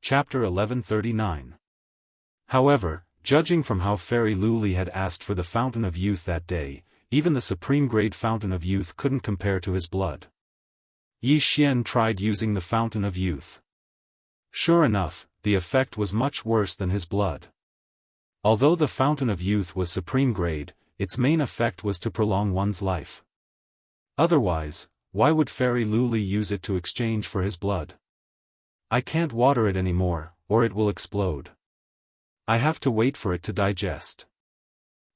Chapter 1139. However, judging from how Fairy Luli had asked for the Fountain of Youth that day, even the supreme-grade Fountain of Youth couldn't compare to his blood. Yi Xian tried using the Fountain of Youth. Sure enough, the effect was much worse than his blood. Although the Fountain of Youth was supreme grade, its main effect was to prolong one's life. Otherwise, why would Fairy Luli use it to exchange for his blood? I can't water it anymore, or it will explode. I have to wait for it to digest.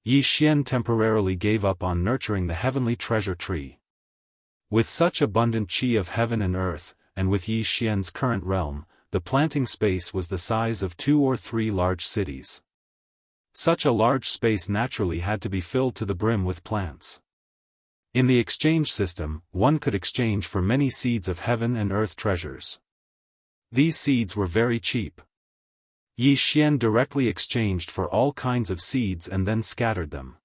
Yi Xian temporarily gave up on nurturing the heavenly treasure tree. With such abundant qi of heaven and earth, and with Yi Xian's current realm, the planting space was the size of 2 or 3 large cities. Such a large space naturally had to be filled to the brim with plants. In the exchange system, one could exchange for many seeds of heaven and earth treasures. These seeds were very cheap. Yi Xian directly exchanged for all kinds of seeds and then scattered them.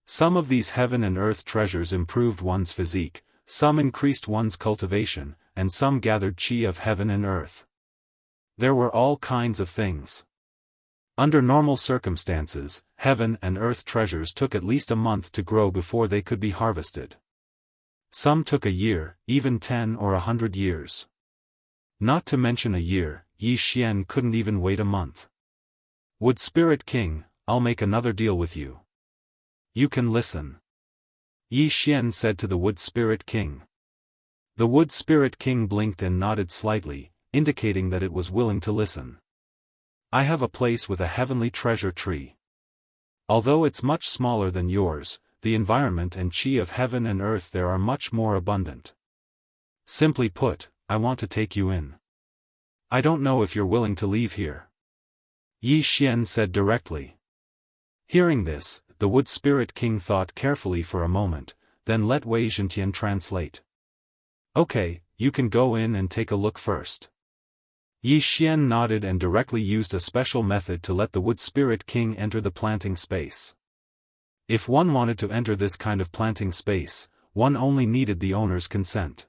Some of these heaven and earth treasures improved one's physique, some increased one's cultivation, and some gathered qi of heaven and earth. There were all kinds of things. Under normal circumstances, heaven and earth treasures took at least a month to grow before they could be harvested. Some took a year, even 10 or 100 years. Not to mention a year, Yi Xian couldn't even wait a month. Wood Spirit King, I'll make another deal with you. You can listen. Yi Xian said to the Wood Spirit King. The Wood Spirit King blinked and nodded slightly, indicating that it was willing to listen. I have a place with a heavenly treasure tree. Although it's much smaller than yours, the environment and qi of heaven and earth there are much more abundant. Simply put, I want to take you in. I don't know if you're willing to leave here. Yi Xian said directly. Hearing this, the Wood Spirit King thought carefully for a moment, then let Wei Zhentian translate. Okay, you can go in and take a look first. Yi Xian nodded and directly used a special method to let the Wood Spirit King enter the planting space. If one wanted to enter this kind of planting space, one only needed the owner's consent.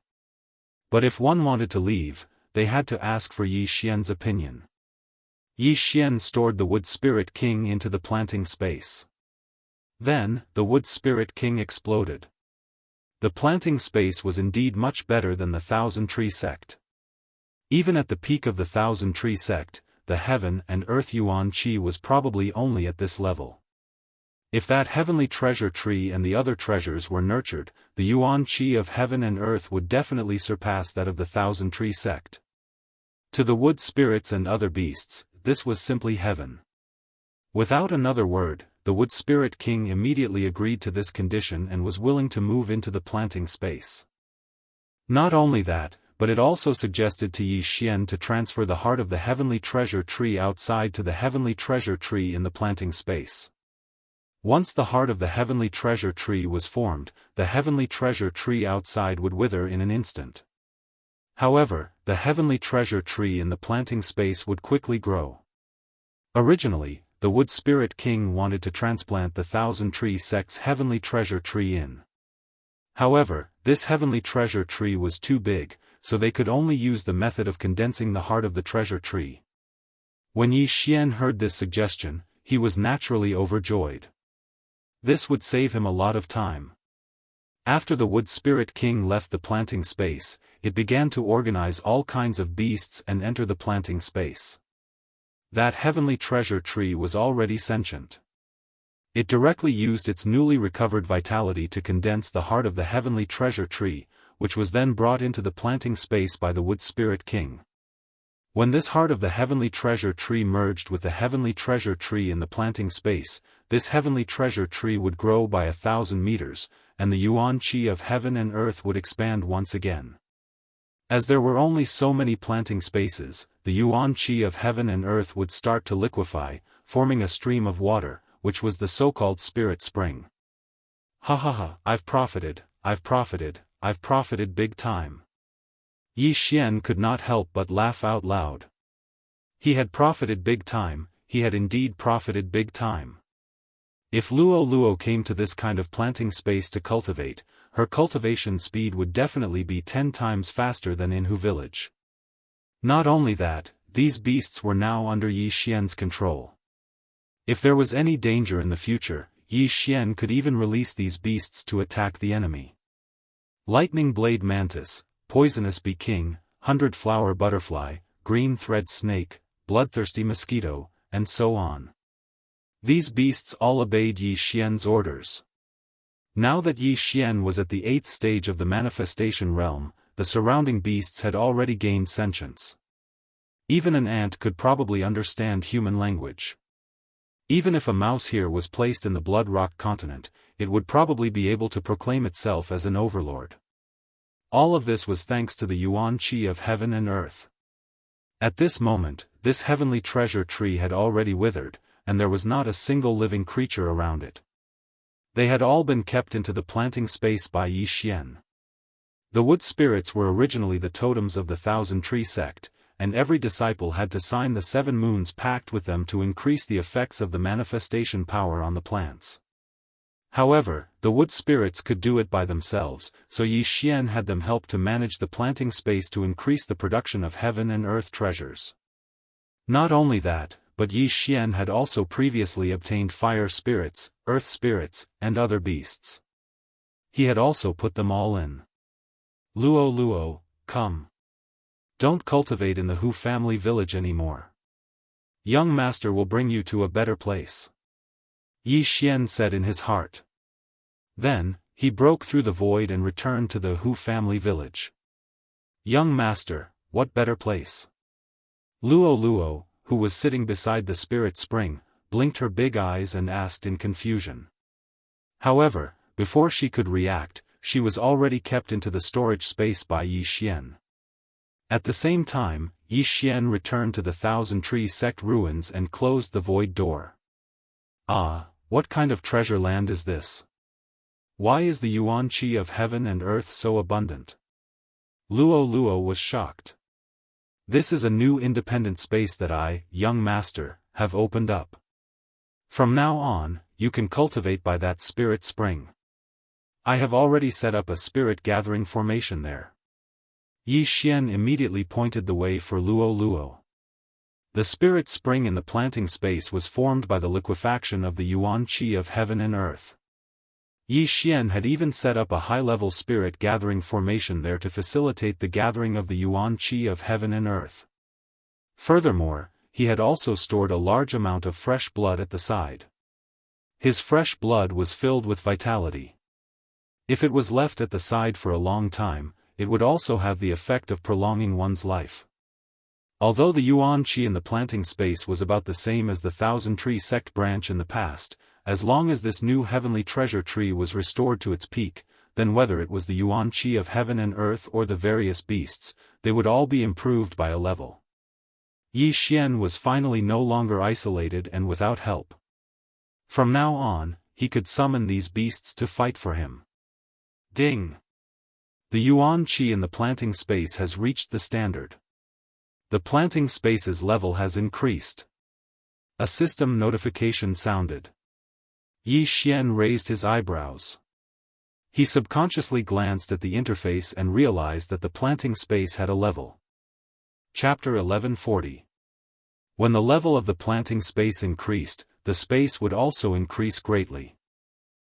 But if one wanted to leave, they had to ask for Yi Xian's opinion. Yi Xian stored the Wood Spirit King into the planting space. Then, the Wood Spirit King exploded. The planting space was indeed much better than the Thousand Tree sect. Even at the peak of the Thousand Tree sect, the heaven and earth yuan qi was probably only at this level. If that heavenly treasure tree and the other treasures were nurtured, the yuan qi of heaven and earth would definitely surpass that of the Thousand Tree sect. To the wood spirits and other beasts, this was simply heaven. Without another word, the Wood Spirit King immediately agreed to this condition and was willing to move into the planting space. Not only that, but it also suggested to Yi Xian to transfer the heart of the heavenly treasure tree outside to the heavenly treasure tree in the planting space. Once the heart of the heavenly treasure tree was formed, the heavenly treasure tree outside would wither in an instant. However, the heavenly treasure tree in the planting space would quickly grow. Originally, the Wood Spirit King wanted to transplant the Thousand Tree sect's heavenly treasure tree in. However, this heavenly treasure tree was too big, so they could only use the method of condensing the heart of the treasure tree. When Yi Xian heard this suggestion, he was naturally overjoyed. This would save him a lot of time. After the Wood Spirit King left the planting space, it began to organize all kinds of beasts and enter the planting space. That heavenly treasure tree was already sentient. It directly used its newly recovered vitality to condense the heart of the heavenly treasure tree, which was then brought into the planting space by the Wood Spirit King. When this heart of the heavenly treasure tree merged with the heavenly treasure tree in the planting space, this heavenly treasure tree would grow by 1,000 meters, and the yuan qi of heaven and earth would expand once again. As there were only so many planting spaces, the yuan qi of heaven and earth would start to liquefy, forming a stream of water, which was the so-called spirit spring. Ha ha ha, I've profited big time. Yi Xian could not help but laugh out loud. He had profited big time, he had indeed profited big time. If Luo came to this kind of planting space to cultivate, her cultivation speed would definitely be 10 times faster than in Hu village. Not only that, these beasts were now under Yi Xian's control. If there was any danger in the future, Yi Xian could even release these beasts to attack the enemy. Lightning blade mantis, poisonous bee king, 100-flower butterfly, green thread snake, bloodthirsty mosquito, and so on. These beasts all obeyed Yi Xian's orders. Now that Yi Xian was at the 8th stage of the manifestation realm, the surrounding beasts had already gained sentience. Even an ant could probably understand human language. Even if a mouse here was placed in the Blood Rock continent, it would probably be able to proclaim itself as an overlord. All of this was thanks to the Yuan Qi of heaven and earth. At this moment, this heavenly treasure tree had already withered, and there was not a single living creature around it. They had all been kept into the planting space by Yi Xian. The wood spirits were originally the totems of the Thousand Tree sect, and every disciple had to sign the 7 moons pact with them to increase the effects of the manifestation power on the plants. However, the wood spirits could do it by themselves, so Yi Xian had them help to manage the planting space to increase the production of heaven and earth treasures. Not only that, but Yi Xian had also previously obtained fire spirits, earth spirits, and other beasts. He had also put them all in. Luo Luo, come. Don't cultivate in the Hu family village anymore. Young master will bring you to a better place. Yi Xian said in his heart. Then, he broke through the void and returned to the Hu family village. Young master, what better place? Luo Luo, who was sitting beside the spirit spring, blinked her big eyes and asked in confusion. However, before she could react, she was already kept into the storage space by Yi Xian. At the same time, Yi Xian returned to the Thousand Tree sect ruins and closed the void door. Ah, what kind of treasure land is this? Why is the Yuan Qi of heaven and earth so abundant? Luo Luo was shocked. This is a new independent space that I, young master, have opened up. From now on, you can cultivate by that spirit spring. I have already set up a spirit gathering formation there. Yi Xian immediately pointed the way for Luo Luo. The spirit spring in the planting space was formed by the liquefaction of the Yuan Qi of heaven and earth. Yi Xian had even set up a high-level spirit gathering formation there to facilitate the gathering of the Yuan Qi of heaven and earth. Furthermore, he had also stored a large amount of fresh blood at the side. His fresh blood was filled with vitality. If it was left at the side for a long time, it would also have the effect of prolonging one's life. Although the Yuan Qi in the planting space was about the same as the Thousand Tree sect branch in the past, as long as this new heavenly treasure tree was restored to its peak, then whether it was the Yuan Qi of heaven and earth or the various beasts, they would all be improved by a level. Yi Xian was finally no longer isolated and without help. From now on, he could summon these beasts to fight for him. Ding! The Yuan Qi in the planting space has reached the standard. The planting space's level has increased. A system notification sounded. Yi Xian raised his eyebrows. He subconsciously glanced at the interface and realized that the planting space had a level. Chapter 1140. When the level of the planting space increased, the space would also increase greatly.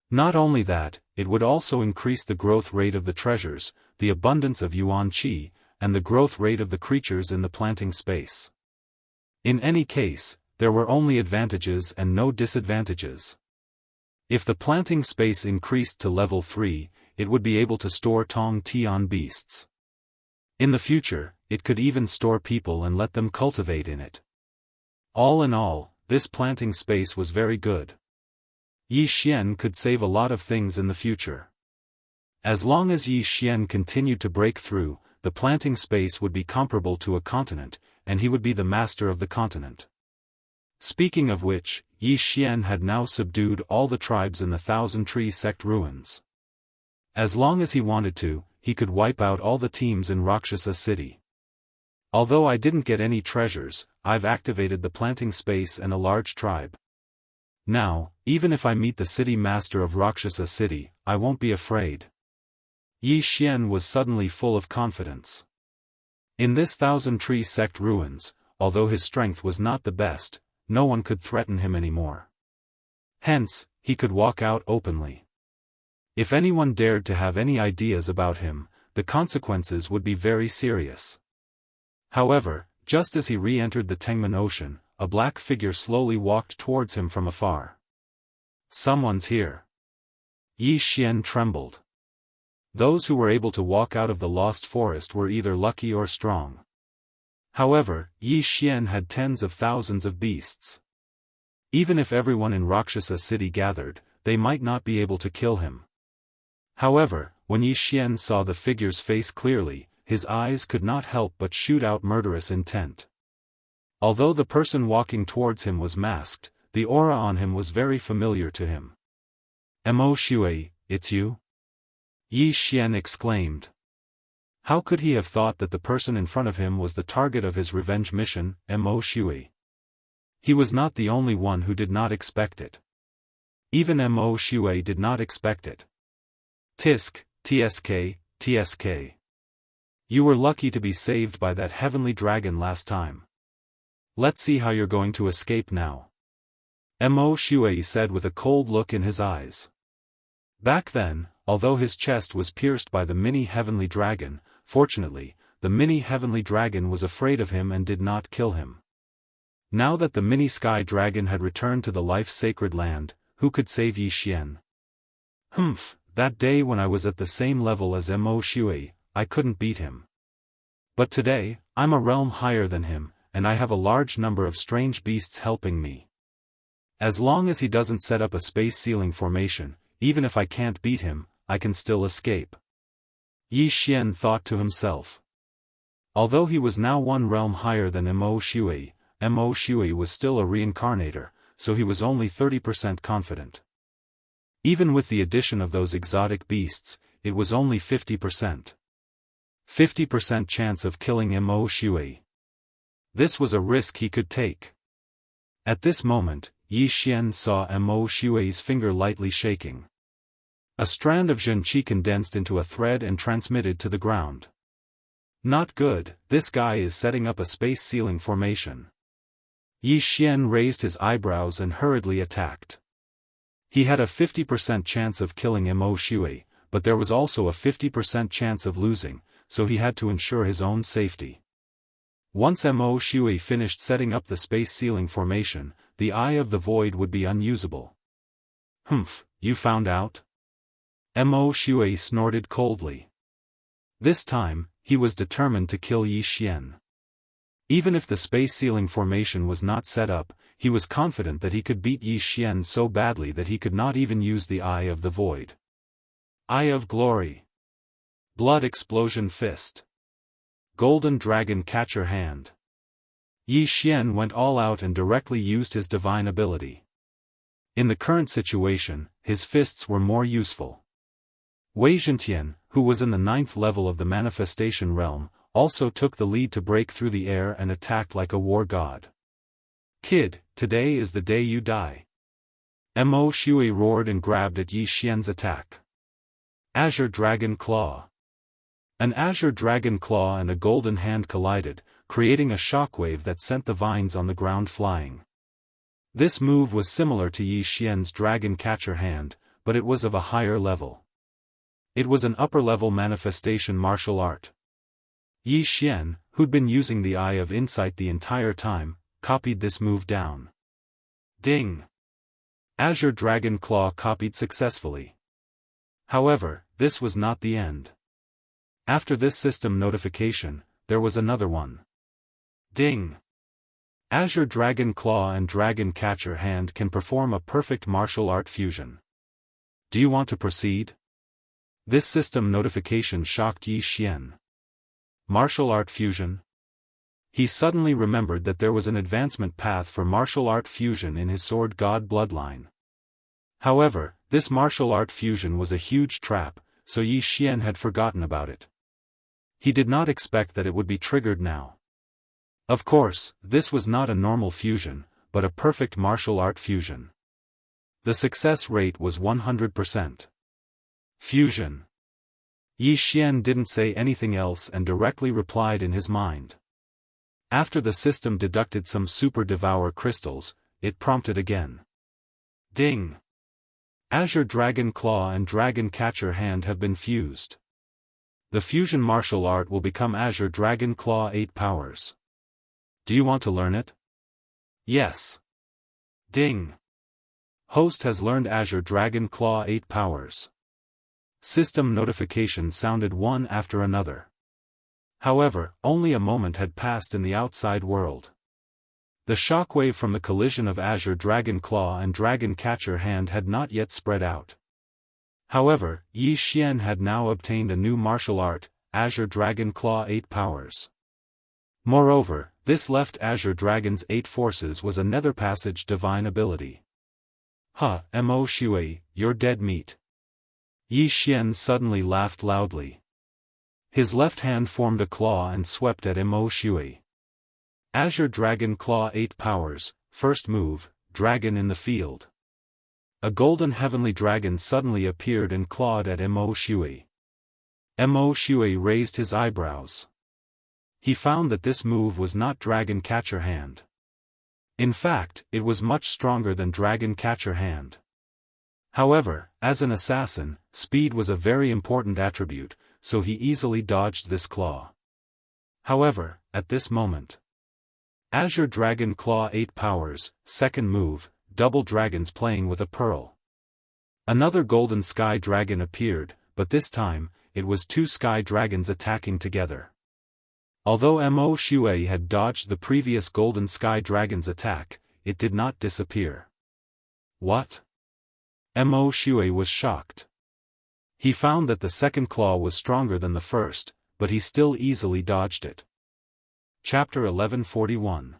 Not only that, it would also increase the growth rate of the treasures, the abundance of Yuan Qi, and the growth rate of the creatures in the planting space. In any case, there were only advantages and no disadvantages. If the planting space increased to level 3, it would be able to store Tong Tian beasts. In the future, it could even store people and let them cultivate in it. All in all, this planting space was very good. Yi Xian could save a lot of things in the future. As long as Yi Xian continued to break through, the planting space would be comparable to a continent, and he would be the master of the continent. Speaking of which, Yi Xian had now subdued all the tribes in the Thousand Tree sect ruins. As long as he wanted to, he could wipe out all the teams in Rakshasa city. Although I didn't get any treasures, I've activated the planting space and a large tribe. Now, even if I meet the city master of Rakshasa city, I won't be afraid. Yi Xian was suddenly full of confidence. In this Thousand Tree sect ruins, although his strength was not the best, no one could threaten him anymore. Hence, he could walk out openly. If anyone dared to have any ideas about him, the consequences would be very serious. However, just as he re-entered the Tengman Ocean, a black figure slowly walked towards him from afar. "Someone's here." Yi Xian trembled. Those who were able to walk out of the lost forest were either lucky or strong. However, Yi Xian had tens of thousands of beasts. Even if everyone in Rakshasa city gathered, they might not be able to kill him. However, when Yi Xian saw the figure's face clearly, his eyes could not help but shoot out murderous intent. Although the person walking towards him was masked, the aura on him was very familiar to him. "Mo Shui, it's you?" Yi Xian exclaimed. How could he have thought that the person in front of him was the target of his revenge mission, Mo Shui? He was not the only one who did not expect it. Even Mo Shui did not expect it. "Tisk, tsk, tsk. You were lucky to be saved by that heavenly dragon last time. Let's see how you're going to escape now," Mo Shui said with a cold look in his eyes. Back then, although his chest was pierced by the mini heavenly dragon, fortunately, the mini heavenly dragon was afraid of him and did not kill him. Now that the mini sky dragon had returned to the life-sacred land, who could save Yi Xian? That day when I was at the same level as Mo Shui, I couldn't beat him. But today, I'm a realm higher than him, and I have a large number of strange beasts helping me. As long as he doesn't set up a space ceiling formation, even if I can't beat him, I can still escape. Yi Xian thought to himself. Although he was now one realm higher than Mo Shui was still a reincarnator, so he was only 30% confident. Even with the addition of those exotic beasts, it was only 50%. 50% chance of killing Mo Shui. This was a risk he could take. At this moment, Yi Xian saw Mo Shui's finger lightly shaking. A strand of Zhenqi condensed into a thread and transmitted to the ground. Not good, this guy is setting up a space ceiling formation. Yi Xian raised his eyebrows and hurriedly attacked. He had a 50% chance of killing Mo Shui, but there was also a 50% chance of losing, so he had to ensure his own safety. Once Mo Shui finished setting up the space ceiling formation, the Eye of the Void would be unusable. You found out? Mo Shui snorted coldly. This time, he was determined to kill Yi Xian. Even if the space ceiling formation was not set up, he was confident that he could beat Yi Xian so badly that he could not even use the Eye of the Void. Eye of Glory. Blood Explosion Fist. Golden Dragon Catcher Hand. Yi Xian went all out and directly used his divine ability. In the current situation, his fists were more useful. Wei Zhentian, who was in the 9th level of the manifestation realm, also took the lead to break through the air and attacked like a war god. "Kid, today is the day you die." Mo Shui roared and grabbed at Yi Xian's attack. Azure Dragon Claw. An azure dragon claw and a golden hand collided, creating a shockwave that sent the vines on the ground flying. This move was similar to Yi Xian's dragon catcher hand, but it was of a higher level. It was an upper-level manifestation martial art. Yi Xian, who'd been using the Eye of Insight the entire time, copied this move down. Ding! Azure Dragon Claw copied successfully. However, this was not the end. After this system notification, there was another one. Ding! Azure Dragon Claw and Dragon Catcher Hand can perform a perfect martial art fusion. Do you want to proceed? This system notification shocked Yi Xian. Martial art fusion? He suddenly remembered that there was an advancement path for martial art fusion in his sword god bloodline. However, this martial art fusion was a huge trap, so Yi Xian had forgotten about it. He did not expect that it would be triggered now. Of course, this was not a normal fusion, but a perfect martial art fusion. The success rate was 100%. Fusion. Yi Xian didn't say anything else and directly replied in his mind. After the system deducted some super devour crystals, it prompted again. Ding! Azure Dragon Claw and Dragon Catcher Hand have been fused. The fusion martial art will become Azure Dragon Claw 8 powers. Do you want to learn it? Yes. Ding! Host has learned Azure Dragon Claw 8 powers. System notifications sounded one after another. However, only a moment had passed in the outside world. The shockwave from the collision of Azure Dragon Claw and Dragon Catcher Hand had not yet spread out. However, Yi Xian had now obtained a new martial art, Azure Dragon Claw 8 powers. Moreover, this left Azure Dragon's 8 forces was a nether passage divine ability. Ha, Mo Shui, you're dead meat. Yi Xian suddenly laughed loudly. His left hand formed a claw and swept at Mo Shui. Azure Dragon Claw 8 powers, first move, Dragon in the field. A golden heavenly dragon suddenly appeared and clawed at Mo Shui. Mo Shui raised his eyebrows. He found that this move was not Dragon Catcher Hand. In fact, it was much stronger than Dragon Catcher Hand. However, as an assassin, speed was a very important attribute, so he easily dodged this claw. However, at this moment, Azure Dragon Claw 8 powers, second move, double dragons playing with a pearl. Another golden sky dragon appeared, but this time, it was 2 sky dragons attacking together. Although Mo Shui had dodged the previous golden sky dragon's attack, it did not disappear. What? Mo Shui was shocked. He found that the second claw was stronger than the first, but he still easily dodged it. Chapter 1141.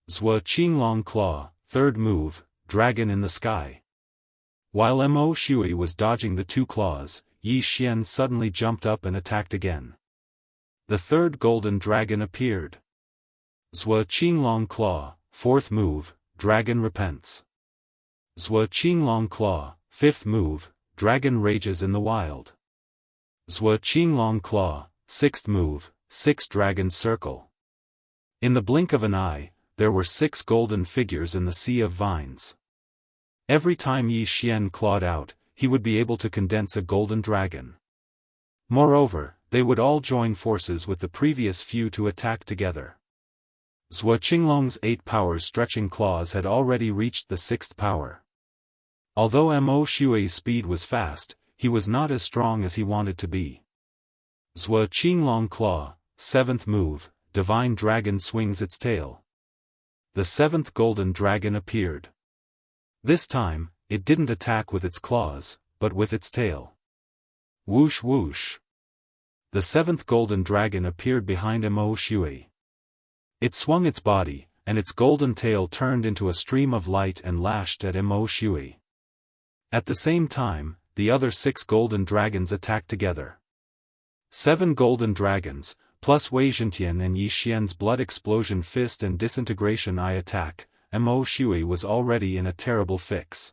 Zhua Qinglong Claw, third move, Dragon in the Sky. While Mo Shui was dodging the 2 claws, Yi Xian suddenly jumped up and attacked again. The third golden dragon appeared. Zhua Qinglong Claw, fourth move, Dragon repents. Zhua Qinglong Claw, fifth move, Dragon rages in the wild. Zhua Qinglong Claw, sixth move, 6 dragons circle. In the blink of an eye, there were 6 golden figures in the sea of vines. Every time Yi Xian clawed out, he would be able to condense a golden dragon. Moreover, they would all join forces with the previous few to attack together. Zhua Qinglong's 8 powers stretching claws had already reached the 6th power. Although Mo Shui's speed was fast, he was not as strong as he wanted to be. Zhua Qinglong Claw, 7th move, Divine Dragon swings its tail. The 7th golden dragon appeared. This time, it didn't attack with its claws, but with its tail. Whoosh whoosh. The 7th golden dragon appeared behind Mo Shui. It swung its body, and its golden tail turned into a stream of light and lashed at Mo Shui. At the same time, the other 6 golden dragons attacked together. 7 golden dragons, plus Wei Zhentian and Yi Xian's blood explosion fist and disintegration eye attack, Mo Shui was already in a terrible fix.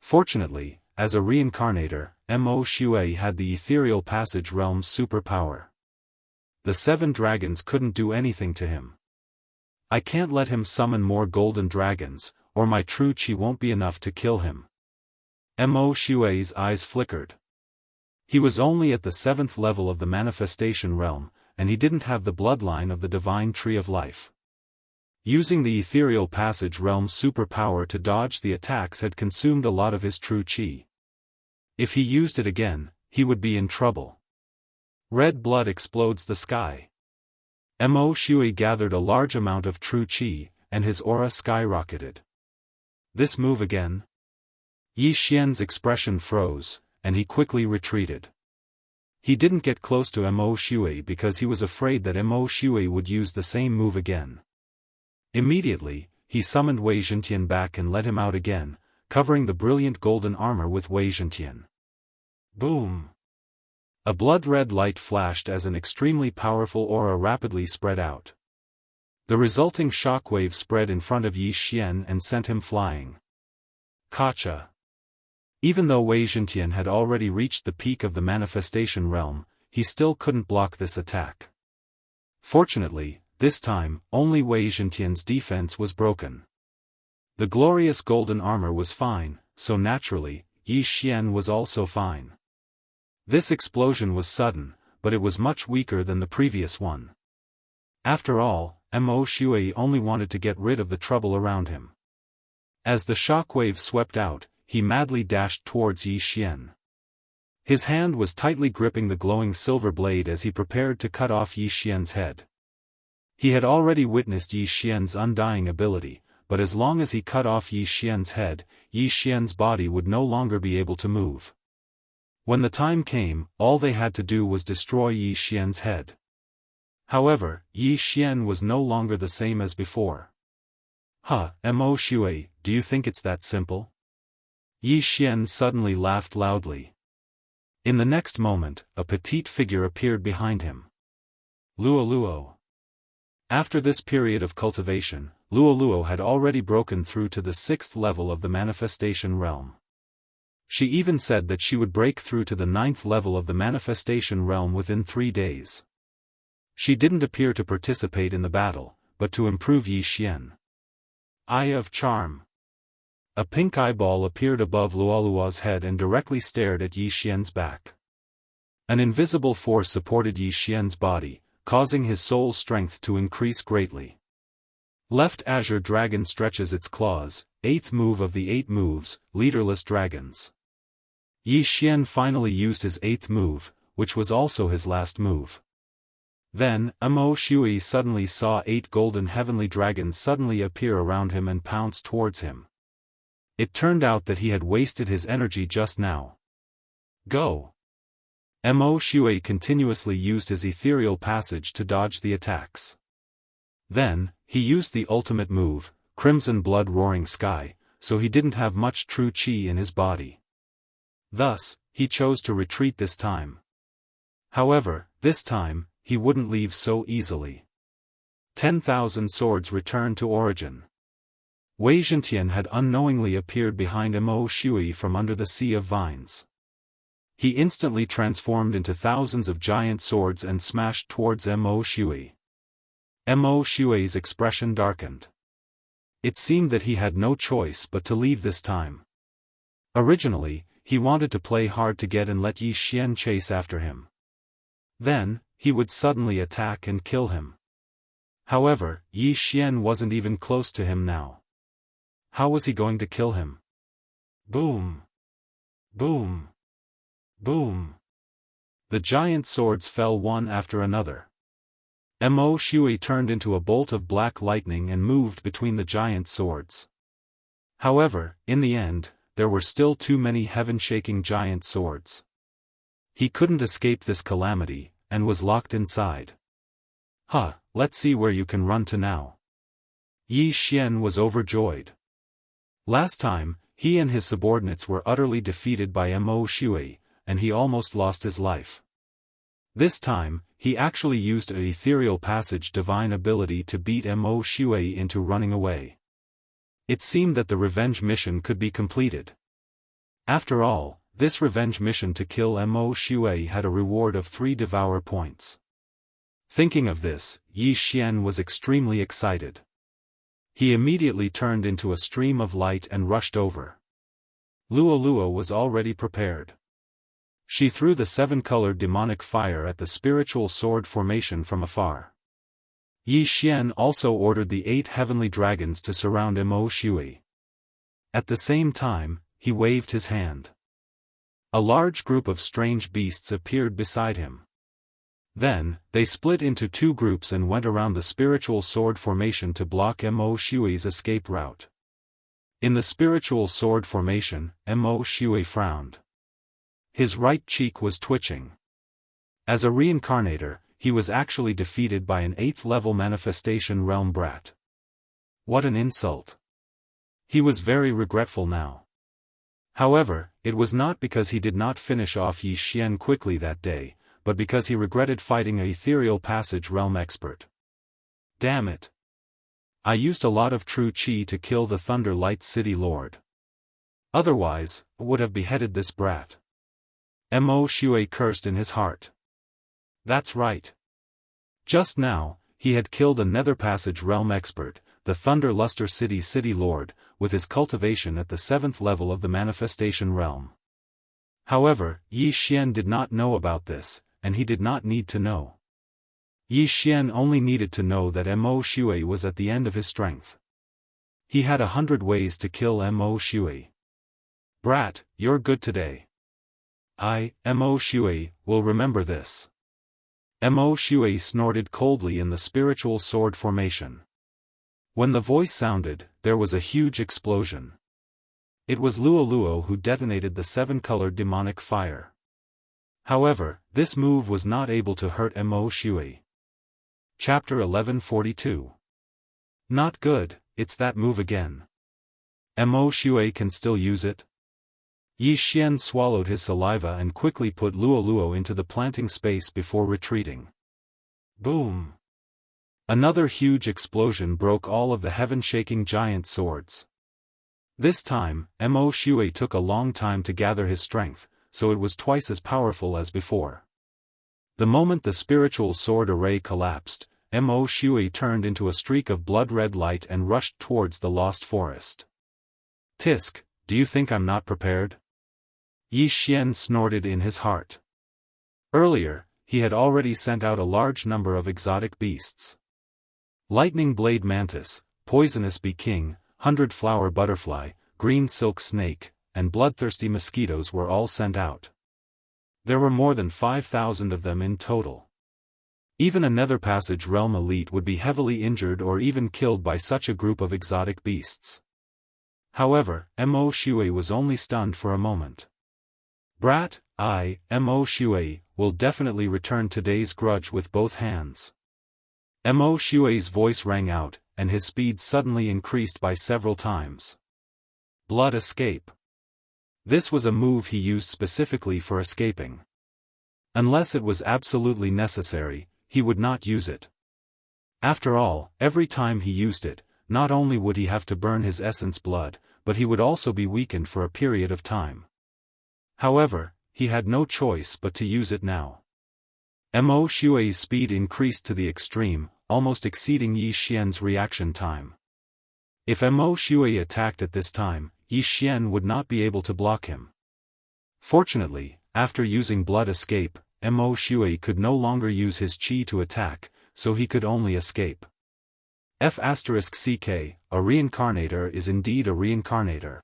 Fortunately, as a reincarnator, Mo Shui had the ethereal passage realm's superpower. The 7 dragons couldn't do anything to him. I can't let him summon more golden dragons, or my true qi won't be enough to kill him. Mo Shui's eyes flickered. He was only at the 7th level of the manifestation realm, and he didn't have the bloodline of the divine tree of life. Using the ethereal passage realm's superpower to dodge the attacks had consumed a lot of his true qi. If he used it again, he would be in trouble. Red blood explodes the sky. Mo Shui gathered a large amount of true qi, and his aura skyrocketed. This move again? Yi Xian's expression froze, and he quickly retreated. He didn't get close to Mo Shui because he was afraid that Mo Shui would use the same move again. Immediately, he summoned Wei Zhentian back and let him out again, covering the brilliant golden armor with Wei Zhentian. Boom! A blood-red light flashed as an extremely powerful aura rapidly spread out. The resulting shockwave spread in front of Yi Xian and sent him flying. Kacha! Even though Wei Zhentian had already reached the peak of the manifestation realm, he still couldn't block this attack. Fortunately, this time, only Wei Zhentian's defense was broken. The glorious golden armor was fine, so naturally, Yi Xian was also fine. This explosion was sudden, but it was much weaker than the previous one. After all, Mo Shui only wanted to get rid of the trouble around him. As the shockwave swept out, he madly dashed towards Yi Xian. His hand was tightly gripping the glowing silver blade as he prepared to cut off Yi Xian's head. He had already witnessed Yi Xian's undying ability, but as long as he cut off Yi Xian's head, Yi Xian's body would no longer be able to move. When the time came, all they had to do was destroy Yi Xian's head. However, Yi Xian was no longer the same as before. Mo Shui, do you think it's that simple? Yi Xian suddenly laughed loudly. In the next moment, a petite figure appeared behind him. Luo. After this period of cultivation, Luo had already broken through to the 6th level of the manifestation realm. She even said that she would break through to the 9th level of the manifestation realm within 3 days. She didn't appear to participate in the battle, but to improve Yi Xian. Eye of Charm. A pink eyeball appeared above Luo's head and directly stared at Yi Xian's back. An invisible force supported Yi Xian's body, causing his soul strength to increase greatly. Left Azure Dragon stretches its claws, 8th move of the 8 moves, Leaderless Dragons. Yi Xian finally used his 8th move, which was also his last move. Then, Mo Shui suddenly saw 8 golden heavenly dragons suddenly appear around him and pounce towards him. It turned out that he had wasted his energy just now. Go! Mo Shui continuously used his ethereal passage to dodge the attacks. Then, he used the ultimate move, Crimson Blood Roaring Sky, so he didn't have much true chi in his body. Thus, he chose to retreat this time. However, this time, he wouldn't leave so easily. 10,000 swords returned to origin. Wei Zhentian had unknowingly appeared behind Mo Shui from under the sea of vines. He instantly transformed into thousands of giant swords and smashed towards Mo Shui. Mo Shui's expression darkened. It seemed that he had no choice but to leave this time. Originally, he wanted to play hard to get and let Yi Xian chase after him. Then, he would suddenly attack and kill him. However, Yi Xian wasn't even close to him now. How was he going to kill him? Boom! Boom! Boom! The giant swords fell one after another. Mo Shui turned into a bolt of black lightning and moved between the giant swords. However, in the end, there were still too many heaven-shaking giant swords. He couldn't escape this calamity, and was locked inside. Let's see where you can run to now. Yi Xian was overjoyed. Last time, he and his subordinates were utterly defeated by Mo Shui, and he almost lost his life. This time, he actually used an ethereal passage divine ability to beat Mo Shui into running away. It seemed that the revenge mission could be completed. After all, this revenge mission to kill Mo Shui had a reward of 3 devour points. Thinking of this, Yi Xian was extremely excited. He immediately turned into a stream of light and rushed over. Luo was already prepared. She threw the 7-colored demonic fire at the spiritual sword formation from afar. Yi Xian also ordered the 8 heavenly dragons to surround Mo Shui. At the same time, he waved his hand. A large group of strange beasts appeared beside him. Then, they split into 2 groups and went around the spiritual sword formation to block Mo Shui's escape route. In the spiritual sword formation, Mo Shui frowned. His right cheek was twitching. As a reincarnator, he was actually defeated by an 8th-level manifestation realm brat. What an insult! He was very regretful now. However, it was not because he did not finish off Yi Xian quickly that day, but because he regretted fighting an ethereal passage realm expert. Damn it! I used a lot of true chi to kill the Thunder Light City Lord. Otherwise, I would have beheaded this brat. Mo Shui cursed in his heart. That's right. Just now, he had killed a Nether Passage realm expert, the Thunder Luster City Lord, with his cultivation at the 7th level of the Manifestation realm. However, Yi Xian did not know about this, and he did not need to know. Yi Xian only needed to know that Mo Shui was at the end of his strength. He had 100 ways to kill Mo Shui. Brat, you're good today. Mo Shui, will remember this. Mo Shui snorted coldly in the spiritual sword formation. When the voice sounded, there was a huge explosion. It was Luo Luo who detonated the 7-colored demonic fire. However, this move was not able to hurt Mo Shui. Chapter 1142. Not good, it's that move again. Mo Shui can still use it? Yi Xian swallowed his saliva and quickly put Luo Luo into the planting space before retreating. Boom! Another huge explosion broke all of the heaven-shaking giant swords. This time, Mo Shui took a long time to gather his strength, so it was twice as powerful as before. The moment the spiritual sword array collapsed, Mo Shui turned into a streak of blood-red light and rushed towards the lost forest. Tisk, do you think I'm not prepared? Yi Xian snorted in his heart. Earlier, he had already sent out a large number of exotic beasts. Lightning Blade Mantis, Poisonous Bee King, 100-flower butterfly, green silk snake, and bloodthirsty mosquitoes were all sent out. There were more than 5,000 of them in total. Even a Nether Passage realm elite would be heavily injured or even killed by such a group of exotic beasts. However, Mo Shui was only stunned for a moment. Brat, Mo Shui, will definitely return today's grudge with both hands. Mo Shui's voice rang out, and his speed suddenly increased by several times. Blood Escape. This was a move he used specifically for escaping. Unless it was absolutely necessary, he would not use it. After all, every time he used it, not only would he have to burn his essence blood, but he would also be weakened for a period of time. However, he had no choice but to use it now. Mo Shui's speed increased to the extreme, almost exceeding Yi Xian's reaction time. If Mo Shui attacked at this time, Yi Xian would not be able to block him. Fortunately, after using Blood Escape, Mo Shui could no longer use his qi to attack, so he could only escape. F***ck, a reincarnator is indeed a reincarnator.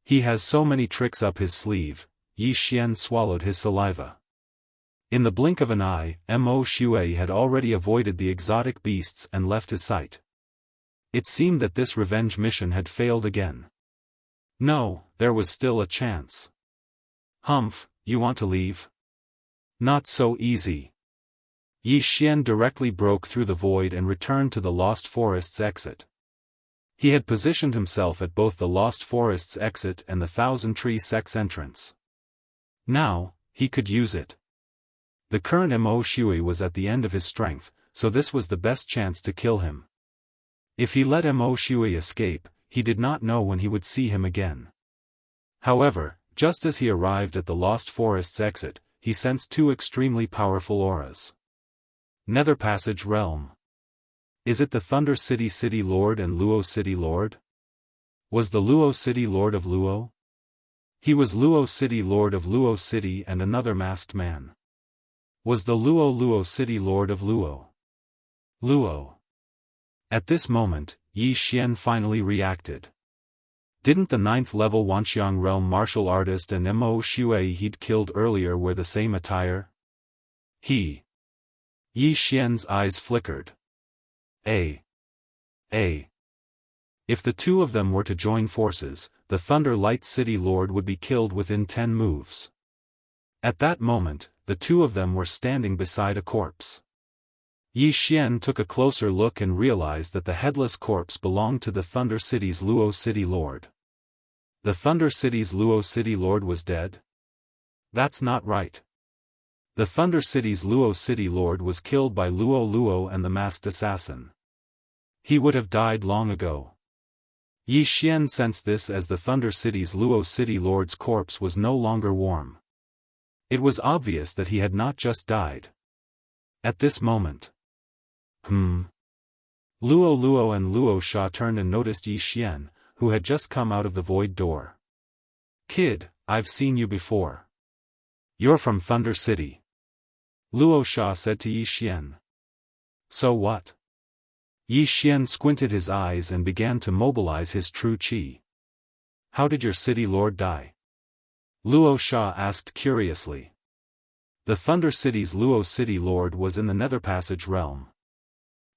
He has so many tricks up his sleeve. Yi Xian swallowed his saliva. In the blink of an eye, Mo Shui had already avoided the exotic beasts and left his sight. It seemed that this revenge mission had failed again. No, there was still a chance. Humph, you want to leave? Not so easy. Yi Xian directly broke through the void and returned to the Lost Forest's exit. He had positioned himself at both the Lost Forest's exit and the Thousand Tree sect's entrance. Now, he could use it. The current Mo Shui was at the end of his strength, so this was the best chance to kill him. If he let Mo Shui escape, he did not know when he would see him again. However, just as he arrived at the Lost Forest's exit, he sensed two extremely powerful auras. Nether Passage Realm. Is it the Thunder City Lord and Luo City Lord? Was the Luo City Lord of Luo? He was Luo City Lord of Luo City and another masked man. Was the Luo City Lord of Luo? Luo. At this moment, Yi Xian finally reacted. Didn't the 9th level Wanxiang realm martial artist and Mo Shui he'd killed earlier wear the same attire? Yi Xian's eyes flickered. If the two of them were to join forces, the Thunder Light City Lord would be killed within 10 moves. At that moment, the two of them were standing beside a corpse. Yi Xian took a closer look and realized that the headless corpse belonged to the Thunder City's Luo City Lord. The Thunder City's Luo City Lord was dead? That's not right. The Thunder City's Luo City Lord was killed by Luo Luo and the masked assassin. He would have died long ago. Yi Xian sensed this as the Thunder City's Luo City Lord's corpse was no longer warm. It was obvious that he had not just died. At this moment, Hmm. Luo and Luo Sha turned and noticed Yi Xian, who had just come out of the void door. Kid, I've seen you before. You're from Thunder City. Luo Sha said to Yi Xian. So what? Yi Xian squinted his eyes and began to mobilize his true qi. How did your city lord die? Luo Sha asked curiously. The Thunder City's Luo City Lord was in the Nether Passage realm.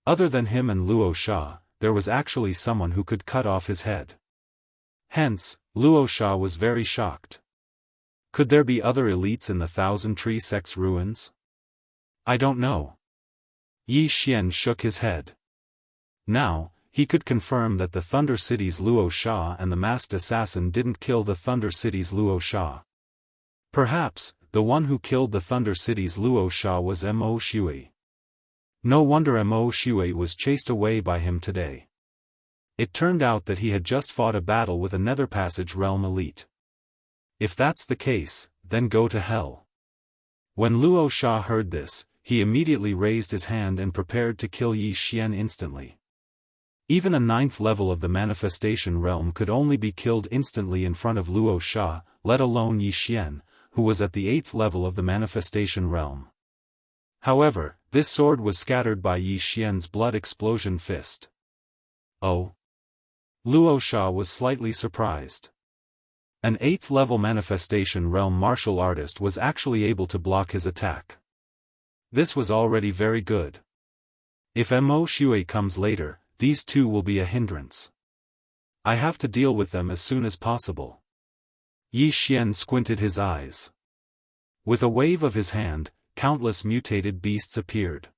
Other than him and Luo Sha, there was actually someone who could cut off his head. Hence, Luo Sha was very shocked. Could there be other elites in the Thousand Tree Sect's ruins? I don't know. Yi Xian shook his head. Now, he could confirm that the Thunder City's Luo Sha and the masked assassin didn't kill the Thunder City's Luo Sha. Perhaps, the one who killed the Thunder City's Luo Sha was Mo Shui. No wonder Mo Shui was chased away by him today. It turned out that he had just fought a battle with a Nether Passage realm elite. If that's the case, then go to hell. When Luo Sha heard this, he immediately raised his hand and prepared to kill Yi Xian instantly. Even a 9th level of the manifestation realm could only be killed instantly in front of Luo Sha, let alone Yi Xian, who was at the 8th level of the manifestation realm. However, this sword was scattered by Yi Xian's blood explosion fist. Oh. Luo Sha was slightly surprised. An 8th level manifestation realm martial artist was actually able to block his attack. This was already very good. If Mo Shui comes later, these two will be a hindrance. I have to deal with them as soon as possible. Yi Xian squinted his eyes. With a wave of his hand, countless mutated beasts appeared.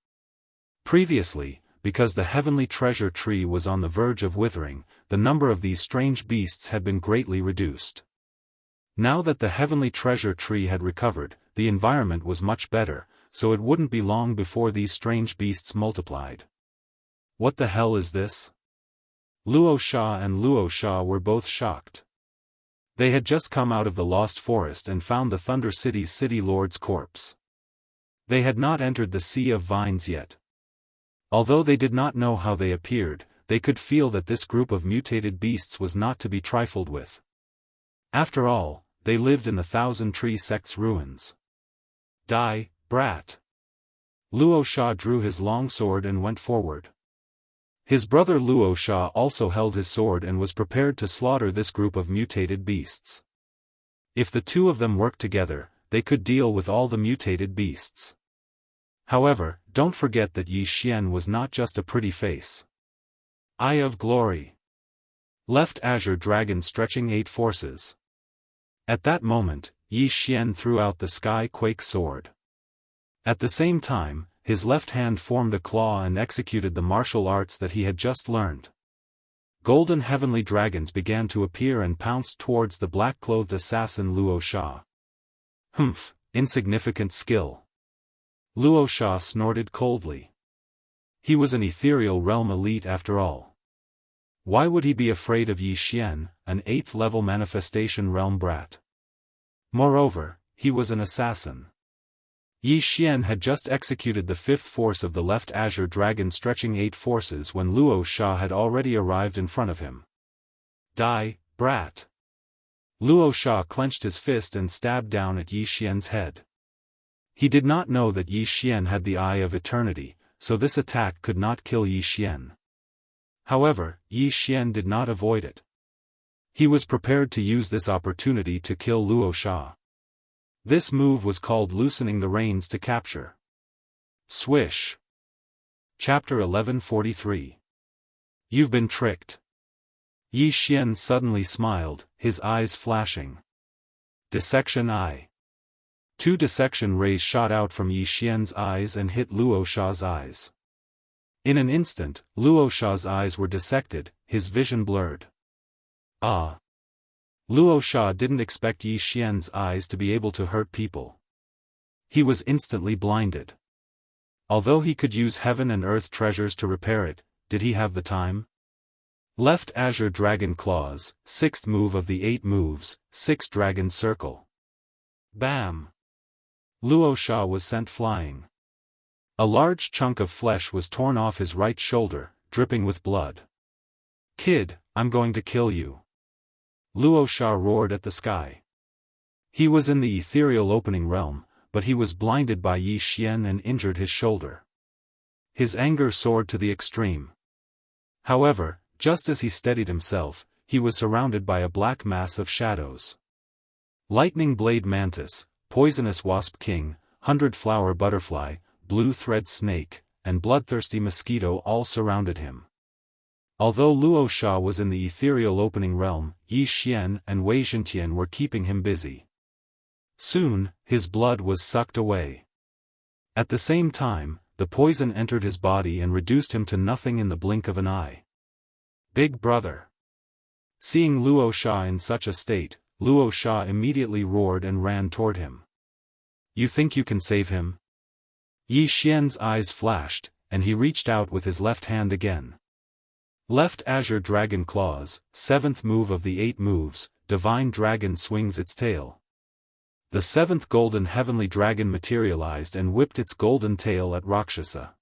Previously, because the heavenly treasure tree was on the verge of withering, the number of these strange beasts had been greatly reduced. Now that the heavenly treasure tree had recovered, the environment was much better, so it wouldn't be long before these strange beasts multiplied. What the hell is this? Luo Sha and Luo Sha were both shocked. They had just come out of the Lost Forest and found the Thunder City's city lord's corpse. They had not entered the Sea of Vines yet. Although they did not know how they appeared, they could feel that this group of mutated beasts was not to be trifled with. After all, they lived in the Thousand Tree Sect's ruins. Die, brat! Luo Sha drew his long sword and went forward. His brother Luo Sha also held his sword and was prepared to slaughter this group of mutated beasts. If the two of them worked together, they could deal with all the mutated beasts. However, don't forget that Yi Xian was not just a pretty face. Eye of Glory. Left Azure Dragon stretching 8 forces. At that moment, Yi Xian threw out the Sky Quake sword. At the same time, his left hand formed a claw and executed the martial arts that he had just learned. Golden heavenly dragons began to appear and pounced towards the black-clothed assassin Luo Sha. Humph, insignificant skill. Luo Sha snorted coldly. He was an ethereal realm elite after all. Why would he be afraid of Yi Xian, an 8th level manifestation realm brat? Moreover, he was an assassin. Yi Xian had just executed the 5th force of the left Azure Dragon stretching 8 forces when Luo Sha had already arrived in front of him. Die, brat! Luo Sha clenched his fist and stabbed down at Yi Xian's head. He did not know that Yi Xian had the Eye of Eternity, so this attack could not kill Yi Xian. However, Yi Xian did not avoid it. He was prepared to use this opportunity to kill Luo Sha. This move was called loosening the reins to capture. Swish. Chapter 1143. You've been tricked. Yi Xian suddenly smiled, his eyes flashing. Dissection Eye. 2 dissection rays shot out from Yi Xian's eyes and hit Luo Sha's eyes. In an instant, Luo Sha's eyes were dissected, his vision blurred. Ah! Luo Sha didn't expect Yi Xian's eyes to be able to hurt people. He was instantly blinded. Although he could use heaven and earth treasures to repair it, did he have the time? Left Azure Dragon Claws, 6th move of the 8 moves, 6 Dragon Circle. Bam! Luo Sha was sent flying. A large chunk of flesh was torn off his right shoulder, dripping with blood. "Kid, I'm going to kill you." Luo Sha roared at the sky. He was in the ethereal opening realm, but he was blinded by Yi Xian and injured his shoulder. His anger soared to the extreme. However, just as he steadied himself, he was surrounded by a black mass of shadows. Lightning Blade Mantis, Poisonous Wasp King, 100-Flower Butterfly, Blue Thread Snake, and Bloodthirsty Mosquito all surrounded him. Although Luo Sha was in the ethereal opening realm, Yi Xian and Wei Zhentian were keeping him busy. Soon, his blood was sucked away. At the same time, the poison entered his body and reduced him to nothing in the blink of an eye. Big brother. Seeing Luo Sha in such a state, Luo Sha immediately roared and ran toward him. "You think you can save him?" Yi Xian's eyes flashed, and he reached out with his left hand again. Left Azure Dragon Claws, 7th move of the 8 moves, Divine Dragon swings its tail. The 7th Golden Heavenly Dragon materialized and whipped its golden tail at Rakshasa.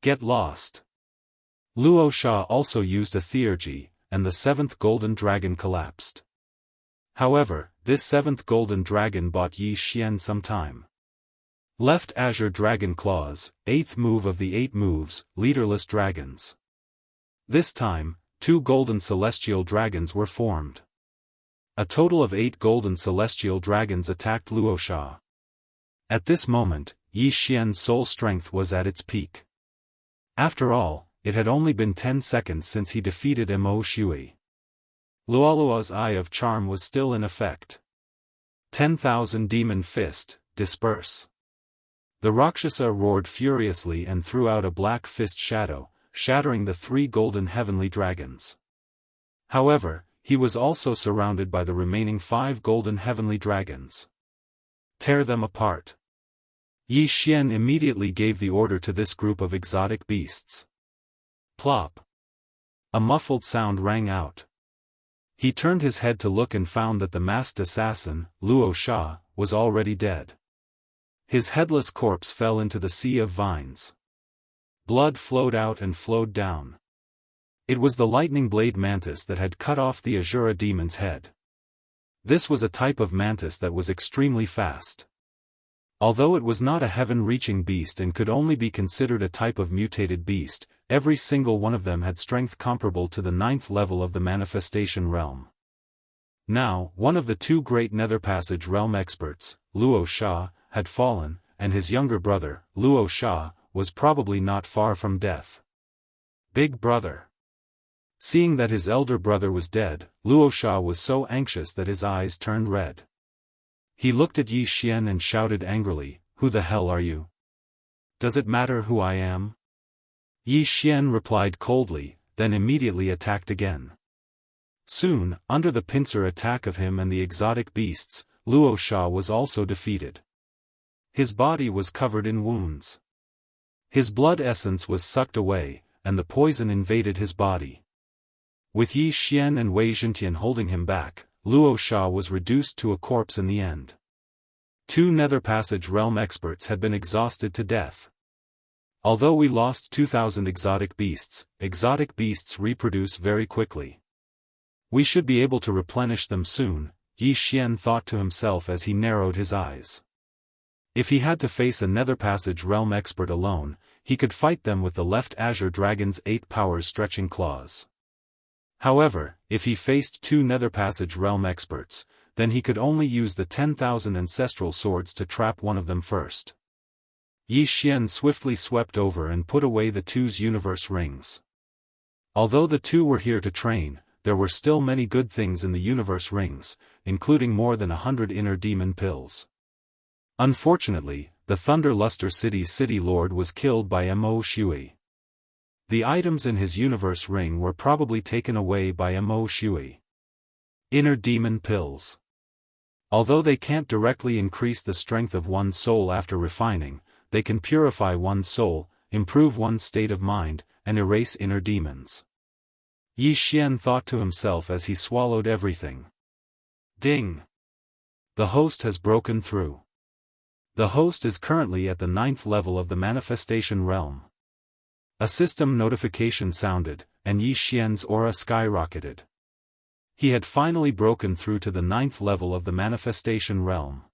"Get lost." Luo Sha also used a Theurgy, and the 7th Golden Dragon collapsed. However, this 7th Golden Dragon bought Yi Xian some time. Left Azure Dragon Claws, 8th move of the 8 moves, Leaderless Dragons. This time, 2 golden celestial dragons were formed. A total of 8 golden celestial dragons attacked Luo Sha. At this moment, Yi Xian's soul strength was at its peak. After all, it had only been 10 seconds since he defeated Mo Shui. Luoluo's Eye of Charm was still in effect. 10,000 Demon Fist, disperse. The Rakshasa roared furiously and threw out a black fist shadow, shattering the 3 golden heavenly dragons. However, he was also surrounded by the remaining 5 golden heavenly dragons. Tear them apart. Yi Xian immediately gave the order to this group of exotic beasts. Plop. A muffled sound rang out. He turned his head to look and found that the masked assassin, Luo Sha, was already dead. His headless corpse fell into the sea of vines. Blood flowed out and flowed down. It was the lightning blade mantis that had cut off the Azura demon's head. This was a type of mantis that was extremely fast. Although it was not a heaven-reaching beast and could only be considered a type of mutated beast, every single one of them had strength comparable to the 9th level of the manifestation realm. Now, one of the 2 great Nether Passage realm experts, Luo Sha, had fallen, and his younger brother, Luo Sha, was probably not far from death. Big brother. Seeing that his elder brother was dead, Luo Sha was so anxious that his eyes turned red. He looked at Yi Xian and shouted angrily, "Who the hell are you? Does it matter who I am?" Yi Xian replied coldly, then immediately attacked again. Soon, under the pincer attack of him and the exotic beasts, Luo Sha was also defeated. His body was covered in wounds. His blood essence was sucked away, and the poison invaded his body. With Yi Xian and Wei Zhentian holding him back, Luo Sha was reduced to a corpse in the end. 2 Nether Passage realm experts had been exhausted to death. Although we lost 2,000 exotic beasts reproduce very quickly. We should be able to replenish them soon, Yi Xian thought to himself as he narrowed his eyes. If he had to face a Nether Passage realm expert alone, he could fight them with the left Azure Dragon's 8 powers stretching claws. However, if he faced 2 Nether Passage realm experts, then he could only use the 10,000 ancestral swords to trap one of them first. Yi Xian swiftly swept over and put away the 2's universe rings. Although the 2 were here to train, there were still many good things in the universe rings, including more than 100 inner demon pills. Unfortunately, the Thunder Luster City's city lord was killed by Mo Shui. The items in his universe ring were probably taken away by Mo Shui. Inner demon pills. Although they can't directly increase the strength of one's soul after refining, they can purify one's soul, improve one's state of mind, and erase inner demons. Yi Xian thought to himself as he swallowed everything. Ding! The host has broken through. The host is currently at the 9th level of the manifestation realm. A system notification sounded, and Yi Xian's aura skyrocketed. He had finally broken through to the 9th level of the manifestation realm.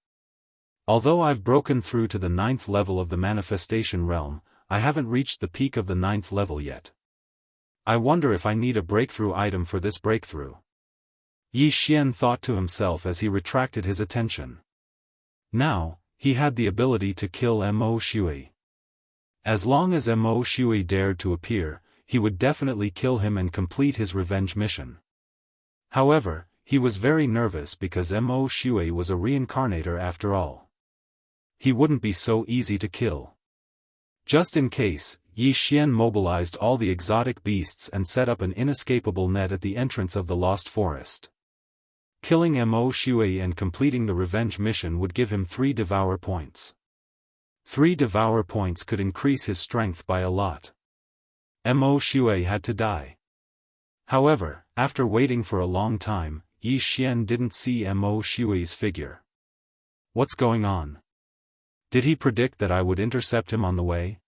Although I've broken through to the 9th level of the manifestation realm, I haven't reached the peak of the 9th level yet. I wonder if I need a breakthrough item for this breakthrough. Yi Xian thought to himself as he retracted his attention. Now, he had the ability to kill Mo Shui. As long as Mo Shui dared to appear, he would definitely kill him and complete his revenge mission. However, he was very nervous because Mo Shui was a reincarnator after all. He wouldn't be so easy to kill. Just in case, Yi Xian mobilized all the exotic beasts and set up an inescapable net at the entrance of the Lost Forest. Killing Mo Shui and completing the revenge mission would give him 3 Devour points. 3 Devour points could increase his strength by a lot. Mo Shui had to die. However, after waiting for a long time, Yi Xian didn't see Mo Shui's figure. What's going on? Did he predict that I would intercept him on the way?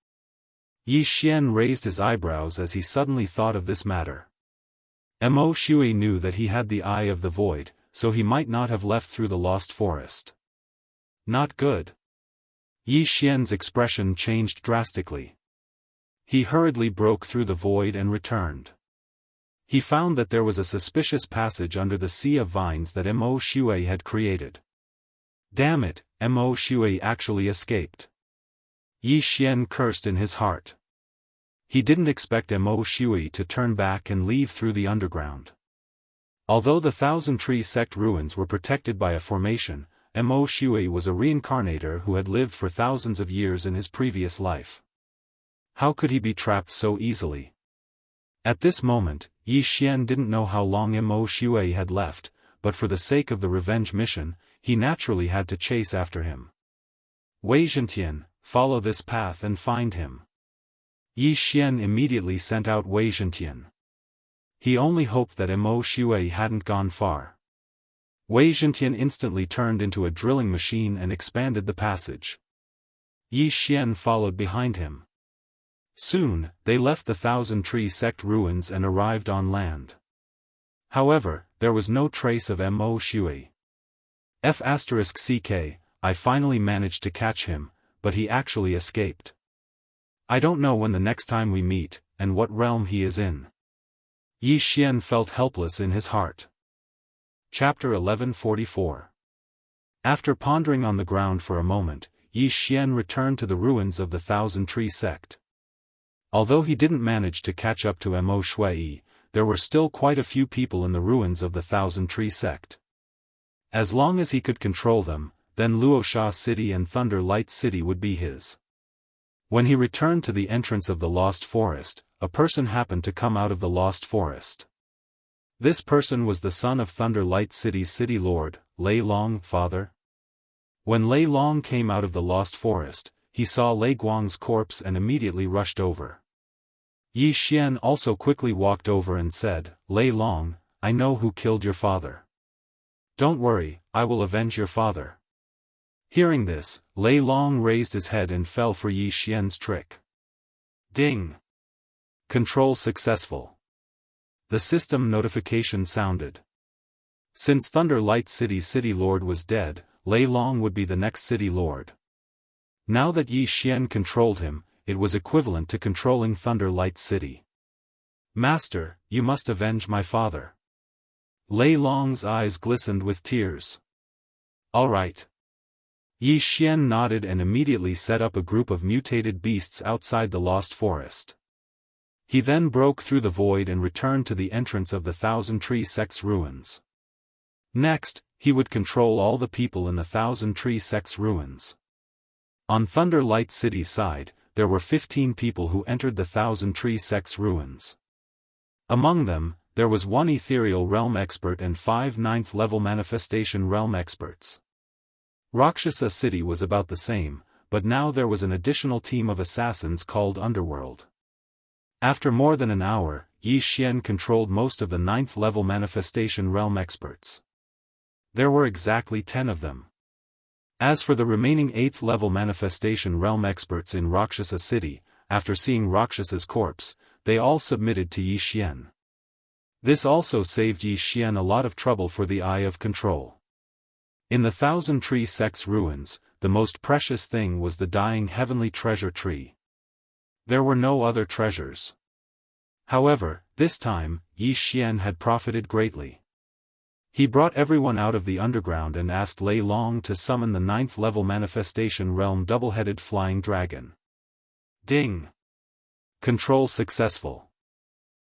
Yi Xian raised his eyebrows as he suddenly thought of this matter. Mo Shui knew that he had the Eye of the Void, so he might not have left through the Lost Forest. Not good. Yi Xian's expression changed drastically. He hurriedly broke through the void and returned. He found that there was a suspicious passage under the sea of vines that Mo Shui had created. Damn it, Mo Shui actually escaped. Yi Xian cursed in his heart. He didn't expect Mo Shui to turn back and leave through the underground. Although the Thousand Tree sect ruins were protected by a formation, Mo Shui was a reincarnator who had lived for thousands of years in his previous life. How could he be trapped so easily? At this moment, Yi Xian didn't know how long Mo Shui had left, but for the sake of the revenge mission, he naturally had to chase after him. Wei Zhentian, follow this path and find him. Yi Xian immediately sent out Wei Zhentian. He only hoped that Mo Shui hadn't gone far. Wei Zhentian instantly turned into a drilling machine and expanded the passage. Yi Xian followed behind him. Soon, they left the Thousand Tree sect ruins and arrived on land. However, there was no trace of Mo Shui. *CK, I finally managed to catch him, but he actually escaped. I don't know when the next time we meet, and what realm he is in. Yi Xian felt helpless in his heart. Chapter 1144. After pondering on the ground for a moment, Yi Xian returned to the ruins of the Thousand Tree sect. Although he didn't manage to catch up to Mo Shui, there were still quite a few people in the ruins of the Thousand Tree sect. As long as he could control them, then Luosha City and Thunder Light City would be his. When he returned to the entrance of the Lost Forest, a person happened to come out of the Lost Forest. This person was the son of Thunder Light City's city lord, Lei Long, father. When Lei Long came out of the Lost Forest, he saw Lei Guang's corpse and immediately rushed over. Yi Xian also quickly walked over and said, Lei Long, I know who killed your father. Don't worry, I will avenge your father. Hearing this, Lei Long raised his head and fell for Yi Xian's trick. Ding! Control successful. The system notification sounded. Since Thunder Light City's city lord was dead, Lei Long would be the next city lord. Now that Yi Xian controlled him, it was equivalent to controlling Thunder Light City. Master, you must avenge my father. Lei Long's eyes glistened with tears. All right. Yi Xian nodded and immediately set up a group of mutated beasts outside the Lost Forest. He then broke through the void and returned to the entrance of the Thousand Tree sect's ruins. Next, he would control all the people in the Thousand Tree sect's ruins. On Thunder Light City's side, there were 15 people who entered the Thousand Tree sect's ruins. Among them, there was 1 ethereal realm expert and 5 9th-level manifestation realm experts. Rakshasa City was about the same, but now there was an additional team of assassins called Underworld. After more than an hour, Yi Xian controlled most of the 9th-level manifestation realm experts. There were exactly 10 of them. As for the remaining 8th level manifestation realm experts in Rakshasa City, after seeing Rakshasa's corpse, they all submitted to Yi Xian. This also saved Yi Xian a lot of trouble for the Eye of Control. In the Thousand Tree Sect's ruins, the most precious thing was the dying heavenly treasure tree. There were no other treasures. However, this time, Yi Xian had profited greatly. He brought everyone out of the underground and asked Lei Long to summon the 9th level manifestation realm double-headed flying dragon. Ding! Control successful.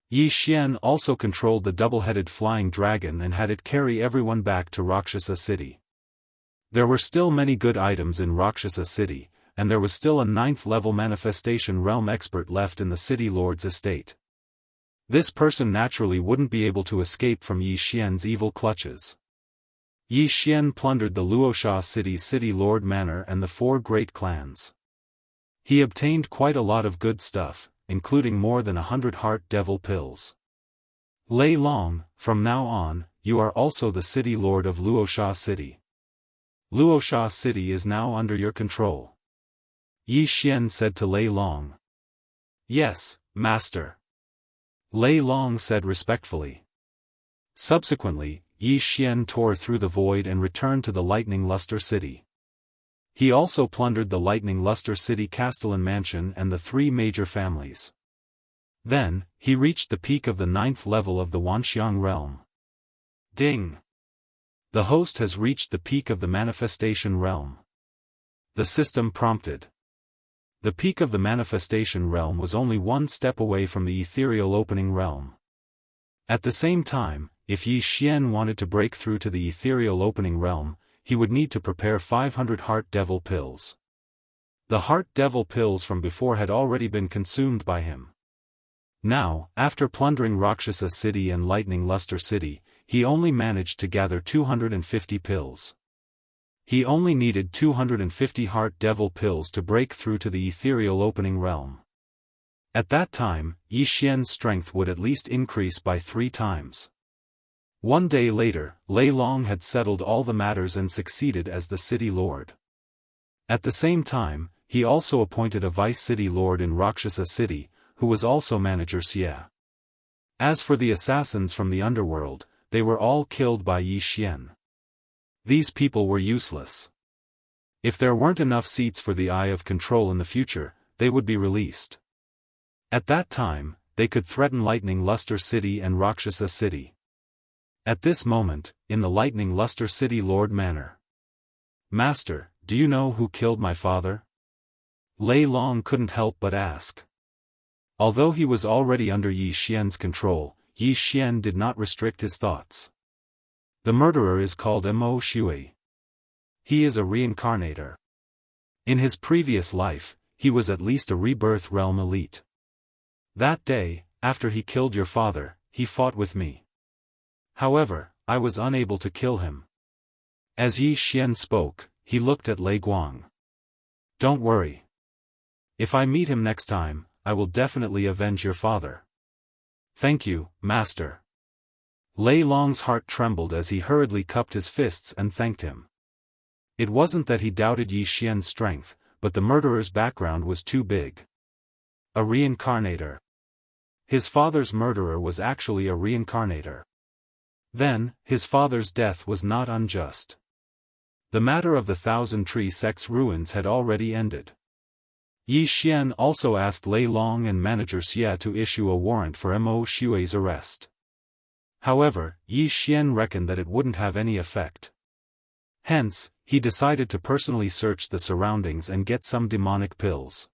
Yi Xian also controlled the double-headed flying dragon and had it carry everyone back to Rakshasa City. There were still many good items in Rakshasa City, and there was still a 9th level manifestation realm expert left in the city lord's estate. This person naturally wouldn't be able to escape from Yi Xian's evil clutches. Yi Xian plundered the Luoxia City's city lord manor and the 4 great clans. He obtained quite a lot of good stuff, including more than 100 heart devil pills. Lei Long, from now on, you are also the city lord of Luoxia City. Luoxia City is now under your control. Yi Xian said to Lei Long. Yes, master. Lei Long said respectfully. Subsequently, Yi Xian tore through the void and returned to the Lightning Luster City. He also plundered the Lightning Luster City Castellan Mansion and the 3 major families. Then, he reached the peak of the 9th level of the Wanxiang realm. Ding! The host has reached the peak of the manifestation realm. The system prompted. The peak of the manifestation realm was only 1 step away from the ethereal opening realm. At the same time, if Yi Xian wanted to break through to the ethereal opening realm, he would need to prepare 500 heart devil pills. The heart devil pills from before had already been consumed by him. Now, after plundering Rakshasa City and Lightning Luster City, he only managed to gather 250 pills. He only needed 250 heart devil pills to break through to the ethereal opening realm. At that time, Yi Xian's strength would at least increase by 3 times. One day later, Lei Long had settled all the matters and succeeded as the city lord. At the same time, he also appointed a vice-city lord in Rakshasa City, who was also manager Xie. As for the assassins from the underworld, they were all killed by Yi Xian. These people were useless. If there weren't enough seats for the Eye of Control in the future, they would be released. At that time, they could threaten Lightning Luster City and Rakshasa City. At this moment, in the Lightning Luster City Lord Manor. Master, do you know who killed my father? Lei Long couldn't help but ask. Although he was already under Yi Xian's control, Yi Xian did not restrict his thoughts. The murderer is called Mo Shui. He is a reincarnator. In his previous life, he was at least a rebirth realm elite. That day, after he killed your father, he fought with me. However, I was unable to kill him. As Yi Xian spoke, he looked at Lei Guang. Don't worry. If I meet him next time, I will definitely avenge your father. Thank you, master. Lei Long's heart trembled as he hurriedly cupped his fists and thanked him. It wasn't that he doubted Yi Xian's strength, but the murderer's background was too big. A reincarnator. His father's murderer was actually a reincarnator. Then, his father's death was not unjust. The matter of the Thousand Tree Sect's ruins had already ended. Yi Xian also asked Lei Long and manager Xie to issue a warrant for Mo Shui's arrest. However, Yi Xian reckoned that it wouldn't have any effect. Hence, he decided to personally search the surroundings and get some demonic pills.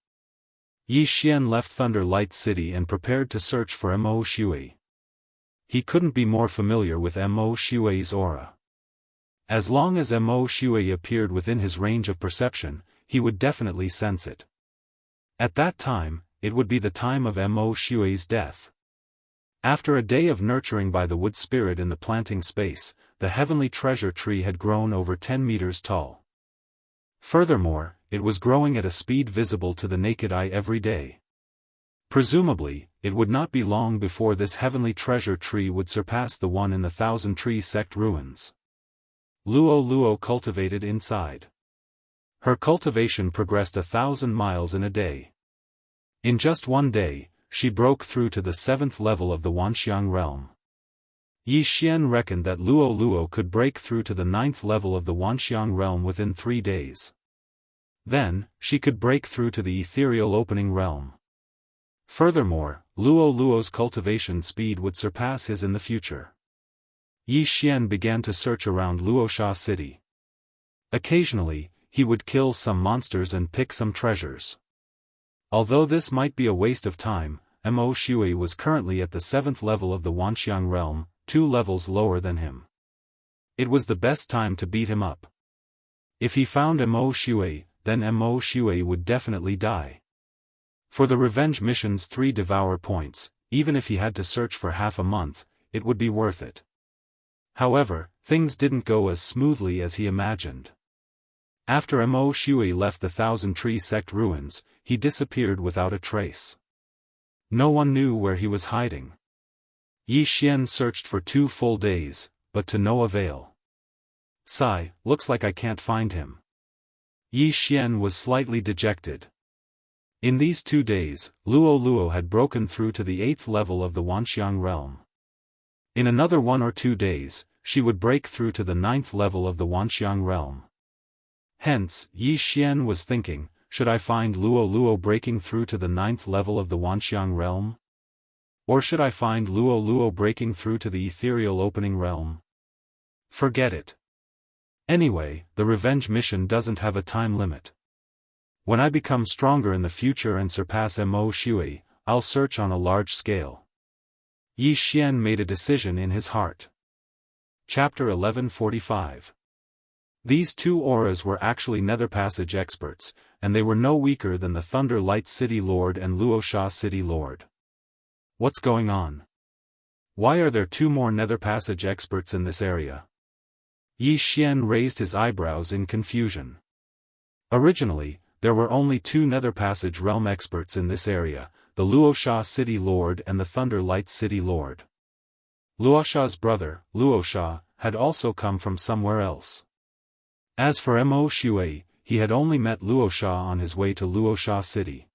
Yi Xian left Thunder Light City and prepared to search for Mo Shui. He couldn't be more familiar with Mo Shui's aura. As long as Mo Shui appeared within his range of perception, he would definitely sense it. At that time, it would be the time of Mo Shui's death. After a day of nurturing by the wood spirit in the planting space, the heavenly treasure tree had grown over 10 meters tall. Furthermore, it was growing at a speed visible to the naked eye every day. Presumably, it would not be long before this heavenly treasure tree would surpass the one in the Thousand Tree Sect ruins. Luo cultivated inside. Her cultivation progressed 1,000 miles in a day. In just one day, she broke through to the 7th level of the Wanxiang realm. Yi Xian reckoned that Luo Luo could break through to the 9th level of the Wanxiang realm within 3 days. Then, she could break through to the ethereal opening realm. Furthermore, Luo Luo's cultivation speed would surpass his in the future. Yi Xian began to search around Luoxia city. Occasionally, he would kill some monsters and pick some treasures. Although this might be a waste of time, Mo Shui was currently at the 7th level of the Wanxiang realm, 2 levels lower than him. It was the best time to beat him up. If he found Mo Shui, then Mo Shui would definitely die. For the revenge mission's 3 devour points, even if he had to search for half a month, it would be worth it. However, things didn't go as smoothly as he imagined. After Mo Shui left the Thousand Tree sect ruins, he disappeared without a trace. No one knew where he was hiding. Yi Xian searched for 2 full days, but to no avail. Sigh, looks like I can't find him. Yi Xian was slightly dejected. In these 2 days, Luo Luo had broken through to the 8th level of the Wanxiang realm. In another 1 or 2 days, she would break through to the 9th level of the Wanxiang realm. Hence, Yi Xian was thinking, should I find Luo Luo breaking through to the 9th level of the Wanxiang realm? Or should I find Luo Luo breaking through to the ethereal opening realm? Forget it. Anyway, the revenge mission doesn't have a time limit. When I become stronger in the future and surpass Mo Shui, I'll search on a large scale. Yi Xian made a decision in his heart. Chapter 1145. These 2 auras were actually Nether Passage experts, and they were no weaker than the Thunder Light City Lord and Luoxia City Lord. What's going on? Why are there 2 more Nether Passage experts in this area? Yi Xian raised his eyebrows in confusion. Originally, there were only 2 Nether Passage realm experts in this area, the Luoxia City Lord and the Thunder Light City Lord. Luoxia's brother, Luoxia, had also come from somewhere else. As for Mo Shui, he had only met Luoxia on his way to Luoxia City.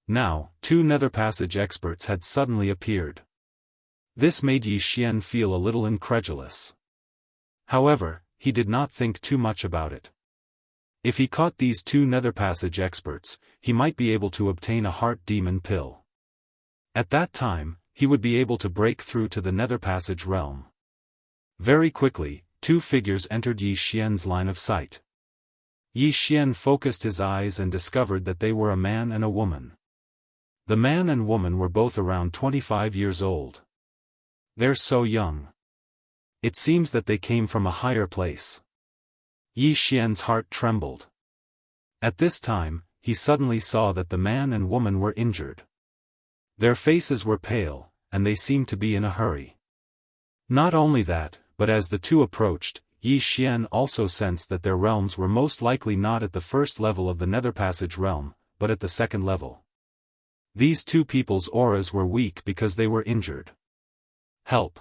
Now, 2 Nether Passage experts had suddenly appeared. This made Yi Xian feel a little incredulous. However, he did not think too much about it. If he caught these 2 Nether Passage experts, he might be able to obtain a Heart Demon pill. At that time, he would be able to break through to the Nether Passage realm. Very quickly, 2 figures entered Yi Xian's line of sight. Yi Xian focused his eyes and discovered that they were a man and a woman. The man and woman were both around 25 years old. They're so young. It seems that they came from a higher place. Yi Xian's heart trembled. At this time, he suddenly saw that the man and woman were injured. Their faces were pale, and they seemed to be in a hurry. Not only that, but as the 2 approached, Yi Xian also sensed that their realms were most likely not at the 1st level of the Nether Passage realm, but at the 2nd level. These 2 people's auras were weak because they were injured. Help!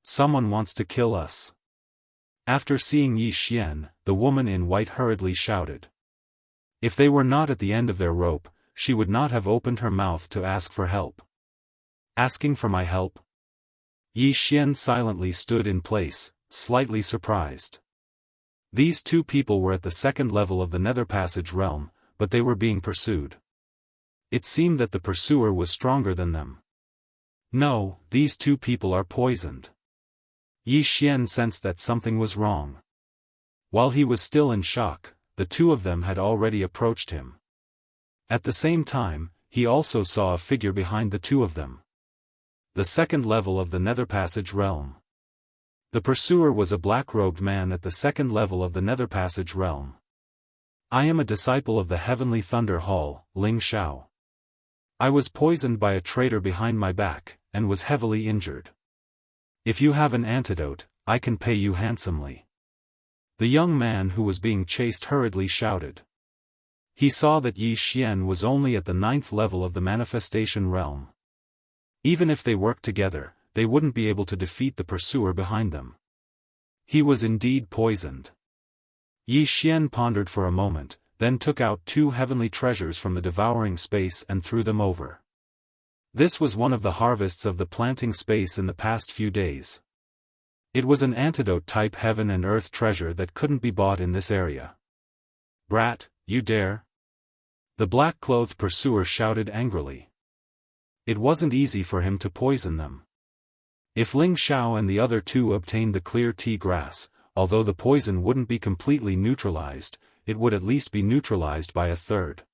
Someone wants to kill us. After seeing Yi Xian, the woman in white hurriedly shouted. If they were not at the end of their rope, she would not have opened her mouth to ask for help. Asking for my help? Yi Xian silently stood in place, slightly surprised. These 2 people were at the 2nd level of the Nether Passage realm, but they were being pursued. It seemed that the pursuer was stronger than them. No, these 2 people are poisoned. Yi Xian sensed that something was wrong. While he was still in shock, the 2 of them had already approached him. At the same time, he also saw a figure behind the 2 of them. The 2nd level of the Nether Passage realm. The pursuer was a black-robed man at the 2nd level of the Nether Passage realm. I am a disciple of the Heavenly Thunder Hall, Ling Shao. I was poisoned by a traitor behind my back, and was heavily injured. If you have an antidote, I can pay you handsomely. The young man who was being chased hurriedly shouted. He saw that Yi Xian was only at the 9th level of the manifestation realm. Even if they worked together, they wouldn't be able to defeat the pursuer behind them. He was indeed poisoned. Yi Xian pondered for a moment, then took out 2 heavenly treasures from the devouring space and threw them over. This was one of the harvests of the planting space in the past few days. It was an antidote-type heaven and earth treasure that couldn't be bought in this area. "Brat, you dare?" The black-clothed pursuer shouted angrily. It wasn't easy for him to poison them. If Ling Xiao and the other 2 obtained the clear tea grass, although the poison wouldn't be completely neutralized, it would at least be neutralized by a third.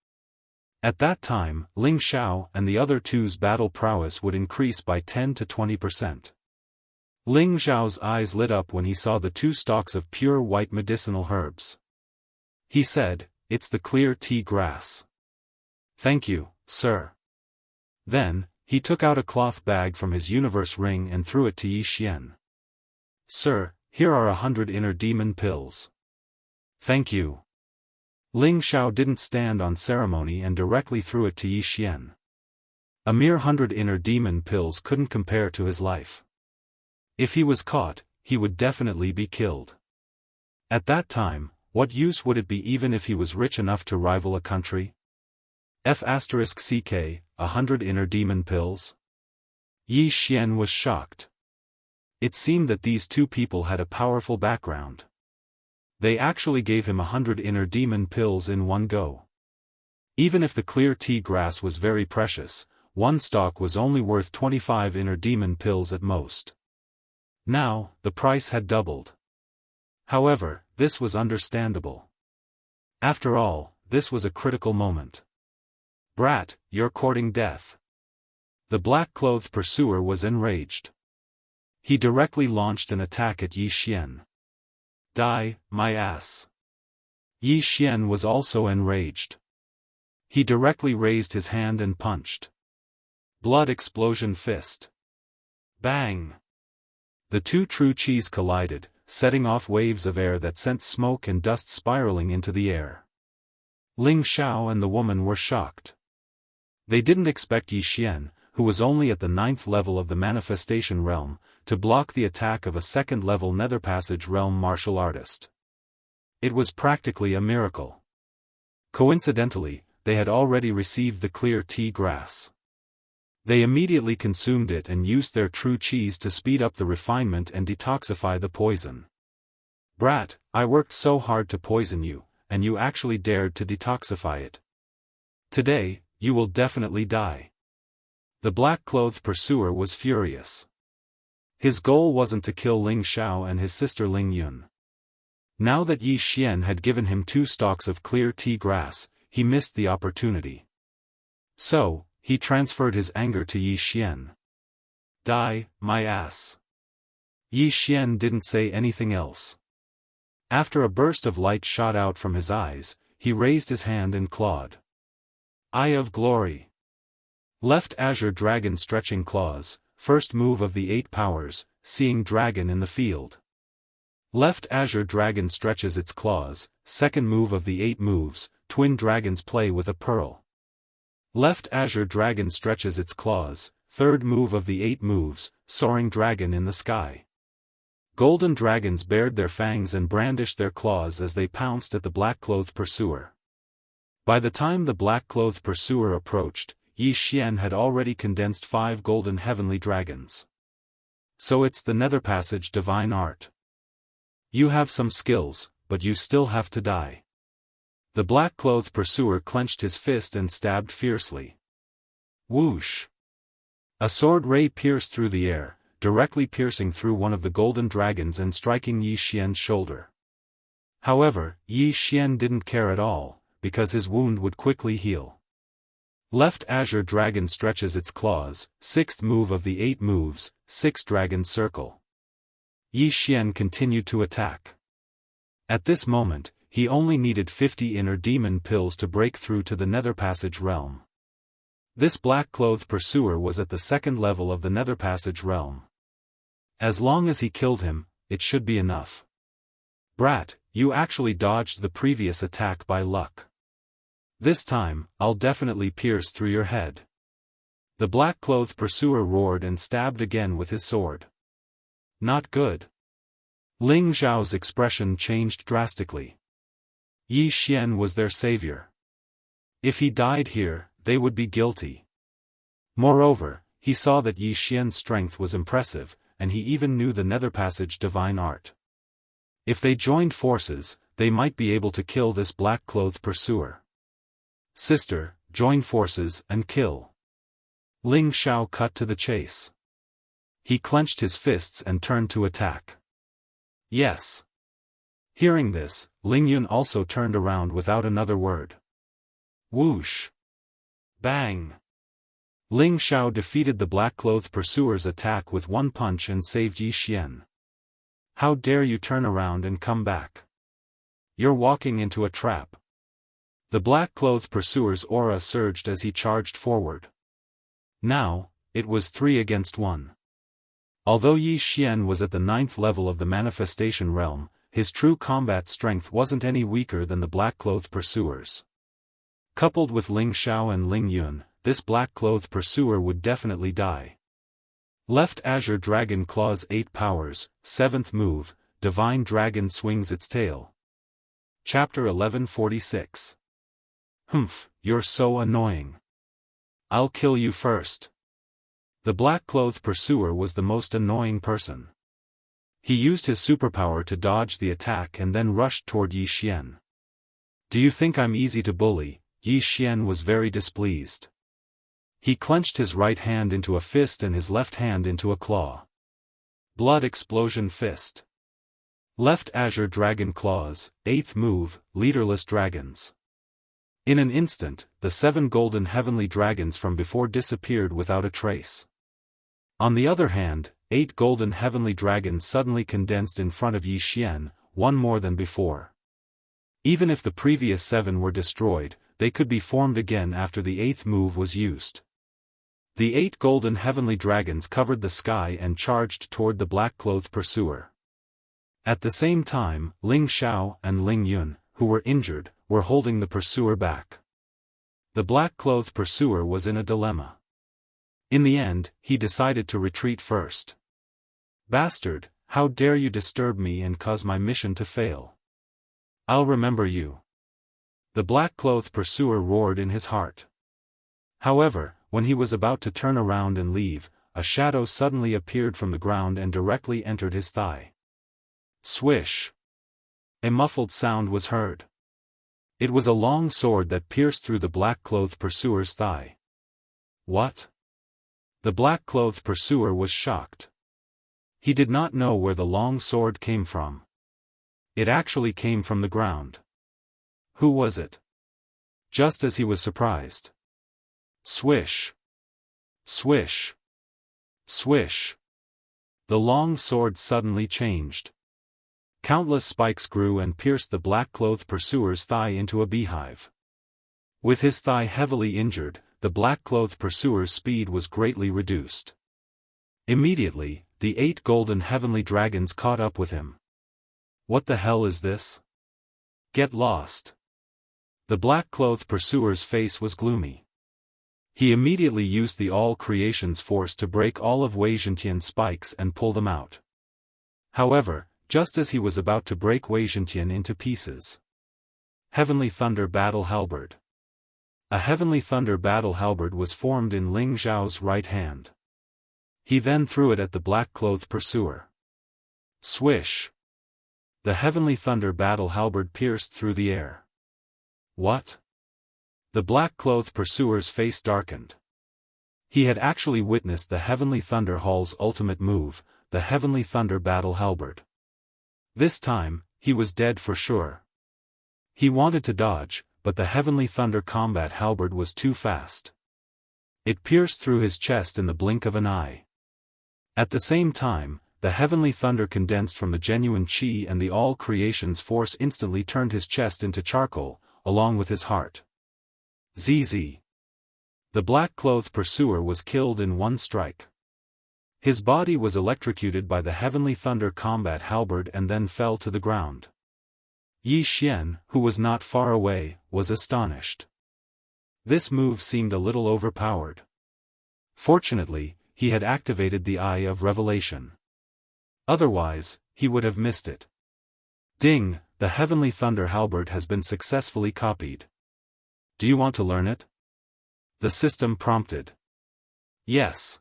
At that time, Ling Xiao and the other 2's battle prowess would increase by 10 to 20%. Ling Xiao's eyes lit up when he saw the 2 stalks of pure white medicinal herbs. He said, "It's the clear tea grass." "Thank you, sir." Then, he took out a cloth bag from his universe ring and threw it to Yi Xian. "Sir, here are 100 inner demon pills." "Thank you." Ling Xiao didn't stand on ceremony and directly threw it to Yi Xian. A mere 100 inner demon pills couldn't compare to his life. If he was caught, he would definitely be killed. At that time, what use would it be even if he was rich enough to rival a country? *CK, 100 inner demon pills? Yi Xian was shocked. It seemed that these 2 people had a powerful background. They actually gave him 100 inner demon pills in one go. Even if the clear tea grass was very precious, one stalk was only worth 25 inner demon pills at most. Now, the price had doubled. However, this was understandable. After all, this was a critical moment. "Brat, you're courting death." The black-clothed pursuer was enraged. He directly launched an attack at Yi Xian. "Die, my ass." Yi Xian was also enraged. He directly raised his hand and punched. Blood explosion fist. Bang! The 2 true chis collided, setting off waves of air that sent smoke and dust spiraling into the air. Ling Xiao and the woman were shocked. They didn't expect Yi Xian, who was only at the 9th level of the manifestation realm, to block the attack of a 2nd-level Nether Passage realm martial artist. It was practically a miracle. Coincidentally, they had already received the clear tea grass. They immediately consumed it and used their true chis to speed up the refinement and detoxify the poison. "Brat, I worked so hard to poison you, and you actually dared to detoxify it. Today, you will definitely die." The black-clothed pursuer was furious. His goal wasn't to kill Ling Xiao and his sister Ling Yun. Now that Yi Xian had given him 2 stalks of clear tea grass, he missed the opportunity. So, he transferred his anger to Yi Xian. "Die, my ass." Yi Xian didn't say anything else. After a burst of light shot out from his eyes, he raised his hand and clawed. Eye of Glory. Left Azure Dragon Stretching Claws, first move of the 8 powers, Seeing Dragon in the field. Left Azure Dragon stretches its claws, second move of the 8 moves, Twin Dragons Play with a Pearl. Left Azure Dragon stretches its claws, third move of the 8 moves, Soaring Dragon in the Sky. Golden dragons bared their fangs and brandished their claws as they pounced at the black-clothed pursuer. By the time the black-clothed pursuer approached, Yi Xian had already condensed 5 golden heavenly dragons. So it's the Nether Passage divine art. You have some skills, but you still have to die. The black-clothed pursuer clenched his fist and stabbed fiercely. Whoosh! A sword ray pierced through the air, directly piercing through one of the golden dragons and striking Yi Xian's shoulder. However, Yi Xian didn't care at all, because his wound would quickly heal. Left Azure Dragon stretches its claws, 6th move of the 8 moves, 6 Dragon Circle. Yi Xian continued to attack. At this moment, he only needed 50 inner demon pills to break through to the Nether Passage realm. This black-clothed pursuer was at the 2nd level of the Nether Passage realm. As long as he killed him, it should be enough. Brat, you actually dodged the previous attack by luck. This time, I'll definitely pierce through your head. The black-clothed pursuer roared and stabbed again with his sword. Not good. Ling Zhao's expression changed drastically. Yi Xian was their savior. If he died here, they would be guilty. Moreover, he saw that Yi Xian's strength was impressive, and he even knew the Netherpassage divine art. If they joined forces, they might be able to kill this black-clothed pursuer. Sister, join forces and kill. Ling Xiao cut to the chase. He clenched his fists and turned to attack. Yes. Hearing this, Ling Yun also turned around without another word. Whoosh! Bang! Ling Xiao defeated the black-clothed pursuer's attack with one punch and saved Yi Xian. How dare you turn around and come back? You're walking into a trap. The black-clothed pursuer's aura surged as he charged forward. Now, it was 3 against 1. Although Yi Xian was at the 9th level of the manifestation realm, his true combat strength wasn't any weaker than the black-clothed pursuer's. Coupled with Ling Xiao and Ling Yun, this black-clothed pursuer would definitely die. Left Azure Dragon Claws 8 powers, 7th move, Divine Dragon swings its tail. Chapter 1146. Humph, you're so annoying. I'll kill you first. The black-clothed pursuer was the most annoying person. He used his superpower to dodge the attack and then rushed toward Yi Xian. Do you think I'm easy to bully? Yi Xian was very displeased. He clenched his right hand into a fist and his left hand into a claw. Blood Explosion Fist. Left Azure Dragon Claws, 8th move, Leaderless Dragons. In an instant, the 7 golden heavenly dragons from before disappeared without a trace. On the other hand, 8 golden heavenly dragons suddenly condensed in front of Yi Xian, one more than before. Even if the previous 7 were destroyed, they could be formed again after the 8th move was used. The 8 golden heavenly dragons covered the sky and charged toward the black-clothed pursuer. At the same time, Ling Xiao and Ling Yun, who were injured, were holding the pursuer back. The black-clothed pursuer was in a dilemma. In the end, he decided to retreat first. Bastard, how dare you disturb me and cause my mission to fail? I'll remember you. The black-clothed pursuer roared in his heart. However, when he was about to turn around and leave, a shadow suddenly appeared from the ground and directly entered his thigh. Swish! A muffled sound was heard. It was a long sword that pierced through the black-clothed pursuer's thigh. What? The black-clothed pursuer was shocked. He did not know where the long sword came from. It actually came from the ground. Who was it? Just as he was surprised. Swish! Swish! Swish! The long sword suddenly changed. Countless spikes grew and pierced the black-clothed pursuer's thigh into a beehive. With his thigh heavily injured, the black-clothed pursuer's speed was greatly reduced. Immediately, the 8 golden heavenly dragons caught up with him. What the hell is this? Get lost! The black-clothed pursuer's face was gloomy. He immediately used the all-creation's force to break all of Wei Zhentian's spikes and pull them out. However, just as he was about to break Wei Zhentian into pieces. Heavenly Thunder Battle Halberd. A Heavenly Thunder Battle Halberd was formed in Ling Zhao's right hand. He then threw it at the black-clothed pursuer. Swish! The Heavenly Thunder Battle Halberd pierced through the air. What? The black-clothed pursuer's face darkened. He had actually witnessed the Heavenly Thunder Hall's ultimate move, the Heavenly Thunder Battle Halberd. This time, he was dead for sure. He wanted to dodge, but the Heavenly Thunder Combat Halberd was too fast. It pierced through his chest in the blink of an eye. At the same time, the Heavenly Thunder condensed from the genuine Qi and the all-creation's force instantly turned his chest into charcoal, along with his heart. ZZ. The black-clothed pursuer was killed in one strike. His body was electrocuted by the Heavenly Thunder Combat Halberd and then fell to the ground. Yi Xian, who was not far away, was astonished. This move seemed a little overpowered. Fortunately, he had activated the Eye of Revelation. Otherwise, he would have missed it. Ding! the Heavenly Thunder Halberd has been successfully copied. Do you want to learn it? The system prompted. Yes.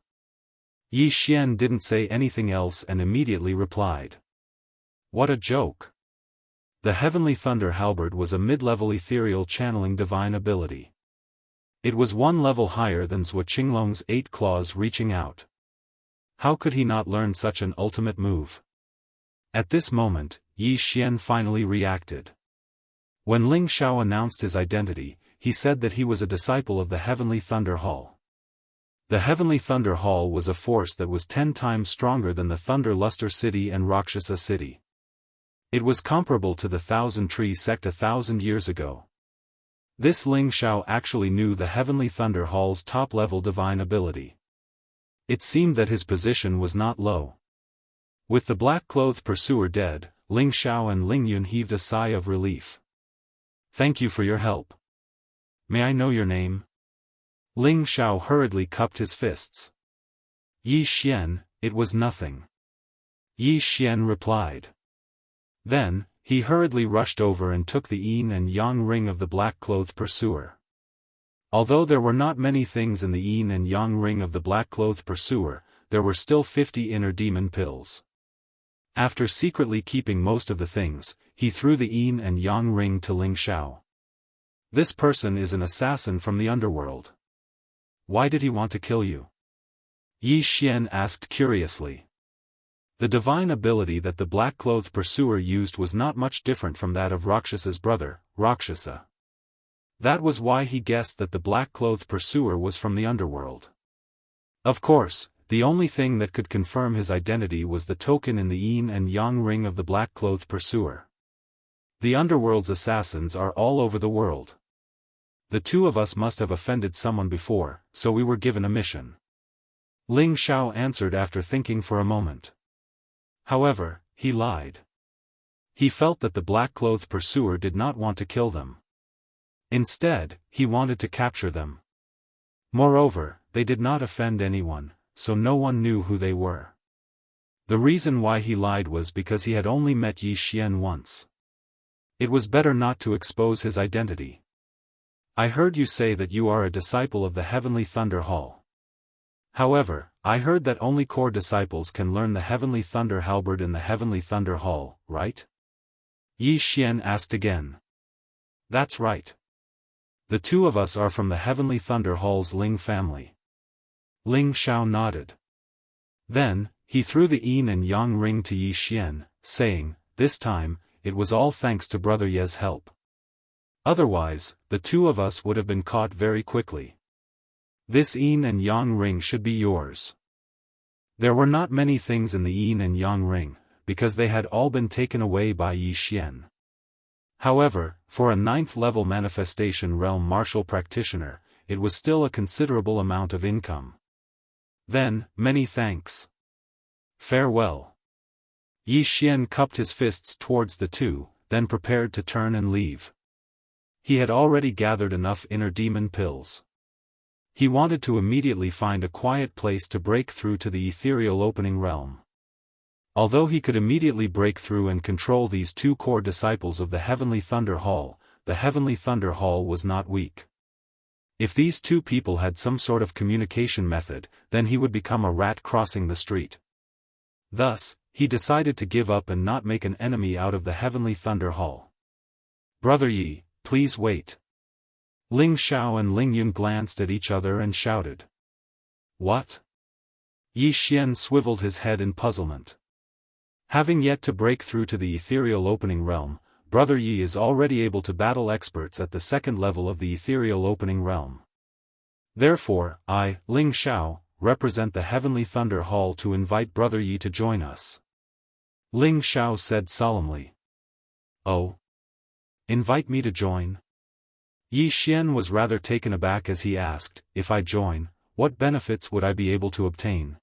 Yi Xian didn't say anything else and immediately replied. What a joke. The Heavenly Thunder Halberd was a mid-level ethereal channeling divine ability. It was one level higher than Zhuo Qinglong's 8 claws reaching out. How could he not learn such an ultimate move? At this moment, Yi Xian finally reacted. When Ling Xiao announced his identity, he said that he was a disciple of the Heavenly Thunder Hall. The Heavenly Thunder Hall was a force that was 10 times stronger than the Thunder Luster City and Rakshasa City. It was comparable to the Thousand Tree sect 1,000 years ago. This Ling Xiao actually knew the Heavenly Thunder Hall's top-level divine ability. It seemed that his position was not low. With the black-clothed pursuer dead, Ling Xiao and Ling Yun heaved a sigh of relief. Thank you for your help. May I know your name? Ling Xiao hurriedly cupped his fists. Yi Xian, it was nothing. Yi Xian replied. Then, he hurriedly rushed over and took the yin and yang ring of the black-clothed pursuer. Although there were not many things in the yin and yang ring of the black-clothed pursuer, there were still 50 inner demon pills. After secretly keeping most of the things, he threw the yin and yang ring to Ling Xiao. This person is an assassin from the underworld. Why did he want to kill you? Yi Xian asked curiously. The divine ability that the black-clothed pursuer used was not much different from that of Rakshasa's brother, Rakshasa. That was why he guessed that the black-clothed pursuer was from the underworld. Of course, the only thing that could confirm his identity was the token in the yin and yang ring of the black-clothed pursuer. The underworld's assassins are all over the world. The two of us must have offended someone before, so we were given a mission. Ling Xiao answered after thinking for a moment. However, he lied. He felt that the black-clothed pursuer did not want to kill them. Instead, he wanted to capture them. Moreover, they did not offend anyone, so no one knew who they were. The reason why he lied was because he had only met Yi Xian once. It was better not to expose his identity. I heard you say that you are a disciple of the Heavenly Thunder Hall. However, I heard that only core disciples can learn the Heavenly Thunder Halberd in the Heavenly Thunder Hall, right? Yi Xian asked again. That's right. The two of us are from the Heavenly Thunder Hall's Ling family. Ling Xiao nodded. Then, he threw the yin and yang ring to Yi Xian, saying, this time, it was all thanks to Brother Ye's help. Otherwise, the two of us would have been caught very quickly. This yin and yang ring should be yours. There were not many things in the yin and yang ring, because they had all been taken away by Yi Xian. However, for a 9th-level manifestation realm martial practitioner, it was still a considerable amount of income. Then, many thanks. Farewell. Yi Xian cupped his fists towards the two, then prepared to turn and leave. He had already gathered enough inner demon pills. He wanted to immediately find a quiet place to break through to the ethereal opening realm. Although he could immediately break through and control these two core disciples of the Heavenly Thunder Hall, the Heavenly Thunder Hall was not weak. If these two people had some sort of communication method, then he would become a rat crossing the street. Thus, he decided to give up and not make an enemy out of the Heavenly Thunder Hall. Brother Yi, please wait. Ling Xiao and Ling Yun glanced at each other and shouted. What? Yi Xian swiveled his head in puzzlement. Having yet to break through to the ethereal opening realm, Brother Yi is already able to battle experts at the 2nd level of the ethereal opening realm. Therefore, I, Ling Xiao, represent the Heavenly Thunder Hall to invite Brother Yi to join us. Ling Xiao said solemnly. Oh? Invite me to join? Yi Xian was rather taken aback as he asked, if I join, what benefits would I be able to obtain?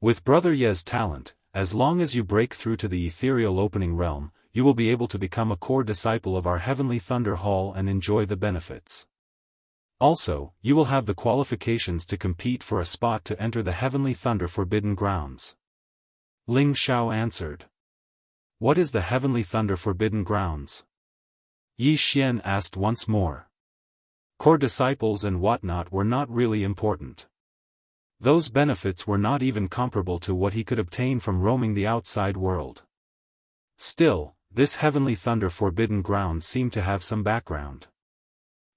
With Brother Ye's talent, as long as you break through to the ethereal opening realm, you will be able to become a core disciple of our Heavenly Thunder Hall and enjoy the benefits. Also, you will have the qualifications to compete for a spot to enter the Heavenly Thunder Forbidden Grounds. Ling Xiao answered. What is the heavenly thunder forbidden grounds? Yi Xian asked once more. Core disciples and whatnot were not really important. Those benefits were not even comparable to what he could obtain from roaming the outside world. Still, this heavenly thunder forbidden ground seemed to have some background.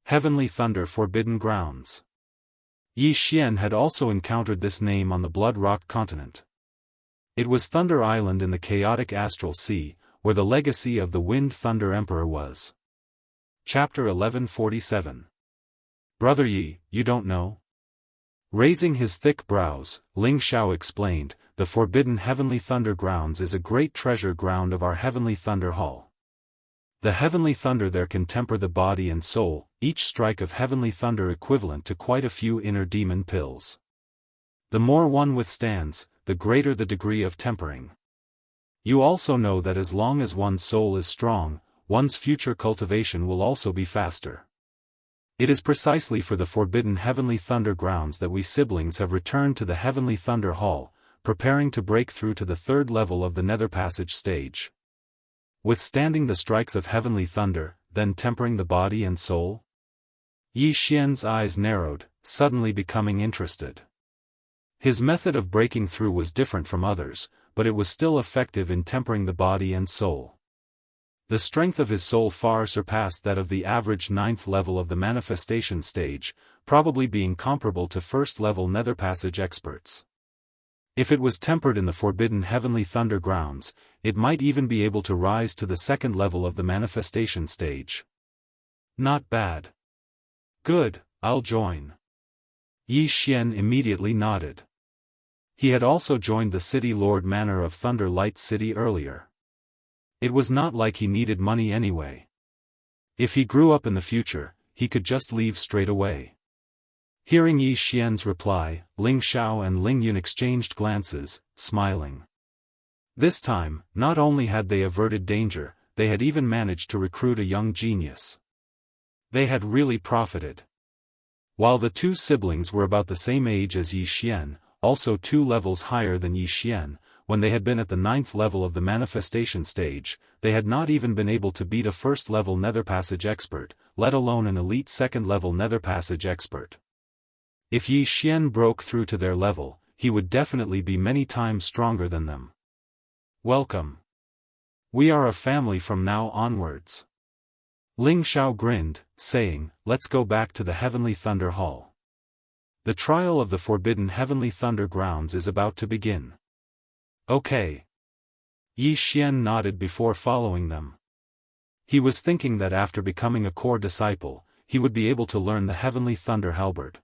Heavenly thunder forbidden grounds. Yi Xian had also encountered this name on the Blood Rock continent. It was Thunder Island in the chaotic astral sea, where the legacy of the Wind Thunder Emperor was. Chapter 1147. Brother Yi, you don't know? Raising his thick brows, Ling Xiao explained, the forbidden heavenly thunder grounds is a great treasure ground of our heavenly thunder hall. The heavenly thunder there can temper the body and soul, each strike of heavenly thunder equivalent to quite a few inner demon pills. The more one withstands, the greater the degree of tempering. You also know that as long as one's soul is strong, one's future cultivation will also be faster. It is precisely for the forbidden heavenly thunder grounds that we siblings have returned to the heavenly thunder hall, preparing to break through to the third level of the nether passage stage. Withstanding the strikes of heavenly thunder, then tempering the body and soul? Yi Xian's eyes narrowed, suddenly becoming interested. His method of breaking through was different from others, but it was still effective in tempering the body and soul. The strength of his soul far surpassed that of the average 9th level of the manifestation stage, probably being comparable to first-level nether passage experts. If it was tempered in the forbidden heavenly thunder grounds, it might even be able to rise to the second level of the manifestation stage. Not bad. Good, I'll join. Yi Xian immediately nodded. He had also joined the City Lord Manor of Thunder Light City earlier. It was not like he needed money anyway. If he grew up in the future, he could just leave straight away. Hearing Yi Xian's reply, Ling Xiao and Ling Yun exchanged glances, smiling. This time, not only had they averted danger, they had even managed to recruit a young genius. They had really profited. While the two siblings were about the same age as Yi Xian, also 2 levels higher than Yi Xian, when they had been at the 9th level of the manifestation stage, they had not even been able to beat a first-level nether passage expert, let alone an elite second-level nether passage expert. If Yi Xian broke through to their level, he would definitely be many times stronger than them. Welcome. We are a family from now onwards. Ling Xiao grinned, saying, let's go back to the Heavenly Thunder Hall. The trial of the forbidden Heavenly Thunder grounds is about to begin. Okay. Yi Xian nodded before following them. He was thinking that after becoming a core disciple, he would be able to learn the Heavenly Thunder halberd.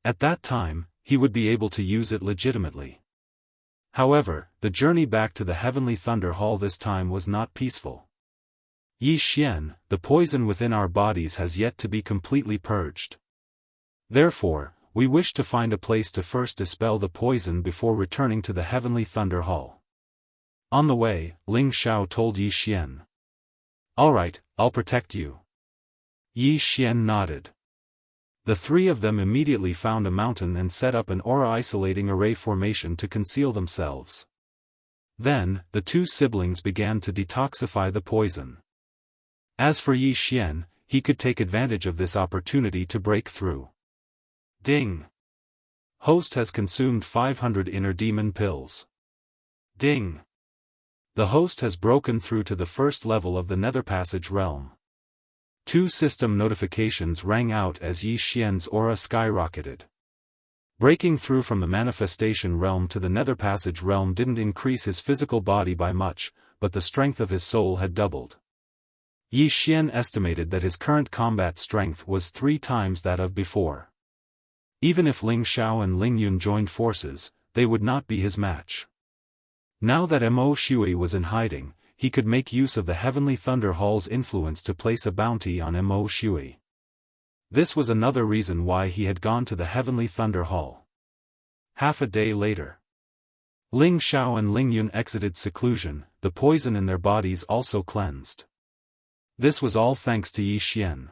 At that time, he would be able to use it legitimately. However, the journey back to the Heavenly Thunder Hall this time was not peaceful. Yi Xian, the poison within our bodies has yet to be completely purged. Therefore, we wish to find a place to first dispel the poison before returning to the Heavenly Thunder Hall. On the way, Ling Xiao told Yi Xian. Alright, I'll protect you. Yi Xian nodded. The three of them immediately found a mountain and set up an aura-isolating array formation to conceal themselves. Then, the two siblings began to detoxify the poison. As for Yi Xian, he could take advantage of this opportunity to break through. Ding! Host has consumed 500 inner demon pills. Ding! The host has broken through to the first level of the Nether Passage realm. 2 system notifications rang out as Yi Xian's aura skyrocketed. Breaking through from the manifestation realm to the Nether Passage realm didn't increase his physical body by much, but the strength of his soul had doubled. Yi Xian estimated that his current combat strength was 3 times that of before. Even if Ling Xiao and Ling Yun joined forces, they would not be his match. Now that Mo Shui was in hiding, he could make use of the Heavenly Thunder Hall's influence to place a bounty on Mo Shui. This was another reason why he had gone to the Heavenly Thunder Hall. Half a day later, Ling Xiao and Ling Yun exited seclusion, the poison in their bodies also cleansed. This was all thanks to Yi Xian.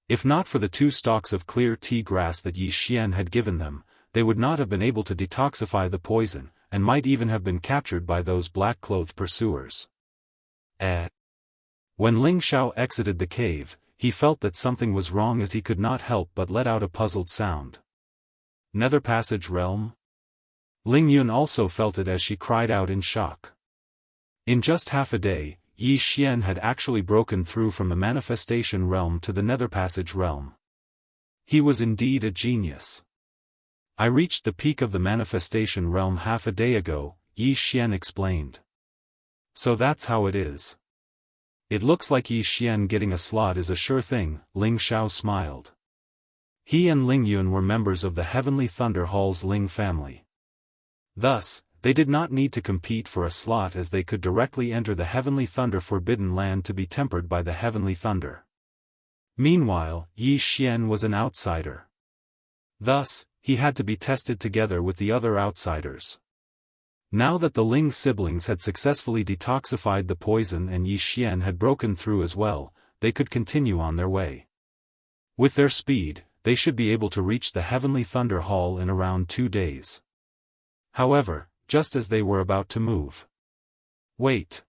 If not for the 2 stalks of clear tea grass that Yi Xian had given them, they would not have been able to detoxify the poison, and might even have been captured by those black-clothed pursuers. When Ling Xiao exited the cave, he felt that something was wrong as he could not help but let out a puzzled sound. Nether Passage Realm? Ling Yun also felt it as she cried out in shock. In just half a day, Yi Xian had actually broken through from the Manifestation Realm to the Nether Passage Realm. He was indeed a genius. I reached the peak of the Manifestation Realm half a day ago, Yi Xian explained. So that's how it is. It looks like Yi Xian getting a slot is a sure thing, Ling Xiao smiled. He and Ling Yun were members of the Heavenly Thunder Hall's Ling family. Thus, they did not need to compete for a slot as they could directly enter the Heavenly Thunder Forbidden Land to be tempered by the Heavenly Thunder. Meanwhile, Yi Xian was an outsider. Thus, he had to be tested together with the other outsiders. Now that the Ling siblings had successfully detoxified the poison and Yi Xian had broken through as well, they could continue on their way. With their speed, they should be able to reach the Heavenly Thunder Hall in around 2 days. However, just as they were about to move. Wait!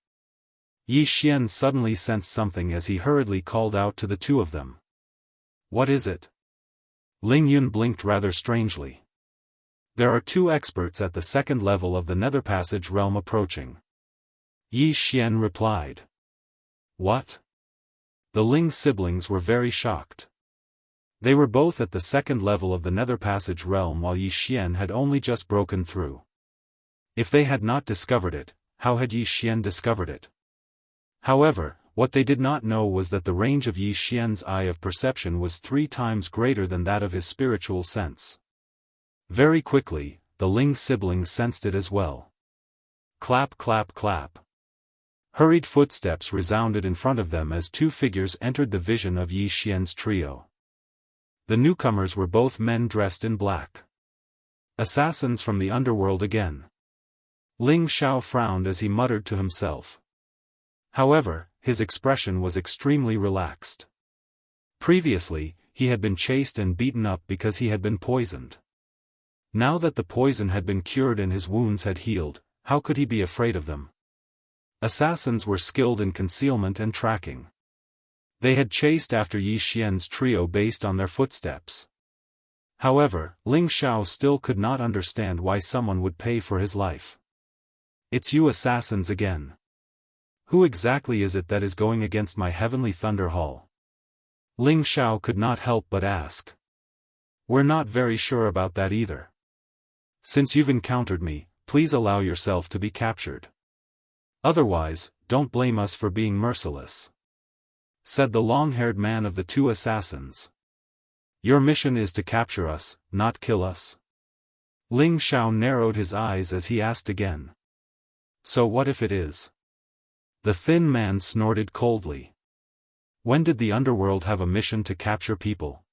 Yi Xian suddenly sensed something as he hurriedly called out to the two of them. What is it? Ling Yun blinked rather strangely. There are 2 experts at the 2nd level of the Nether Passage Realm approaching. Yi Xian replied. What? The Ling siblings were very shocked. They were both at the 2nd level of the Nether Passage Realm while Yi Xian had only just broken through. If they had not discovered it, how had Yi Xian discovered it? However, what they did not know was that the range of Yi Xian's eye of perception was 3 times greater than that of his spiritual sense. Very quickly, the Ling siblings sensed it as well. Clap clap clap. Hurried footsteps resounded in front of them as 2 figures entered the vision of Yi Xian's trio. The newcomers were both men dressed in black. Assassins from the underworld again. Ling Xiao frowned as he muttered to himself. However, his expression was extremely relaxed. Previously, he had been chased and beaten up because he had been poisoned. Now that the poison had been cured and his wounds had healed, how could he be afraid of them? Assassins were skilled in concealment and tracking. They had chased after Yi Xian's trio based on their footsteps. However, Ling Xiao still could not understand why someone would pay for his life. It's you assassins again. Who exactly is it that is going against my Heavenly Thunder Hall? Ling Xiao could not help but ask. We're not very sure about that either. Since you've encountered me, please allow yourself to be captured. Otherwise, don't blame us for being merciless, said the long-haired man of the 2 assassins. Your mission is to capture us, not kill us. Ling Xiao narrowed his eyes as he asked again. So what if it is? The thin man snorted coldly. When did the underworld have a mission to capture people?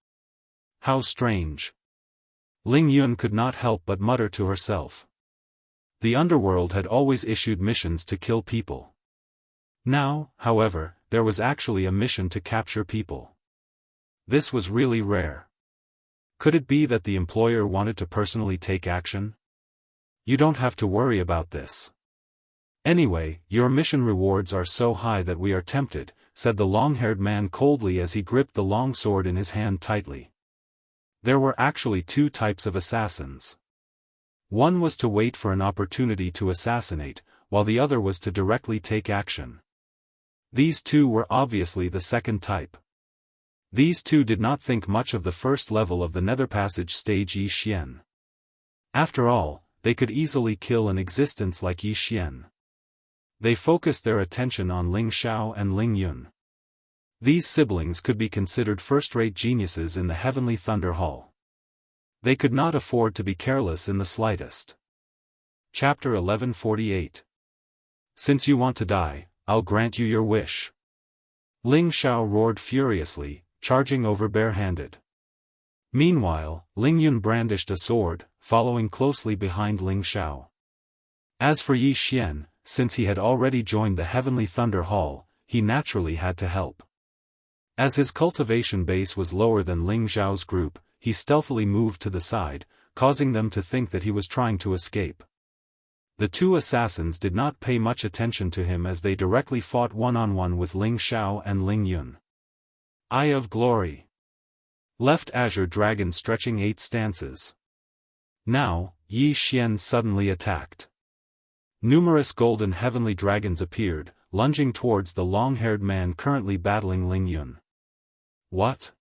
How strange. Ling Yun could not help but mutter to herself. The underworld had always issued missions to kill people. Now, however, there was actually a mission to capture people. This was really rare. Could it be that the employer wanted to personally take action? You don't have to worry about this. Anyway, your mission rewards are so high that we are tempted, said the long-haired man coldly as he gripped the long sword in his hand tightly. There were actually 2 types of assassins. One was to wait for an opportunity to assassinate, while the other was to directly take action. These 2 were obviously the 2nd type. These 2 did not think much of the 1st level of the Nether Passage stage Yi Xian. After all, they could easily kill an existence like Yi Xian. They focused their attention on Ling Xiao and Ling Yun. These siblings could be considered first-rate geniuses in the Heavenly Thunder Hall. They could not afford to be careless in the slightest. Chapter 1148. Since you want to die, I'll grant you your wish. Ling Xiao roared furiously, charging over barehanded. Meanwhile, Ling Yun brandished a sword, following closely behind Ling Xiao. As for Yi Xian, since he had already joined the Heavenly Thunder Hall, he naturally had to help. As his cultivation base was lower than Ling Xiao's group, he stealthily moved to the side, causing them to think that he was trying to escape. The two assassins did not pay much attention to him as they directly fought one-on-one with Ling Xiao and Ling Yun. Eye of Glory. Left Azure Dragon stretching 8 stances. Now, Yi Xian suddenly attacked. Numerous golden heavenly dragons appeared, lunging towards the long-haired man currently battling Ling Yun. What?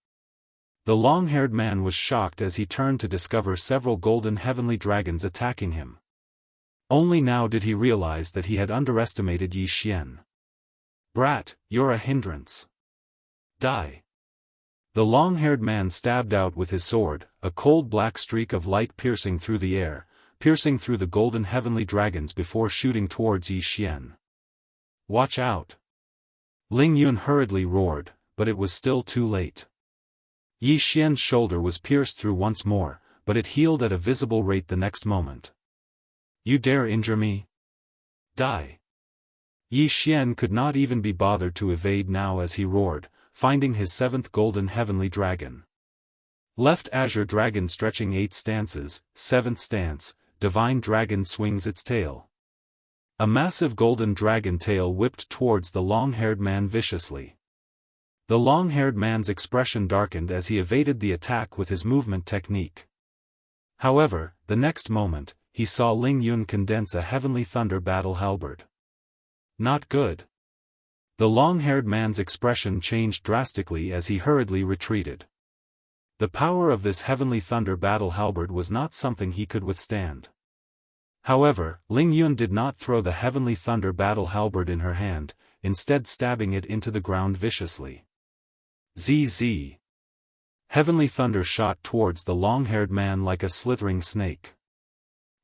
The long-haired man was shocked as he turned to discover several golden heavenly dragons attacking him. Only now did he realize that he had underestimated Yi Xian. Brat, you're a hindrance. Die. The long-haired man stabbed out with his sword, a cold black streak of light piercing through the air, piercing through the golden heavenly dragons before shooting towards Yi Xian. Watch out! Ling Yun hurriedly roared, but it was still too late. Yi Xian's shoulder was pierced through once more, but it healed at a visible rate the next moment. You dare injure me? Die! Yi Xian could not even be bothered to evade now as he roared, finding his 7th golden heavenly dragon. Left Azure Dragon stretching 8 stances, 7th stance, Divine Dragon swings its tail. A massive golden dragon tail whipped towards the long-haired man viciously. The long-haired man's expression darkened as he evaded the attack with his movement technique. However, the next moment, he saw Ling Yun condense a heavenly thunder battle halberd. Not good. The long-haired man's expression changed drastically as he hurriedly retreated. The power of this heavenly thunder battle halberd was not something he could withstand. However, Ling Yun did not throw the heavenly thunder battle halberd in her hand, instead stabbing it into the ground viciously. ZZ. Heavenly thunder shot towards the long-haired man like a slithering snake.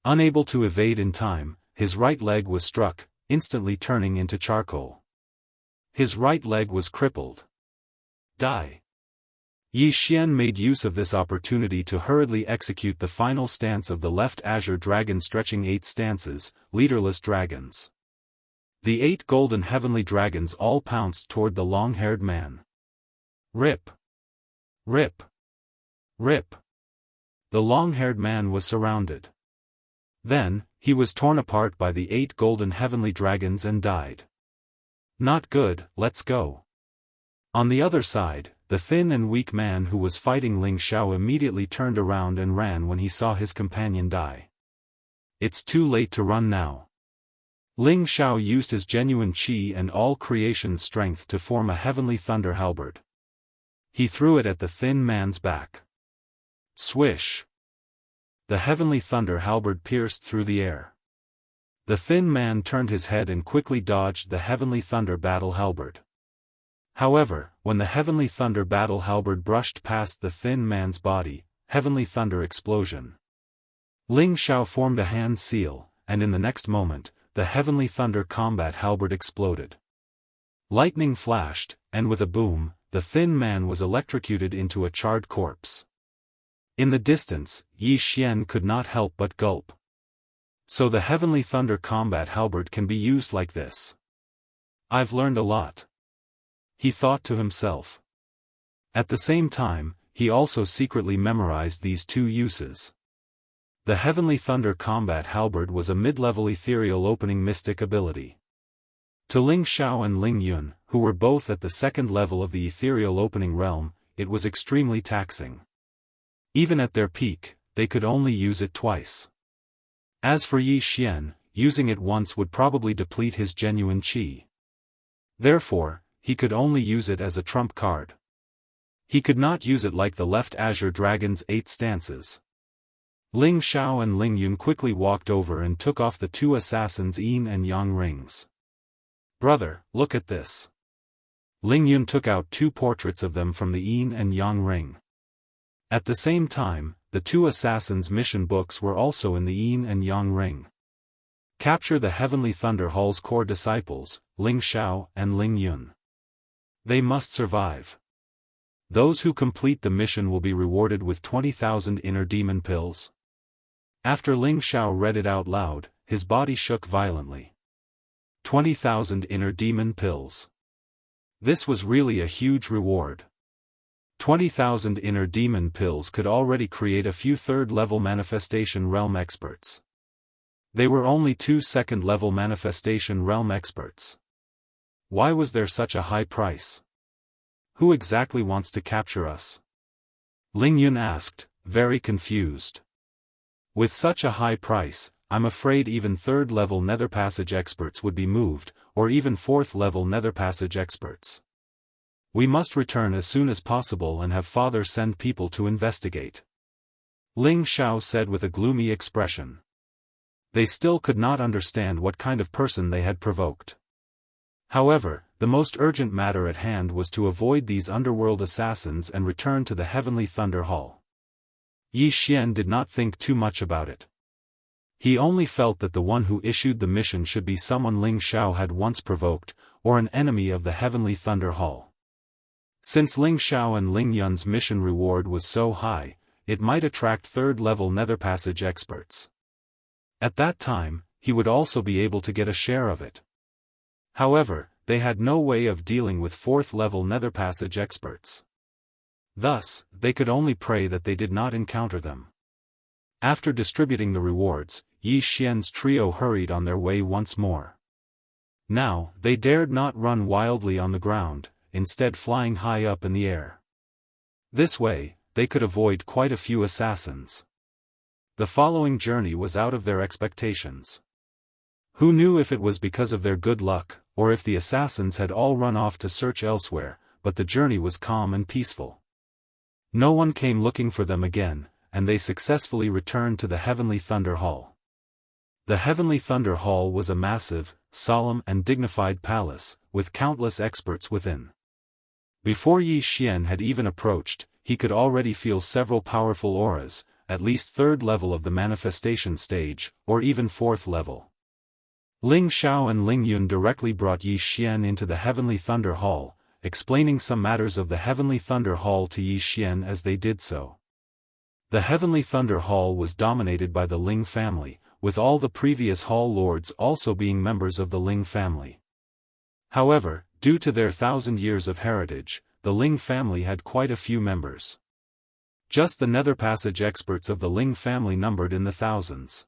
Unable to evade in time, his right leg was struck, instantly turning into charcoal. His right leg was crippled. Die. Yi Xian made use of this opportunity to hurriedly execute the final stance of the left Azure Dragon stretching 8 stances, leaderless dragons. The 8 golden heavenly dragons all pounced toward the long-haired man. Rip! Rip! Rip! The long-haired man was surrounded. Then, he was torn apart by the 8 golden heavenly dragons and died. Not good, let's go. On the other side, the thin and weak man who was fighting Ling Xiao immediately turned around and ran when he saw his companion die. It's too late to run now. Ling Xiao used his genuine qi and all creation's strength to form a heavenly thunder halberd. He threw it at the thin man's back. Swish! The heavenly thunder halberd pierced through the air. The thin man turned his head and quickly dodged the heavenly thunder battle halberd. However, when the heavenly thunder battle halberd brushed past the thin man's body, heavenly thunder explosion. Ling Xiao formed a hand seal, and in the next moment, the heavenly thunder combat halberd exploded. Lightning flashed, and with a boom, the thin man was electrocuted into a charred corpse. In the distance, Yi Xian could not help but gulp. So the heavenly thunder combat halberd can be used like this. I've learned a lot. He thought to himself. At the same time, he also secretly memorized these 2 uses. The heavenly thunder combat halberd was a mid-level ethereal opening mystic ability. To Ling Xiao and Ling Yun, who were both at the 2nd level of the ethereal opening realm, it was extremely taxing. Even at their peak, they could only use it twice. As for Yi Xian, using it once would probably deplete his genuine qi. Therefore, he could only use it as a trump card. He could not use it like the left Azure Dragon's 8 stances. Ling Xiao and Ling Yun quickly walked over and took off the 2 assassins' yin and yang rings. Brother, look at this. Ling Yun took out 2 portraits of them from the yin and yang ring. At the same time, the 2 assassins' mission books were also in the yin and yang ring. Capture the Heavenly Thunder Hall's core disciples, Ling Xiao and Ling Yun. They must survive. Those who complete the mission will be rewarded with 20,000 inner demon pills. After Ling Xiao read it out loud, his body shook violently. 20,000 inner demon pills. This was really a huge reward. 20,000 inner demon pills could already create a few 3rd-level manifestation realm experts. They were only 2 second-level manifestation realm experts. Why was there such a high price? Who exactly wants to capture us? Ling Yun asked, very confused. With such a high price, I'm afraid even 3rd-level Nether Passage experts would be moved, or even 4th-level Nether Passage experts. We must return as soon as possible and have father send people to investigate. Ling Xiao said with a gloomy expression. They still could not understand what kind of person they had provoked. However, the most urgent matter at hand was to avoid these underworld assassins and return to the Heavenly Thunder Hall. Yi Xian did not think too much about it. He only felt that the one who issued the mission should be someone Ling Xiao had once provoked, or an enemy of the Heavenly Thunder Hall. Since Ling Xiao and Ling Yun's mission reward was so high, it might attract 3rd-level Nether Passage experts. At that time, he would also be able to get a share of it. However, they had no way of dealing with 4th-level Nether Passage experts. Thus, they could only pray that they did not encounter them. After distributing the rewards, Yi Xian's trio hurried on their way once more. Now, they dared not run wildly on the ground, instead flying high up in the air. This way, they could avoid quite a few assassins. The following journey was out of their expectations. Who knew if it was because of their good luck, or if the assassins had all run off to search elsewhere, but the journey was calm and peaceful. No one came looking for them again, and they successfully returned to the Heavenly Thunder Hall. The Heavenly Thunder Hall was a massive, solemn and dignified palace, with countless experts within. Before Yi Xian had even approached, he could already feel several powerful auras, at least 3rd level of the manifestation stage, or even 4th level. Ling Xiao and Ling Yun directly brought Yi Xian into the Heavenly Thunder Hall, explaining some matters of the Heavenly Thunder Hall to Yi Xian as they did so. The Heavenly Thunder Hall was dominated by the Ling family, with all the previous hall lords also being members of the Ling family. However, due to their 1,000 years of heritage, the Ling family had quite a few members. Just the Nether Passage experts of the Ling family numbered in the thousands.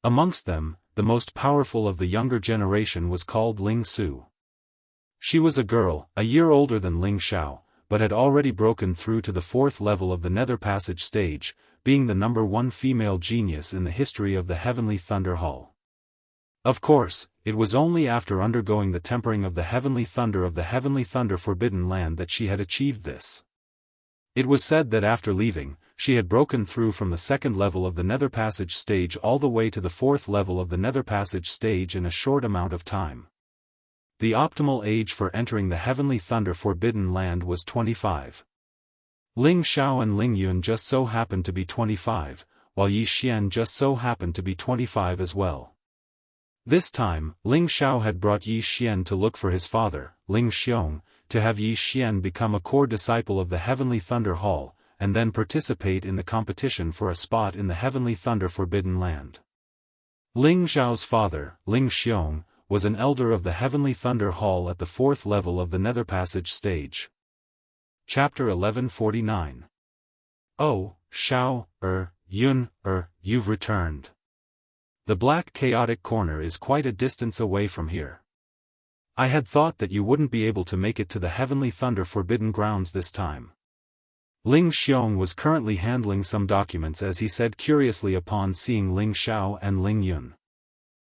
Amongst them, the most powerful of the younger generation was called Ling Su. She was a girl, a year older than Ling Xiao, but had already broken through to the 4th level of the Nether Passage stage, being the number 1 female genius in the history of the Heavenly Thunder Hall. Of course, it was only after undergoing the tempering of the Heavenly Thunder Forbidden Land that she had achieved this. It was said that after leaving, she had broken through from the 2nd level of the Nether Passage stage all the way to the 4th level of the Nether Passage stage in a short amount of time. The optimal age for entering the Heavenly Thunder Forbidden Land was 25. Ling Xiao and Ling Yun just so happened to be 25, while Yi Xian just so happened to be 25 as well. This time, Ling Xiao had brought Yi Xian to look for his father, Ling Xiong, to have Yi Xian become a core disciple of the Heavenly Thunder Hall, and then participate in the competition for a spot in the Heavenly Thunder Forbidden Land. Ling Xiao's father, Ling Xiong, was an elder of the Heavenly Thunder Hall at the 4th level of the Nether Passage stage. Chapter 1149. Oh, Xiao, Yun, you've returned. The Black Chaotic Corner is quite a distance away from here. I had thought that you wouldn't be able to make it to the Heavenly Thunder Forbidden Grounds this time. Ling Xiong was currently handling some documents as he said curiously upon seeing Ling Xiao and Ling Yun.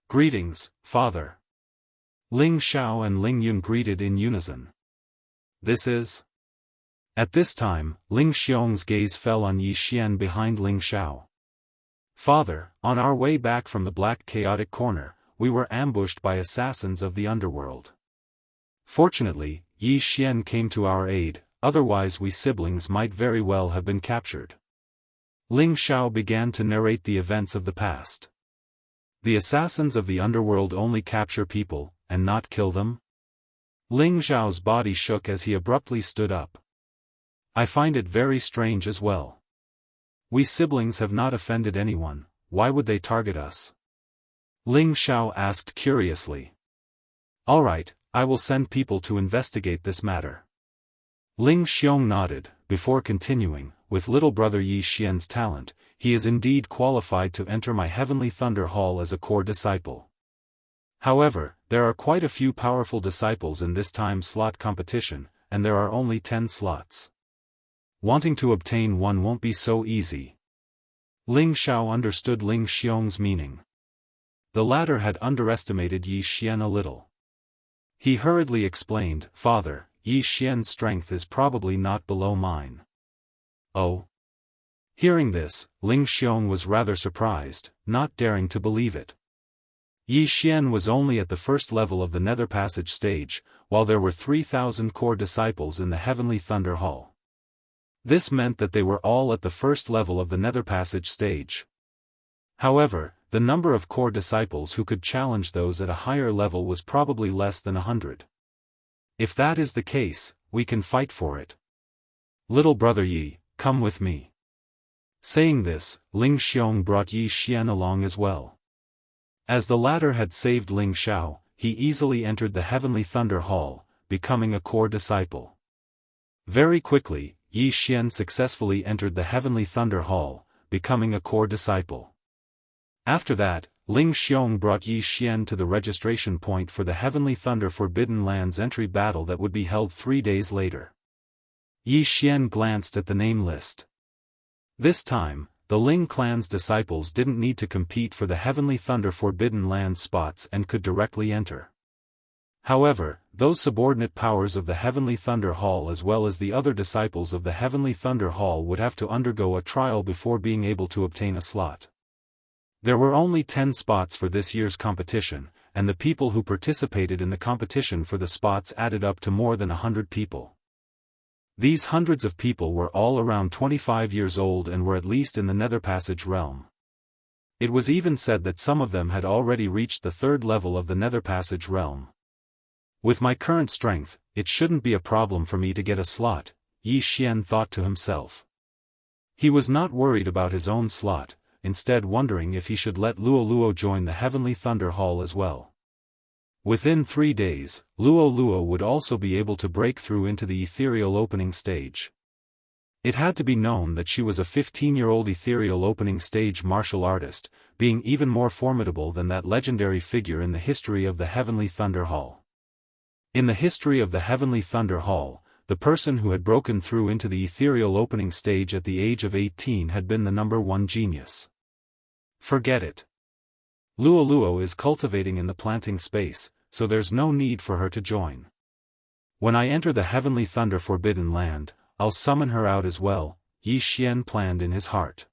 Greetings, father. Ling Xiao and Ling Yun greeted in unison. This is... At this time, Ling Xiong's gaze fell on Yi Xian behind Ling Xiao. Father, on our way back from the Black Chaotic Corner, we were ambushed by assassins of the underworld. Fortunately, Yi Xian came to our aid, otherwise we siblings might very well have been captured. Ling Xiao began to narrate the events of the past. The assassins of the underworld only capture people, and not kill them? Ling Xiao's body shook as he abruptly stood up. I find it very strange as well. We siblings have not offended anyone, why would they target us? Ling Xiao asked curiously. Alright, I will send people to investigate this matter. Ling Xiong nodded, before continuing, with little brother Yi Xian's talent, he is indeed qualified to enter my Heavenly Thunder Hall as a core disciple. However, there are quite a few powerful disciples in this time slot competition, and there are only 10 slots. Wanting to obtain one won't be so easy. Ling Xiao understood Ling Xiong's meaning. The latter had underestimated Yi Xian a little. He hurriedly explained, "Father, Yi Xian's strength is probably not below mine." Oh. Hearing this, Ling Xiong was rather surprised, not daring to believe it. Yi Xian was only at the first level of the Nether Passage stage, while there were 3,000 core disciples in the Heavenly Thunder Hall. This meant that they were all at the first level of the Nether Passage stage. However, the number of core disciples who could challenge those at a higher level was probably less than 100. If that is the case, we can fight for it. Little brother Yi, come with me. Saying this, Ling Xiong brought Yi Xian along as well. As the latter had saved Ling Xiao, he easily entered the Heavenly Thunder Hall, becoming a core disciple. Very quickly, Yi Xian successfully entered the Heavenly Thunder Hall, becoming a core disciple. After that, Ling Xiong brought Yi Xian to the registration point for the Heavenly Thunder Forbidden Lands entry battle that would be held 3 days later. Yi Xian glanced at the name list. This time, the Ling clan's disciples didn't need to compete for the Heavenly Thunder Forbidden Lands spots and could directly enter. However, those subordinate powers of the Heavenly Thunder Hall as well as the other disciples of the Heavenly Thunder Hall would have to undergo a trial before being able to obtain a slot. There were only 10 spots for this year's competition, and the people who participated in the competition for the spots added up to more than 100 people. These hundreds of people were all around 25 years old and were at least in the Nether Passage realm. It was even said that some of them had already reached the 3rd level of the Nether Passage realm. With my current strength, it shouldn't be a problem for me to get a slot, Yi Xian thought to himself. He was not worried about his own slot, instead wondering if he should let Luo Luo join the Heavenly Thunder Hall as well. Within 3 days, Luo Luo would also be able to break through into the ethereal opening stage. It had to be known that she was a 15-year-old ethereal opening stage martial artist, being even more formidable than that legendary figure in the history of the Heavenly Thunder Hall. In the history of the Heavenly Thunder Hall, the person who had broken through into the ethereal opening stage at the age of 18 had been the number 1 genius. Forget it. Luo Luo is cultivating in the planting space, so there's no need for her to join. When I enter the Heavenly Thunder Forbidden Land, I'll summon her out as well, Yi Xian planned in his heart.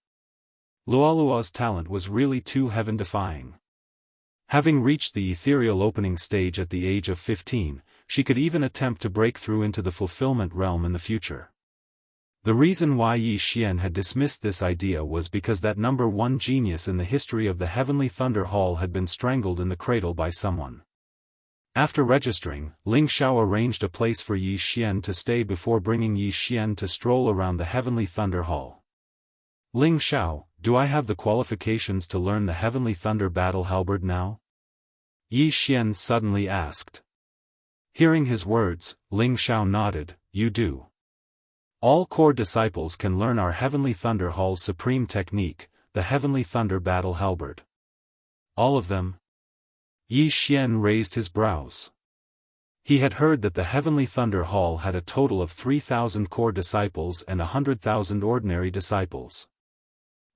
Luo Luo's talent was really too heaven-defying. Having reached the ethereal opening stage at the age of 15, she could even attempt to break through into the fulfillment realm in the future. The reason why Yi Xian had dismissed this idea was because that number 1 genius in the history of the Heavenly Thunder Hall had been strangled in the cradle by someone. After registering, Ling Xiao arranged a place for Yi Xian to stay before bringing Yi Xian to stroll around the Heavenly Thunder Hall. Ling Xiao, do I have the qualifications to learn the Heavenly Thunder Battle Halberd now? Yi Xian suddenly asked. Hearing his words, Ling Xiao nodded, you do. All core disciples can learn our Heavenly Thunder Hall's supreme technique, the Heavenly Thunder Battle Halberd. All of them? Yi Xian raised his brows. He had heard that the Heavenly Thunder Hall had a total of 3,000 core disciples and 100,000 ordinary disciples.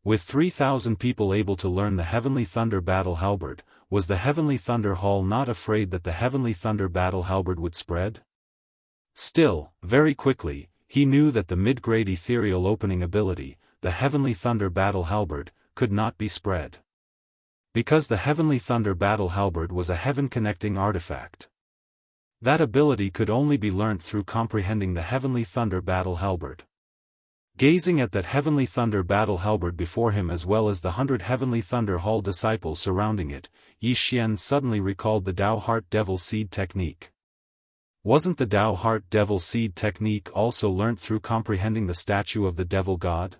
With 3,000 people able to learn the Heavenly Thunder Battle Halberd, was the Heavenly Thunder Hall not afraid that the Heavenly Thunder Battle Halberd would spread? Still, very quickly, he knew that the mid-grade ethereal opening ability, the Heavenly Thunder Battle Halberd, could not be spread. Because the Heavenly Thunder Battle Halberd was a heaven-connecting artifact. That ability could only be learnt through comprehending the Heavenly Thunder Battle Halberd. Gazing at that Heavenly Thunder Battle Halberd before him as well as the 100 Heavenly Thunder Hall disciples surrounding it, Yi Xian suddenly recalled the Dao Heart Devil Seed technique. Wasn't the Dao Heart Devil Seed technique also learnt through comprehending the statue of the Devil God?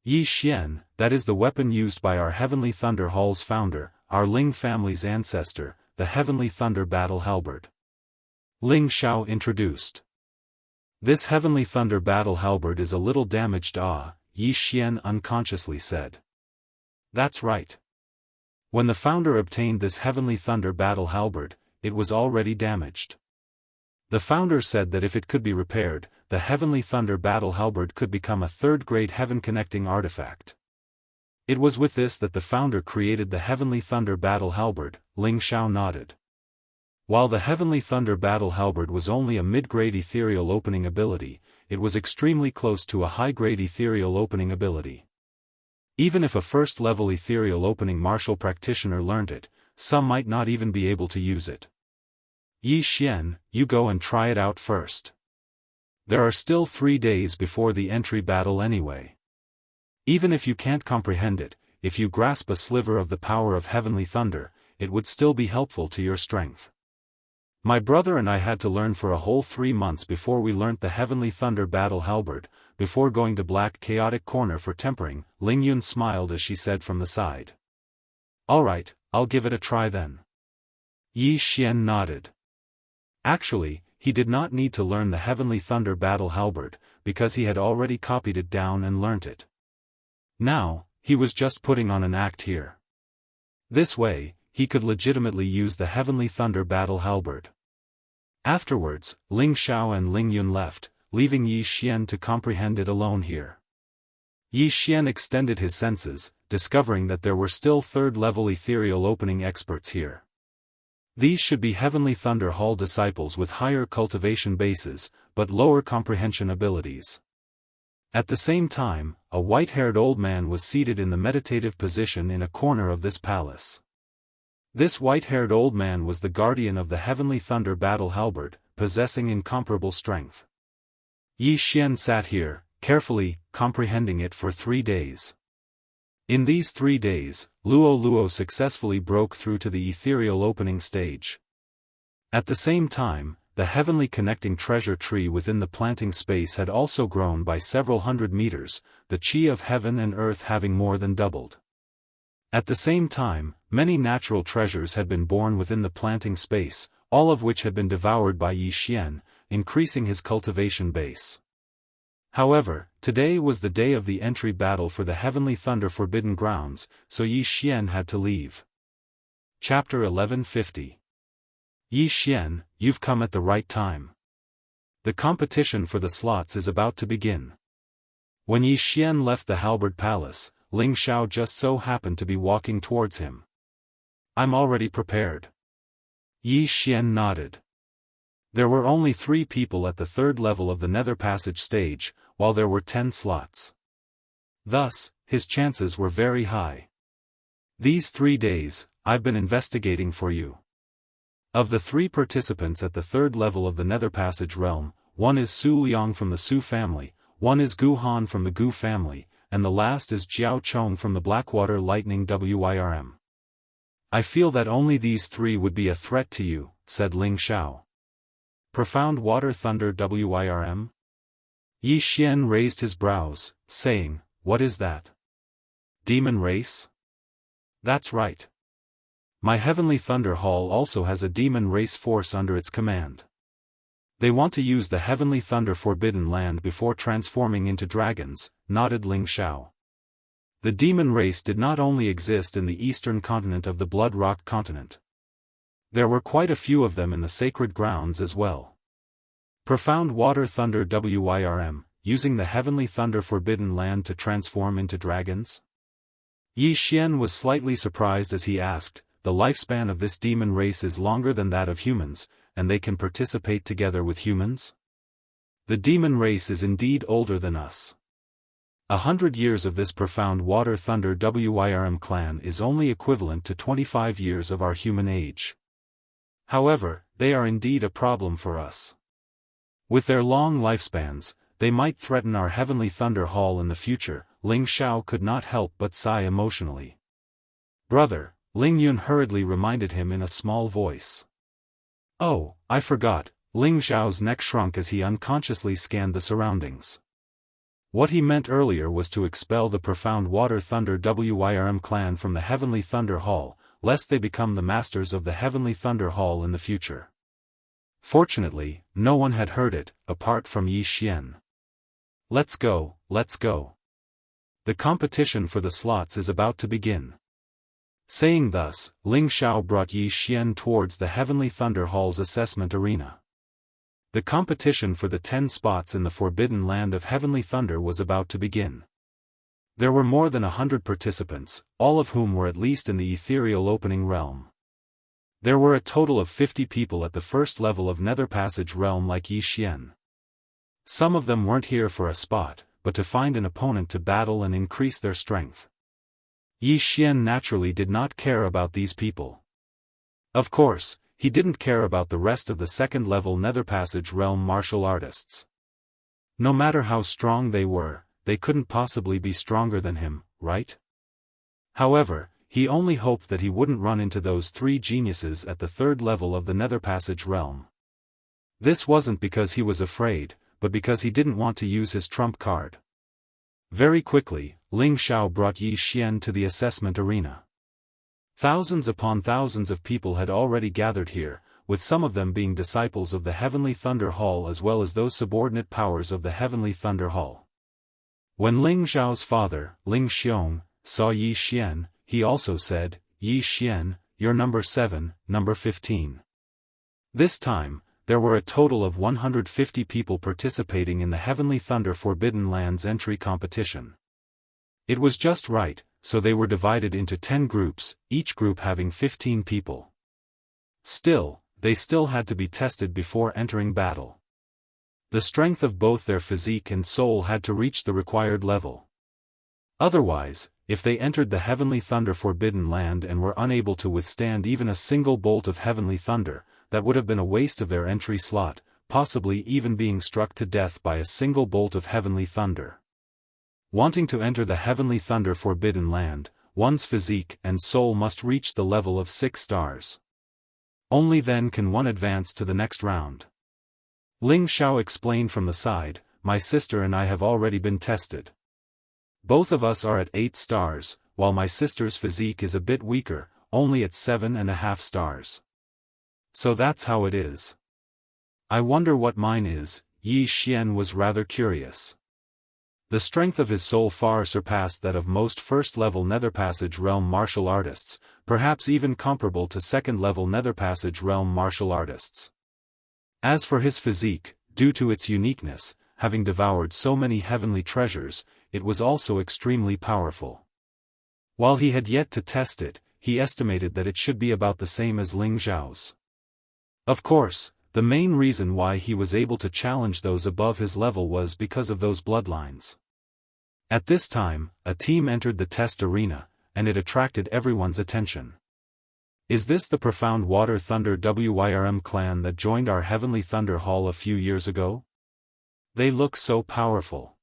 Yi Xian, that is the weapon used by our Heavenly Thunder Hall's founder, our Ling family's ancestor, the Heavenly Thunder Battle Halberd. Ling Xiao introduced. This Heavenly Thunder Battle Halberd is a little damaged. Yi Xian unconsciously said. That's right. When the founder obtained this heavenly thunder battle halberd, it was already damaged. The founder said that if it could be repaired, the heavenly thunder battle halberd could become a third-grade heaven-connecting artifact. It was with this that the founder created the heavenly thunder battle halberd. Ling Xiao nodded. While the heavenly thunder battle halberd was only a mid-grade ethereal opening ability, it was extremely close to a high-grade ethereal opening ability. Even if a first-level ethereal opening martial practitioner learned it, some might not even be able to use it. Yi Xian, you go and try it out first. There are still 3 days before the entry battle anyway. Even if you can't comprehend it, if you grasp a sliver of the power of heavenly thunder, it would still be helpful to your strength. My brother and I had to learn for a whole 3 months before we learnt the heavenly thunder battle halberd, before going to Black Chaotic Corner for tempering. Ling Yun smiled as she said from the side. Alright, I'll give it a try then. Yi Xian nodded. Actually, he did not need to learn the heavenly thunder battle halberd, because he had already copied it down and learnt it. Now, he was just putting on an act here. This way, he could legitimately use the heavenly thunder battle halberd. Afterwards, Ling Xiao and Ling Yun left, leaving Yi Xian to comprehend it alone here. Yi Xian extended his senses, discovering that there were still third-level ethereal opening experts here. These should be Heavenly Thunder Hall disciples with higher cultivation bases, but lower comprehension abilities. At the same time, a white-haired old man was seated in the meditative position in a corner of this palace. This white-haired old man was the guardian of the Heavenly Thunder battle halberd, possessing incomparable strength. Yi Xian sat here, carefully, comprehending it for 3 days. In these 3 days, Luo Luo successfully broke through to the ethereal opening stage. At the same time, the heavenly connecting treasure tree within the planting space had also grown by several hundred meters, the chi of heaven and earth having more than doubled. At the same time, many natural treasures had been born within the planting space, all of which had been devoured by Yi Xian, increasing his cultivation base. However, today was the day of the entry battle for the Heavenly Thunder Forbidden Grounds, so Yi Xian had to leave. Chapter 1150. Yi Xian, you've come at the right time. The competition for the slots is about to begin. When Yi Xian left the Halberd Palace, Ling Xiao just so happened to be walking towards him. I'm already prepared. Yi Xian nodded. There were only 3 people at the 3rd level of the Nether Passage stage, while there were 10 slots. Thus, his chances were very high. These 3 days, I've been investigating for you. Of the 3 participants at the 3rd level of the Nether Passage realm, one is Su Liang from the Su family, one is Gu Han from the Gu family, and the last is Jiao Chong from the Blackwater Lightning Wirm. I feel that only these 3 would be a threat to you, said Ling Xiao. Profound Water Thunder Wirm? Yi Xian raised his brows, saying, what is that? Demon race? That's right. My Heavenly Thunder Hall also has a demon race force under its command. They want to use the Heavenly Thunder Forbidden Land before transforming into dragons, nodded Ling Xiao. The demon race did not only exist in the eastern continent of the Blood Rock continent. There were quite a few of them in the sacred grounds as well. Profound Water Thunder Wirm, using the Heavenly Thunder Forbidden Land to transform into dragons? Yi Xian was slightly surprised as he asked, the lifespan of this demon race is longer than that of humans, and they can participate together with humans? The demon race is indeed older than us. 100 years of this Profound Water Thunder Wirm clan is only equivalent to 25 years of our human age. However, they are indeed a problem for us. With their long lifespans, they might threaten our Heavenly Thunder Hall in the future. Ling Xiao could not help but sigh emotionally. Brother, Ling Yun hurriedly reminded him in a small voice. Oh, I forgot. Ling Xiao's neck shrunk as he unconsciously scanned the surroundings. What he meant earlier was to expel the Profound Water Thunder Wirm clan from the Heavenly Thunder Hall, lest they become the masters of the Heavenly Thunder Hall in the future. Fortunately, no one had heard it, apart from Yi Xian. Let's go, let's go. The competition for the slots is about to begin. Saying thus, Ling Xiao brought Yi Xian towards the Heavenly Thunder Hall's assessment arena. The competition for the 10 spots in the Forbidden Land of Heavenly Thunder was about to begin. There were more than 100 participants, all of whom were at least in the ethereal opening realm. There were a total of 50 people at the first level of Nether Passage realm like Yi Xian. Some of them weren't here for a spot, but to find an opponent to battle and increase their strength. Yi Xian naturally did not care about these people. Of course, he didn't care about the rest of the second-level Nether Passage realm martial artists. No matter how strong they were, they couldn't possibly be stronger than him, right? However, he only hoped that he wouldn't run into those 3 geniuses at the third level of the Nether Passage realm. This wasn't because he was afraid, but because he didn't want to use his trump card. Very quickly, Ling Xiao brought Yi Xian to the assessment arena. Thousands upon thousands of people had already gathered here, with some of them being disciples of the Heavenly Thunder Hall as well as those subordinate powers of the Heavenly Thunder Hall. When Ling Xiao's father, Ling Xiong, saw Yi Xian, he also said, "Yi Xian, you're number 7, number 15. This time, there were a total of 150 people participating in the Heavenly Thunder Forbidden Lands entry competition. It was just right, so they were divided into 10 groups, each group having 15 people. Still, they still had to be tested before entering battle. The strength of both their physique and soul had to reach the required level. Otherwise, if they entered the Heavenly Thunder Forbidden Land and were unable to withstand even a single bolt of heavenly thunder, that would have been a waste of their entry slot, possibly even being struck to death by a single bolt of heavenly thunder. Wanting to enter the Heavenly Thunder Forbidden Land, one's physique and soul must reach the level of 6 stars. Only then can one advance to the next round. Ling Xiao explained from the side, "My sister and I have already been tested. Both of us are at 8 stars, while my sister's physique is a bit weaker, only at 7.5 stars. So that's how it is. I wonder what mine is." Yi Xian was rather curious. The strength of his soul far surpassed that of most first-level Nether Passage realm martial artists, perhaps even comparable to second-level Nether Passage realm martial artists. As for his physique, due to its uniqueness, having devoured so many heavenly treasures, it was also extremely powerful. While he had yet to test it, he estimated that it should be about the same as Ling Xiao's. Of course, the main reason why he was able to challenge those above his level was because of those bloodlines. At this time, a team entered the test arena, and it attracted everyone's attention. Is this the Profound Water Thunder WYRM clan that joined our Heavenly Thunder Hall a few years ago? They look so powerful.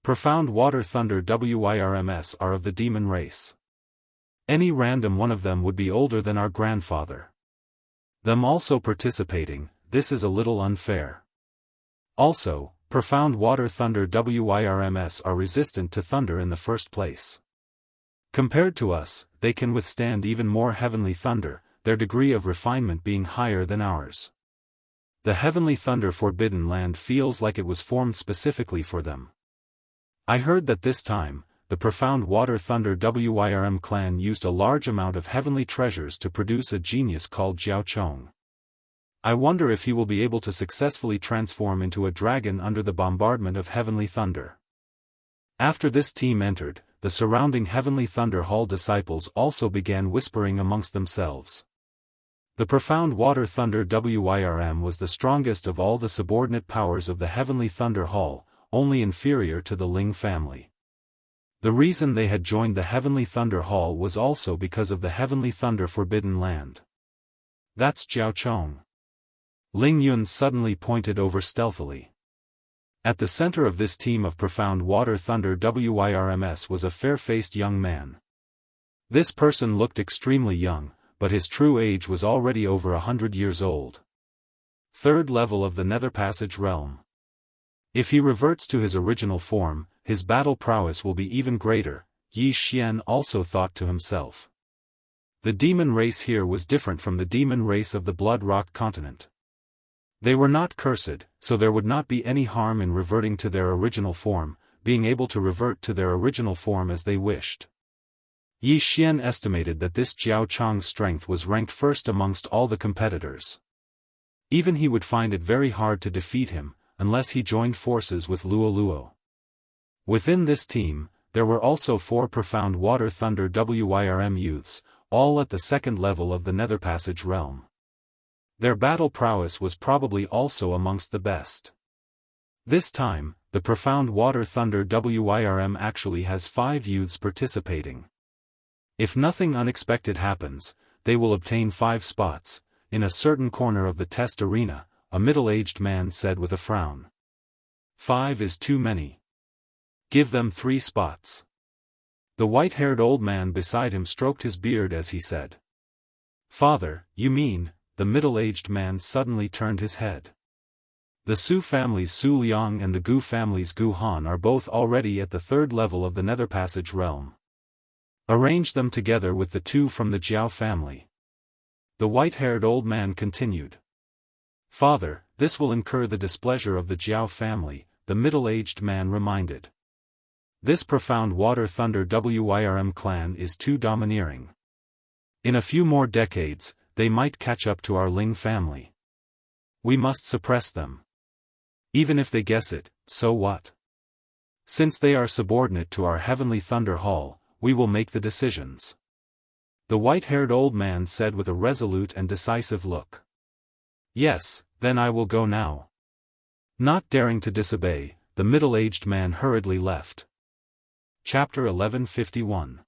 Profound Water Thunder WYRMs are of the demon race. Any random one of them would be older than our grandfather. Them also participating, this is a little unfair. Also, Profound Water Thunder WYRMs are resistant to thunder in the first place. Compared to us, they can withstand even more heavenly thunder, their degree of refinement being higher than ours. The Heavenly Thunder Forbidden Land feels like it was formed specifically for them. I heard that this time, the Profound Water Thunder WYRM clan used a large amount of heavenly treasures to produce a genius called Jiao Chong. I wonder if he will be able to successfully transform into a dragon under the bombardment of heavenly thunder. After this team entered, the surrounding Heavenly Thunder Hall disciples also began whispering amongst themselves. The Profound Water Thunder WYRM was the strongest of all the subordinate powers of the Heavenly Thunder Hall, only inferior to the Ling family. The reason they had joined the Heavenly Thunder Hall was also because of the Heavenly Thunder Forbidden Land. That's Jiao Chong. Ling Yun suddenly pointed over stealthily. At the center of this team of Profound Water Thunder WYRMs was a fair-faced young man. This person looked extremely young, but his true age was already over 100 years old. Third level of the Nether Passage realm. If he reverts to his original form, his battle prowess will be even greater, Yi Xian also thought to himself. The demon race here was different from the demon race of the Blood Rock continent. They were not cursed, so there would not be any harm in reverting to their original form, being able to revert to their original form as they wished. Yi Xian estimated that this Jiao Chang's strength was ranked first amongst all the competitors. Even he would find it very hard to defeat him, unless he joined forces with Luo Luo. Within this team, there were also 4 profound water thunder Wyrm youths, all at the second level of the Nether Passage realm. Their battle prowess was probably also amongst the best. This time, the profound water thunder Wyrm actually has 5 youths participating. If nothing unexpected happens, they will obtain 5 spots. In a certain corner of the test arena, a middle-aged man said with a frown. 5 is too many. Give them 3 spots. The white-haired old man beside him stroked his beard as he said. Father, you mean? The middle-aged man suddenly turned his head. The Su family's Su Liang and the Gu family's Gu Han are both already at the 3rd level of the Nether Passage realm. Arrange them together with the 2 from the Jiao family. The white-haired old man continued. Father, this will incur the displeasure of the Jiao family, the middle-aged man reminded. This profound water thunder Wyrm clan is too domineering. In a few more decades, they might catch up to our Ling family. We must suppress them. Even if they guess it, so what? Since they are subordinate to our Heavenly Thunder Hall, we will make the decisions. The white-haired old man said with a resolute and decisive look. Yes, then I will go now. Not daring to disobey, the middle-aged man hurriedly left. Chapter 1151.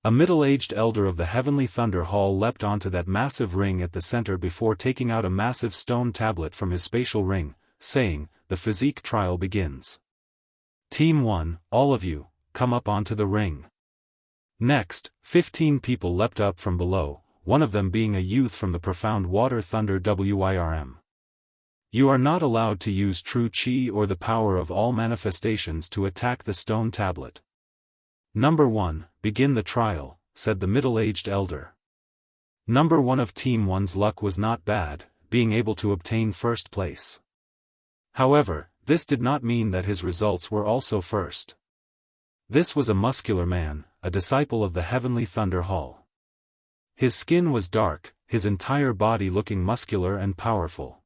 A middle-aged elder of the Heavenly Thunder Hall leapt onto that massive ring at the center before taking out a massive stone tablet from his spatial ring, saying, "The physique trial begins. Team 1, all of you, come up onto the ring." Next, 15 people leapt up from below, one of them being a youth from the profound water thunder Wyrm. You are not allowed to use true chi or the power of all manifestations to attack the stone tablet. Number 1, begin the trial, said the middle-aged elder. Number 1 of Team 1's luck was not bad, being able to obtain first place. However, this did not mean that his results were also first. This was a muscular man, a disciple of the Heavenly Thunder Hall. His skin was dark, his entire body looking muscular and powerful.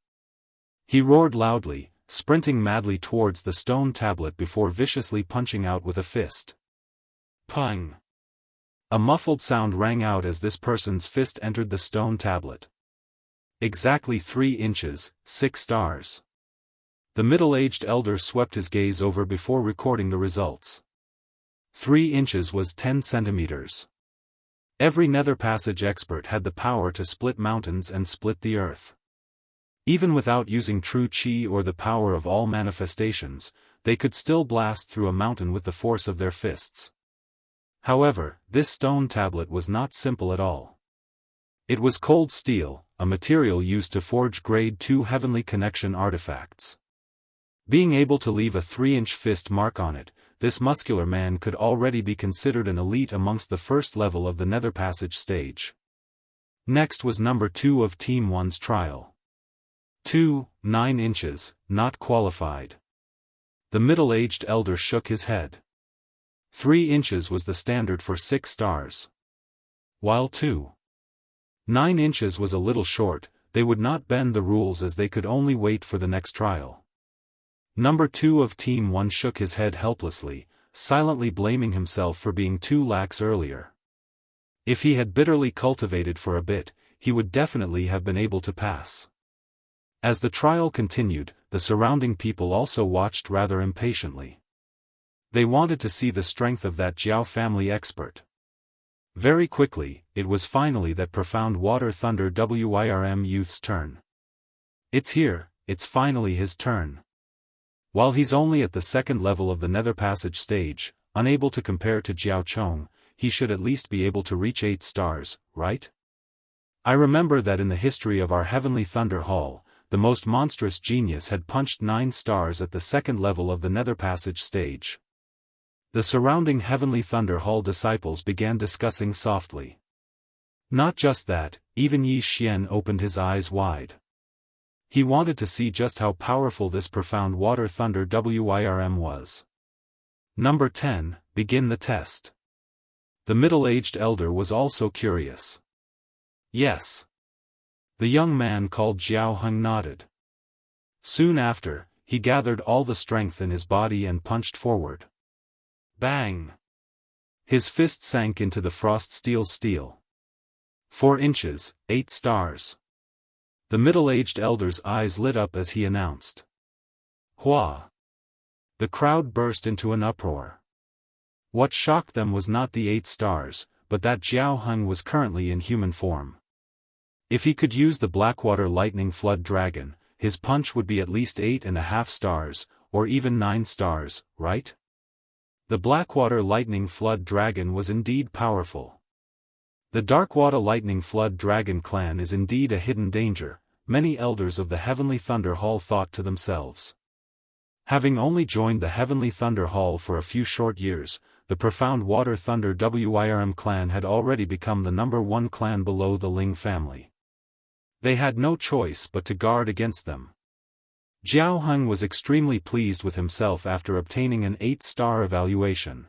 He roared loudly, sprinting madly towards the stone tablet before viciously punching out with a fist. Pung! A muffled sound rang out as this person's fist entered the stone tablet. Exactly 3 inches, 6 stars. The middle-aged elder swept his gaze over before recording the results. 3 inches was 10 centimeters. Every Nether Passage expert had the power to split mountains and split the earth. Even without using true chi or the power of all manifestations, they could still blast through a mountain with the force of their fists. However, this stone tablet was not simple at all. It was cold steel, a material used to forge grade 2 heavenly connection artifacts. Being able to leave a 3-inch fist mark on it, this muscular man could already be considered an elite amongst the first level of the Nether Passage stage. Next was number 2 of Team 1's trial. 9 inches, not qualified. The middle-aged elder shook his head. 3 inches was the standard for 6 stars. While 9 inches was a little short, they would not bend the rules as they could only wait for the next trial. Number 2 of Team 1 shook his head helplessly, silently blaming himself for being too lax earlier. If he had bitterly cultivated for a bit, he would definitely have been able to pass. As the trial continued, the surrounding people also watched rather impatiently. They wanted to see the strength of that Jiao family expert. Very quickly, it was finally that profound water thunder Wyrm youth's turn. It's here, it's finally his turn. While he's only at the 2nd level of the Nether Passage stage, unable to compare to Jiao Chong, he should at least be able to reach 8 stars, right? I remember that in the history of our Heavenly Thunder Hall, the most monstrous genius had punched 9 stars at the 2nd level of the Nether Passage stage. The surrounding Heavenly Thunder Hall disciples began discussing softly. Not just that, even Yi Xian opened his eyes wide. He wanted to see just how powerful this profound water thunder Wyrm was. Number 10, begin the test. The middle-aged elder was also curious. Yes. The young man called Jianghu nodded. Soon after, he gathered all the strength in his body and punched forward. Bang! His fist sank into the frost steel. 4 inches, 8 stars. The middle-aged elder's eyes lit up as he announced. Hua! The crowd burst into an uproar. What shocked them was not the 8 stars, but that Jianghu was currently in human form. If he could use the Blackwater Lightning Flood Dragon, his punch would be at least 8.5 stars, or even 9 stars, right? The Blackwater Lightning Flood Dragon was indeed powerful. The Darkwater Lightning Flood Dragon clan is indeed a hidden danger, many elders of the Heavenly Thunder Hall thought to themselves. Having only joined the Heavenly Thunder Hall for a few short years, the Profound Water Thunder Wirm clan had already become the #1 clan below the Ling family. They had no choice but to guard against them. Jianghu was extremely pleased with himself after obtaining an 8-star evaluation.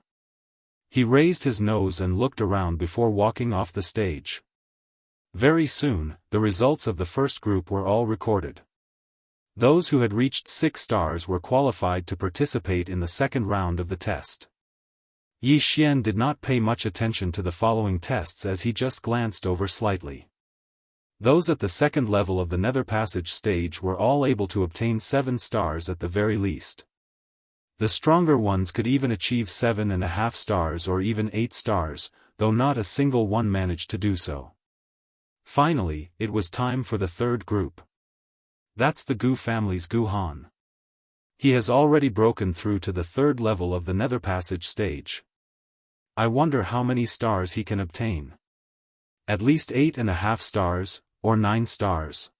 He raised his nose and looked around before walking off the stage. Very soon, the results of the first group were all recorded. Those who had reached 6 stars were qualified to participate in the second round of the test. Yi Xian did not pay much attention to the following tests as he just glanced over slightly. Those at the second level of the Nether Passage stage were all able to obtain 7 stars at the very least. The stronger ones could even achieve 7.5 stars or even 8 stars, though not a single one managed to do so. Finally, it was time for the third group. That's the Gu family's Gu Han. He has already broken through to the third level of the Nether Passage stage. I wonder how many stars he can obtain. At least 8.5 stars, or 9 stars.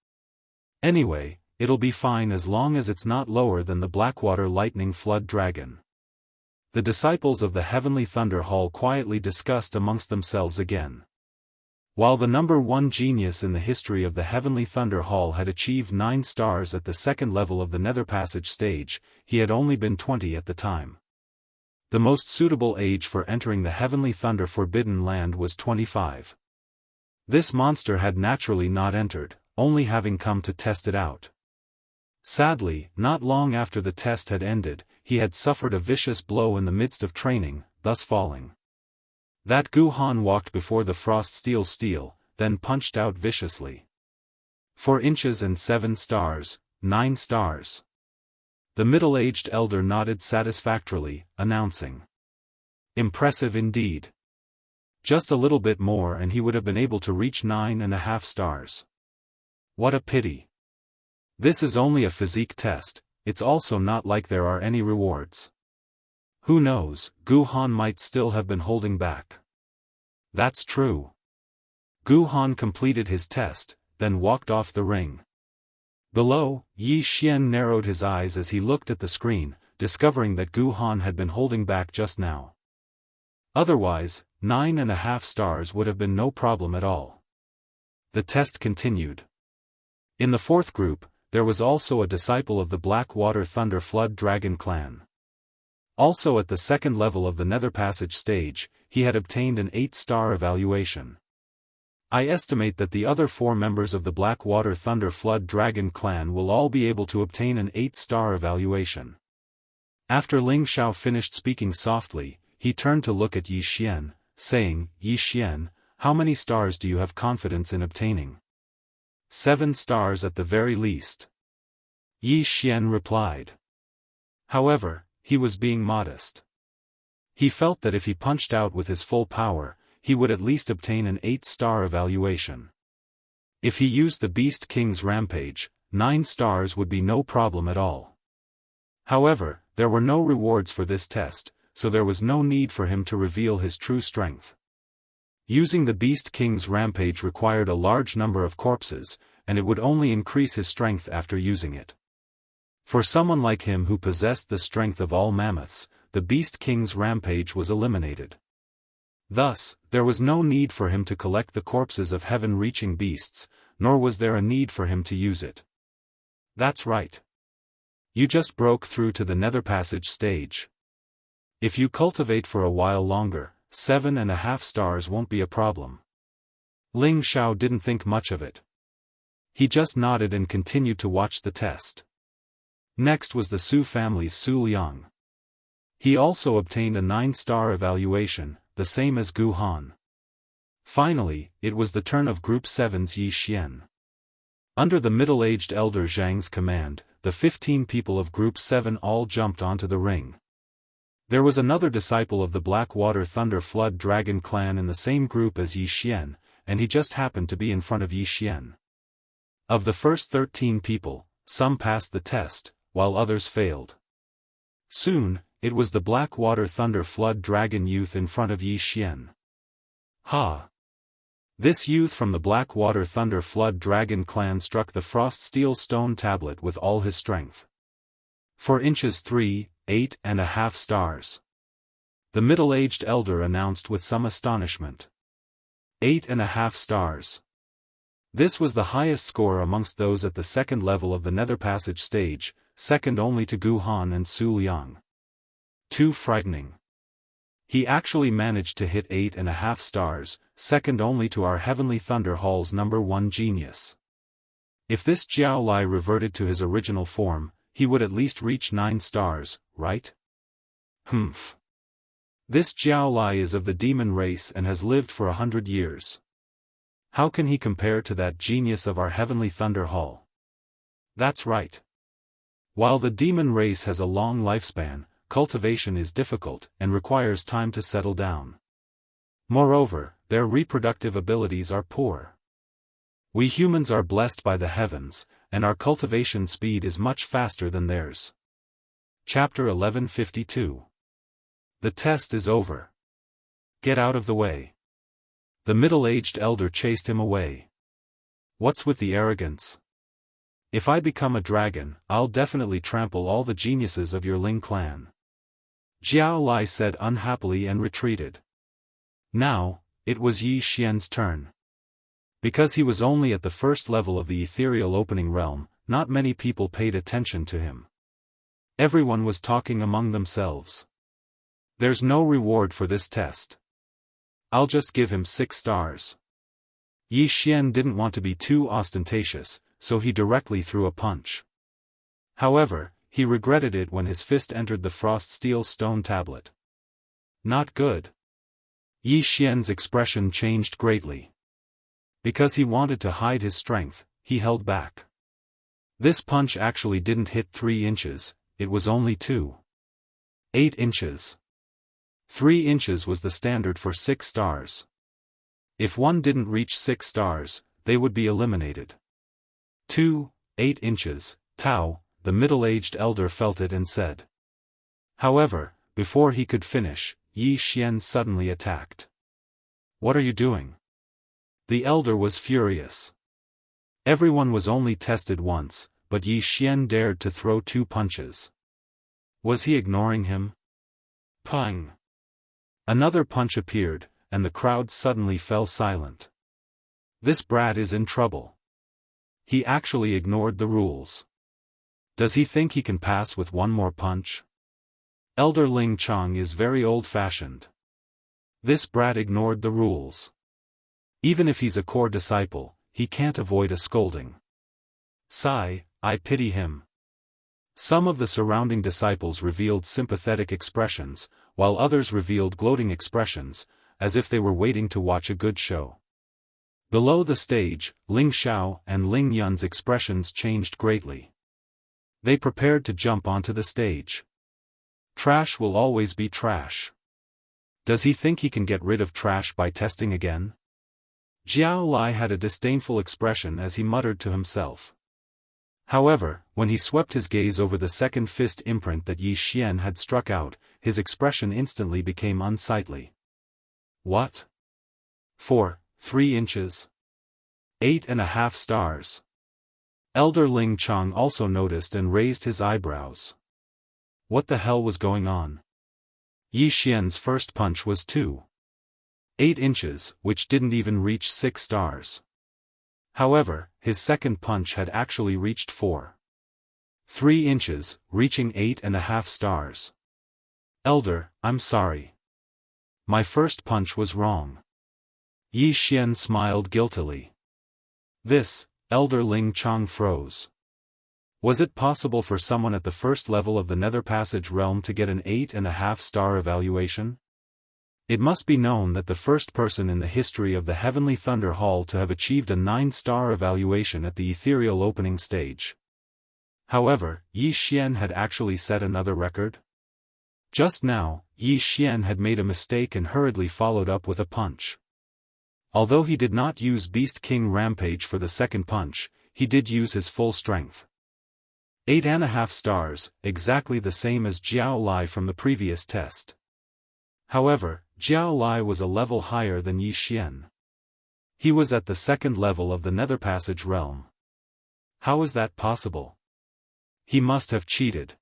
Anyway, it'll be fine as long as it's not lower than the Blackwater Lightning Flood Dragon. The disciples of the Heavenly Thunder Hall quietly discussed amongst themselves again. While the #1 genius in the history of the Heavenly Thunder Hall had achieved 9 stars at the second level of the Nether Passage stage, he had only been 20 at the time. The most suitable age for entering the Heavenly Thunder Forbidden Land was 25. This monster had naturally not entered, only having come to test it out. Sadly, not long after the test had ended, he had suffered a vicious blow in the midst of training, thus falling. That Gu Han walked before the frost steel, then punched out viciously. 4 inches and 7 stars, 9 stars. The middle-aged elder nodded satisfactorily, announcing. Impressive indeed. Just a little bit more and he would have been able to reach 9.5 stars. What a pity. This is only a physique test, it's also not like there are any rewards. Who knows, Gu Han might still have been holding back. That's true. Gu Han completed his test, then walked off the ring. Below, Yi Xian narrowed his eyes as he looked at the screen, discovering that Gu Han had been holding back just now. Otherwise, 9.5 stars would have been no problem at all. The test continued. In the fourth group, there was also a disciple of the Blackwater Thunder Flood Dragon clan. Also at the second level of the Nether Passage stage, he had obtained an 8-star evaluation. I estimate that the other 4 members of the Blackwater Thunder Flood Dragon clan will all be able to obtain an 8-star evaluation. After Ling Xiao finished speaking softly, he turned to look at Yi Xian, saying, Yi Xian, how many stars do you have confidence in obtaining? 7 stars at the very least. Yi Xian replied. However, he was being modest. He felt that if he punched out with his full power, he would at least obtain an 8-star evaluation. If he used the Beast King's Rampage, 9 stars would be no problem at all. However, there were no rewards for this test, so there was no need for him to reveal his true strength. Using the Beast King's Rampage required a large number of corpses, and it would only increase his strength after using it. For someone like him who possessed the strength of all mammoths, the Beast King's Rampage was eliminated. Thus, there was no need for him to collect the corpses of heaven-reaching beasts, nor was there a need for him to use it. That's right. You just broke through to the Nether Passage stage. If you cultivate for a while longer, 7.5 stars won't be a problem. Ling Xiao didn't think much of it. He just nodded and continued to watch the test. Next was the Su family's Su Liang. He also obtained a 9-star evaluation, the same as Gu Han. Finally, it was the turn of Group 7's Yi Xian. Under the middle-aged elder Zhang's command, the 15 people of Group 7 all jumped onto the ring. There was another disciple of the Blackwater Thunder Flood Dragon clan in the same group as Yi Xian, and he just happened to be in front of Yi Xian. Of the first 13 people, some passed the test, while others failed. Soon, it was the Blackwater Thunder Flood Dragon youth in front of Yi Xian. Ha! This youth from the Blackwater Thunder Flood Dragon clan struck the Frost Steel Stone tablet with all his strength. 4 inches 3.5 stars. The middle-aged elder announced with some astonishment. 8.5 stars. This was the highest score amongst those at the second level of the Nether Passage stage, second only to Gu Han and Su Liang. Too frightening. He actually managed to hit 8.5 stars, second only to our Heavenly Thunder Hall's number 1 genius. If this Jiao Lai reverted to his original form, he would at least reach 9 stars, right? Humph. This Jiao Lai is of the demon race and has lived for 100 years. How can he compare to that genius of our Heavenly Thunder Hall? That's right. While the demon race has a long lifespan, cultivation is difficult and requires time to settle down. Moreover, their reproductive abilities are poor. We humans are blessed by the heavens, and our cultivation speed is much faster than theirs. Chapter 1152. The test is over. Get out of the way. The middle-aged elder chased him away. What's with the arrogance? If I become a dragon, I'll definitely trample all the geniuses of your Ling clan. Jiao Lai said unhappily and retreated. Now, it was Yi Xian's turn. Because he was only at the first level of the ethereal opening realm, not many people paid attention to him. Everyone was talking among themselves. There's no reward for this test. I'll just give him 6 stars. Yi Xian didn't want to be too ostentatious, so he directly threw a punch. However, he regretted it when his fist entered the Frost Steel Stone tablet. Not good. Yi Xian's expression changed greatly. Because he wanted to hide his strength, he held back. This punch actually didn't hit 3 inches, it was only 2.8 inches. 3 inches was the standard for 6 stars. If one didn't reach 6 stars, they would be eliminated. 2.8 inches, Tao, the middle-aged elder felt it and said. However, before he could finish, Yi Xian suddenly attacked. What are you doing? The elder was furious. Everyone was only tested once, but Yi Xian dared to throw 2 punches. Was he ignoring him? Pang! Another punch appeared, and the crowd suddenly fell silent. This brat is in trouble. He actually ignored the rules. Does he think he can pass with one more punch? Elder Ling Chong is very old-fashioned. This brat ignored the rules. Even if he's a core disciple, he can't avoid a scolding. Sigh, I pity him. Some of the surrounding disciples revealed sympathetic expressions, while others revealed gloating expressions, as if they were waiting to watch a good show. Below the stage, Ling Xiao and Ling Yun's expressions changed greatly. They prepared to jump onto the stage. Trash will always be trash. Does he think he can get rid of trash by testing again? Jiao Lai had a disdainful expression as he muttered to himself. However, when he swept his gaze over the second fist imprint that Yi Xian had struck out, his expression instantly became unsightly. What? 4.3 inches? 8.5 stars. Elder Ling Chong also noticed and raised his eyebrows. What the hell was going on? Yi Xian's first punch was 2.8 inches, which didn't even reach 6 stars. However, his second punch had actually reached 4.3 inches, reaching 8.5 stars. Elder, I'm sorry. My first punch was wrong. Yi Xian smiled guiltily. This, Elder Ling Chang froze. Was it possible for someone at the first level of the Nether Passage realm to get an 8.5-star evaluation? It must be known that the first person in the history of the Heavenly Thunder Hall to have achieved a 9-star evaluation at the ethereal opening stage. However, Yi Xian had actually set another record. Just now, Yi Xian had made a mistake and hurriedly followed up with a punch. Although he did not use Beast King Rampage for the second punch, he did use his full strength. 8.5 stars, exactly the same as Jiao Lai from the previous test. However, Jiao Lai was a level higher than Yi Xian. He was at the second level of the Nether Passage realm. How is that possible? He must have cheated.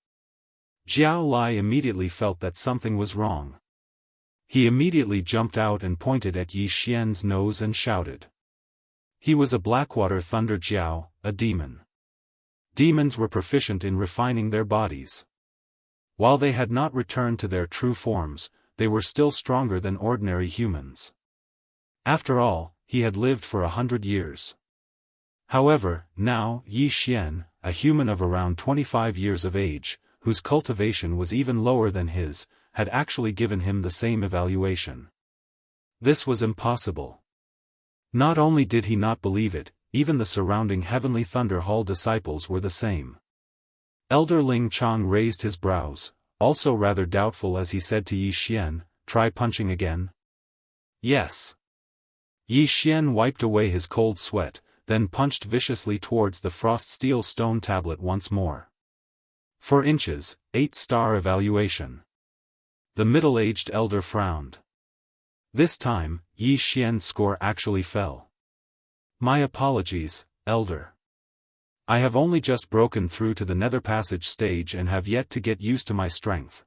Jiao Lai immediately felt that something was wrong. He immediately jumped out and pointed at Yi Xian's nose and shouted. He was a Blackwater Thunder Jiao, a demon. Demons were proficient in refining their bodies. While they had not returned to their true forms, they were still stronger than ordinary humans. After all, he had lived for 100 years. However, now, Yi Xian, a human of around 25 years of age, whose cultivation was even lower than his, had actually given him the same evaluation. This was impossible. Not only did he not believe it, even the surrounding Heavenly Thunder Hall disciples were the same. Elder Ling Chang raised his brows, also rather doubtful as he said to Yi Xian, "Try punching again?" "Yes." Yi Xian wiped away his cold sweat, then punched viciously towards the frost steel stone tablet once more. 4 inches, 8-star evaluation. The middle-aged elder frowned. This time, Yi Xian's score actually fell. "My apologies, Elder. I have only just broken through to the Nether Passage stage and have yet to get used to my strength.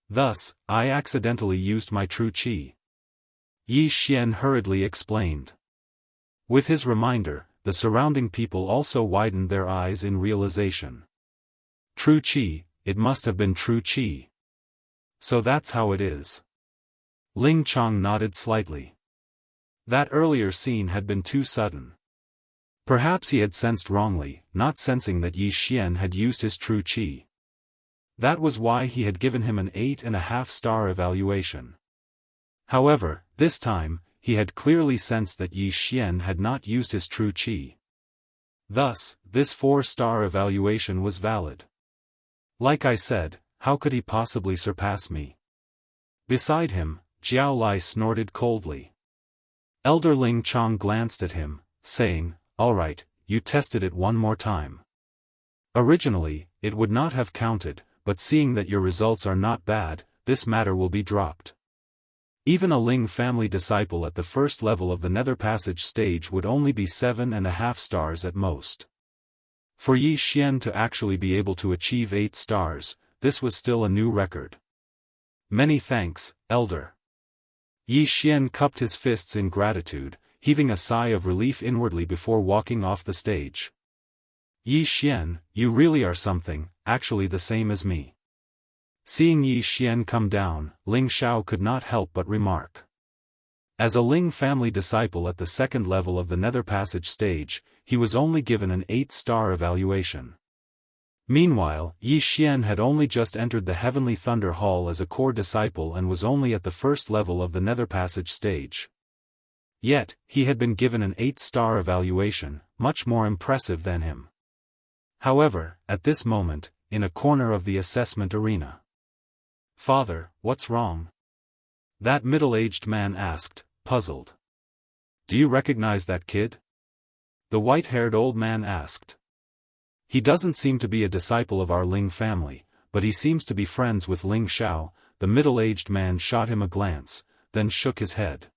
Thus, I accidentally used my true qi." Yi Xian hurriedly explained. With his reminder, the surrounding people also widened their eyes in realization. True qi, it must have been true qi. So that's how it is. Ling Chang nodded slightly. That earlier scene had been too sudden. Perhaps he had sensed wrongly, not sensing that Yi Xian had used his true qi. That was why he had given him an 8.5-star evaluation. However, this time, he had clearly sensed that Yi Xian had not used his true qi. Thus, this 4-star evaluation was valid. Like I said, how could he possibly surpass me? Beside him, Jiao Lai snorted coldly. Elder Ling Chang glanced at him, saying, "All right, you tested it one more time. Originally, it would not have counted, but seeing that your results are not bad, this matter will be dropped." Even a Ling family disciple at the first level of the Nether Passage stage would only be 7.5 stars at most. For Yi Xian to actually be able to achieve 8 stars, this was still a new record. "Many thanks, Elder." Yi Xian cupped his fists in gratitude, heaving a sigh of relief inwardly before walking off the stage. "Yi Xian, you really are something, actually the same as me." Seeing Yi Xian come down, Ling Xiao could not help but remark. As a Ling family disciple at the second level of the Nether Passage stage, he was only given an 8-star evaluation. Meanwhile, Yi Xian had only just entered the Heavenly Thunder Hall as a core disciple and was only at the first level of the Nether Passage stage. Yet, he had been given an 8-star evaluation, much more impressive than him. However, at this moment, in a corner of the assessment arena. "Father, what's wrong?" that middle-aged man asked, puzzled. "Do you recognize that kid?" the white-haired old man asked. "He doesn't seem to be a disciple of our Ling family, but he seems to be friends with Ling Xiao." The middle-aged man shot him a glance, then shook his head.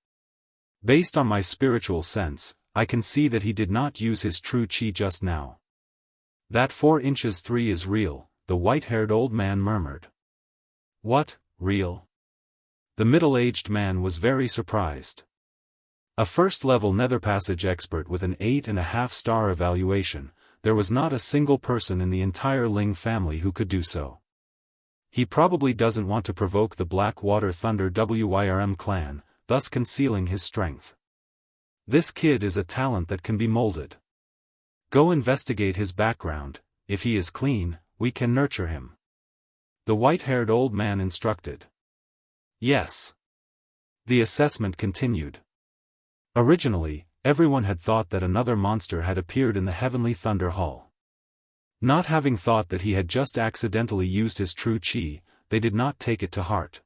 "Based on my spiritual sense, I can see that he did not use his true qi just now." "That 4 inches 3 is real," the white-haired old man murmured. "What, real?" The middle-aged man was very surprised. A first-level Nether Passage expert with an 8.5-star evaluation, there was not a single person in the entire Ling family who could do so. He probably doesn't want to provoke the Black Water Thunder Wyrm clan, thus concealing his strength. This kid is a talent that can be molded. Go investigate his background. If he is clean, we can nurture him. The white-haired old man instructed. Yes. The assessment continued. Originally, everyone had thought that another monster had appeared in the Heavenly Thunder Hall. Not having thought that he had just accidentally used his true chi, they did not take it to heart.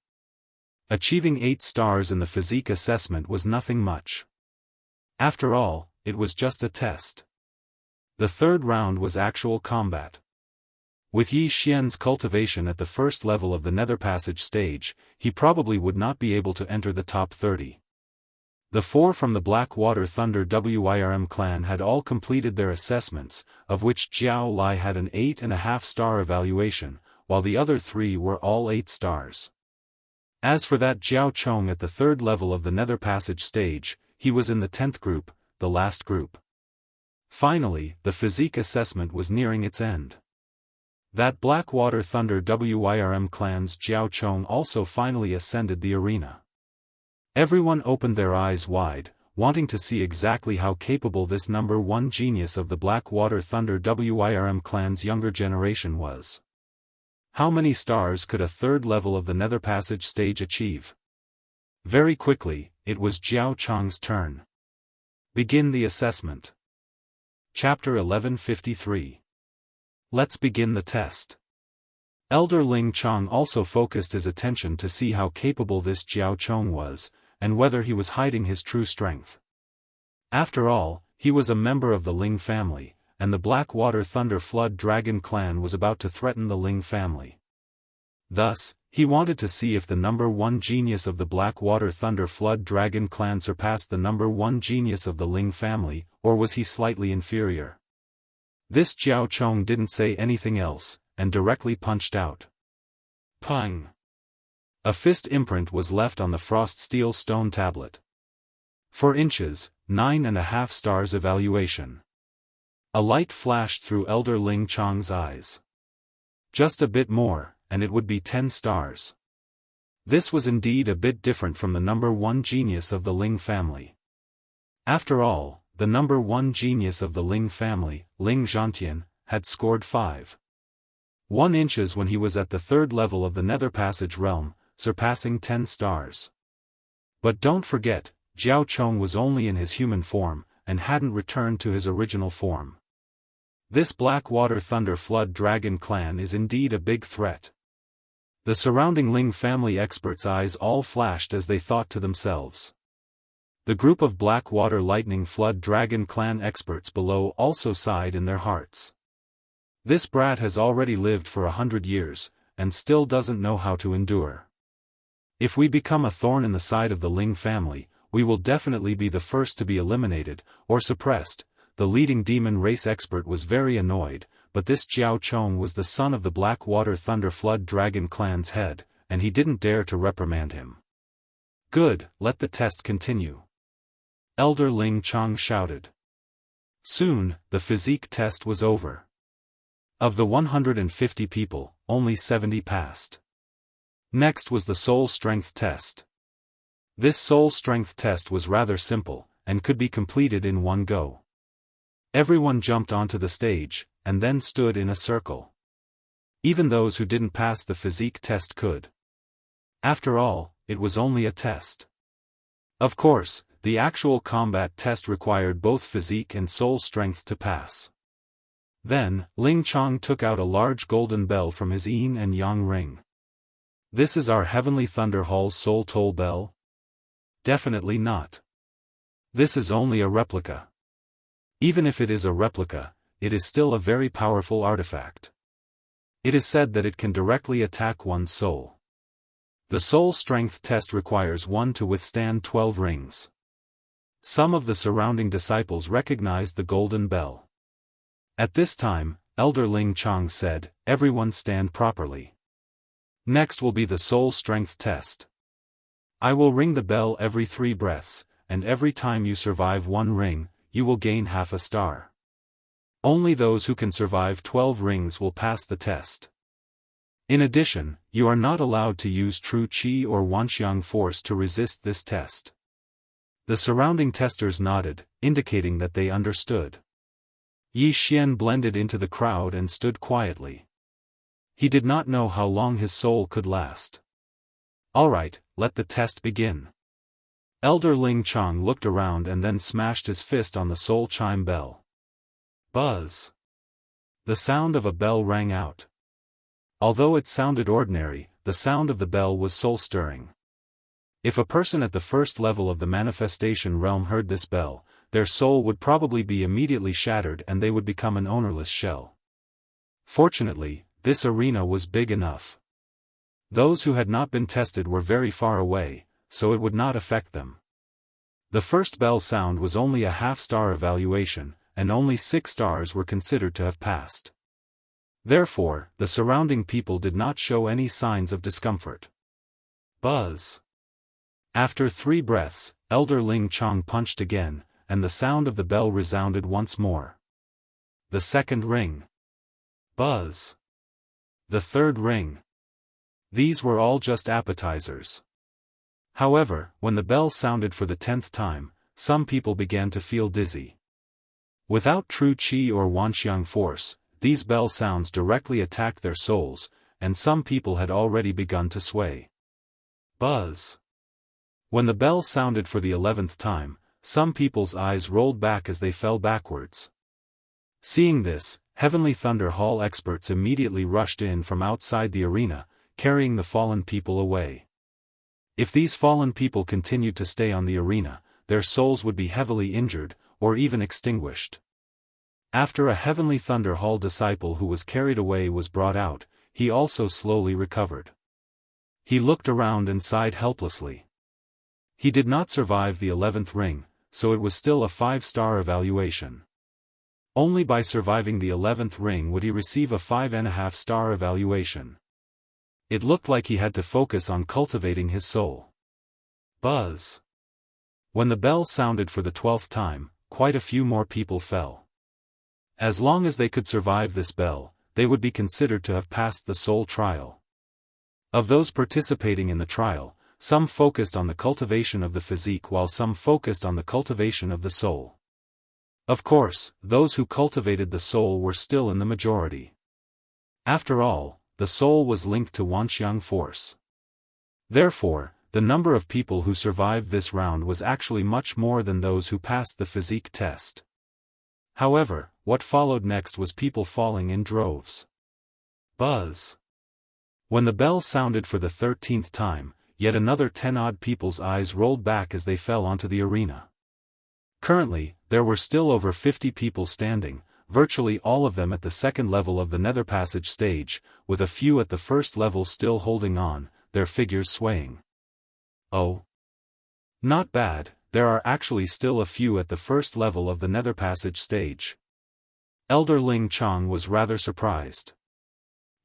Achieving 8 stars in the physique assessment was nothing much. After all, it was just a test. The third round was actual combat. With Yi Xian's cultivation at the first level of the Nether Passage stage, he probably would not be able to enter the top 30. The 4 from the Black Water Thunder Wyrm clan had all completed their assessments, of which Jiao Lai had an 8.5 star evaluation, while the other 3 were all 8 stars. As for that Jiao Chong at the third level of the Nether Passage stage, he was in the 10th group, the last group. Finally, the physique assessment was nearing its end. That Blackwater Thunder Wyrm clan's Jiao Chong also finally ascended the arena. Everyone opened their eyes wide, wanting to see exactly how capable this number 1 genius of the Blackwater Thunder Wyrm clan's younger generation was. How many stars could a third level of the Nether Passage stage achieve? Very quickly, it was Jiao Chong's turn. Begin the assessment. Chapter 1153. Let's begin the test. Elder Ling Chong also focused his attention to see how capable this Jiao Chong was, and whether he was hiding his true strength. After all, he was a member of the Ling family, and the Blackwater Thunder Flood Dragon clan was about to threaten the Ling family. Thus, he wanted to see if the number 1 genius of the Blackwater Thunder Flood Dragon clan surpassed the number 1 genius of the Ling family, or was he slightly inferior. This Jiao Chong didn't say anything else, and directly punched out. Pung! A fist imprint was left on the frost steel stone tablet. 4 inches, 9.5 stars evaluation. A light flashed through Elder Ling Chong's eyes. Just a bit more, and it would be 10 stars. This was indeed a bit different from the number 1 genius of the Ling family. After all, the number 1 genius of the Ling family, Ling Zhantian, had scored 5.1 inches when he was at the third level of the Nether Passage realm, surpassing 10 stars. But don't forget, Jiao Chong was only in his human form, and hadn't returned to his original form. This Blackwater Thunder Flood Dragon clan is indeed a big threat. The surrounding Ling family experts' eyes all flashed as they thought to themselves. The group of Blackwater Lightning Flood Dragon clan experts below also sighed in their hearts. This brat has already lived for 100 years, and still doesn't know how to endure. If we become a thorn in the side of the Ling family, we will definitely be the first to be eliminated, or suppressed. The leading demon race expert was very annoyed, but this Jiao Chong was the son of the Blackwater Thunder Flood Dragon clan's head, and he didn't dare to reprimand him. Good, let the test continue. Elder Ling Chong shouted. Soon, the physique test was over. Of the 150 people, only 70 passed. Next was the soul strength test. This soul strength test was rather simple, and could be completed in one go. Everyone jumped onto the stage, and then stood in a circle. Even those who didn't pass the physique test could. After all, it was only a test. Of course, the actual combat test required both physique and soul strength to pass. Then, Ling Chong took out a large golden bell from his yin and yang ring. This is our Heavenly Thunder Hall's soul toll bell? Definitely not. This is only a replica. Even if it is a replica, it is still a very powerful artifact. It is said that it can directly attack one's soul. The soul strength test requires one to withstand 12 rings. Some of the surrounding disciples recognized the golden bell. At this time, Elder Ling Chong said, "Everyone stand properly. Next will be the soul strength test. I will ring the bell every 3 breaths, and every time you survive 1 ring, you will gain half a star. Only those who can survive 12 rings will pass the test." In addition, you are not allowed to use true qi or wanxiang force to resist this test. The surrounding testers nodded, indicating that they understood. Yi Xian blended into the crowd and stood quietly. He did not know how long his soul could last. Alright, let the test begin. Elder Ling Chang looked around and then smashed his fist on the soul chime bell. Buzz! The sound of a bell rang out. Although it sounded ordinary, the sound of the bell was soul-stirring. If a person at the first level of the manifestation realm heard this bell, their soul would probably be immediately shattered and they would become an ownerless shell. Fortunately, this arena was big enough. Those who had not been tested were very far away, so it would not affect them. The first bell sound was only a half-star evaluation, and only 6 stars were considered to have passed. Therefore, the surrounding people did not show any signs of discomfort. Buzz! After 3 breaths, Elder Ling Chang punched again, and the sound of the bell resounded once more. The second ring. Buzz! The third ring. These were all just appetizers. However, when the bell sounded for the 10th time, some people began to feel dizzy. Without true qi or wanxiang force, these bell sounds directly attacked their souls, and some people had already begun to sway. Buzz! When the bell sounded for the 11th time, some people's eyes rolled back as they fell backwards. Seeing this, Heavenly Thunder Hall experts immediately rushed in from outside the arena, carrying the fallen people away. If these fallen people continued to stay on the arena, their souls would be heavily injured, or even extinguished. After a Heavenly Thunder Hall disciple who was carried away was brought out, he also slowly recovered. He looked around and sighed helplessly. He did not survive the 11th ring, so it was still a 5-star evaluation. Only by surviving the 11th ring would he receive a 5.5-star evaluation. It looked like he had to focus on cultivating his soul. Buzz! When the bell sounded for the 12th time, quite a few more people fell. As long as they could survive this bell, they would be considered to have passed the soul trial. Of those participating in the trial, some focused on the cultivation of the physique while some focused on the cultivation of the soul. Of course, those who cultivated the soul were still in the majority. After all, the soul was linked to wanxiang force. Therefore, the number of people who survived this round was actually much more than those who passed the physique test. However, what followed next was people falling in droves. Buzz! When the bell sounded for the 13th time, yet another 10-odd people's eyes rolled back as they fell onto the arena. Currently, there were still over 50 people standing, virtually all of them at the second level of the Nether Passage stage, with a few at the first level still holding on, their figures swaying. Oh! Not bad, there are actually still a few at the first level of the Nether Passage stage. Elder Ling Chang was rather surprised.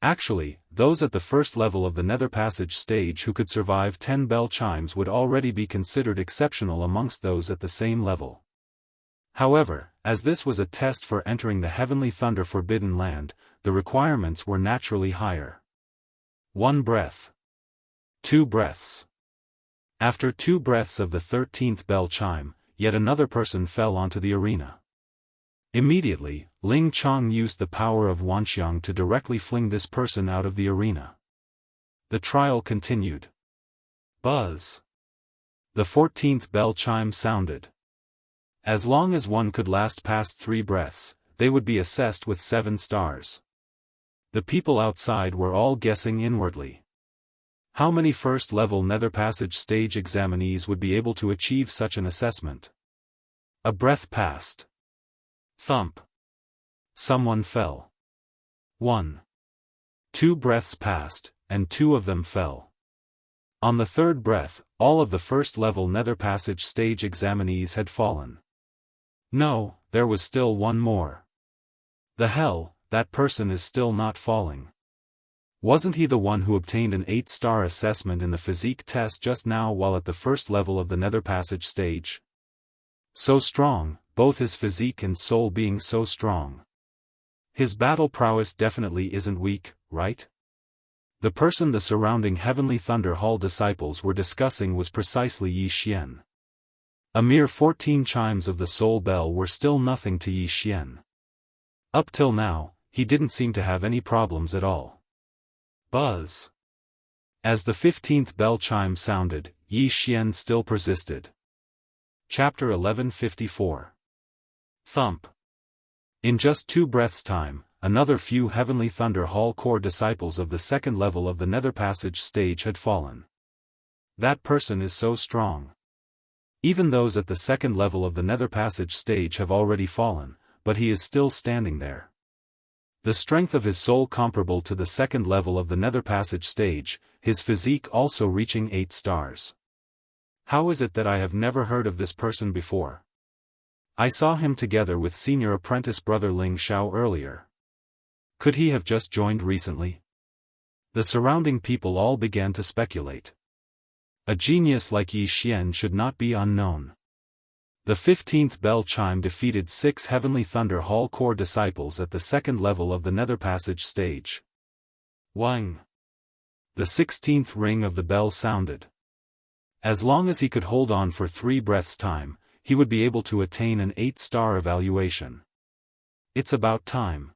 Actually, those at the first level of the Nether Passage stage who could survive 10 bell chimes would already be considered exceptional amongst those at the same level. However, as this was a test for entering the Heavenly Thunder Forbidden Land, the requirements were naturally higher. 1 breath. 2 breaths. After 2 breaths of the 13th bell chime, yet another person fell onto the arena. Immediately, Ling Chang used the power of Wanxiang to directly fling this person out of the arena. The trial continued. Buzz! The 14th bell chime sounded. As long as one could last past 3 breaths, they would be assessed with 7 stars. The people outside were all guessing inwardly. How many first-level Nether Passage stage examinees would be able to achieve such an assessment? A breath passed. Thump. Someone fell. 1. 2 breaths passed, and 2 of them fell. On the 3rd breath, all of the first-level Nether Passage stage examinees had fallen. No, there was still one more. The hell, that person is still not falling. Wasn't he the one who obtained an 8-star assessment in the physique test just now while at the first level of the Nether Passage stage? So strong, both his physique and soul being so strong. His battle prowess definitely isn't weak, right? The person the surrounding Heavenly Thunder Hall disciples were discussing was precisely Yi Xian. A mere 14 chimes of the soul bell were still nothing to Yi Xian. Up till now, he didn't seem to have any problems at all. Buzz. As the 15th bell chime sounded, Yi Xian still persisted. Chapter 1154. Thump. In just 2 breaths' time, another few Heavenly Thunder Hall core disciples of the second level of the Nether Passage stage had fallen. That person is so strong. Even those at the second level of the Nether Passage stage have already fallen, but he is still standing there. The strength of his soul comparable to the second level of the Nether Passage stage, his physique also reaching 8 stars. How is it that I have never heard of this person before? I saw him together with senior apprentice brother Ling Xiao earlier. Could he have just joined recently? The surrounding people all began to speculate. A genius like Yi Xian should not be unknown. The 15th bell chime defeated 6 Heavenly Thunder Hall core disciples at the second level of the Nether Passage stage. Wang. The 16th ring of the bell sounded. As long as he could hold on for 3 breaths' time, he would be able to attain an 8-star evaluation. It's about time.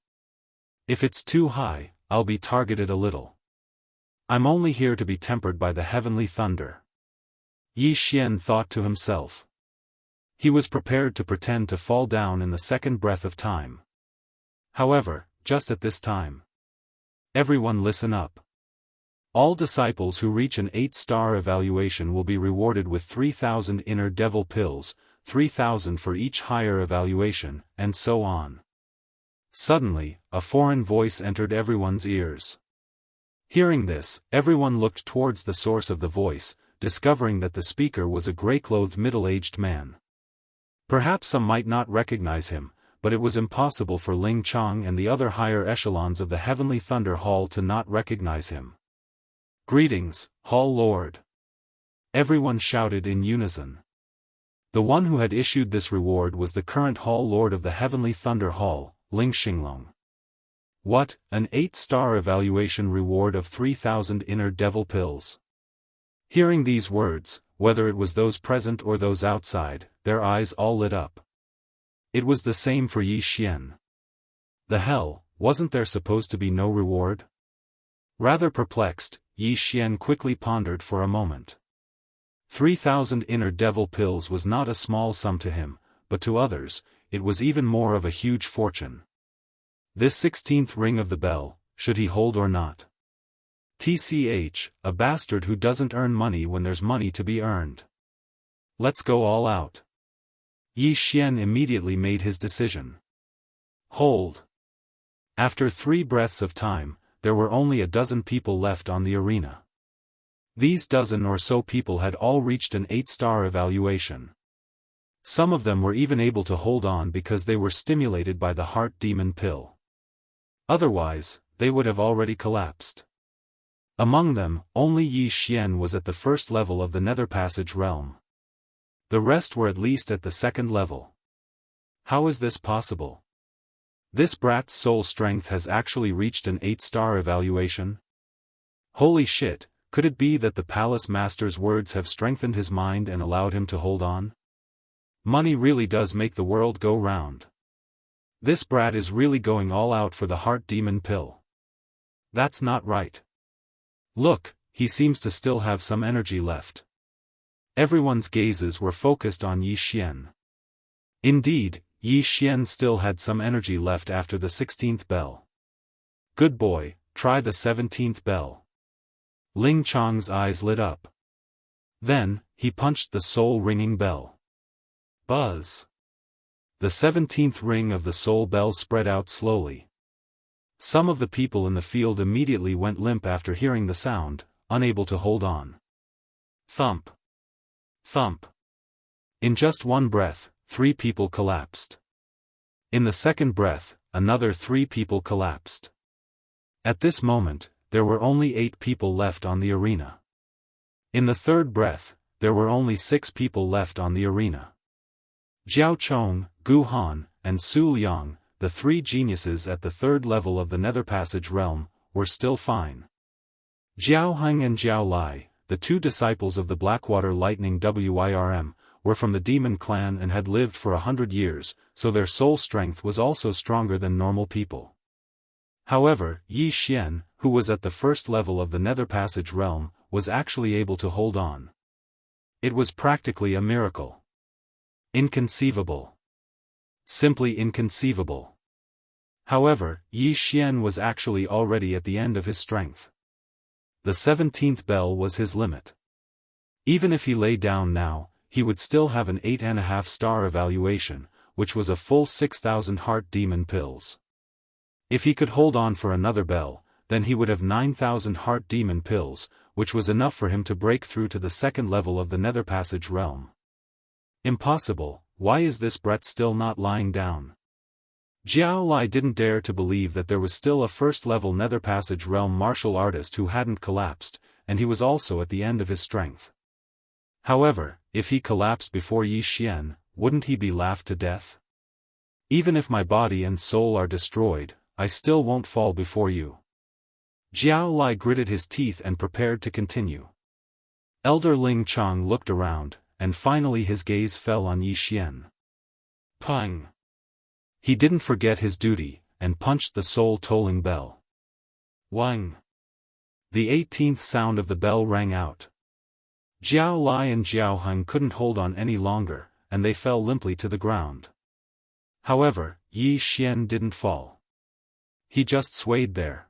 If it's too high, I'll be targeted a little. I'm only here to be tempered by the Heavenly Thunder. Yi Xian thought to himself. He was prepared to pretend to fall down in the second breath of time. However, just at this time. Everyone listen up. All disciples who reach an 8-star evaluation will be rewarded with 3,000 inner devil pills, 3,000 for each higher evaluation, and so on. Suddenly, a foreign voice entered everyone's ears. Hearing this, everyone looked towards the source of the voice, discovering that the speaker was a grey-clothed middle-aged man. Perhaps some might not recognize him, but it was impossible for Ling Chong and the other higher echelons of the Heavenly Thunder Hall to not recognize him. Greetings, Hall Lord. Everyone shouted in unison. The one who had issued this reward was the current Hall Lord of the Heavenly Thunder Hall, Ling Xinglong. What, an 8-star evaluation reward of 3,000 inner devil pills? Hearing these words, whether it was those present or those outside, their eyes all lit up. It was the same for Yi Xian. The hell, wasn't there supposed to be no reward? Rather perplexed, Yi Xian quickly pondered for a moment. 3,000 inner devil pills was not a small sum to him, but to others, it was even more of a huge fortune. This 16th ring of the bell, should he hold or not? TCH, a bastard who doesn't earn money when there's money to be earned. Let's go all out. Yi Xian immediately made his decision. Hold. After 3 breaths of time, there were only a dozen people left on the arena. These dozen or so people had all reached an 8-star evaluation. Some of them were even able to hold on because they were stimulated by the heart demon pill. Otherwise, they would have already collapsed. Among them, only Yi Xian was at the first level of the Nether Passage realm. The rest were at least at the second level. How is this possible? This brat's soul strength has actually reached an 8-star evaluation? Holy shit, could it be that the Palace Master's words have strengthened his mind and allowed him to hold on? Money really does make the world go round. This brat is really going all out for the heart demon pill. That's not right. Look, he seems to still have some energy left. Everyone's gazes were focused on Yi Xian. Indeed, Yi Xian still had some energy left after the 16th bell. Good boy, try the 17th bell. Ling Chong's eyes lit up. Then, he punched the soul-ringing bell. Buzz. The 17th ring of the soul bell spread out slowly. Some of the people in the field immediately went limp after hearing the sound, unable to hold on. Thump. Thump. In just one breath, 3 people collapsed. In the second breath, another 3 people collapsed. At this moment, there were only 8 people left on the arena. In the third breath, there were only 6 people left on the arena. Jiao Chong, Gu Han, and Su Liang, the 3 geniuses at the third level of the Nether Passage realm, were still fine. Jiao Heng and Jiao Lai, the two disciples of the Blackwater Lightning Wirm, were from the demon clan and had lived for 100 years, so their soul strength was also stronger than normal people. However, Yi Xian, who was at the first level of the Nether Passage realm, was actually able to hold on. It was practically a miracle. Inconceivable. Simply inconceivable. However, Yi Xian was actually already at the end of his strength. The 17th bell was his limit. Even if he lay down now, he would still have an 8.5 star evaluation, which was a full 6,000 heart demon pills. If he could hold on for another bell, then he would have 9,000 heart demon pills, which was enough for him to break through to the second level of the Nether Passage realm. Impossible, why is this Brett still not lying down? Jiao Lai didn't dare to believe that there was still a first-level Nether Passage realm martial artist who hadn't collapsed, and he was also at the end of his strength. However, if he collapsed before Yi Xian, wouldn't he be laughed to death? Even if my body and soul are destroyed, I still won't fall before you. Jiao Lai gritted his teeth and prepared to continue. Elder Ling Chang looked around, and finally his gaze fell on Yi Xian. Pang! He didn't forget his duty, and punched the soul-tolling bell. Wang! The 18th sound of the bell rang out. Jiao Lai and Jiao Heng couldn't hold on any longer, and they fell limply to the ground. However, Yi Xian didn't fall. He just swayed there.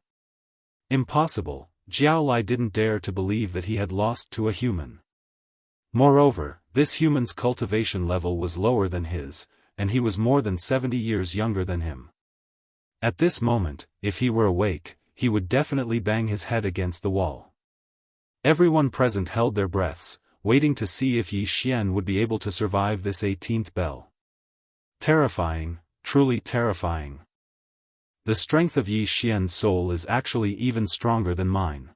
Impossible, Jiao Lai didn't dare to believe that he had lost to a human. Moreover, this human's cultivation level was lower than his, and he was more than 70 years younger than him. At this moment, if he were awake, he would definitely bang his head against the wall. Everyone present held their breaths, waiting to see if Yi Xian would be able to survive this 18th bell. Terrifying, truly terrifying. The strength of Yi Xian's soul is actually even stronger than mine.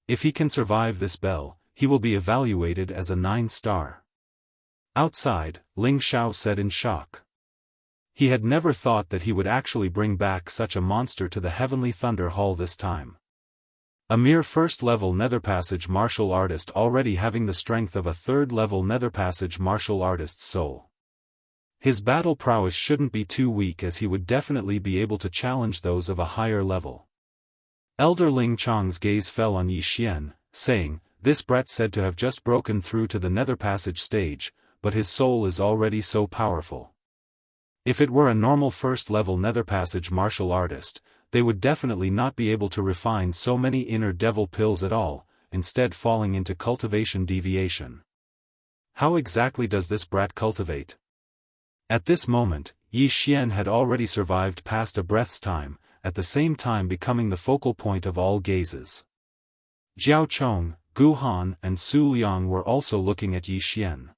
If he can survive this bell, he will be evaluated as a 9-star. Outside, Ling Xiao said in shock. He had never thought that he would actually bring back such a monster to the Heavenly Thunder Hall this time. A mere first-level Nether Passage martial artist already having the strength of a third-level Nether Passage martial artist's soul. His battle prowess shouldn't be too weak, as he would definitely be able to challenge those of a higher level. Elder Ling Chang's gaze fell on Yi Xian, saying, "This Brett said to have just broken through to the Nether Passage stage, but his soul is already so powerful. If it were a normal first-level Nether Passage martial artist, they would definitely not be able to refine so many inner devil pills at all, instead falling into cultivation deviation. How exactly does this brat cultivate?" At this moment, Yi Xian had already survived past a breath's time, at the same time becoming the focal point of all gazes. Jiao Chong, Gu Han and Su Liang were also looking at Yi Xian.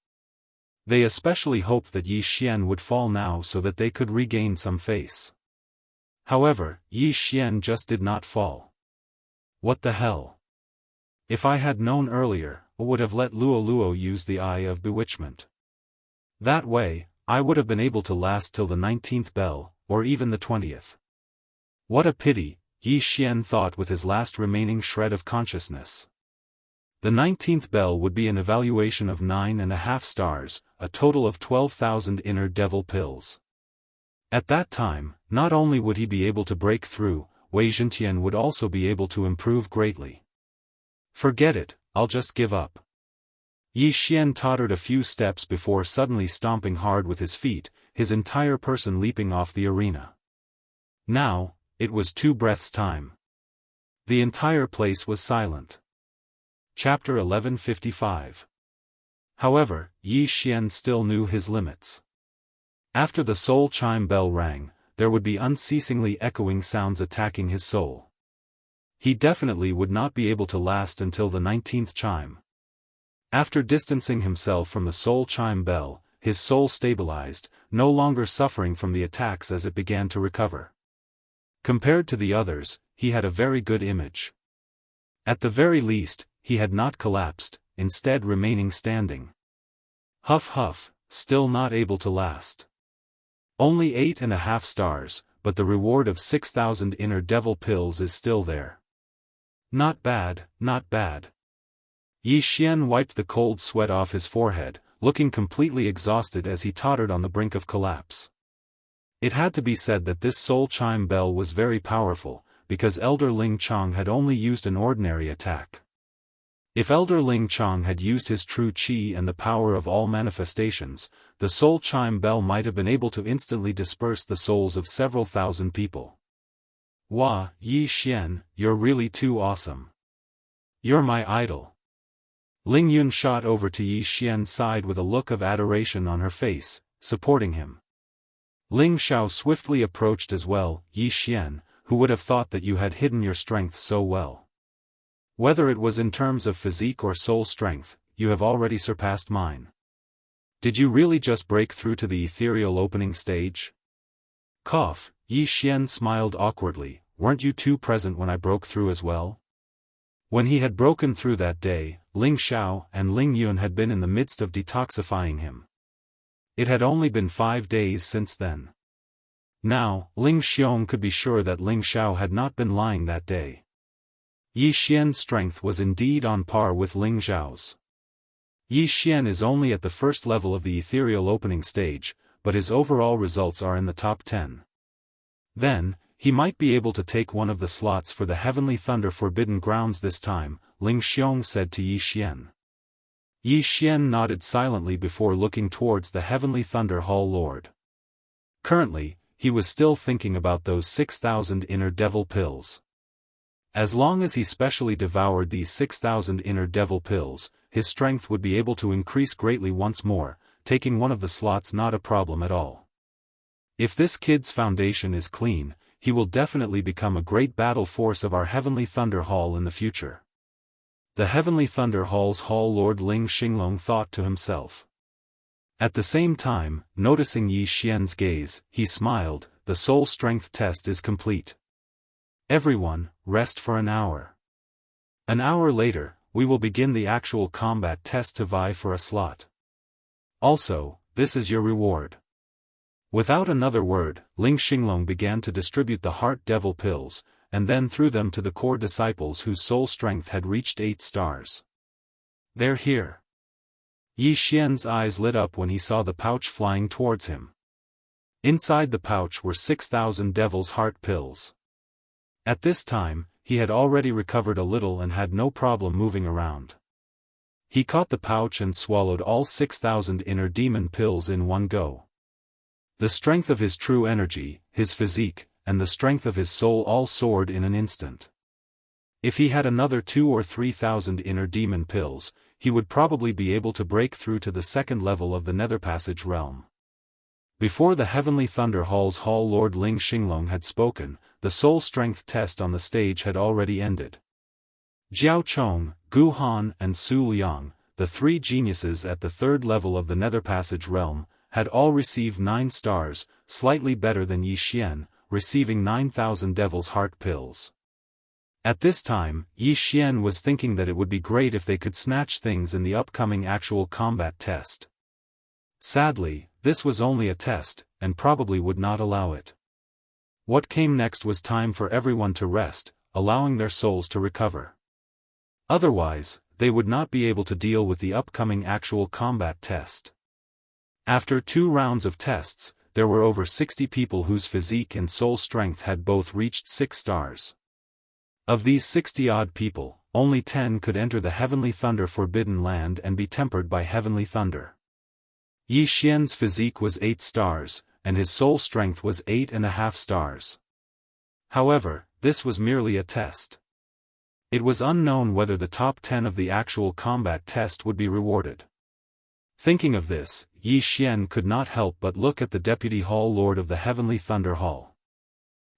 They especially hoped that Yi Xian would fall now so that they could regain some face. However, Yi Xian just did not fall. What the hell? If I had known earlier, I would have let Luo Luo use the Eye of Bewitchment. That way, I would have been able to last till the 19th bell, or even the 20th. What a pity, Yi Xian thought with his last remaining shred of consciousness. The 19th bell would be an evaluation of 9.5 stars, a total of 12,000 inner devil pills. At that time, not only would he be able to break through, Wei Zhentian would also be able to improve greatly. Forget it, I'll just give up. Yi Xian tottered a few steps before suddenly stomping hard with his feet, his entire person leaping off the arena. Now, it was 2 breaths' time. The entire place was silent. Chapter 1155. However, Yi Xian still knew his limits. After the soul chime bell rang, there would be unceasingly echoing sounds attacking his soul. He definitely would not be able to last until the 19th chime. After distancing himself from the soul chime bell, his soul stabilized, no longer suffering from the attacks as it began to recover. Compared to the others, he had a very good image. At the very least, he had not collapsed, instead remaining standing. Huff huff, still not able to last. Only 8.5 stars, but the reward of 6,000 inner devil pills is still there. Not bad, not bad. Yi Xian wiped the cold sweat off his forehead, looking completely exhausted as he tottered on the brink of collapse. It had to be said that this soul chime bell was very powerful, because Elder Ling Chong had only used an ordinary attack. If Elder Ling Chong had used his true qi and the power of all manifestations, the soul chime bell might have been able to instantly disperse the souls of several thousand people. Wah, Yi Xian, you're really too awesome. You're my idol. Ling Yun shot over to Yi Xian's side with a look of adoration on her face, supporting him. Ling Xiao swiftly approached as well. Yi Xian, who would have thought that you had hidden your strength so well? Whether it was in terms of physique or soul strength, you have already surpassed mine. Did you really just break through to the ethereal opening stage? Cough, Yi Xian smiled awkwardly, weren't you two present when I broke through as well? When he had broken through that day, Ling Xiao and Ling Yun had been in the midst of detoxifying him. It had only been 5 days since then. Now, Ling Xiong could be sure that Ling Xiao had not been lying that day. Yi Xian's strength was indeed on par with Ling Xiao's. Yi Xian is only at the first level of the ethereal opening stage, but his overall results are in the top 10. Then, he might be able to take one of the slots for the Heavenly Thunder Forbidden Grounds this time, Ling Xiong said to Yi Xian. Yi Xian nodded silently before looking towards the Heavenly Thunder Hall Lord. Currently, he was still thinking about those 6,000 inner devil pills. As long as he specially devoured these 6,000 inner devil pills, his strength would be able to increase greatly once more, taking one of the slots not a problem at all. If this kid's foundation is clean, he will definitely become a great battle force of our Heavenly Thunder Hall in the future. The Heavenly Thunder Hall's Hall Lord Ling Xinglong thought to himself. At the same time, noticing Yi Xian's gaze, he smiled, the soul strength test is complete. Everyone, rest for an hour. An hour later, we will begin the actual combat test to vie for a slot. Also, this is your reward. Without another word, Ling Xinglong began to distribute the heart devil pills, and then threw them to the core disciples whose soul strength had reached 8 stars. They're here. Yi Xian's eyes lit up when he saw the pouch flying towards him. Inside the pouch were 6,000 devil's heart pills. At this time, he had already recovered a little and had no problem moving around. He caught the pouch and swallowed all 6,000 inner demon pills in one go. The strength of his true energy, his physique, and the strength of his soul all soared in an instant. If he had another 2,000 or 3,000 inner demon pills, he would probably be able to break through to the second level of the Nether Passage realm. Before the Heavenly Thunder Hall's Hall Lord Ling Xinglong had spoken, the soul strength test on the stage had already ended. Jiao Chong, Gu Han and Su Liang, the 3 geniuses at the 3rd level of the Nether Passage realm, had all received 9 stars, slightly better than Yi Xian, receiving 9,000 Devil's Heart pills. At this time, Yi Xian was thinking that it would be great if they could snatch things in the upcoming actual combat test. Sadly, this was only a test, and probably would not allow it. What came next was time for everyone to rest, allowing their souls to recover. Otherwise, they would not be able to deal with the upcoming actual combat test. After 2 rounds of tests, there were over 60 people whose physique and soul strength had both reached 6 stars. Of these 60-odd people, only 10 could enter the Heavenly Thunder Forbidden Land and be tempered by Heavenly Thunder. Yi Xian's physique was 8 stars, and his soul strength was 8.5 stars. However, this was merely a test. It was unknown whether the top 10 of the actual combat test would be rewarded. Thinking of this, Yi Xian could not help but look at the Deputy Hall Lord of the Heavenly Thunder Hall.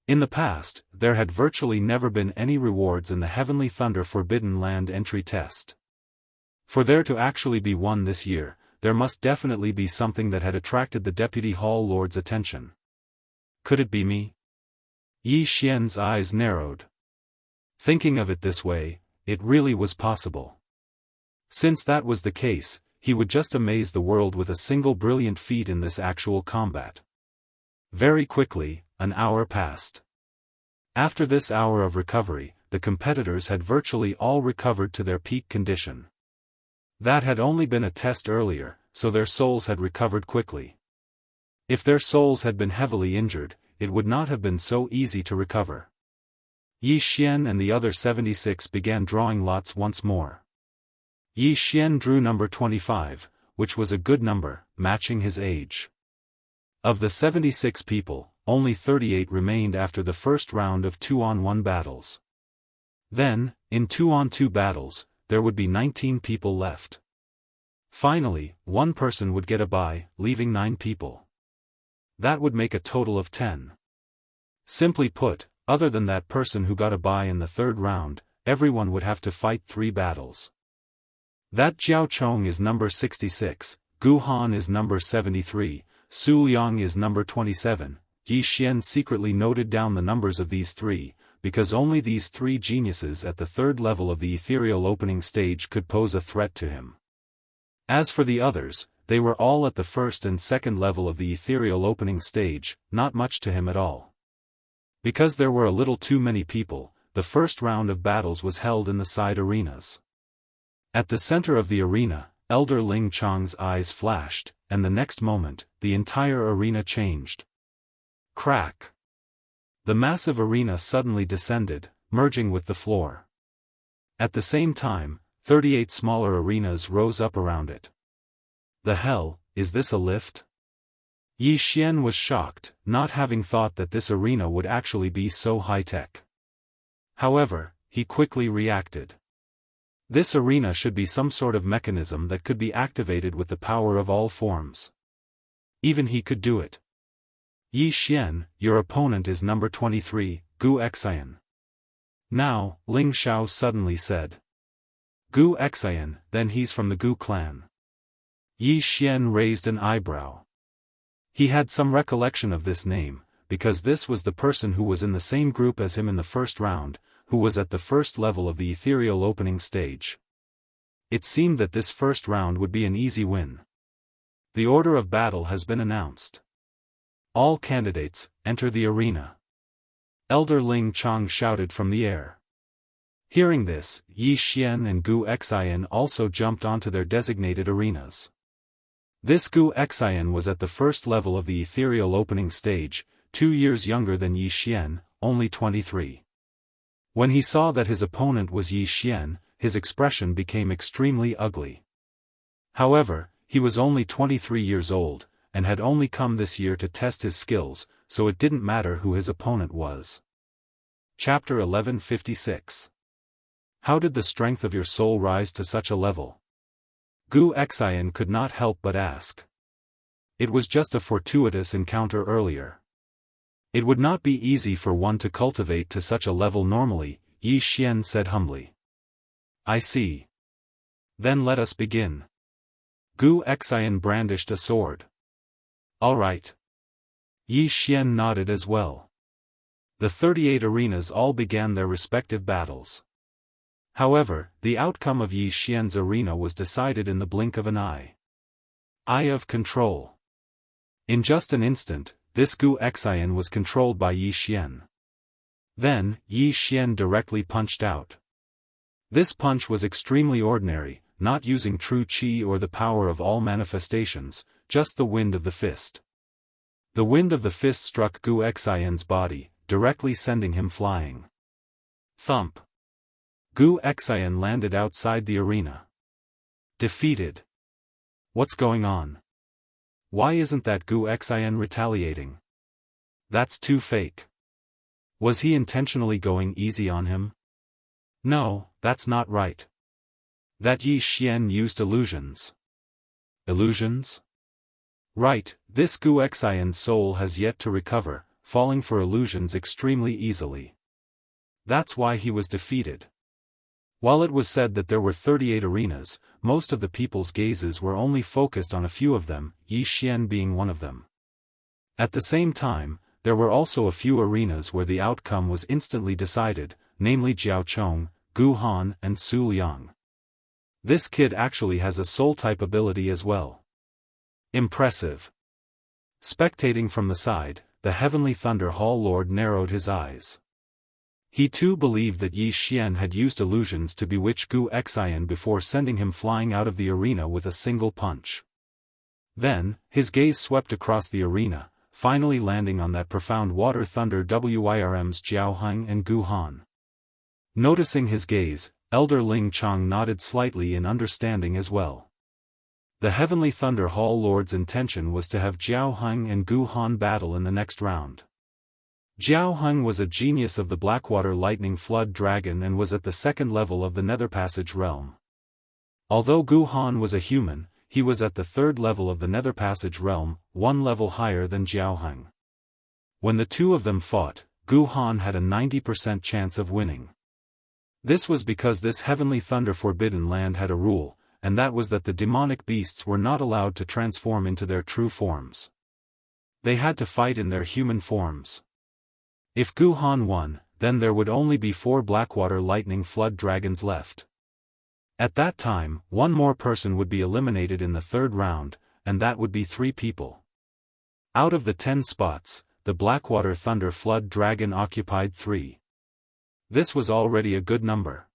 In the past, there had virtually never been any rewards in the Heavenly Thunder Forbidden Land entry test. For there to actually be one this year, there must definitely be something that had attracted the Deputy Hall Lord's attention. Could it be me? Yi Xian's eyes narrowed. Thinking of it this way, it really was possible. Since that was the case, he would just amaze the world with a single brilliant feat in this actual combat. Very quickly, an hour passed. After this hour of recovery, the competitors had virtually all recovered to their peak condition. That had only been a test earlier, so their souls had recovered quickly. If their souls had been heavily injured, it would not have been so easy to recover. Yi Xian and the other 76 began drawing lots once more. Yi Xian drew number 25, which was a good number, matching his age. Of the 76 people, only 38 remained after the first round of 2-on-1 battles. Then, in 2-on-2 battles, there would be 19 people left. Finally, one person would get a bye, leaving 9 people. That would make a total of 10. Simply put, other than that person who got a bye in the third round, everyone would have to fight 3 battles. That Jiao Chong is number 66, Gu Han is number 73, Su Liang is number 27. Yi Xian secretly noted down the numbers of these 3, because only these 3 geniuses at the third level of the ethereal opening stage could pose a threat to him. As for the others, they were all at the first and second level of the ethereal opening stage, not much to him at all. Because there were a little too many people, the first round of battles was held in the side arenas. At the center of the arena, Elder Ling Chang's eyes flashed, and the next moment, the entire arena changed. Crack! The massive arena suddenly descended, merging with the floor. At the same time, 38 smaller arenas rose up around it. The hell, is this a lift? Yi Xian was shocked, not having thought that this arena would actually be so high-tech. However, he quickly reacted. This arena should be some sort of mechanism that could be activated with the power of all forms. Even he could do it. Yi Xian, your opponent is number 23, Gu Xian. Now, Ling Xiao suddenly said. Gu Xian, then he's from the Gu clan. Yi Xian raised an eyebrow. He had some recollection of this name, because this was the person who was in the same group as him in the first round, who was at the first level of the ethereal opening stage. It seemed that this first round would be an easy win. The order of battle has been announced. All candidates, enter the arena. Elder Ling Chang shouted from the air. Hearing this, Yi Xian and Gu Xian also jumped onto their designated arenas. This Gu Xian was at the first level of the ethereal opening stage, 2 years younger than Yi Xian, only 23. When he saw that his opponent was Yi Xian, his expression became extremely ugly. However, he was only 23 years old, and had only come this year to test his skills, so it didn't matter who his opponent was. Chapter 1156. How did the strength of your soul rise to such a level? Gu Xian could not help but ask. It was just a fortuitous encounter earlier. It would not be easy for one to cultivate to such a level normally, Yi Xian said humbly. I see. Then let us begin. Gu Xian brandished a sword. All right. Yi Xian nodded as well. The 38 arenas all began their respective battles. However, the outcome of Yi Xian's arena was decided in the blink of an eye. Eye of control. In just an instant, this Gu Xian was controlled by Yi Xian. Then, Yi Xian directly punched out. This punch was extremely ordinary, not using true qi or the power of all manifestations, just the wind of the fist. The wind of the fist struck Gu Xian's body, directly sending him flying. Thump. Gu Xian landed outside the arena. Defeated. What's going on? Why isn't that Gu Xian retaliating? That's too fake. Was he intentionally going easy on him? No, that's not right. That Yi Xian used illusions. Illusions? Right, this Gu Xian's soul has yet to recover, falling for illusions extremely easily. That's why he was defeated. While it was said that there were 38 arenas, most of the people's gazes were only focused on a few of them, Yi Xian being one of them. At the same time, there were also a few arenas where the outcome was instantly decided, namely Jiao Chong, Gu Han and Su Liang. This kid actually has a soul-type ability as well. Impressive. Spectating from the side, the Heavenly Thunder Hall Lord narrowed his eyes. He too believed that Yi Xian had used illusions to bewitch Gu Xian before sending him flying out of the arena with a single punch. Then, his gaze swept across the arena, finally landing on that profound water thunder Wirms Jiaoheng and Gu Han. Noticing his gaze, Elder Ling Chang nodded slightly in understanding as well. The Heavenly Thunder Hall Lord's intention was to have Jiaoheng and Gu Han battle in the next round. Jiaoheng was a genius of the Blackwater Lightning Flood Dragon and was at the second level of the Nether Passage realm. Although Gu Han was a human, he was at the third level of the Nether Passage realm, one level higher than Jiaoheng. When the two of them fought, Gu Han had a 90% chance of winning. This was because this Heavenly Thunder Forbidden Land had a rule, and that was that the demonic beasts were not allowed to transform into their true forms. They had to fight in their human forms. If Gu Han won, then there would only be 4 Blackwater Lightning Flood Dragons left. At that time, one more person would be eliminated in the third round, and that would be 3 people. Out of the 10 spots, the Blackwater Thunder Flood Dragon occupied 3. This was already a good number.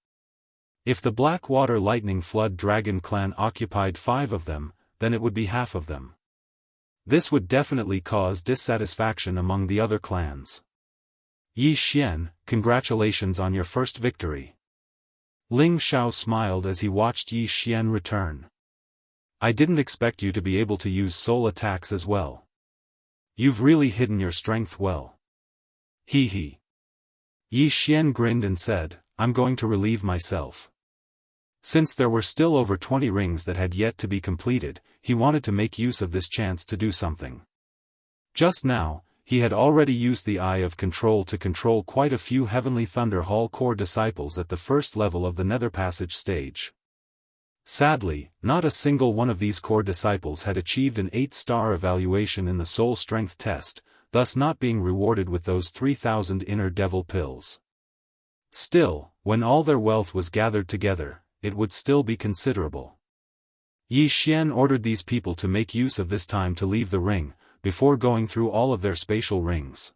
If the Blackwater Lightning Flood Dragon clan occupied 5 of them, then it would be half of them. This would definitely cause dissatisfaction among the other clans. Yi Xian, congratulations on your first victory. Ling Xiao smiled as he watched Yi Xian return. I didn't expect you to be able to use soul attacks as well. You've really hidden your strength well. Hee hee. Yi Xian grinned and said, I'm going to relieve myself. Since there were still over 20 rings that had yet to be completed, he wanted to make use of this chance to do something. Just now, he had already used the Eye of Control to control quite a few Heavenly Thunder Hall core disciples at the first level of the Nether Passage stage. Sadly, not a single one of these core disciples had achieved an 8-star evaluation in the soul strength test, thus not being rewarded with those 3,000 inner devil pills. Still, when all their wealth was gathered together, it would still be considerable. Yi Xian ordered these people to make use of this time to leave the ring, before going through all of their spatial rings.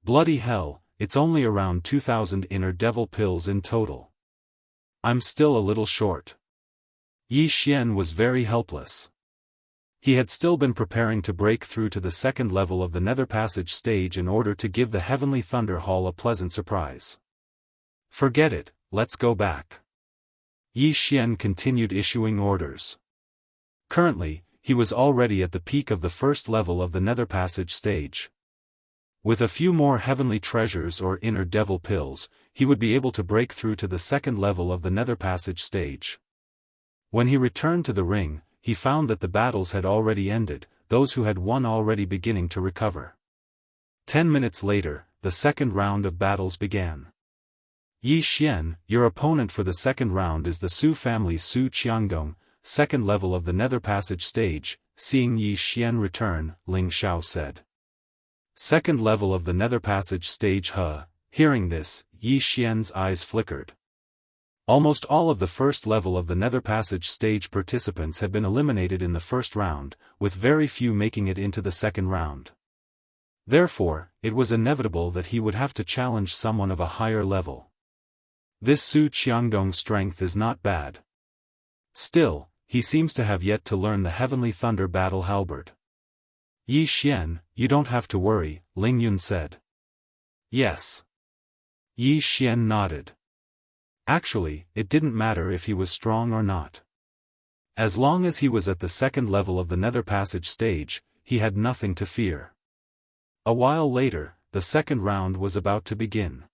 Bloody hell, it's only around 2,000 inner devil pills in total. I'm still a little short. Yi Xian was very helpless. He had still been preparing to break through to the second level of the Nether Passage stage in order to give the Heavenly Thunder Hall a pleasant surprise. Forget it, let's go back. Yi Xian continued issuing orders. Currently, he was already at the peak of the first level of the Nether Passage stage. With a few more heavenly treasures or inner devil pills, he would be able to break through to the second level of the Nether Passage stage. When he returned to the ring, he found that the battles had already ended, those who had won already beginning to recover. 10 minutes later, the second round of battles began. Yi Xian, your opponent for the second round is the Su family's Su Qiangdong, second level of the Nether Passage stage. Seeing Yi Xian return, Ling Xiao said. Second level of the Nether Passage stage. Hearing this, Yi Xian's eyes flickered. Almost all of the first level of the Nether Passage stage participants had been eliminated in the first round, with very few making it into the second round. Therefore, it was inevitable that he would have to challenge someone of a higher level. This Su Qiangdong's strength is not bad. Still, he seems to have yet to learn the Heavenly Thunder Battle Halberd. Yi Xian, you don't have to worry, Ling Yun said. Yes. Yi Xian nodded. Actually, it didn't matter if he was strong or not. As long as he was at the second level of the Nether Passage stage, he had nothing to fear. A while later, the second round was about to begin.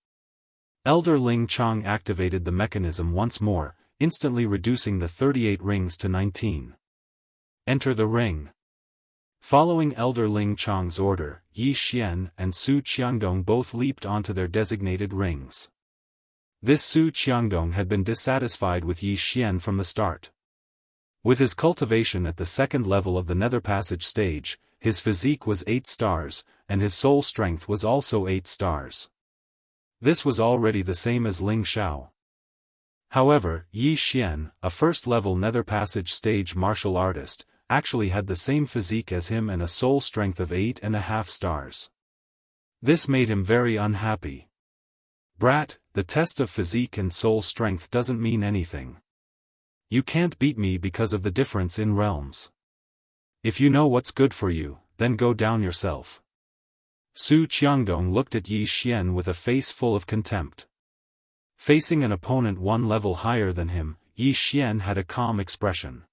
Elder Ling Chang activated the mechanism once more, instantly reducing the 38 rings to 19. Enter the ring. Following Elder Ling Chang's order, Yi Xian and Su Qiangdong both leaped onto their designated rings. This Su Qiangdong had been dissatisfied with Yi Xian from the start. With his cultivation at the second level of the Nether Passage stage, his physique was 8 stars, and his soul strength was also 8 stars. This was already the same as Ling Xiao. However, Yi Xian, a first-level Nether Passage stage martial artist, actually had the same physique as him and a soul strength of 8.5 stars. This made him very unhappy. Brat, the test of physique and soul strength doesn't mean anything. You can't beat me because of the difference in realms. If you know what's good for you, then go down yourself. Su Qiangdong looked at Yi Xian with a face full of contempt. Facing an opponent one level higher than him, Yi Xian had a calm expression.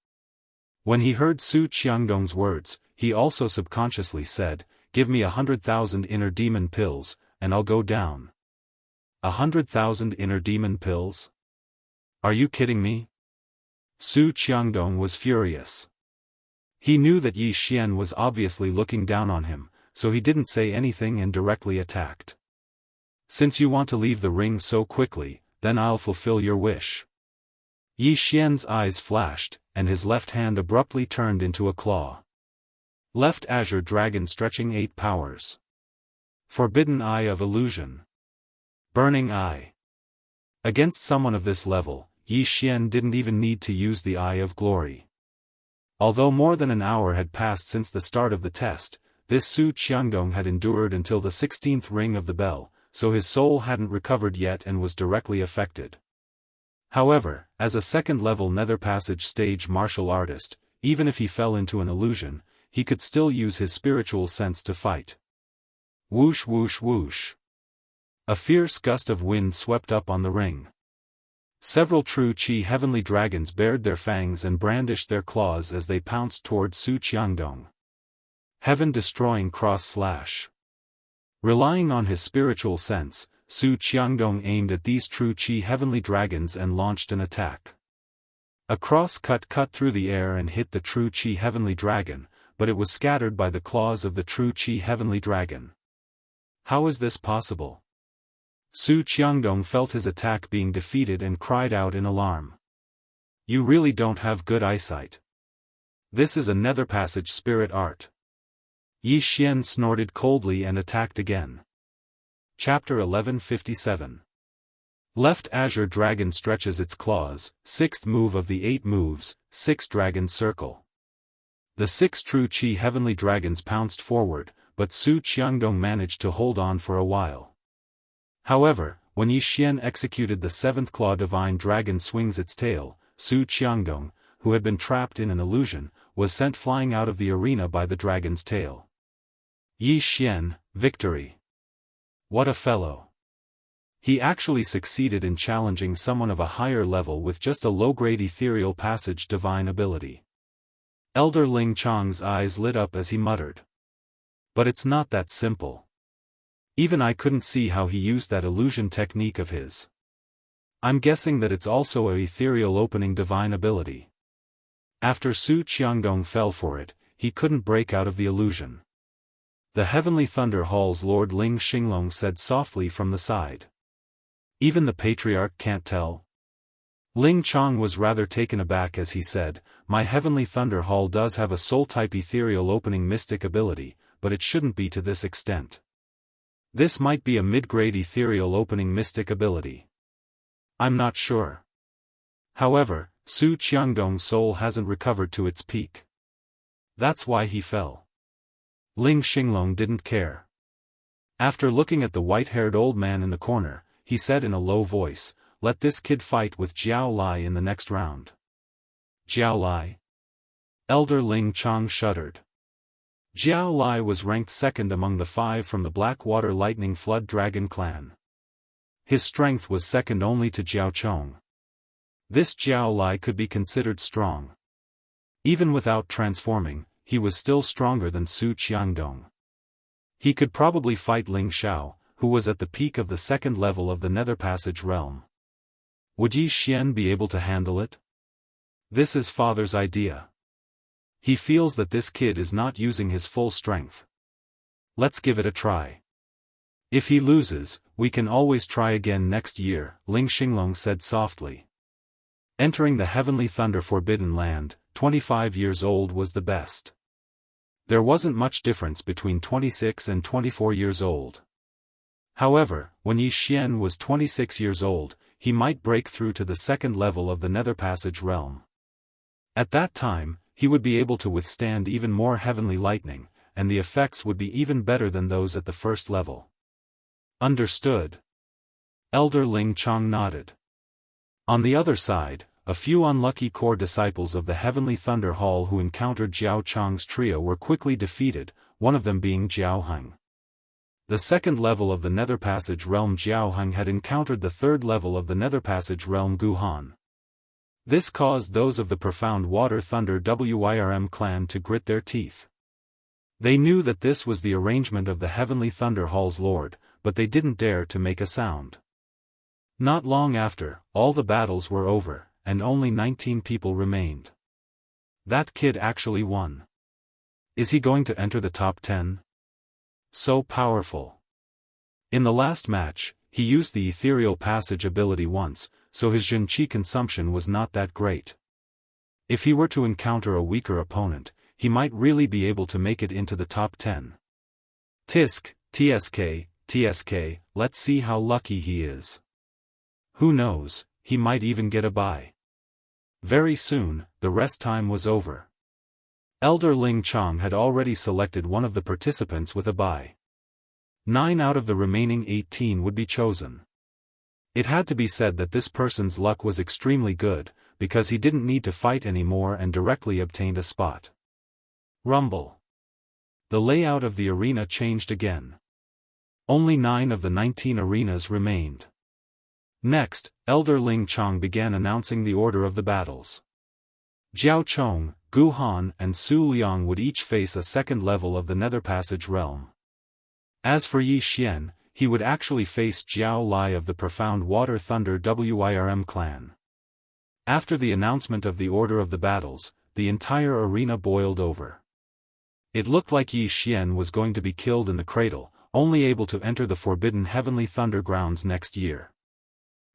When he heard Su Qiangdong's words, he also subconsciously said, "Give me 100,000 inner demon pills, and I'll go down." 100,000 inner demon pills? Are you kidding me? Su Qiangdong was furious. He knew that Yi Xian was obviously looking down on him, so he didn't say anything and directly attacked. "Since you want to leave the ring so quickly, then I'll fulfill your wish." Yi Xian's eyes flashed, and his left hand abruptly turned into a claw. Left Azure Dragon stretching 8 powers. Forbidden Eye of Illusion. Burning Eye. Against someone of this level, Yi Xian didn't even need to use the Eye of Glory. Although more than an hour had passed since the start of the test, this Su Qiangdong had endured until the 16th ring of the bell, so his soul hadn't recovered yet and was directly affected. However, as a second-level Nether Passage stage martial artist, even if he fell into an illusion, he could still use his spiritual sense to fight. Whoosh whoosh whoosh. A fierce gust of wind swept up on the ring. Several true Qi heavenly dragons bared their fangs and brandished their claws as they pounced toward Su Qiangdong. Heaven-destroying cross-slash. Relying on his spiritual sense, Su Qiangdong aimed at these true Qi heavenly dragons and launched an attack. A cross-cut cut through the air and hit the true Qi heavenly dragon, but it was scattered by the claws of the true Qi heavenly dragon. How is this possible? Su Qiangdong felt his attack being defeated and cried out in alarm. You really don't have good eyesight. This is a Nether Passage spirit art. Yi Xian snorted coldly and attacked again. Chapter 1157. Left Azure Dragon stretches its claws, 6th move of the 8 moves, 6 Dragon Circle. The 6 true Qi heavenly dragons pounced forward, but Su Qiangdong managed to hold on for a while. However, when Yi Xian executed the 7th claw divine dragon swings its tail, Su Qiangdong, who had been trapped in an illusion, was sent flying out of the arena by the dragon's tail. Yi Xian, victory. What a fellow. He actually succeeded in challenging someone of a higher level with just a low-grade ethereal passage divine ability. Elder Ling Chang's eyes lit up as he muttered. But it's not that simple. Even I couldn't see how he used that illusion technique of his. I'm guessing that it's also a ethereal opening divine ability. After Su Qiangdong fell for it, he couldn't break out of the illusion. The Heavenly Thunder Hall's Lord Ling Xinglong said softly from the side. Even the Patriarch can't tell? Ling Chang was rather taken aback as he said, My Heavenly Thunder Hall does have a soul-type ethereal opening mystic ability, but it shouldn't be to this extent. This might be a mid-grade ethereal opening mystic ability. I'm not sure. However, Su Qiangdong's soul hasn't recovered to its peak. That's why he fell. Ling Xinglong didn't care. After looking at the white-haired old man in the corner, he said in a low voice, Let this kid fight with Jiao Lai in the next round. Jiao Lai? Elder Ling Chang shuddered. Jiao Lai was ranked second among the 5 from the Blackwater Lightning Flood Dragon clan. His strength was second only to Jiao Chong. This Jiao Lai could be considered strong. Even without transforming, he was still stronger than Su Qiangdong. He could probably fight Ling Xiao, who was at the peak of the 2nd level of the Nether Passage realm. Would Yi Xian be able to handle it? This is father's idea. He feels that this kid is not using his full strength. Let's give it a try. If he loses, we can always try again next year, Ling Xinglong said softly. Entering the Heavenly Thunder Forbidden Land, 25 years old was the best. There wasn't much difference between 26 and 24 years old. However, when Yi Xian was 26 years old, he might break through to the 2nd level of the Nether Passage realm. At that time, he would be able to withstand even more heavenly lightning, and the effects would be even better than those at the 1st level. Understood. Elder Ling Chong nodded. On the other side, a few unlucky core disciples of the Heavenly Thunder Hall who encountered Jiao Chang's trio were quickly defeated, one of them being Jiao Heng. The second level of the Nether Passage realm Jiao Heng had encountered the third level of the Nether Passage realm Gu Han. This caused those of the Profound Water Thunder Wirm clan to grit their teeth. They knew that this was the arrangement of the Heavenly Thunder Hall's lord, but they didn't dare to make a sound. Not long after, all the battles were over, and only 19 people remained. That kid actually won. Is he going to enter the top 10? So powerful. In the last match, he used the Ethereal Passage ability once, so his Jin Qi consumption was not that great. If he were to encounter a weaker opponent, he might really be able to make it into the top 10. Tisk, TSK, let's see how lucky he is. Who knows, he might even get a bye. Very soon, the rest time was over. Elder Ling Chong had already selected one of the participants with a bye. 9 out of the remaining 18 would be chosen. It had to be said that this person's luck was extremely good, because he didn't need to fight anymore and directly obtained a spot. Rumble. The layout of the arena changed again. Only 9 of the 19 arenas remained. Next, Elder Ling Chong began announcing the order of the battles. Jiao Chong, Gu Han and Su Liang would each face a second level of the Nether Passage realm. As for Yi Xian, he would actually face Jiao Lai of the Profound Water Thunder Wirm clan. After the announcement of the order of the battles, the entire arena boiled over. It looked like Yi Xian was going to be killed in the cradle, only able to enter the Forbidden Heavenly Thunder grounds next year.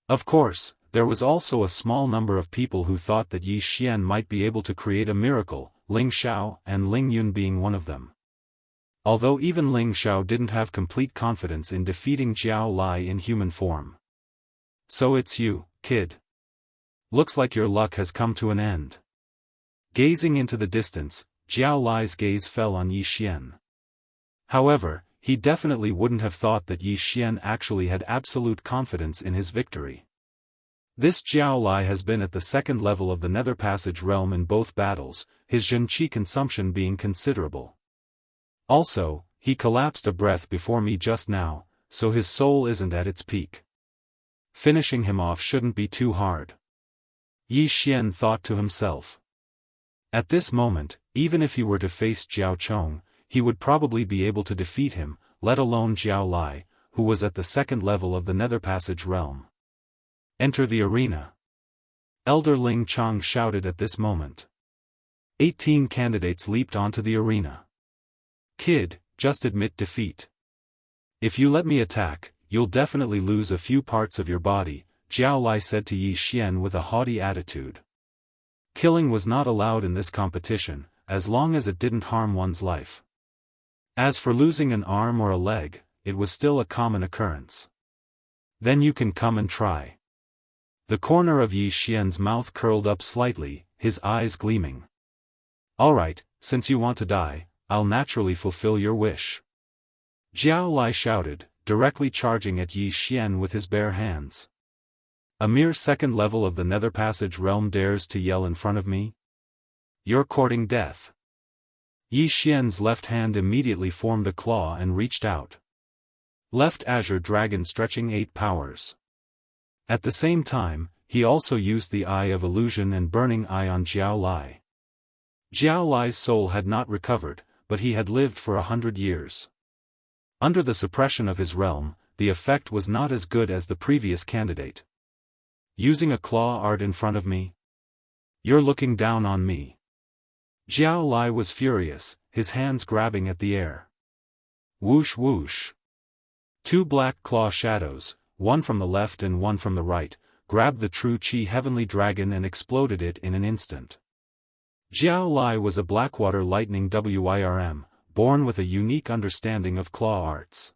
Of course, there was also a small number of people who thought that Yi Xian might be able to create a miracle, Ling Xiao and Ling Yun being one of them. Although even Ling Xiao didn't have complete confidence in defeating Jiao Lai in human form. So it's you, kid. Looks like your luck has come to an end. Gazing into the distance, Jiao Lai's gaze fell on Yi Xian. However, he definitely wouldn't have thought that Yi Xian actually had absolute confidence in his victory. This Jiao Lai has been at the second level of the Nether Passage realm in both battles, his Jin Qi consumption being considerable. Also, he collapsed a breath before me just now, so his soul isn't at its peak. Finishing him off shouldn't be too hard. Yi Xian thought to himself. At this moment, even if he were to face Jiao Chong, he would probably be able to defeat him, let alone Jiao Lai, who was at the second level of the Nether Passage realm. Enter the arena. Elder Ling Chong shouted at this moment. 18 candidates leaped onto the arena. Kid, just admit defeat. If you let me attack, you'll definitely lose a few parts of your body, Jiao Lai said to Yi Xian with a haughty attitude. Killing was not allowed in this competition, as long as it didn't harm one's life. As for losing an arm or a leg, it was still a common occurrence. Then you can come and try. The corner of Yi Xian's mouth curled up slightly, his eyes gleaming. Alright, since you want to die, I'll naturally fulfill your wish. Jiao Lai shouted, directly charging at Yi Xian with his bare hands. A mere second level of the Nether Passage realm dares to yell in front of me? You're courting death. Yi Xian's left hand immediately formed a claw and reached out. Left Azure Dragon stretching 8 powers. At the same time, he also used the Eye of Illusion and Burning Eye on Jiao Lai. Jiao Lai's soul had not recovered, but he had lived for 100 years. Under the suppression of his realm, the effect was not as good as the previous candidate. Using a claw art in front of me? You're looking down on me. Jiao Lai was furious, his hands grabbing at the air. Whoosh whoosh. 2 black claw shadows, one from the left and one from the right, grabbed the True Qi Heavenly Dragon and exploded it in an instant. Jiao Lai was a Blackwater Lightning Wirm, born with a unique understanding of claw arts.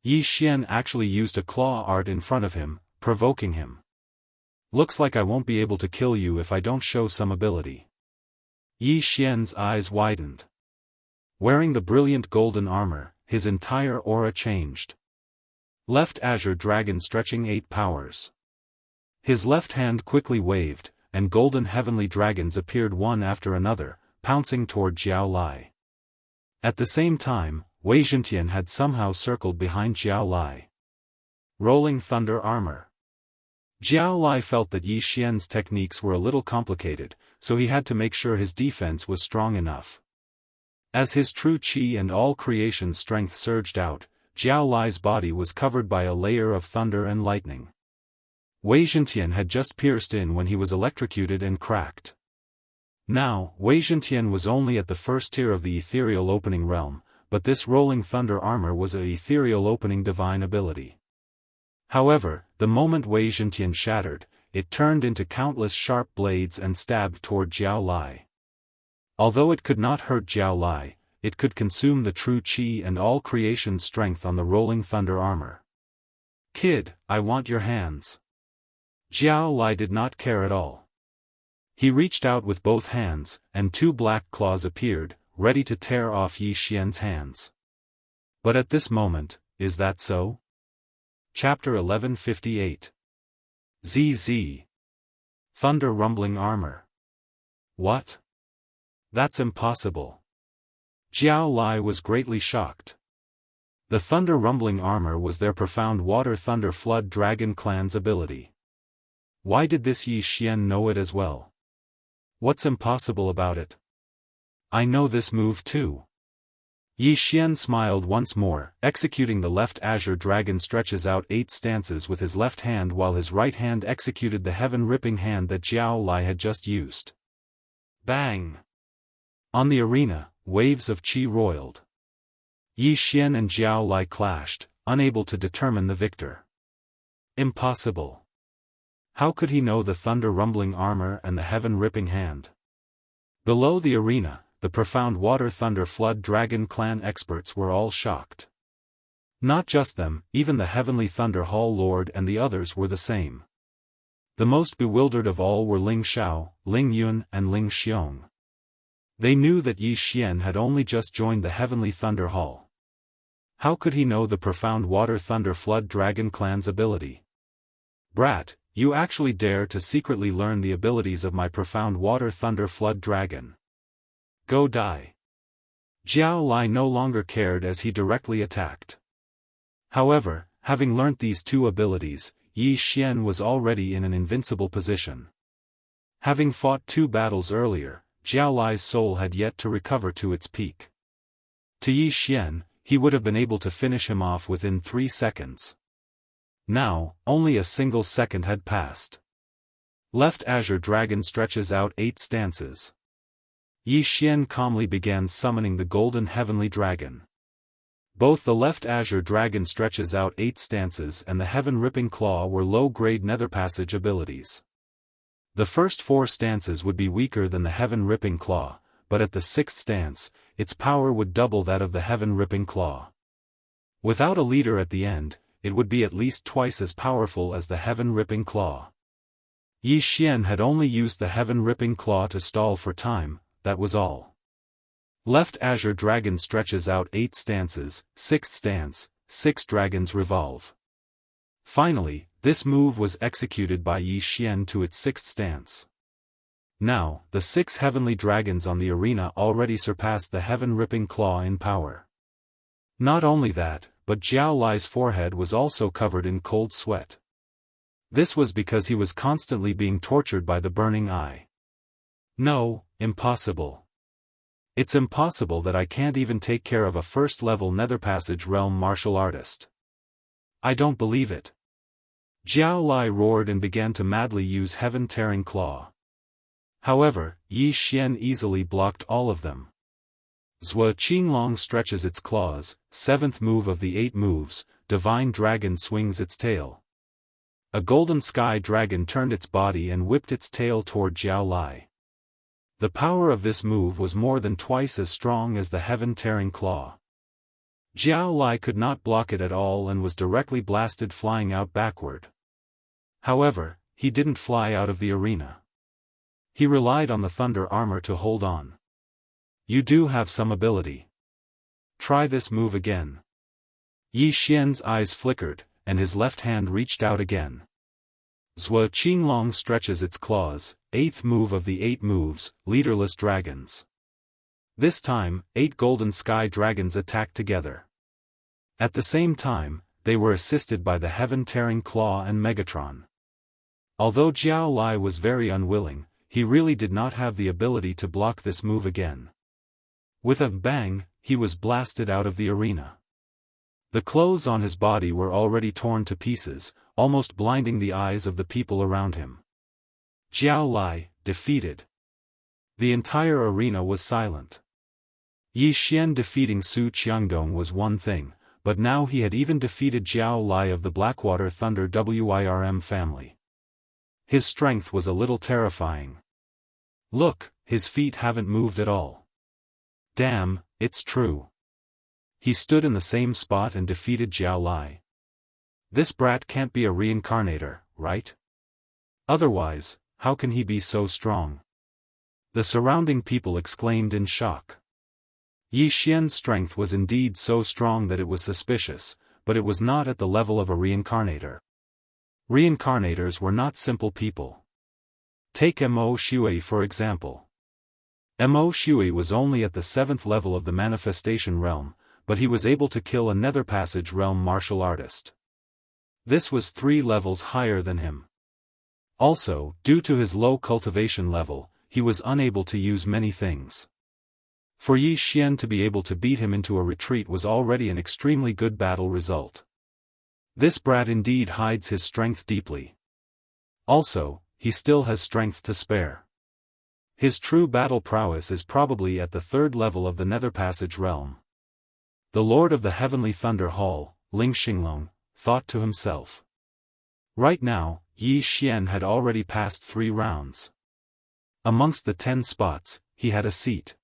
Yi Xian actually used a claw art in front of him, provoking him. Looks like I won't be able to kill you if I don't show some ability. Yi Xian's eyes widened. Wearing the brilliant golden armor, his entire aura changed. Left Azure Dragon stretching 8 powers. His left hand quickly waved, and golden heavenly dragons appeared one after another, pouncing toward Jiao Lai. At the same time, Wei Zhentian had somehow circled behind Jiao Lai. Rolling Thunder Armor. Jiao Lai felt that Yi Xian's techniques were a little complicated, so he had to make sure his defense was strong enough. As his true qi and all creation strength surged out, Jiao Lai's body was covered by a layer of thunder and lightning. Wei Zhentian had just pierced in when he was electrocuted and cracked. Now, Wei Zhentian was only at the first tier of the ethereal opening realm, but this rolling thunder armor was an ethereal opening divine ability. However, the moment Wei Zhentian shattered, it turned into countless sharp blades and stabbed toward Jiao Lai. Although it could not hurt Jiao Lai, it could consume the true qi and all creation strength on the rolling thunder armor. "Kid, I want your hands." Jiao Lai did not care at all. He reached out with both hands, and 2 black claws appeared, ready to tear off Yi Xian's hands. But at this moment, is that so? Chapter 1158. ZZ. Thunder Rumbling Armor. What? That's impossible. Jiao Lai was greatly shocked. The Thunder Rumbling Armor was their profound Water Thunder Flood Dragon Clan's ability. Why did this Yi Xian know it as well? What's impossible about it? I know this move too. Yi Xian smiled once more, executing the left Azure Dragon stretches out 8 stances with his left hand while his right hand executed the heaven-ripping hand that Jiao Lai had just used. Bang! On the arena, waves of qi roiled. Yi Xian and Jiao Lai clashed, unable to determine the victor. Impossible. How could he know the thunder-rumbling armor and the heaven-ripping hand? Below the arena, the profound Water Thunder Flood Dragon Clan experts were all shocked. Not just them, even the Heavenly Thunder Hall Lord and the others were the same. The most bewildered of all were Ling Xiao, Ling Yun and Ling Xiong. They knew that Yi Xian had only just joined the Heavenly Thunder Hall. How could he know the profound Water Thunder Flood Dragon Clan's ability? Brat, you actually dare to secretly learn the abilities of my profound Water Thunder Flood Dragon. Go die. Jiao Lai no longer cared as he directly attacked. However, having learnt these 2 abilities, Yi Xian was already in an invincible position. Having fought 2 battles earlier, Jiao Lai's soul had yet to recover to its peak. To Yi Xian, he would have been able to finish him off within 3 seconds. Now, only a single second had passed. Left Azure Dragon stretches out 8 stances. Yi Xian calmly began summoning the Golden Heavenly Dragon. Both the left Azure Dragon stretches out 8 stances and the Heaven-Ripping Claw were low-grade Netherpassage abilities. The first 4 stances would be weaker than the Heaven-Ripping Claw, but at the 6th stance, its power would double that of the Heaven-Ripping Claw. Without a leader at the end, it would be at least twice as powerful as the Heaven-Ripping Claw. Yi Xian had only used the Heaven-Ripping Claw to stall for time, that was all. Left Azure Dragon stretches out 8 stances, 6th stance, 6 dragons revolve. Finally, this move was executed by Yi Xian to its 6th stance. Now, the 6 heavenly dragons on the arena already surpassed the Heaven-Ripping Claw in power. Not only that, but Jiao Lai's forehead was also covered in cold sweat. This was because he was constantly being tortured by the burning eye. No, impossible. It's impossible that I can't even take care of a first-level Netherpassage realm martial artist. I don't believe it. Jiao Lai roared and began to madly use Heaven-Tearing Claw. However, Yi Xian easily blocked all of them. Zhua Qinglong stretches its claws, 7th move of the 8 moves, Divine Dragon swings its tail. A golden sky dragon turned its body and whipped its tail toward Jiao Lai. The power of this move was more than twice as strong as the Heaven-Tearing Claw. Jiao Lai could not block it at all and was directly blasted flying out backward. However, he didn't fly out of the arena. He relied on the thunder armor to hold on. You do have some ability. Try this move again. Yi Xian's eyes flickered, and his left hand reached out again. Zhua Qinglong stretches its claws, 8th move of the 8 moves, leaderless dragons. This time, 8 golden sky dragons attacked together. At the same time, they were assisted by the heaven-tearing claw and Megatron. Although Jiao Lai was very unwilling, he really did not have the ability to block this move again. With a bang, he was blasted out of the arena. The clothes on his body were already torn to pieces, almost blinding the eyes of the people around him. Jiao Lai, defeated. The entire arena was silent. Yi Xian defeating Su Qiangdong was one thing, but now he had even defeated Jiao Lai of the Blackwater Thunder Wirm family. His strength was a little terrifying. Look, his feet haven't moved at all. Damn, it's true. He stood in the same spot and defeated Jiao Lai. This brat can't be a reincarnator, right? Otherwise, how can he be so strong? The surrounding people exclaimed in shock. Yi Xian's strength was indeed so strong that it was suspicious, but it was not at the level of a reincarnator. Reincarnators were not simple people. Take Mo Shui for example. Mo Shui was only at the 7th level of the manifestation realm, but he was able to kill a Nether Passage realm martial artist. This was 3 levels higher than him. Also, due to his low cultivation level, he was unable to use many things. For Yi Xian to be able to beat him into a retreat was already an extremely good battle result. This brat indeed hides his strength deeply. Also, he still has strength to spare. His true battle prowess is probably at the 3rd level of the Nether Passage realm. The Lord of the Heavenly Thunder Hall, Ling Xinglong, thought to himself. Right now, Yi Xian had already passed 3 rounds. Amongst the 10 spots, he had a seat.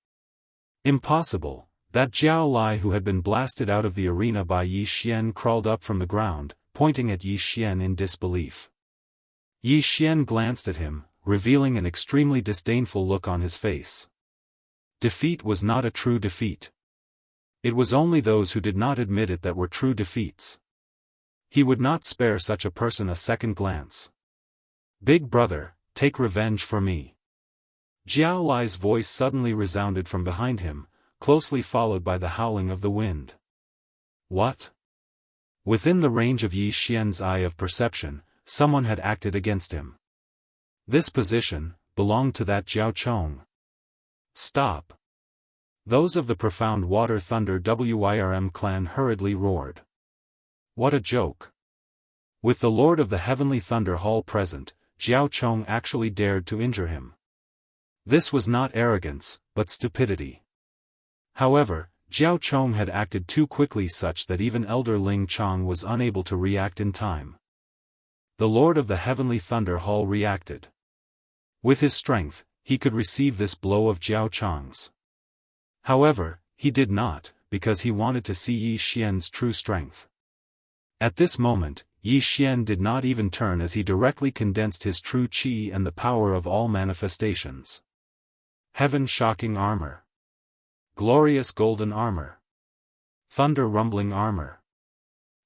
Impossible, that Jiao Lai who had been blasted out of the arena by Yi Xian crawled up from the ground, pointing at Yi Xian in disbelief. Yi Xian glanced at him, revealing an extremely disdainful look on his face. Defeat was not a true defeat. It was only those who did not admit it that were true defeats. He would not spare such a person a second glance. Big brother, take revenge for me. Jiao Lai's voice suddenly resounded from behind him, closely followed by the howling of the wind. What? Within the range of Yi Xian's eye of perception, someone had acted against him. This position belonged to that Jiao Chong. Stop! Those of the Profound Water Thunder Wirm clan hurriedly roared. What a joke! With the Lord of the Heavenly Thunder Hall present, Jiao Chong actually dared to injure him. This was not arrogance, but stupidity. However, Jiao Chong had acted too quickly such that even Elder Ling Chong was unable to react in time. The Lord of the Heavenly Thunder Hall reacted. With his strength, he could receive this blow of Jiao Chong's. However, he did not, because he wanted to see Yi Xian's true strength. At this moment, Yi Xian did not even turn as he directly condensed his true qi and the power of all manifestations. Heaven-shocking armor. Glorious golden armor. Thunder-rumbling armor.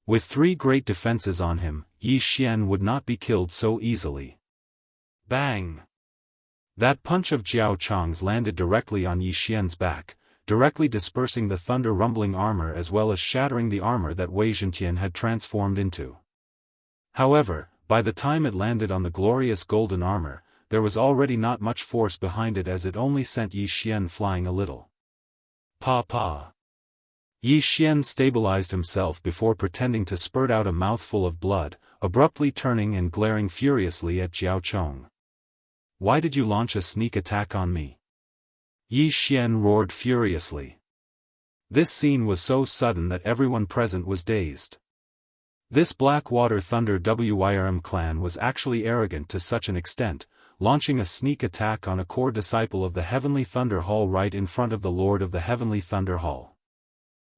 With 3 great defenses on him, Yi Xian would not be killed so easily. Bang! That punch of Jiao Chong's landed directly on Yi Xian's back, directly dispersing the thunder-rumbling armor as well as shattering the armor that Wei Zhentian had transformed into. However, by the time it landed on the glorious golden armor, there was already not much force behind it as it only sent Yi Xian flying a little. Pa. Yi Xian stabilized himself before pretending to spurt out a mouthful of blood, abruptly turning and glaring furiously at Jiao Chong. Why did you launch a sneak attack on me? Yi Xian roared furiously. This scene was so sudden that everyone present was dazed. This Blackwater Thunder Wirm clan was actually arrogant to such an extent, launching a sneak attack on a core disciple of the Heavenly Thunder Hall right in front of the Lord of the Heavenly Thunder Hall.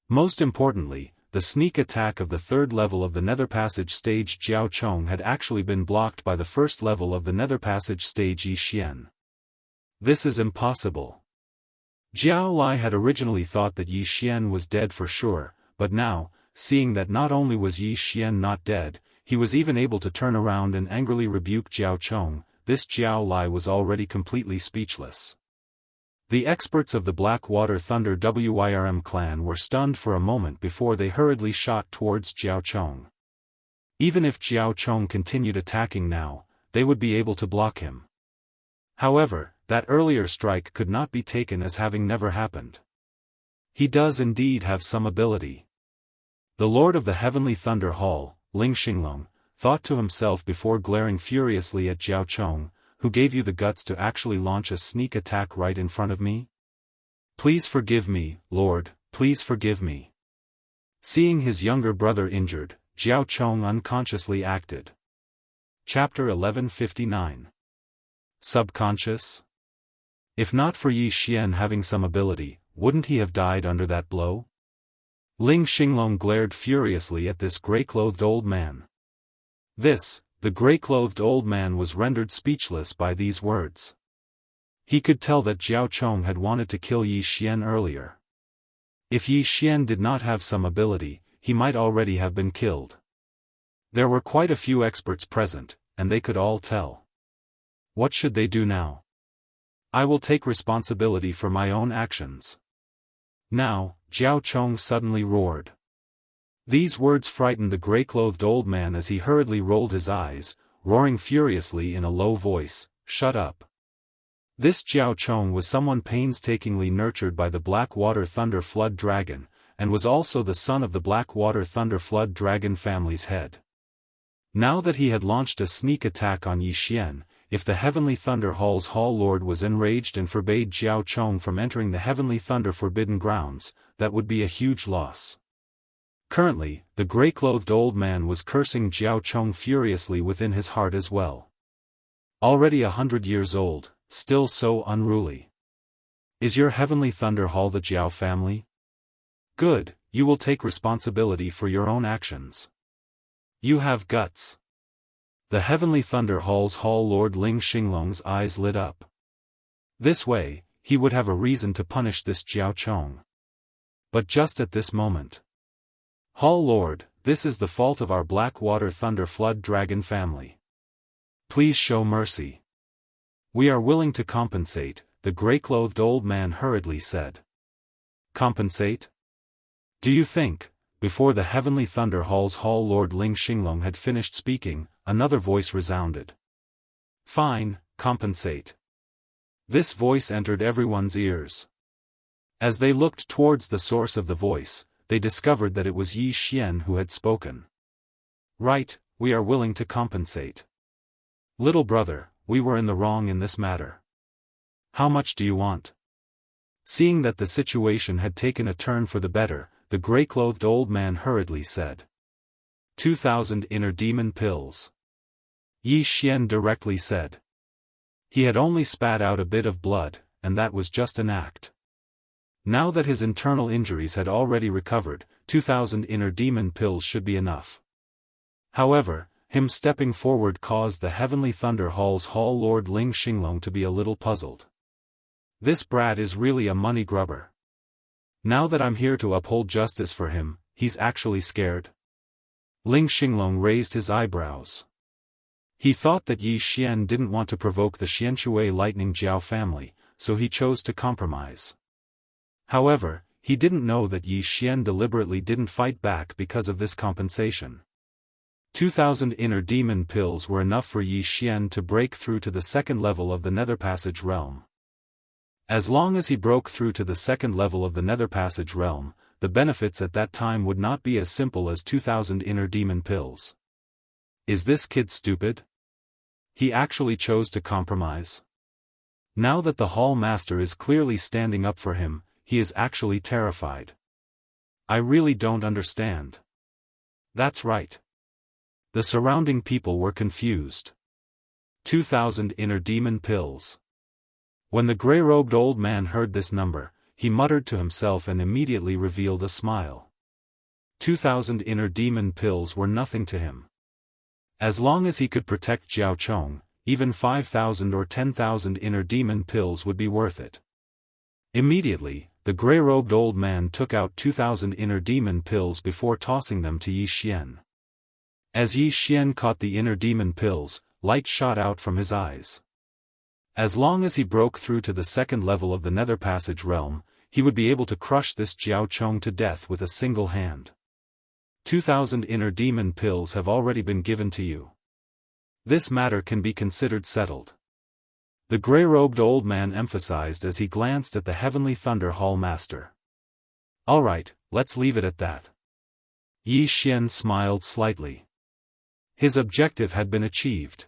Most importantly, the sneak attack of the 3rd level of the Nether Passage stage Jiao Chong had actually been blocked by the 1st level of the Nether Passage stage Yi Xian. This is impossible. Jiao Lai had originally thought that Yi Xian was dead for sure, but now, seeing that not only was Yi Xian not dead, he was even able to turn around and angrily rebuke Jiao Chong. This Jiao Lai was already completely speechless. The experts of the Blackwater Thunder Wirm clan were stunned for a moment before they hurriedly shot towards Jiao Chong. Even if Jiao Chong continued attacking now, they would be able to block him. However, that earlier strike could not be taken as having never happened. He does indeed have some ability. The Lord of the Heavenly Thunder Hall, Ling Xinglong, thought to himself before glaring furiously at Jiao Chong, who gave you the guts to actually launch a sneak attack right in front of me? Please forgive me, Lord, please forgive me. Seeing his younger brother injured, Jiao Chong unconsciously acted. Chapter 1159. Subconscious? If not for Yi Xian having some ability, wouldn't he have died under that blow? Ling Xinglong glared furiously at this grey-clothed old man. The grey-clothed old man was rendered speechless by these words. He could tell that Jiao Chong had wanted to kill Yi Xian earlier. If Yi Xian did not have some ability, he might already have been killed. There were quite a few experts present, and they could all tell. What should they do now? I will take responsibility for my own actions. Now, Jiao Chong suddenly roared. These words frightened the grey-clothed old man as he hurriedly rolled his eyes, roaring furiously in a low voice, "Shut up." This Jiao Chong was someone painstakingly nurtured by the Blackwater Thunder Flood Dragon, and was also the son of the Blackwater Thunder Flood Dragon family's head. Now that he had launched a sneak attack on Yi Xian, if the Heavenly Thunder Hall's Hall Lord was enraged and forbade Jiao Chong from entering the Heavenly Thunder Forbidden Grounds, that would be a huge loss. Currently, the grey-clothed old man was cursing Jiao Chong furiously within his heart as well. Already 100 years old, still so unruly. Is your Heavenly Thunder Hall the Jiao family? Good, you will take responsibility for your own actions. You have guts. The Heavenly Thunder Hall's Hall Lord Ling Xinglong's eyes lit up. This way, he would have a reason to punish this Jiao Chong. But just at this moment. Hall Lord, this is the fault of our Blackwater Thunder Flood Dragon family. Please show mercy. We are willing to compensate, the grey-clothed old man hurriedly said. Compensate? Do you think? Before the Heavenly Thunder Hall's Hall Lord Ling Xinglong had finished speaking, another voice resounded. Fine, compensate. This voice entered everyone's ears. As they looked towards the source of the voice, they discovered that it was Yi Xian who had spoken. Right, we are willing to compensate. Little brother, we were in the wrong in this matter. How much do you want? Seeing that the situation had taken a turn for the better, the grey-clothed old man hurriedly said. 2,000 inner demon pills. Yi Xian directly said. He had only spat out a bit of blood, and that was just an act. Now that his internal injuries had already recovered, 2,000 inner demon pills should be enough. However, him stepping forward caused the Heavenly Thunder Hall's Hall Lord Ling Xinglong to be a little puzzled. This brat is really a money grubber. Now that I'm here to uphold justice for him, he's actually scared. Ling Xinglong raised his eyebrows. He thought that Yi Xian didn't want to provoke the Xianshui Lightning Jiao family, so he chose to compromise. However, he didn't know that Yi Xian deliberately didn't fight back because of this compensation. 2,000 inner demon pills were enough for Yi Xian to break through to the second level of the Nether Passage realm. As long as he broke through to the second level of the Nether Passage realm, the benefits at that time would not be as simple as 2,000 inner demon pills. Is this kid stupid? He actually chose to compromise. Now that the Hall Master is clearly standing up for him, he is actually terrified. I really don't understand. That's right. The surrounding people were confused. 2,000 inner demon pills. When the grey-robed old man heard this number, he muttered to himself and immediately revealed a smile. 2,000 inner demon pills were nothing to him. As long as he could protect Jiao Chong, even 5,000 or 10,000 inner demon pills would be worth it. Immediately, the gray-robed old man took out 2,000 inner demon pills before tossing them to Yi Xian. As Yi Xian caught the inner demon pills, light shot out from his eyes. As long as he broke through to the second level of the Nether Passage realm, he would be able to crush this Jiao Chong to death with a single hand. 2,000 inner demon pills have already been given to you. This matter can be considered settled. The gray-robed old man emphasized as he glanced at the Heavenly Thunder Hall Master. All right, let's leave it at that. Yi Xian smiled slightly. His objective had been achieved.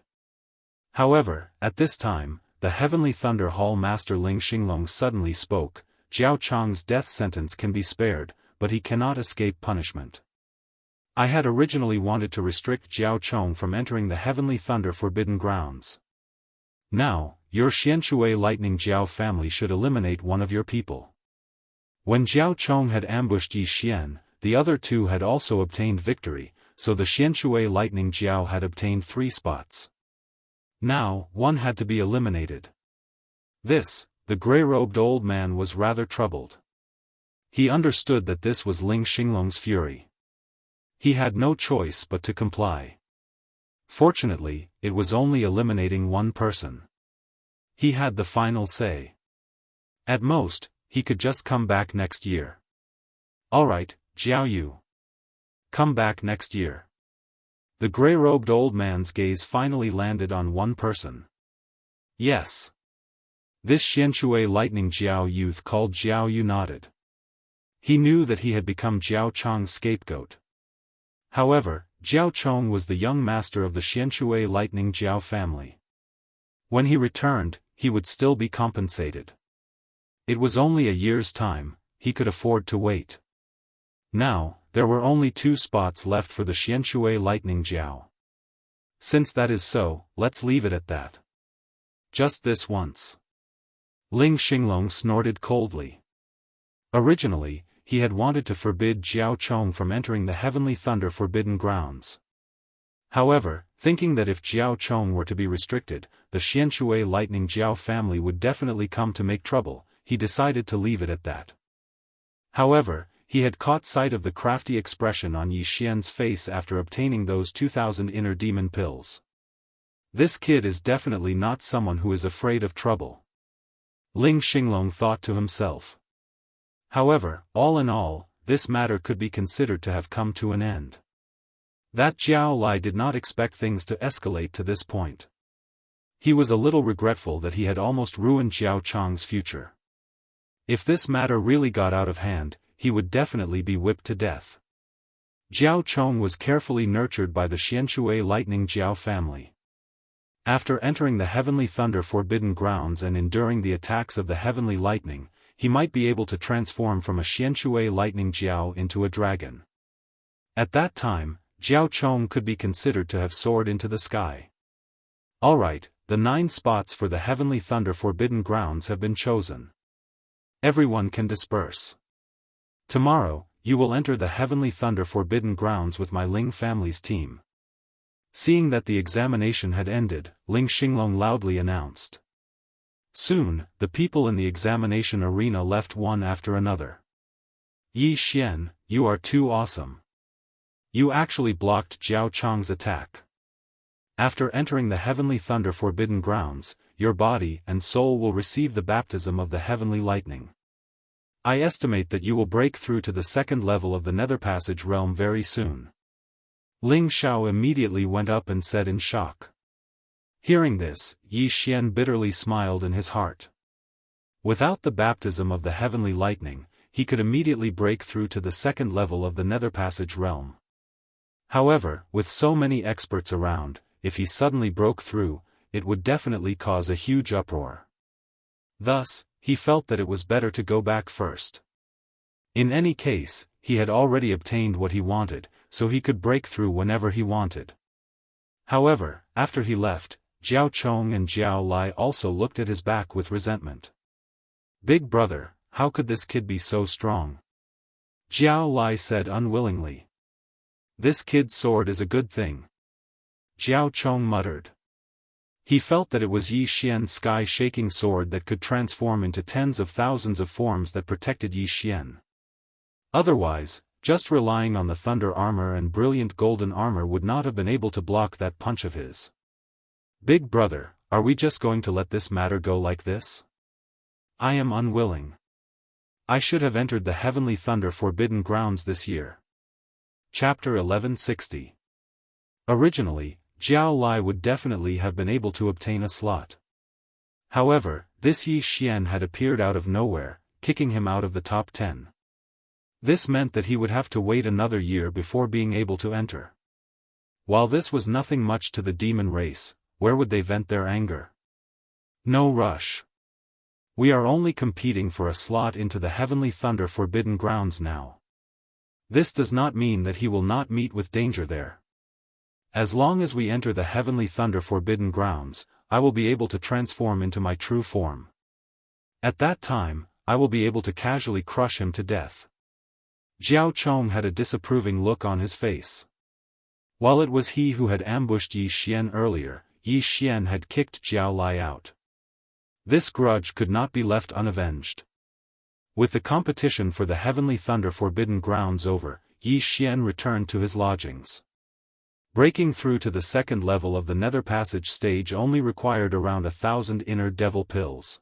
However, at this time, the Heavenly Thunder Hall Master Ling Xinglong suddenly spoke. Jiao Chong's death sentence can be spared, but he cannot escape punishment. I had originally wanted to restrict Jiao Chong from entering the Heavenly Thunder Forbidden Grounds. Now, your Xianxue Lightning Jiao family should eliminate one of your people. When Jiao Chong had ambushed Yi Xian, the other two had also obtained victory, so the Xianxue Lightning Jiao had obtained 3 spots. Now, one had to be eliminated. The gray-robed old man was rather troubled. He understood that this was Ling Xinglong's fury. He had no choice but to comply. Fortunately, it was only eliminating one person. He had the final say. At most, he could just come back next year. Alright, Jiao Yu. Come back next year. The gray-robed old man's gaze finally landed on one person. Yes. This Xianxue Lightning Jiao youth called Jiao Yu nodded. He knew that he had become Jiao Chong's scapegoat. However, Jiao Chong was the young master of the Xianxue Lightning Jiao family. When he returned, he would still be compensated. It was only a year's time, he could afford to wait. Now, there were only 2 spots left for the Xianxue Lightning Jiao. Since that is so, let's leave it at that. Just this once. Ling Xinglong snorted coldly. Originally, he had wanted to forbid Jiao Chong from entering the Heavenly Thunder Forbidden Grounds. However, thinking that if Jiao Chong were to be restricted, the Xianxue Lightning Jiao family would definitely come to make trouble, he decided to leave it at that. However, he had caught sight of the crafty expression on Yi Xian's face after obtaining those 2,000 inner demon pills. This kid is definitely not someone who is afraid of trouble. Ling Xinglong thought to himself. However, all in all, this matter could be considered to have come to an end. That Jiao Lai did not expect things to escalate to this point. He was a little regretful that he had almost ruined Jiao Chong's future. If this matter really got out of hand, he would definitely be whipped to death. Jiao Chong was carefully nurtured by the Xianxue Lightning Jiao family. After entering the Heavenly Thunder Forbidden Grounds and enduring the attacks of the Heavenly Lightning, he might be able to transform from a Xianxue Lightning Jiao into a dragon. At that time, Jiao Chong could be considered to have soared into the sky. Alright, the 9 spots for the Heavenly Thunder Forbidden Grounds have been chosen. Everyone can disperse. Tomorrow, you will enter the Heavenly Thunder Forbidden Grounds with my Ling family's team. Seeing that the examination had ended, Ling Xinglong loudly announced. Soon, the people in the examination arena left one after another. Yi Xian, you are too awesome. You actually blocked Jiao Chong's attack. After entering the Heavenly Thunder Forbidden Grounds, your body and soul will receive the baptism of the Heavenly Lightning. I estimate that you will break through to the second level of the Nether Passage realm very soon. Ling Xiao immediately went up and said in shock. Hearing this, Yi Xian bitterly smiled in his heart. Without the baptism of the Heavenly Lightning, he could immediately break through to the second level of the Nether Passage realm. However, with so many experts around, if he suddenly broke through, it would definitely cause a huge uproar. Thus, he felt that it was better to go back first. In any case, he had already obtained what he wanted, so he could break through whenever he wanted. However, after he left, Jiao Chong and Jiao Lai also looked at his back with resentment. Big brother, how could this kid be so strong? Jiao Lai said unwillingly. This kid's sword is a good thing. Jiao Chong muttered. He felt that it was Yi Xian's sky-shaking sword that could transform into tens of thousands of forms that protected Yi Xian. Otherwise, just relying on the thunder armor and brilliant golden armor would not have been able to block that punch of his. Big brother, are we just going to let this matter go like this? I am unwilling. I should have entered the heavenly thunder forbidden grounds this year. Chapter 1160. Originally, Jiao Lai would definitely have been able to obtain a slot. However, this Yi Xian had appeared out of nowhere, kicking him out of the top 10. This meant that he would have to wait another year before being able to enter. While this was nothing much to the demon race, where would they vent their anger? No rush. We are only competing for a slot into the heavenly thunder forbidden grounds now. This does not mean that he will not meet with danger there. As long as we enter the heavenly thunder forbidden grounds, I will be able to transform into my true form. At that time, I will be able to casually crush him to death. Jiao Chong had a disapproving look on his face. While it was he who had ambushed Yi Xian earlier, Yi Xian had kicked Jiao Lai out. This grudge could not be left unavenged. With the competition for the heavenly thunder forbidden grounds over, Yi Xian returned to his lodgings. Breaking through to the second level of the nether passage stage only required around 1,000 inner devil pills.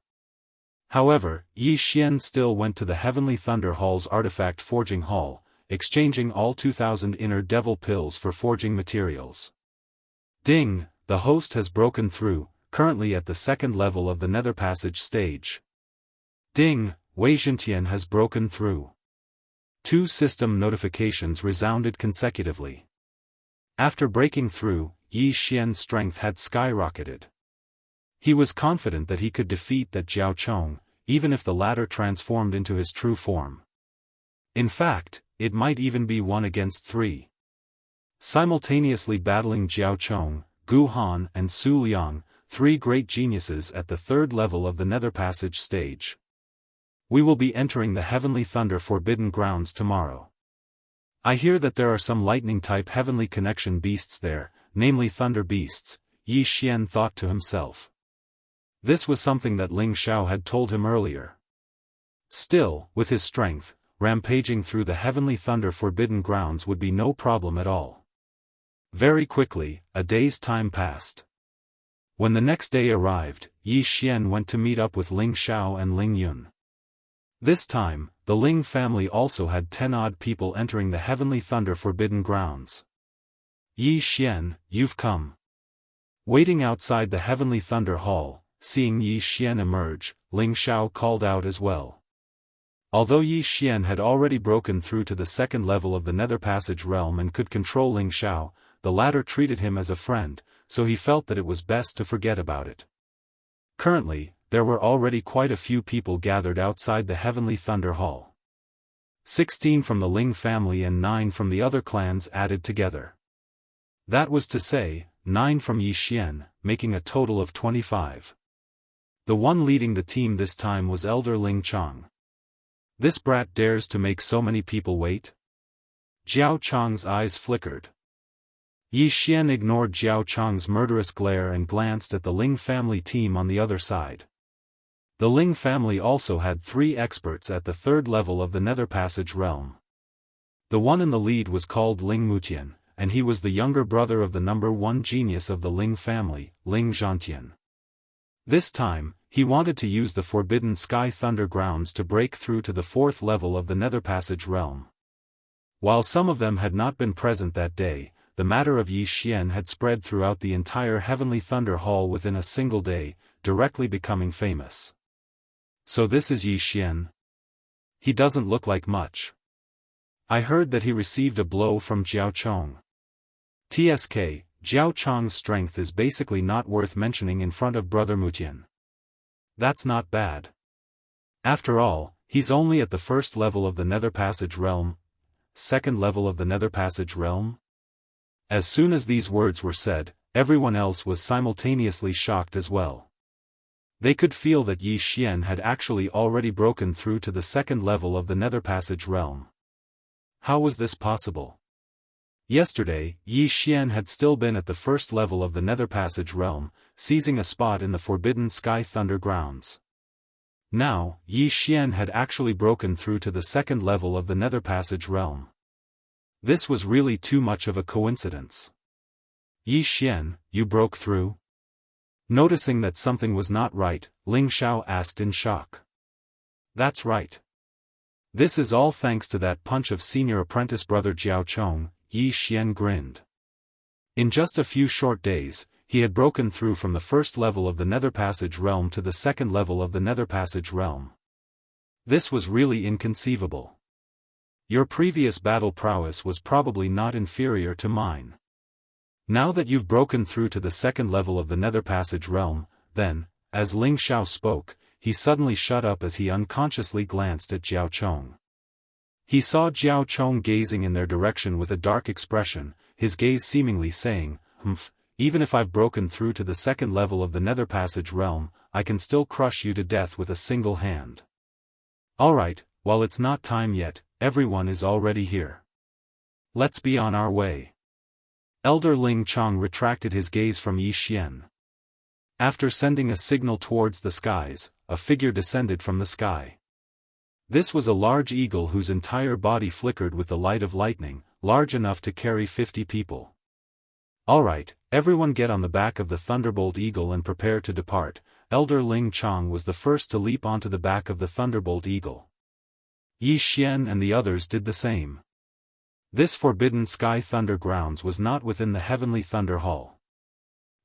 However, Yi Xian still went to the Heavenly Thunder Hall's artifact forging hall, exchanging all 2,000 inner devil pills for forging materials. Ding, the host has broken through, currently at the second level of the nether passage stage. Ding, Wei Zhentian has broken through. 2 system notifications resounded consecutively. After breaking through, Yi Xian's strength had skyrocketed. He was confident that he could defeat that Jiao Chong, even if the latter transformed into his true form. In fact, it might even be 1 against 3. Simultaneously battling Jiao Chong, Gu Han and Su Liang, 3 great geniuses at the third level of the nether passage stage. We will be entering the heavenly thunder forbidden grounds tomorrow. I hear that there are some lightning-type heavenly connection beasts there, namely thunder beasts, Yi Xian thought to himself. This was something that Ling Xiao had told him earlier. Still, with his strength, rampaging through the heavenly thunder forbidden grounds would be no problem at all. Very quickly, a day's time passed. When the next day arrived, Yi Xian went to meet up with Ling Xiao and Ling Yun. This time, the Ling family also had 10-odd people entering the heavenly thunder forbidden grounds. Yi Xian, you've come. Waiting outside the heavenly thunder hall, seeing Yi Xian emerge, Ling Xiao called out as well. Although Yi Xian had already broken through to the second level of the nether passage realm and could control Ling Xiao, the latter treated him as a friend, so he felt that it was best to forget about it. Currently, there were already quite a few people gathered outside the heavenly thunder hall. 16 from the Ling family and 9 from the other clans added together. That was to say, 9 from Yi Xian, making a total of 25. The one leading the team this time was Elder Ling Chong. This brat dares to make so many people wait? Jiao Chong's eyes flickered. Yi Xian ignored Jiao Chong's murderous glare and glanced at the Ling family team on the other side. The Ling family also had 3 experts at the third level of the nether passage realm. The one in the lead was called Ling Mutian, and he was the younger brother of the number 1 genius of the Ling family, Ling Zhantian. This time, he wanted to use the forbidden sky thunder grounds to break through to the 4th level of the nether passage realm. While some of them had not been present that day, the matter of Yi Xian had spread throughout the entire heavenly thunder hall within a single day, directly becoming famous. So this is Yi Xian? He doesn't look like much. I heard that he received a blow from Jiao Chong. TSK, Jiao Chong's strength is basically not worth mentioning in front of Brother Mutian. That's not bad. After all, he's only at the 1st level of the nether passage realm. 2nd level of the nether passage realm? As soon as these words were said, everyone else was simultaneously shocked as well. They could feel that Yi Xian had actually already broken through to the 2nd level of the nether passage realm. How was this possible? Yesterday, Yi Xian had still been at the first level of the Nether Passage realm, seizing a spot in the Forbidden Sky Thunder grounds. Now, Yi Xian had actually broken through to the second level of the Nether Passage realm. This was really too much of a coincidence. Yi Xian, you broke through? Noticing that something was not right, Ling Xiao asked in shock. That's right. This is all thanks to that punch of senior apprentice brother Jiao Chong, Yi Xian grinned. In just a few short days, he had broken through from the first level of the Nether Passage realm to the second level of the Nether Passage realm. This was really inconceivable. Your previous battle prowess was probably not inferior to mine. Now that you've broken through to the second level of the Nether Passage realm, then, as Ling Xiao spoke, he suddenly shut up as he unconsciously glanced at Jiao Chong. He saw Jiao Chong gazing in their direction with a dark expression, his gaze seemingly saying, even if I've broken through to the second level of the Nether Passage realm, I can still crush you to death with a single hand. Alright, while it's not time yet, everyone is already here. Let's be on our way. Elder Ling Chong retracted his gaze from Yi Xian. After sending a signal towards the skies, a figure descended from the sky. This was a large eagle whose entire body flickered with the light of lightning, large enough to carry 50 people. Alright, everyone get on the back of the Thunderbolt Eagle and prepare to depart. Elder Ling Chong was the first to leap onto the back of the Thunderbolt Eagle. Yi Xian and the others did the same. This Forbidden Sky Thunder grounds was not within the Heavenly Thunder Hall.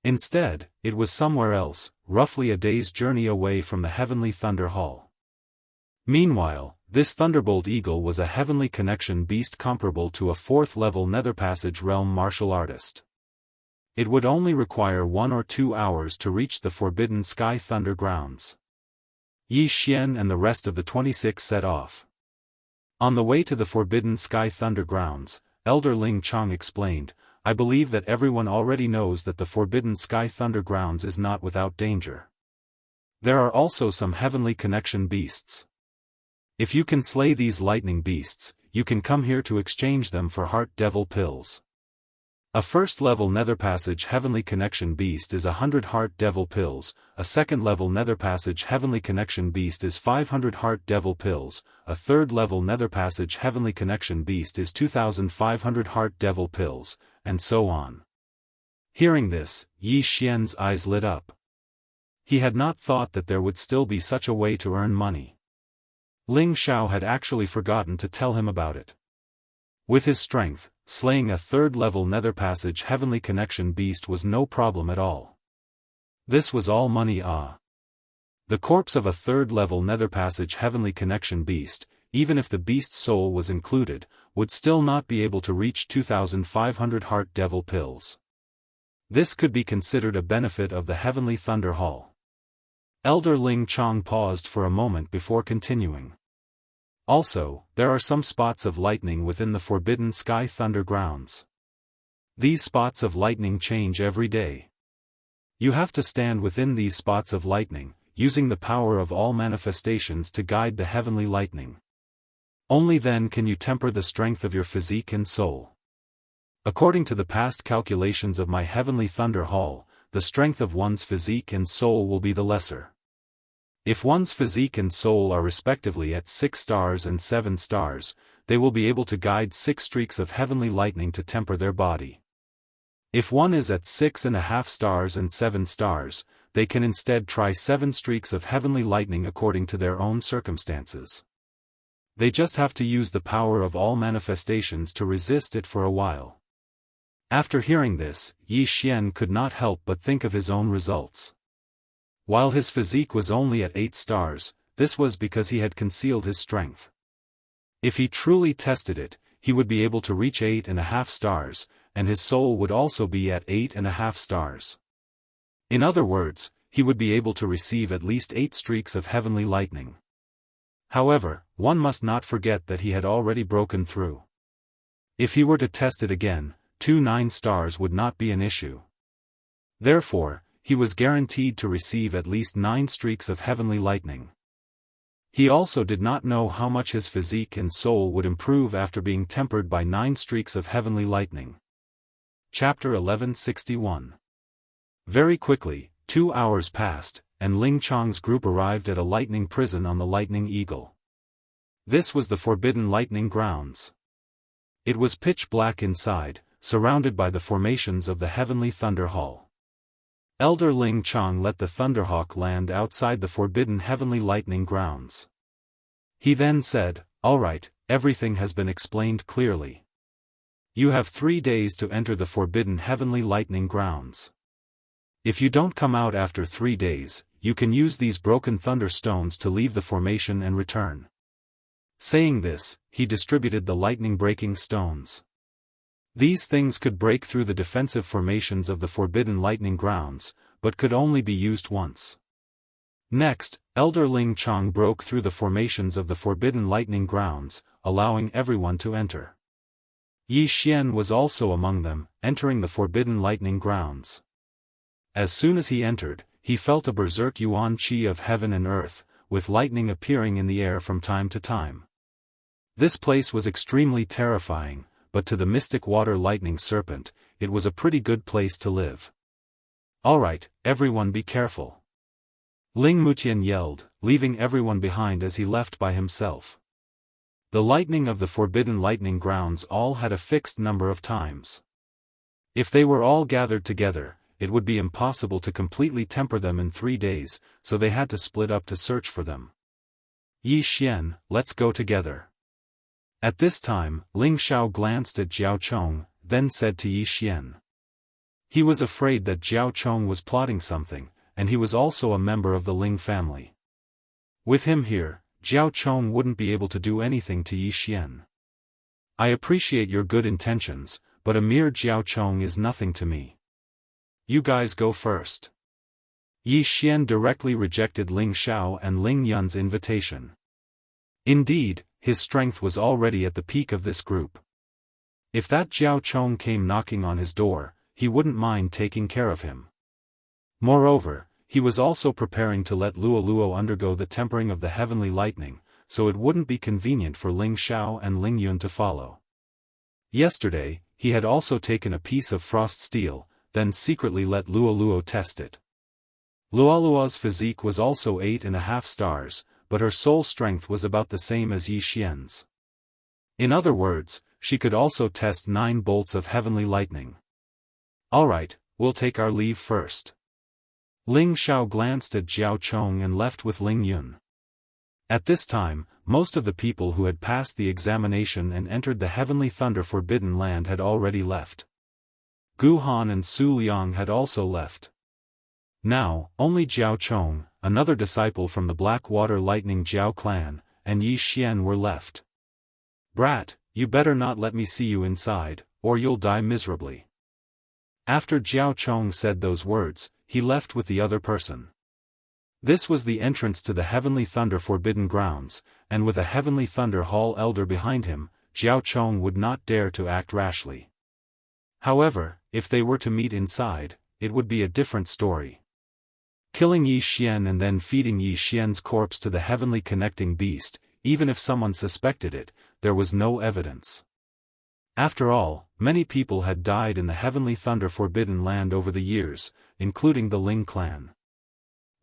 Instead, it was somewhere else, roughly a day's journey away from the Heavenly Thunder Hall. Meanwhile, this Thunderbolt Eagle was a Heavenly Connection beast comparable to a 4th-level Nether Passage realm martial artist. It would only require 1 or 2 hours to reach the Forbidden Sky Thunder grounds. Yi Xian and the rest of the 26 set off. On the way to the Forbidden Sky Thunder grounds, Elder Ling Chong explained, I believe that everyone already knows that the Forbidden Sky Thunder grounds is not without danger. There are also some Heavenly Connection beasts. If you can slay these lightning beasts, you can come here to exchange them for Heart Devil pills. A first-level Nether Passage Heavenly Connection beast is 100 Heart Devil pills, a second-level Nether Passage Heavenly Connection beast is 500 Heart Devil pills, a third-level Nether Passage Heavenly Connection beast is 2,500 Heart Devil pills, and so on. Hearing this, Yi Xian's eyes lit up. He had not thought that there would still be such a way to earn money. Ling Xiao had actually forgotten to tell him about it. With his strength, slaying a third-level Nether Passage Heavenly Connection beast was no problem at all. This was all money. The corpse of a third-level Nether Passage Heavenly Connection beast, even if the beast's soul was included, would still not be able to reach 2,500 Heart Devil pills. This could be considered a benefit of the Heavenly Thunder Hall. Elder Ling Chong paused for a moment before continuing. Also, there are some spots of lightning within the Forbidden Sky Thunder grounds. These spots of lightning change every day. You have to stand within these spots of lightning, using the power of all manifestations to guide the heavenly lightning. Only then can you temper the strength of your physique and soul. According to the past calculations of my Heavenly Thunder Hall, the strength of one's physique and soul will be the lesser. If one's physique and soul are respectively at 6 stars and 7 stars, they will be able to guide 6 streaks of heavenly lightning to temper their body. If one is at 6.5 stars and 7 stars, they can instead try 7 streaks of heavenly lightning according to their own circumstances. They just have to use the power of all manifestations to resist it for a while. After hearing this, Yi Xian could not help but think of his own results. While his physique was only at 8 stars, this was because he had concealed his strength. If he truly tested it, he would be able to reach 8.5 stars, and his soul would also be at 8.5 stars. In other words, he would be able to receive at least 8 streaks of heavenly lightning. However, one must not forget that he had already broken through. If he were to test it again, 2 9 stars would not be an issue. Therefore, he was guaranteed to receive at least 9 streaks of heavenly lightning. He also did not know how much his physique and soul would improve after being tempered by 9 streaks of heavenly lightning. Chapter 1161. Very quickly, 2 hours passed, and Ling Chong's group arrived at a lightning prison on the Lightning Eagle. This was the Forbidden Lightning Grounds. It was pitch black inside, surrounded by the formations of the Heavenly Thunder Hall. Elder Ling Chong let the Thunderhawk land outside the Forbidden Heavenly Lightning Grounds. He then said, "All right, everything has been explained clearly. You have 3 days to enter the Forbidden Heavenly Lightning Grounds. If you don't come out after 3 days, you can use these broken thunder stones to leave the formation and return." Saying this, he distributed the lightning-breaking stones. These things could break through the defensive formations of the Forbidden Lightning Grounds, but could only be used once. Next, Elder Ling Chong broke through the formations of the Forbidden Lightning Grounds, allowing everyone to enter. Yi Xian was also among them, entering the Forbidden Lightning Grounds. As soon as he entered, he felt a berserk yuan qi of heaven and earth, with lightning appearing in the air from time to time. This place was extremely terrifying, but to the mystic water lightning serpent, it was a pretty good place to live. "Alright, everyone be careful," Ling Mutian yelled, leaving everyone behind as he left by himself. The lightning of the Forbidden Lightning Grounds all had a fixed number of times. If they were all gathered together, it would be impossible to completely temper them in 3 days, so they had to split up to search for them. "Yi Xian, let's go together." At this time, Ling Xiao glanced at Jiao Chong, then said to Yi Xian. He was afraid that Jiao Chong was plotting something, and he was also a member of the Ling family. With him here, Jiao Chong wouldn't be able to do anything to Yi Xian. "I appreciate your good intentions, but a mere Jiao Chong is nothing to me. You guys go first." Yi Xian directly rejected Ling Xiao and Ling Yun's invitation. Indeed, his strength was already at the peak of this group. If that Jiao Chong came knocking on his door, he wouldn't mind taking care of him. Moreover, he was also preparing to let Luo Luo undergo the tempering of the heavenly lightning, so it wouldn't be convenient for Ling Xiao and Ling Yun to follow. Yesterday, he had also taken a piece of frost steel, then secretly let Luo Luo test it. Luo Luo's physique was also 8.5 stars, but her soul strength was about the same as Yi Xian's. In other words, she could also test 9 bolts of heavenly lightning. "Alright, we'll take our leave first." Ling Xiao glanced at Jiao Chong and left with Ling Yun. At this time, most of the people who had passed the examination and entered the Heavenly Thunder Forbidden Land had already left. Gu Han and Su Liang had also left. Now, only Jiao Chong, another disciple from the Blackwater Lightning Jiao clan, and Yi Xian were left. "Brat, you better not let me see you inside, or you'll die miserably." After Jiao Chong said those words, he left with the other person. This was the entrance to the Heavenly Thunder Forbidden Grounds, and with a Heavenly Thunder Hall elder behind him, Jiao Chong would not dare to act rashly. However, if they were to meet inside, it would be a different story. Killing Yi Xian and then feeding Yi Xian's corpse to the heavenly connecting beast, even if someone suspected it, there was no evidence. After all, many people had died in the Heavenly Thunder Forbidden Land over the years, including the Ling clan.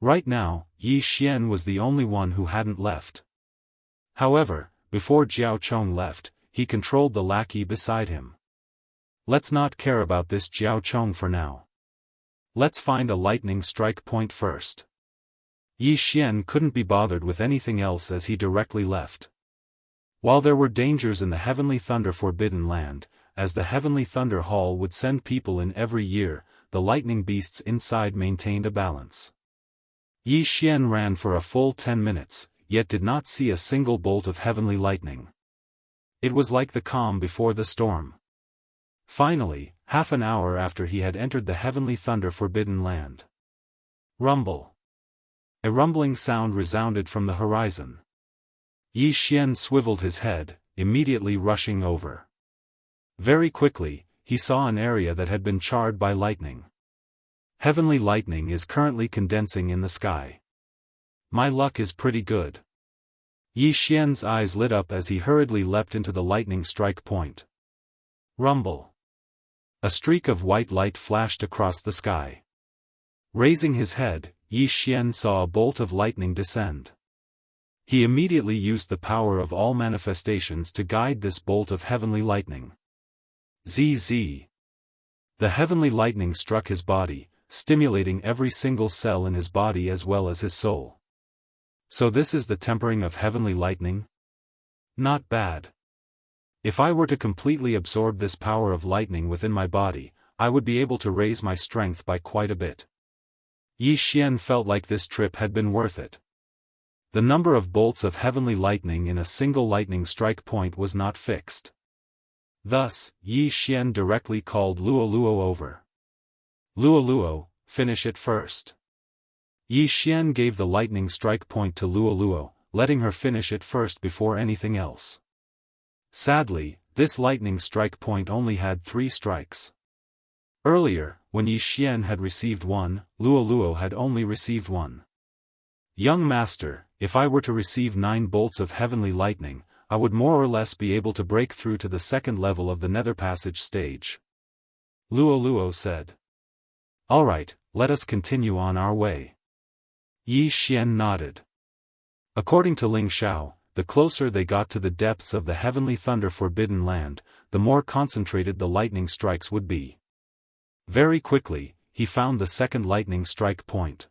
Right now, Yi Xian was the only one who hadn't left. However, before Jiao Chong left, he controlled the lackey beside him. "Let's not care about this Jiao Chong for now. Let's find a lightning strike point first." Yi Xian couldn't be bothered with anything else as he directly left. While there were dangers in the Heavenly Thunder Forbidden Land, as the Heavenly Thunder Hall would send people in every year, the lightning beasts inside maintained a balance. Yi Xian ran for a full 10 minutes, yet did not see a single bolt of heavenly lightning. It was like the calm before the storm. Finally, half an hour after he had entered the Heavenly Thunder Forbidden Land. Rumble. A rumbling sound resounded from the horizon. Yi Xian swiveled his head, immediately rushing over. Very quickly, he saw an area that had been charred by lightning. Heavenly lightning is currently condensing in the sky. My luck is pretty good. Yi Xian's eyes lit up as he hurriedly leapt into the lightning strike point. Rumble. A streak of white light flashed across the sky. Raising his head, Yi Xian saw a bolt of lightning descend. He immediately used the power of all manifestations to guide this bolt of heavenly lightning. ZZ. The heavenly lightning struck his body, stimulating every single cell in his body as well as his soul. So this is the tempering of heavenly lightning? Not bad. If I were to completely absorb this power of lightning within my body, I would be able to raise my strength by quite a bit. Yi Xian felt like this trip had been worth it. The number of bolts of heavenly lightning in a single lightning strike point was not fixed. Thus, Yi Xian directly called Luo Luo over. Luo Luo, finish it first. Yi Xian gave the lightning strike point to Luo Luo, letting her finish it first before anything else. Sadly, this lightning strike point only had 3 strikes. Earlier, when Yi Xian had received 1, Luo Luo had only received 1. Young master, if I were to receive 9 bolts of heavenly lightning, I would more or less be able to break through to the second level of the nether passage stage. Luo Luo said. Alright, let us continue on our way. Yi Xian nodded. According to Ling Xiao, the closer they got to the depths of the heavenly thunder forbidden land, the more concentrated the lightning strikes would be. Very quickly, he found the second lightning strike point.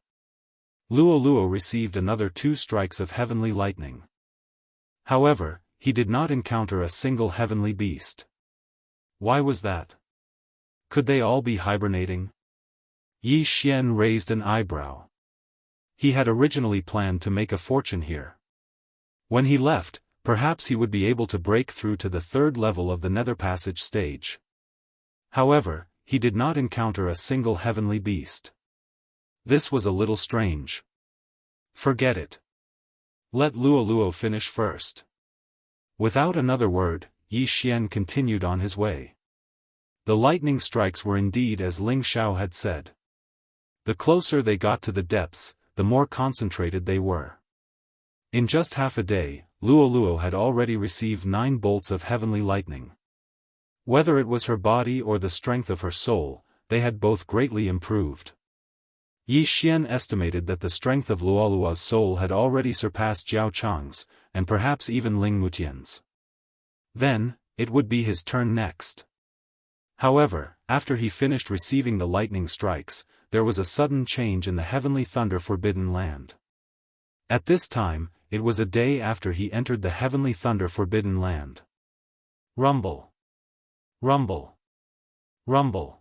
Luo Luo received another 2 strikes of heavenly lightning. However, he did not encounter a single heavenly beast. Why was that? Could they all be hibernating? Yi Xian raised an eyebrow. He had originally planned to make a fortune here. When he left, perhaps he would be able to break through to the 3rd level of the nether passage stage. However, he did not encounter a single heavenly beast. This was a little strange. Forget it. Let Luo Luo finish first. Without another word, Yi Xian continued on his way. The lightning strikes were indeed as Ling Xiao had said. The closer they got to the depths, the more concentrated they were. In just half a day, Luo Luo had already received 9 bolts of heavenly lightning. Whether it was her body or the strength of her soul, they had both greatly improved. Yi Xian estimated that the strength of Luo Luo's soul had already surpassed Jiao Chang's, and perhaps even Ling Mutian's. Then, it would be his turn next. However, after he finished receiving the lightning strikes, there was a sudden change in the heavenly thunder forbidden land. At this time, it was a day after he entered the heavenly thunder forbidden land. Rumble. Rumble. Rumble.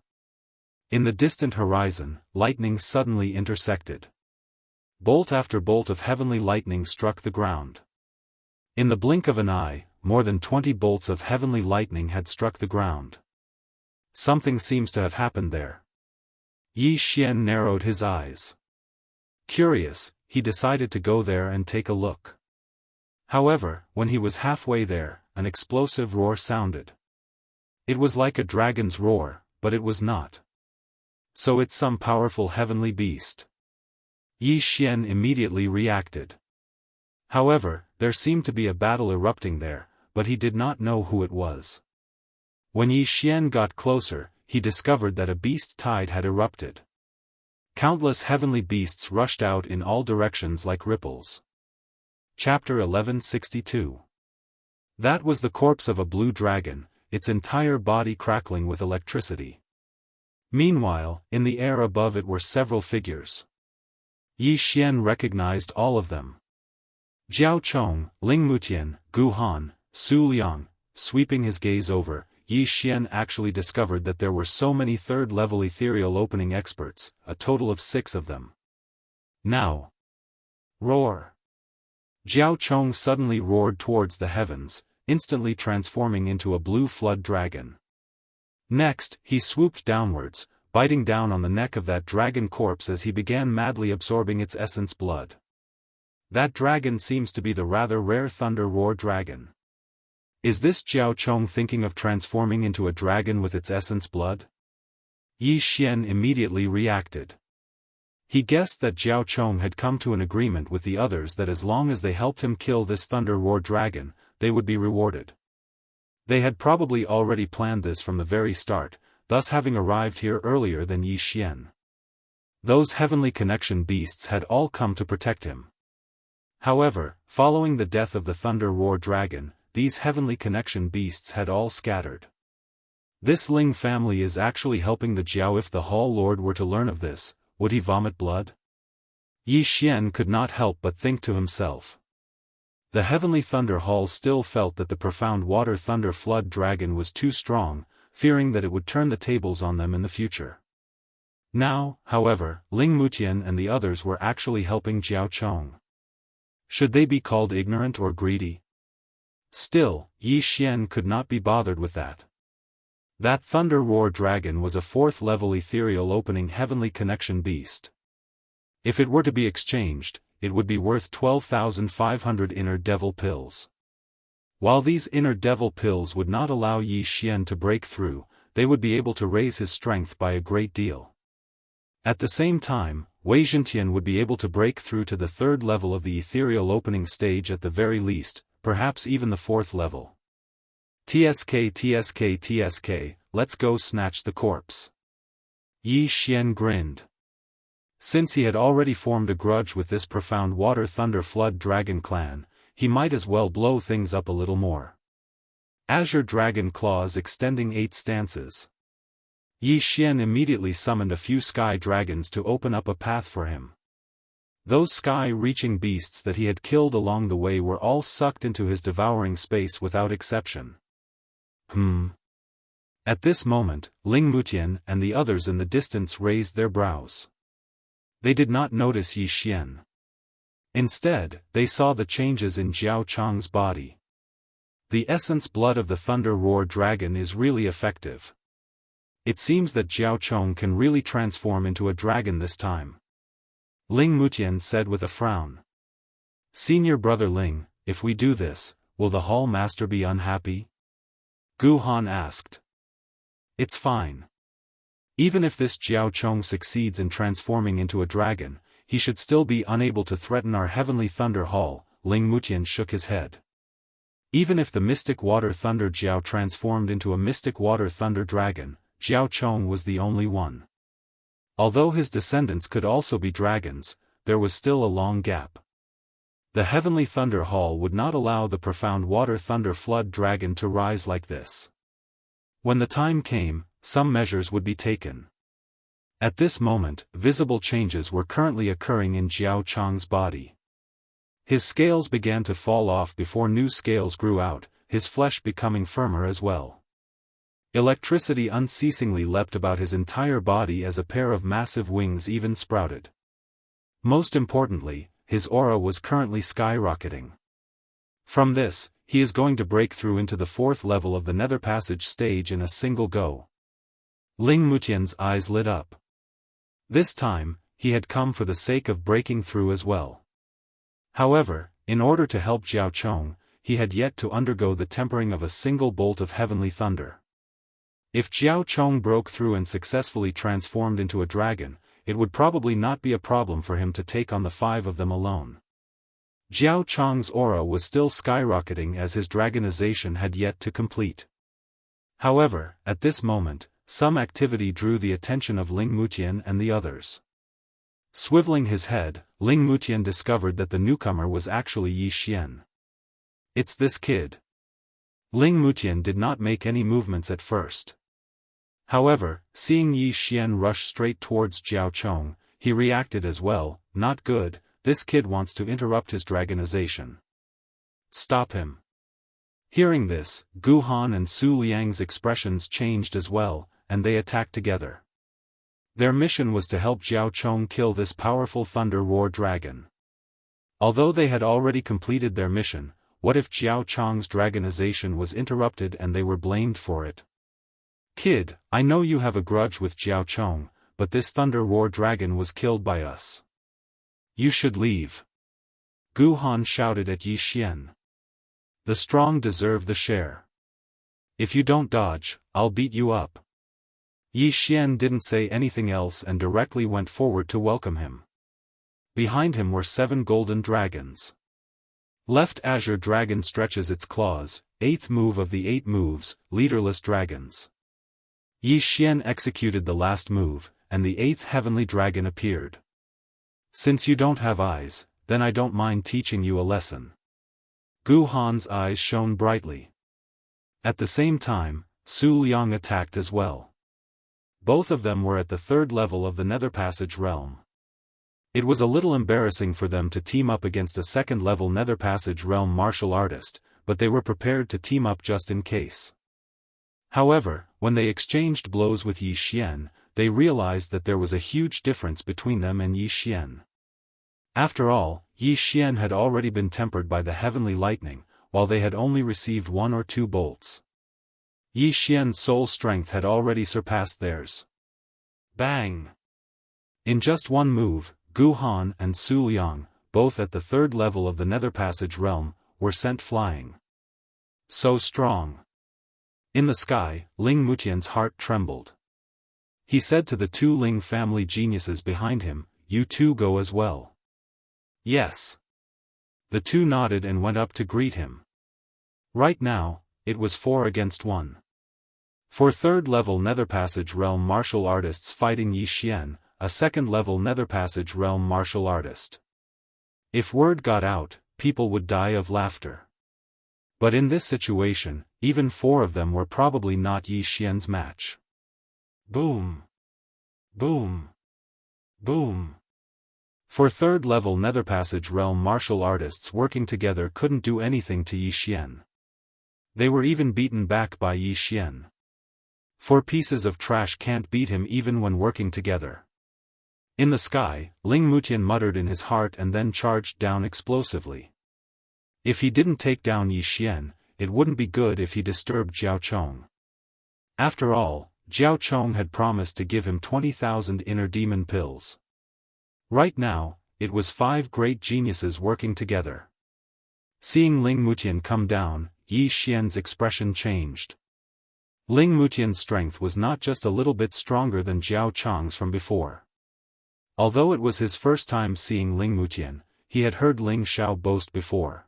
In the distant horizon, lightning suddenly intersected. Bolt after bolt of heavenly lightning struck the ground. In the blink of an eye, more than 20 bolts of heavenly lightning had struck the ground. Something seems to have happened there. Yi Xian narrowed his eyes. Curious, he decided to go there and take a look. However, when he was halfway there, an explosive roar sounded. It was like a dragon's roar, but it was not. So it's some powerful heavenly beast. Yi Xian immediately reacted. However, there seemed to be a battle erupting there, but he did not know who it was. When Yi Xian got closer, he discovered that a beast tide had erupted. Countless heavenly beasts rushed out in all directions like ripples. Chapter 1162. That was the corpse of a blue dragon, its entire body crackling with electricity. Meanwhile, in the air above it were several figures. Yi Xian recognized all of them. Jiao Chong, Ling Mutian, Gu Han, Su Liang. Sweeping his gaze over, Yi Xian actually discovered that there were so many 3rd-level ethereal opening experts, a total of 6 of them. Now! Roar! Jiao Chong suddenly roared towards the heavens, instantly transforming into a blue flood dragon. Next, he swooped downwards, biting down on the neck of that dragon corpse as he began madly absorbing its essence blood. That dragon seems to be the rather rare Thunder Roar dragon. Is this Jiao Chong thinking of transforming into a dragon with its essence blood? Yi Xian immediately reacted. He guessed that Jiao Chong had come to an agreement with the others that as long as they helped him kill this Thunder Roar dragon, they would be rewarded. They had probably already planned this from the very start, thus having arrived here earlier than Yi Xian. Those heavenly connection beasts had all come to protect him. However, following the death of the Thunder Roar dragon, these heavenly connection beasts had all scattered. This Ling family is actually helping the Jiao. If the Hall Lord were to learn of this, would he vomit blood? Yi Xian could not help but think to himself. The Heavenly Thunder Hall still felt that the profound water thunder flood dragon was too strong, fearing that it would turn the tables on them in the future. Now, however, Ling Mutian and the others were actually helping Jiao Chong. Should they be called ignorant or greedy? Still, Yi Xian could not be bothered with that. That Thunder Roar dragon was a 4th-level ethereal opening heavenly connection beast. If it were to be exchanged, it would be worth 12,500 inner devil pills. While these inner devil pills would not allow Yi Xian to break through, they would be able to raise his strength by a great deal. At the same time, Wei Zhentian would be able to break through to the 3rd level of the ethereal opening stage at the very least, perhaps even the 4th level. TSK, let's go snatch the corpse. Yi Xian grinned. Since he had already formed a grudge with this profound water thunder flood dragon clan, he might as well blow things up a little more. Azure Dragon Claws extending 8 stances. Yi Xian immediately summoned a few sky dragons to open up a path for him. Those sky-reaching beasts that he had killed along the way were all sucked into his devouring space without exception. At this moment, Ling Mutian and the others in the distance raised their brows. They did not notice Yi Xian. Instead, they saw the changes in Jiao Chong's body. The essence blood of the Thunder Roar dragon is really effective. It seems that Jiao Chong can really transform into a dragon this time. Ling Mutian said with a frown. Senior brother Ling, if we do this, will the Hall Master be unhappy? Gu Han asked. It's fine. Even if this Jiao Chong succeeds in transforming into a dragon, he should still be unable to threaten our Heavenly Thunder Hall. Ling Mutian shook his head. Even if the Mystic Water Thunder Jiao transformed into a Mystic Water Thunder Dragon, Jiao Chong was the only one. Although his descendants could also be dragons, there was still a long gap. The Heavenly Thunder Hall would not allow the profound water thunder flood dragon to rise like this. When the time came, some measures would be taken. At this moment, visible changes were currently occurring in Jiao Chong's body. His scales began to fall off before new scales grew out, his flesh becoming firmer as well. Electricity unceasingly leapt about his entire body as a pair of massive wings even sprouted. Most importantly, his aura was currently skyrocketing. From this, he is going to break through into the 4th level of the Nether Passage stage in a single go. Ling Mutian's eyes lit up. This time, he had come for the sake of breaking through as well. However, in order to help Jiao Chong, he had yet to undergo the tempering of a single bolt of heavenly thunder. If Jiao Chong broke through and successfully transformed into a dragon, it would probably not be a problem for him to take on the 5 of them alone. Jiao Chong's aura was still skyrocketing as his dragonization had yet to complete. However, at this moment, some activity drew the attention of Ling Mutian and the others. Swiveling his head, Ling Mutian discovered that the newcomer was actually Yi Xian. It's this kid. Ling Mutian did not make any movements at first. However, seeing Yi Xian rush straight towards Jiao Chong, he reacted as well. Not good, this kid wants to interrupt his dragonization. Stop him. Hearing this, Gu Han and Su Liang's expressions changed as well, and they attacked together. Their mission was to help Jiao Chong kill this powerful Thunder Roar dragon. Although they had already completed their mission, what if Jiao Chong's dragonization was interrupted and they were blamed for it? Kid, I know you have a grudge with Jiao Chong, but this Thunder Roar dragon was killed by us. You should leave. Gu Han shouted at Yi Xian. The strong deserve the share. If you don't dodge, I'll beat you up. Yi Xian didn't say anything else and directly went forward to welcome him. Behind him were 7 golden dragons. Left azure dragon stretches its claws, 8th move of the 8 moves, leaderless dragons. Yi Xian executed the last move, and the 8th heavenly dragon appeared. Since you don't have eyes, then I don't mind teaching you a lesson. Gu Han's eyes shone brightly. At the same time, Su Liang attacked as well. Both of them were at the 3rd level of the Nether Passage realm. It was a little embarrassing for them to team up against a 2nd level Nether Passage realm martial artist, but they were prepared to team up just in case. However, when they exchanged blows with Yi Xian, they realized that there was a huge difference between them and Yi Xian. After all, Yi Xian had already been tempered by the heavenly lightning, while they had only received 1 or 2 bolts. Yi Xian's soul strength had already surpassed theirs. Bang! In just one move, Gu Han and Su Liang, both at the 3rd level of the Nether Passage realm, were sent flying. So strong. In the sky, Ling Mutian's heart trembled. He said to the 2 Ling family geniuses behind him, "You 2 go as well." Yes. The 2 nodded and went up to greet him. Right now, it was 4 against 1. 4 3rd level Nether Passage realm martial artists fighting Yi Xian, a 2nd level Nether Passage realm martial artist. If word got out, people would die of laughter. But in this situation, even 4 of them were probably not Yi Xian's match. Boom! Boom! Boom! For 3rd level Nether Passage realm martial artists working together couldn't do anything to Yi Xian. They were even beaten back by Yi Xian. 4 pieces of trash can't beat him even when working together. In the sky, Ling Mutian muttered in his heart and then charged down explosively. If he didn't take down Yi Xian, it wouldn't be good if he disturbed Jiao Chong. After all, Jiao Chong had promised to give him 20,000 inner demon pills. Right now, it was 5 great geniuses working together. Seeing Ling Mutian come down, Yi Xian's expression changed. Ling Mutian's strength was not just a little bit stronger than Jiao Chong's from before. Although it was his first time seeing Ling Mutian, he had heard Ling Xiao boast before.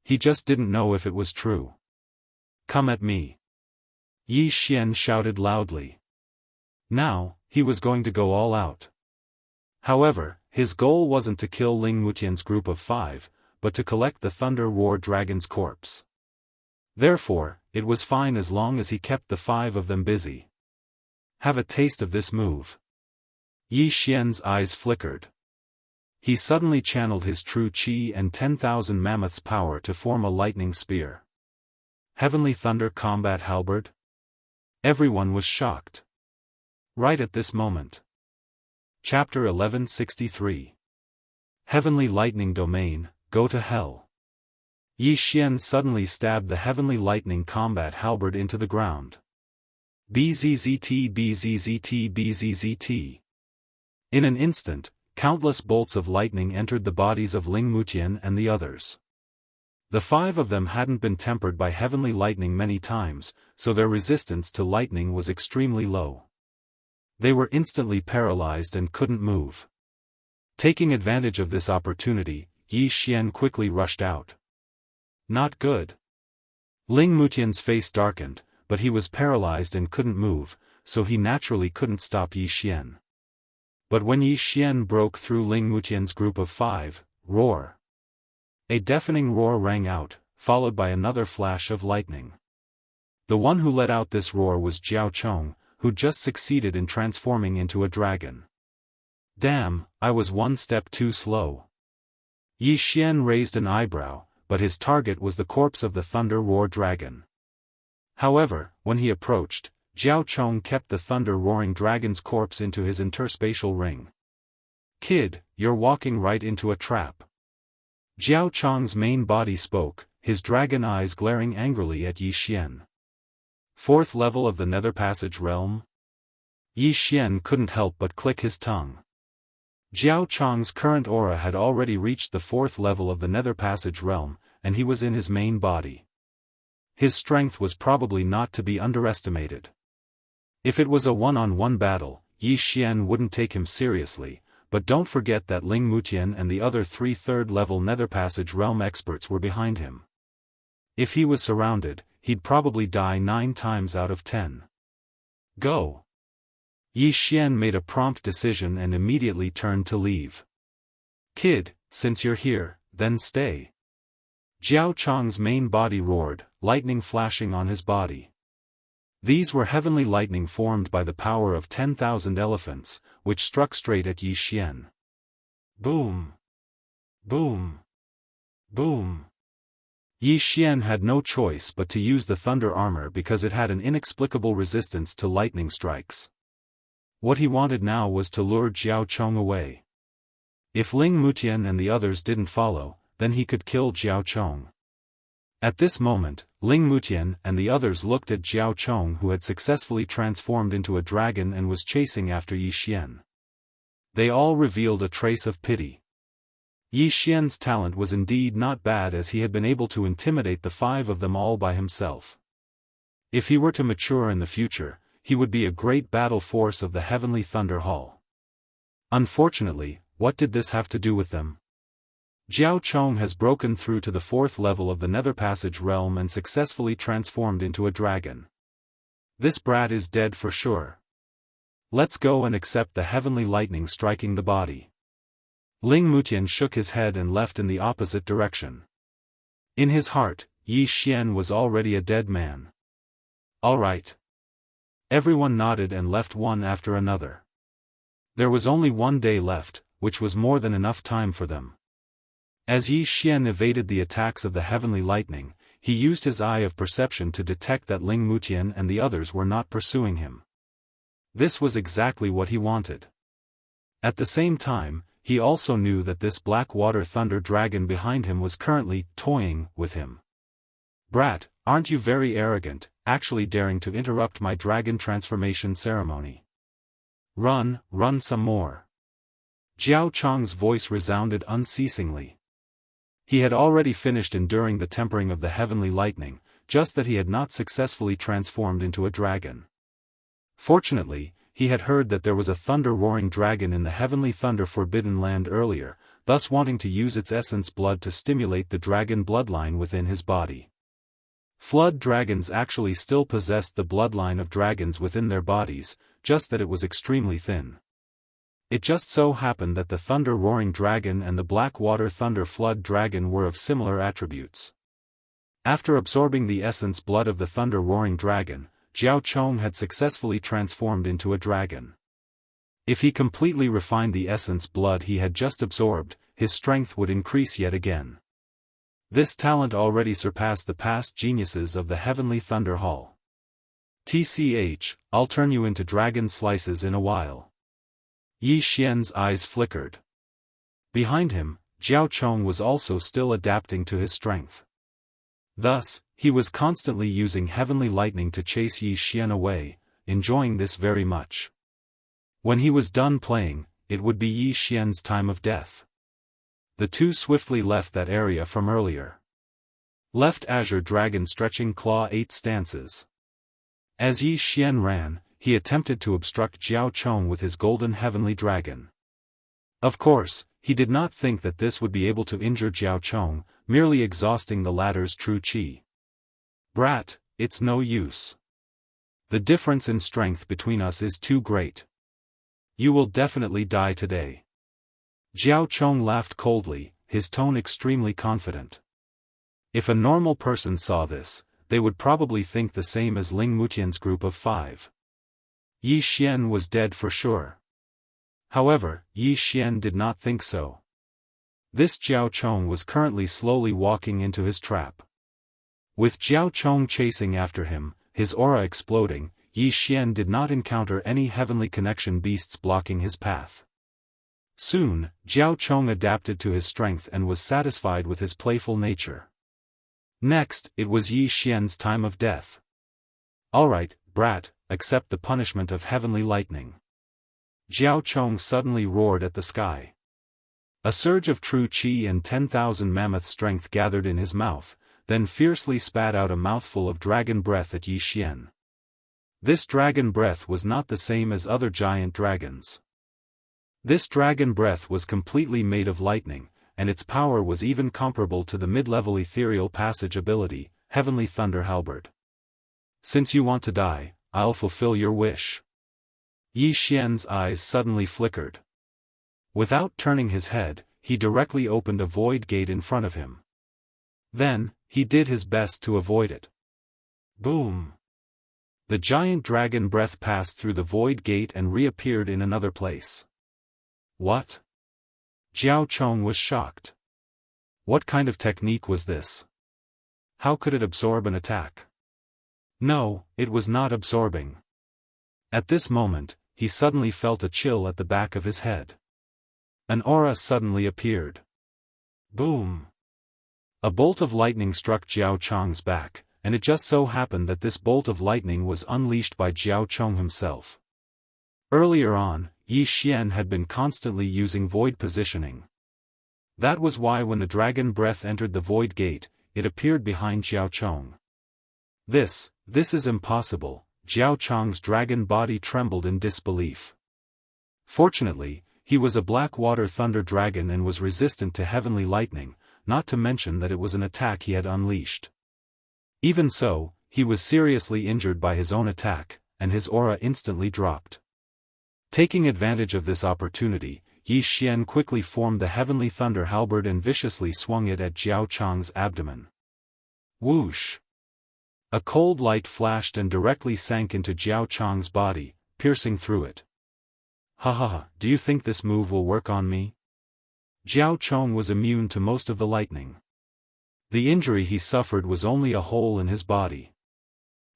He just didn't know if it was true. "Come at me!" Yi Xian shouted loudly. Now, he was going to go all out. However, his goal wasn't to kill Ling Mutian's group of 5, but to collect the Thunder War Dragon's corpse. Therefore, it was fine as long as he kept the 5 of them busy. Have a taste of this move. Yi Xian's eyes flickered. He suddenly channeled his true qi and 10,000 mammoths' power to form a lightning spear. Heavenly Thunder Combat Halberd? Everyone was shocked. Right at this moment. Chapter 1163. Heavenly Lightning Domain, Go to Hell. Yi Xian suddenly stabbed the Heavenly Lightning Combat Halberd into the ground. Bzzzt bzzzt bzzzt. In an instant, countless bolts of lightning entered the bodies of Ling Mutian and the others. The 5 of them hadn't been tempered by heavenly lightning many times, so their resistance to lightning was extremely low. They were instantly paralyzed and couldn't move. Taking advantage of this opportunity, Yi Xian quickly rushed out. Not good. Ling Mutian's face darkened, but he was paralyzed and couldn't move, so he naturally couldn't stop Yi Xian. But when Yi Xian broke through Ling Mutian's group of 5, roar! A deafening roar rang out, followed by another flash of lightning. The one who let out this roar was Jiao Chong, who just succeeded in transforming into a dragon. Damn, I was one step too slow. Yi Xian raised an eyebrow, but his target was the corpse of the Thunder Roar Dragon. However, when he approached, Jiao Chong kept the thunder-roaring dragon's corpse into his interspatial ring. "Kid, you're walking right into a trap." Jiao Chong's main body spoke, his dragon eyes glaring angrily at Yi Xian. 4th level of the Nether Passage realm? Yi Xian couldn't help but click his tongue. Jiao Chong's current aura had already reached the 4th level of the Nether Passage realm, and he was in his main body. His strength was probably not to be underestimated. If it was a one-on-one battle, Yi Xian wouldn't take him seriously, but don't forget that Ling Mutian and the other 3 third-level Netherpassage realm experts were behind him. If he was surrounded, he'd probably die 9 times out of 10. Go! Yi Xian made a prompt decision and immediately turned to leave. Kid, since you're here, then stay. Jiao Chong's main body roared, lightning flashing on his body. These were heavenly lightning formed by the power of 10,000 elephants, which struck straight at Yi Xian. Boom! Boom! Boom! Yi Xian had no choice but to use the thunder armor because it had an inexplicable resistance to lightning strikes. What he wanted now was to lure Jiao Chong away. If Ling Mutian and the others didn't follow, then he could kill Jiao Chong. At this moment, Ling Mutian and the others looked at Jiao Chong, who had successfully transformed into a dragon and was chasing after Yi Xian. They all revealed a trace of pity. Yi Xian's talent was indeed not bad, as he had been able to intimidate the 5 of them all by himself. If he were to mature in the future, he would be a great battle force of the Heavenly Thunder Hall. Unfortunately, what did this have to do with them? Jiao Chong has broken through to the 4th level of the Netherpassage realm and successfully transformed into a dragon. This brat is dead for sure. Let's go and accept the heavenly lightning striking the body. Ling Mutian shook his head and left in the opposite direction. In his heart, Yi Xian was already a dead man. All right. Everyone nodded and left one after another. There was only 1 day left, which was more than enough time for them. As Yi Xian evaded the attacks of the heavenly lightning, he used his eye of perception to detect that Ling Mutian and the others were not pursuing him. This was exactly what he wanted. At the same time, he also knew that this black water thunder dragon behind him was currently toying with him. Brat, aren't you very arrogant, actually daring to interrupt my dragon transformation ceremony? Run, run some more. Jiao Chong's voice resounded unceasingly. He had already finished enduring the tempering of the heavenly lightning, just that he had not successfully transformed into a dragon. Fortunately, he had heard that there was a thunder-roaring dragon in the heavenly thunder forbidden land earlier, thus wanting to use its essence blood to stimulate the dragon bloodline within his body. Flood dragons actually still possessed the bloodline of dragons within their bodies, just that it was extremely thin. It just so happened that the thunder-roaring dragon and the black water thunder flood dragon were of similar attributes. After absorbing the essence blood of the thunder-roaring dragon, Jiao Chong had successfully transformed into a dragon. If he completely refined the essence blood he had just absorbed, his strength would increase yet again. This talent already surpassed the past geniuses of the Heavenly Thunder Hall. TCH, I'll turn you into dragon slices in a while. Yi Xian's eyes flickered. Behind him, Jiao Chong was also still adapting to his strength. Thus, he was constantly using heavenly lightning to chase Yi Xian away, enjoying this very much. When he was done playing, it would be Yi Xian's time of death. The two swiftly left that area from earlier. Left Azure Dragon stretching claw 8 stances. As Yi Xian ran, he attempted to obstruct Jiao Chong with his golden heavenly dragon. Of course, he did not think that this would be able to injure Jiao Chong, merely exhausting the latter's true qi. Brat, it's no use. The difference in strength between us is too great. You will definitely die today. Jiao Chong laughed coldly, his tone extremely confident. If a normal person saw this, they would probably think the same as Ling Mutian's group of 5. Yi Xian was dead for sure. However, Yi Xian did not think so. This Jiao Chong was currently slowly walking into his trap. With Jiao Chong chasing after him, his aura exploding, Yi Xian did not encounter any heavenly connection beasts blocking his path. Soon, Jiao Chong adapted to his strength and was satisfied with his playful nature. Next, it was Yi Xian's time of death. Alright, brat, accept the punishment of heavenly lightning. Jiao Chong suddenly roared at the sky. A surge of true qi and 10,000 mammoth strength gathered in his mouth, then fiercely spat out a mouthful of dragon breath at Yi Xian. This dragon breath was not the same as other giant dragons. This dragon breath was completely made of lightning, and its power was even comparable to the mid-level ethereal passage ability, Heavenly Thunder Halberd. Since you want to die, I'll fulfill your wish. Yi Xian's eyes suddenly flickered. Without turning his head, he directly opened a void gate in front of him. Then, he did his best to avoid it. Boom! The giant dragon breath passed through the void gate and reappeared in another place. What? Jiao Chong was shocked. What kind of technique was this? How could it absorb an attack? No, it was not absorbing. At this moment, he suddenly felt a chill at the back of his head. An aura suddenly appeared. Boom! A bolt of lightning struck Jiao Chong's back, and it just so happened that this bolt of lightning was unleashed by Jiao Chong himself. Earlier on, Yi Xian had been constantly using void positioning. That was why when the dragon breath entered the void gate, it appeared behind Jiao Chong. This is impossible. Jiao Chong's dragon body trembled in disbelief. Fortunately, he was a black water thunder dragon and was resistant to heavenly lightning, not to mention that it was an attack he had unleashed. Even so, he was seriously injured by his own attack, and his aura instantly dropped. Taking advantage of this opportunity, Yi Xian quickly formed the heavenly thunder halberd and viciously swung it at Jiao Chong's abdomen. Whoosh! A cold light flashed and directly sank into Jiao Chong's body, piercing through it. Ha, do you think this move will work on me? Jiao Chong was immune to most of the lightning. The injury he suffered was only a hole in his body.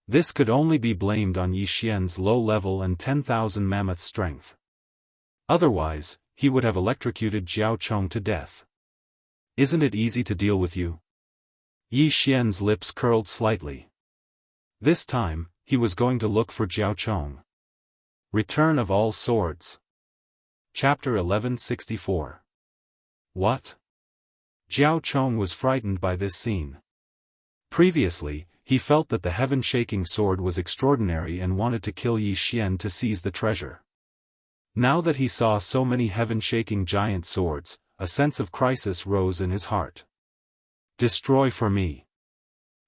This could only be blamed on Yi Xian's low level and 10,000 mammoth strength. Otherwise, he would have electrocuted Jiao Chong to death. Isn't it easy to deal with you? Yi Xian's lips curled slightly. This time, he was going to look for Jiao Chong. Return of All Swords. Chapter 1164. What? Jiao Chong was frightened by this scene. Previously, he felt that the heaven-shaking sword was extraordinary and wanted to kill Yi Xian to seize the treasure. Now that he saw so many heaven-shaking giant swords, a sense of crisis rose in his heart. Destroy for me.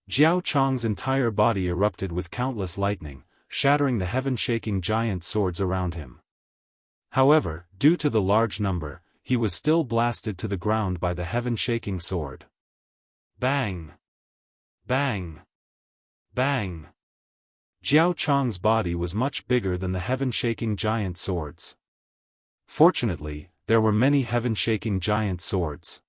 Jiao Chong's entire body erupted with countless lightning, shattering the heaven-shaking giant swords around him. However, due to the large number, he was still blasted to the ground by the heaven-shaking sword. Bang! Bang! Bang! Jiao Chong's body was much bigger than the heaven-shaking giant swords. Fortunately, there were many heaven-shaking giant swords.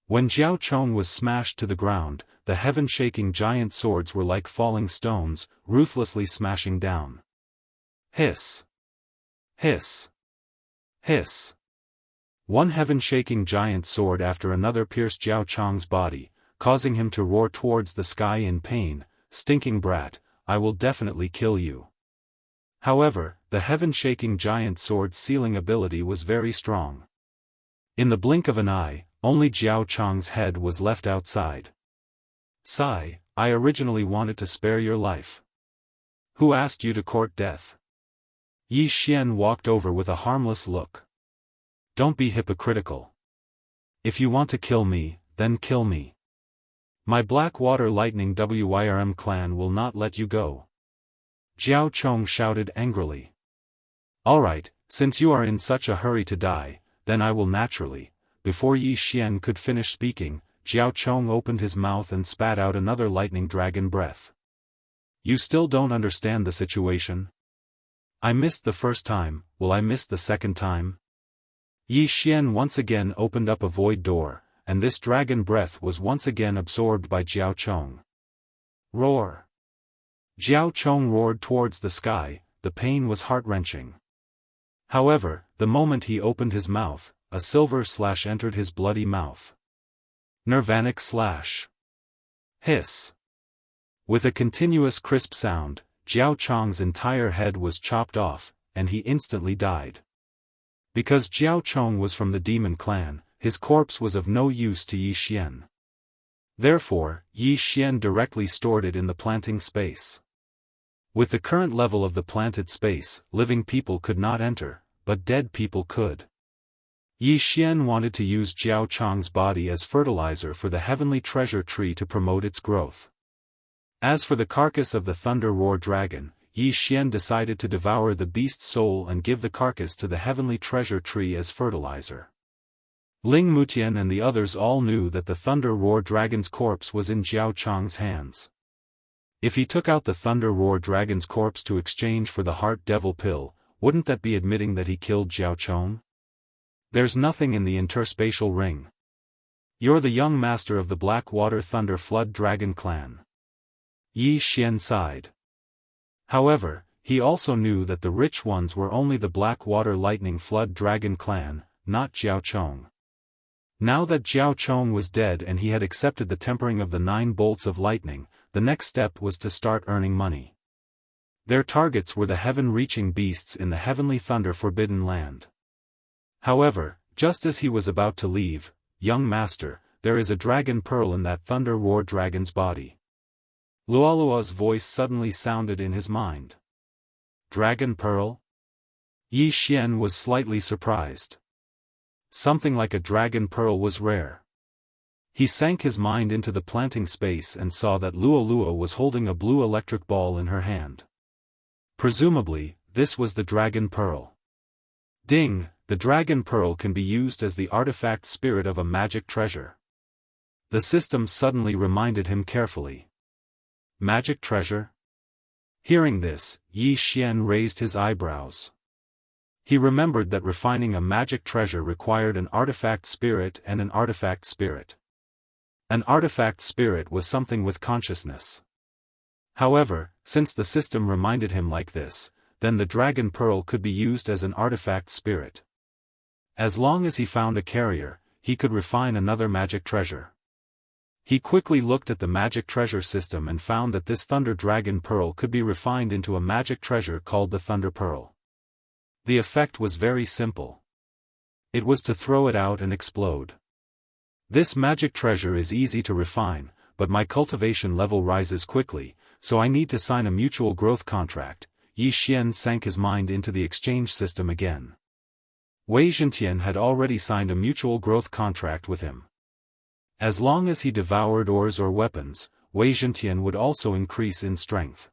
When Jiao Chong was smashed to the ground, the heaven-shaking giant swords were like falling stones, ruthlessly smashing down. Hiss! Hiss! Hiss! One heaven-shaking giant sword after another pierced Jiao Chong's body, causing him to roar towards the sky in pain. Stinking brat, I will definitely kill you. However, the heaven-shaking giant sword's sealing ability was very strong. In the blink of an eye, only Jiao Chong's head was left outside. Sigh, I originally wanted to spare your life. Who asked you to court death? Yi Xian walked over with a harmless look. Don't be hypocritical. If you want to kill me, then kill me. My Blackwater Lightning Wyrm clan will not let you go. Jiao Chong shouted angrily. Alright, since you are in such a hurry to die, then I will naturally. Before Yi Xian could finish speaking, Jiao Chong opened his mouth and spat out another lightning dragon breath. You still don't understand the situation? I missed the first time, will I miss the second time? Yi Xian once again opened up a void door, and this dragon breath was once again absorbed by Jiao Chong. Roar! Jiao Chong roared towards the sky, the pain was heart-wrenching. However, the moment he opened his mouth, a silver slash entered his bloody mouth. Nirvanic slash. Hiss! With a continuous crisp sound, Jiao Chong's entire head was chopped off, and he instantly died. Because Jiao Chong was from the demon clan, his corpse was of no use to Yi Xian. Therefore, Yi Xian directly stored it in the planting space. With the current level of the planted space, living people could not enter, but dead people could. Yi Xian wanted to use Jiao Chang's body as fertilizer for the heavenly treasure tree to promote its growth. As for the carcass of the Thunder Roar Dragon, Yi Xian decided to devour the beast's soul and give the carcass to the heavenly treasure tree as fertilizer. Ling Mutian and the others all knew that the Thunder Roar Dragon's corpse was in Jiao Chang's hands. If he took out the Thunder Roar Dragon's corpse to exchange for the Heart Devil Pill, wouldn't that be admitting that he killed Jiao Chong? There's nothing in the interspatial ring. You're the young master of the Blackwater Thunder Flood Dragon clan. Yi Xian sighed. However, he also knew that the rich ones were only the Blackwater Lightning Flood Dragon clan, not Jiao Chong. Now that Jiao Chong was dead and he had accepted the tempering of the 9 bolts of lightning, the next step was to start earning money. Their targets were the heaven-reaching beasts in the Heavenly Thunder Forbidden Land. However, just as he was about to leave, "Young master, there is a dragon pearl in that Thunder Roar Dragon's body." Lualua's voice suddenly sounded in his mind. Dragon pearl? Yi Xian was slightly surprised. Something like a dragon pearl was rare. He sank his mind into the planting space and saw that Lualua was holding a blue electric ball in her hand. Presumably, this was the dragon pearl. Ding! The dragon pearl can be used as the artifact spirit of a magic treasure. The system suddenly reminded him carefully. Magic treasure? Hearing this, Yi Xian raised his eyebrows. He remembered that refining a magic treasure required an artifact spirit and an artifact spirit. An artifact spirit was something with consciousness. However, since the system reminded him like this, then the dragon pearl could be used as an artifact spirit. As long as he found a carrier, he could refine another magic treasure. He quickly looked at the magic treasure system and found that this Thunder Dragon Pearl could be refined into a magic treasure called the Thunder Pearl. The effect was very simple. It was to throw it out and explode. This magic treasure is easy to refine, but my cultivation level rises quickly, so I need to sign a mutual growth contract. Yi Xian sank his mind into the exchange system again. Wei Zhentian had already signed a mutual growth contract with him. As long as he devoured ores or weapons, Wei Zhentian would also increase in strength.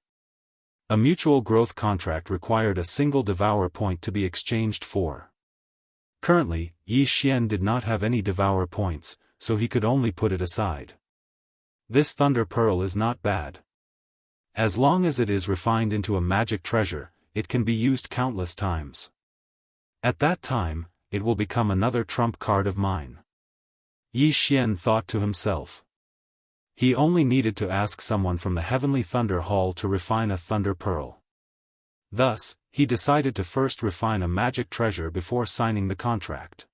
A mutual growth contract required a single devour point to be exchanged for. Currently, Yi Xian did not have any devour points, so he could only put it aside. This Thunder Pearl is not bad. As long as it is refined into a magic treasure, it can be used countless times. At that time, it will become another trump card of mine. Yi Xian thought to himself. He only needed to ask someone from the Heavenly Thunder Hall to refine a Thunder Pearl. Thus, he decided to first refine a magic treasure before signing the contract.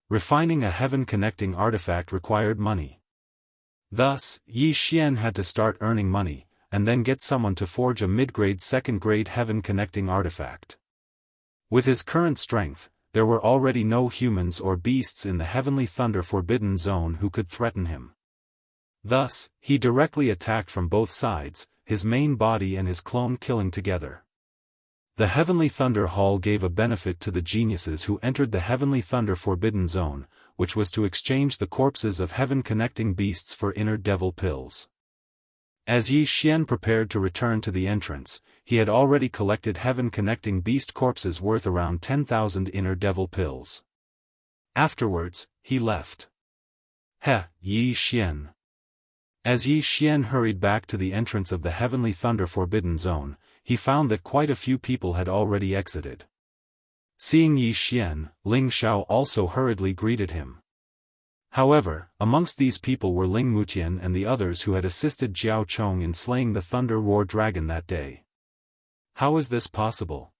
Refining a heaven-connecting artifact required money. Thus, Yi Xian had to start earning money, and then get someone to forge a mid-grade second-grade heaven-connecting artifact. With his current strength, there were already no humans or beasts in the Heavenly Thunder Forbidden Zone who could threaten him. Thus, he directly attacked from both sides, his main body and his clone killing together. The Heavenly Thunder Hall gave a benefit to the geniuses who entered the Heavenly Thunder Forbidden Zone, which was to exchange the corpses of heaven-connecting beasts for inner devil pills. As Yi Xian prepared to return to the entrance, he had already collected heaven-connecting beast corpses worth around 10,000 inner devil pills. Afterwards, he left. Yi Xian. As Yi Xian hurried back to the entrance of the Heavenly Thunder Forbidden Zone, he found that quite a few people had already exited. Seeing Yi Xian, Ling Xiao also hurriedly greeted him. However, amongst these people were Ling Mutian and the others who had assisted Jiao Chong in slaying the Thunder Roar Dragon that day. How is this possible?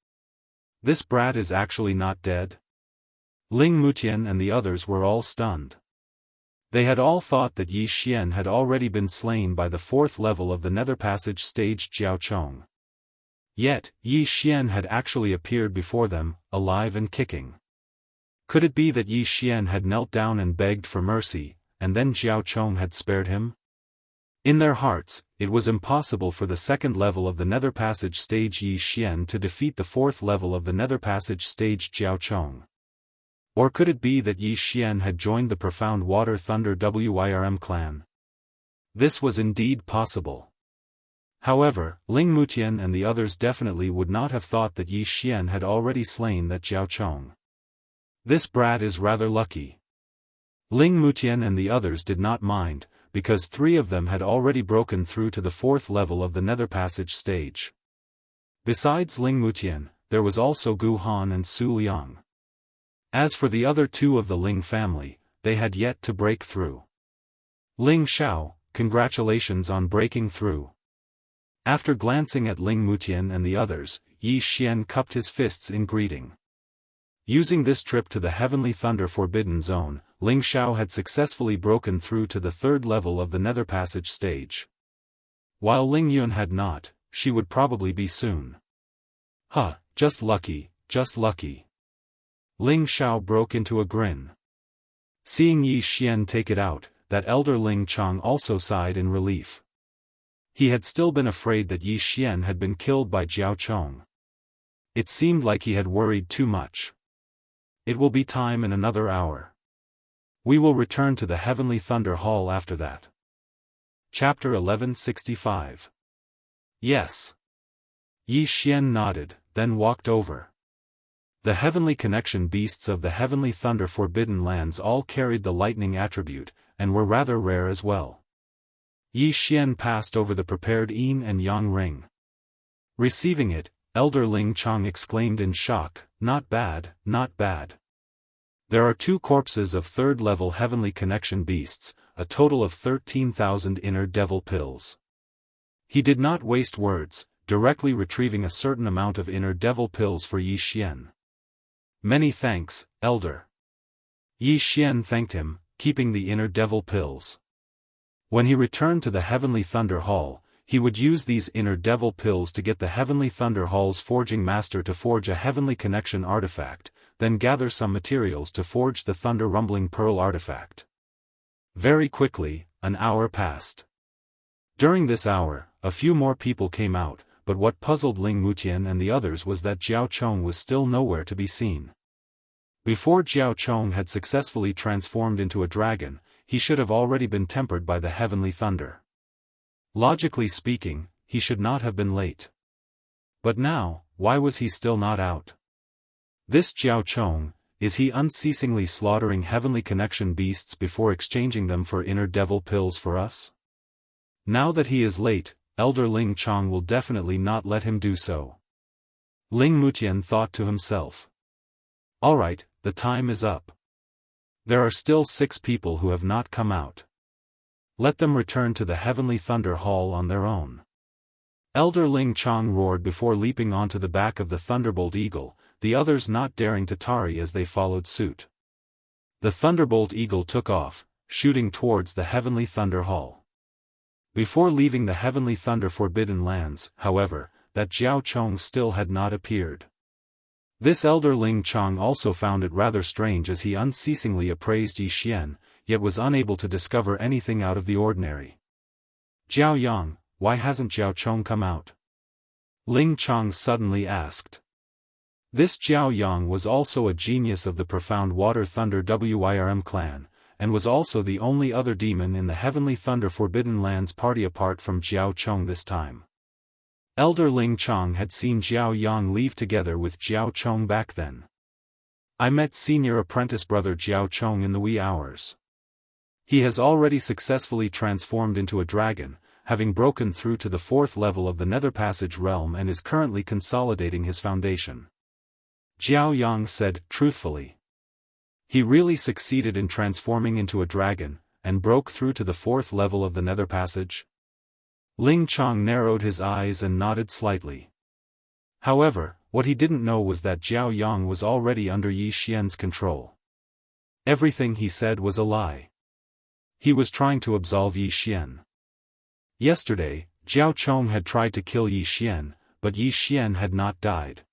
This brat is actually not dead? Ling Mutian and the others were all stunned. They had all thought that Yi Xian had already been slain by the 4th level of the Nether Passage stage Jiao Chong. Yet, Yi Xian had actually appeared before them, alive and kicking. Could it be that Yi Xian had knelt down and begged for mercy, and then Jiao Chong had spared him? In their hearts, it was impossible for the second level of the Nether Passage stage Yi Xian to defeat the fourth level of the Nether Passage stage Jiao Chong. Or could it be that Yi Xian had joined the Profound Water Thunder Wyrm clan? This was indeed possible. However, Ling Mutian and the others definitely would not have thought that Yi Xian had already slain that Jiao Chong. This brat is rather lucky. Ling Mutian and the others did not mind, because 3 of them had already broken through to the 4th level of the Nether Passage stage. Besides Ling Mutian, there was also Gu Han and Su Liang. As for the other 2 of the Ling family, they had yet to break through. Ling Xiao, congratulations on breaking through. After glancing at Ling Mutian and the others, Yi Xian cupped his fists in greeting. Using this trip to the Heavenly Thunder Forbidden Zone, Ling Xiao had successfully broken through to the 3rd level of the Nether Passage stage. While Ling Yun had not, she would probably be soon. Huh, just lucky, just lucky. Ling Xiao broke into a grin. Seeing Yi Xian take it out, that elder Ling Chang also sighed in relief. He had still been afraid that Yi Xian had been killed by Jiao Chong. It seemed like he had worried too much. It will be time in another hour. We will return to the Heavenly Thunder Hall after that. Chapter 1165. Yes. Yi Xian nodded, then walked over. The Heavenly Connection beasts of the Heavenly Thunder Forbidden Lands all carried the lightning attribute, and were rather rare as well. Yi Xian passed over the prepared yin and yang ring. Receiving it, Elder Ling Chang exclaimed in shock, "Not bad, not bad. There are 2 corpses of 3rd-level Heavenly Connection beasts, a total of 13,000 inner devil pills." He did not waste words, directly retrieving a certain amount of inner devil pills for Yi Xian. "Many thanks, Elder." Yi Xian thanked him, keeping the inner devil pills. When he returned to the Heavenly Thunder Hall, he would use these inner devil pills to get the Heavenly Thunder Hall's forging master to forge a Heavenly Connection artifact, then gather some materials to forge the Thunder Rumbling Pearl artifact. Very quickly, an hour passed. During this hour, a few more people came out, but what puzzled Ling Mutian and the others was that Jiao Chong was still nowhere to be seen. Before Jiao Chong had successfully transformed into a dragon, he should have already been tempered by the Heavenly Thunder. Logically speaking, he should not have been late. But now, why was he still not out? This Jiao Chong, is he unceasingly slaughtering Heavenly Connection beasts before exchanging them for inner devil pills for us? Now that he is late, Elder Ling Chang will definitely not let him do so. Ling Mutian thought to himself. Alright, the time is up. There are still 6 people who have not come out. Let them return to the Heavenly Thunder Hall on their own. Elder Ling Chang roared before leaping onto the back of the Thunderbolt Eagle, the others not daring to tarry as they followed suit. The Thunderbolt Eagle took off, shooting towards the Heavenly Thunder Hall. Before leaving the Heavenly Thunder Forbidden Lands, however, that Jiao Chong still had not appeared. This Elder Ling Chang also found it rather strange as he unceasingly appraised Yi Xian, yet was unable to discover anything out of the ordinary. "Jiao Yang, why hasn't Jiao Chong come out?" Ling Chang suddenly asked. This Jiao Yang was also a genius of the Profound Water Thunder Wyrm clan, and was also the only other demon in the Heavenly Thunder Forbidden Lands party apart from Jiao Chong this time. Elder Ling Chang had seen Jiao Yang leave together with Jiao Chong back then. "I met senior apprentice brother Jiao Chong in the wee hours. He has already successfully transformed into a dragon, having broken through to the 4th level of the Nether Passage realm and is currently consolidating his foundation." Jiao Yang said truthfully. He really succeeded in transforming into a dragon, and broke through to the 4th level of the Nether Passage? Ling Chang narrowed his eyes and nodded slightly. However, what he didn't know was that Jiao Yang was already under Yi Xian's control. Everything he said was a lie. He was trying to absolve Yi Xian. Yesterday, Jiao Chong had tried to kill Yi Xian, but Yi Xian had not died.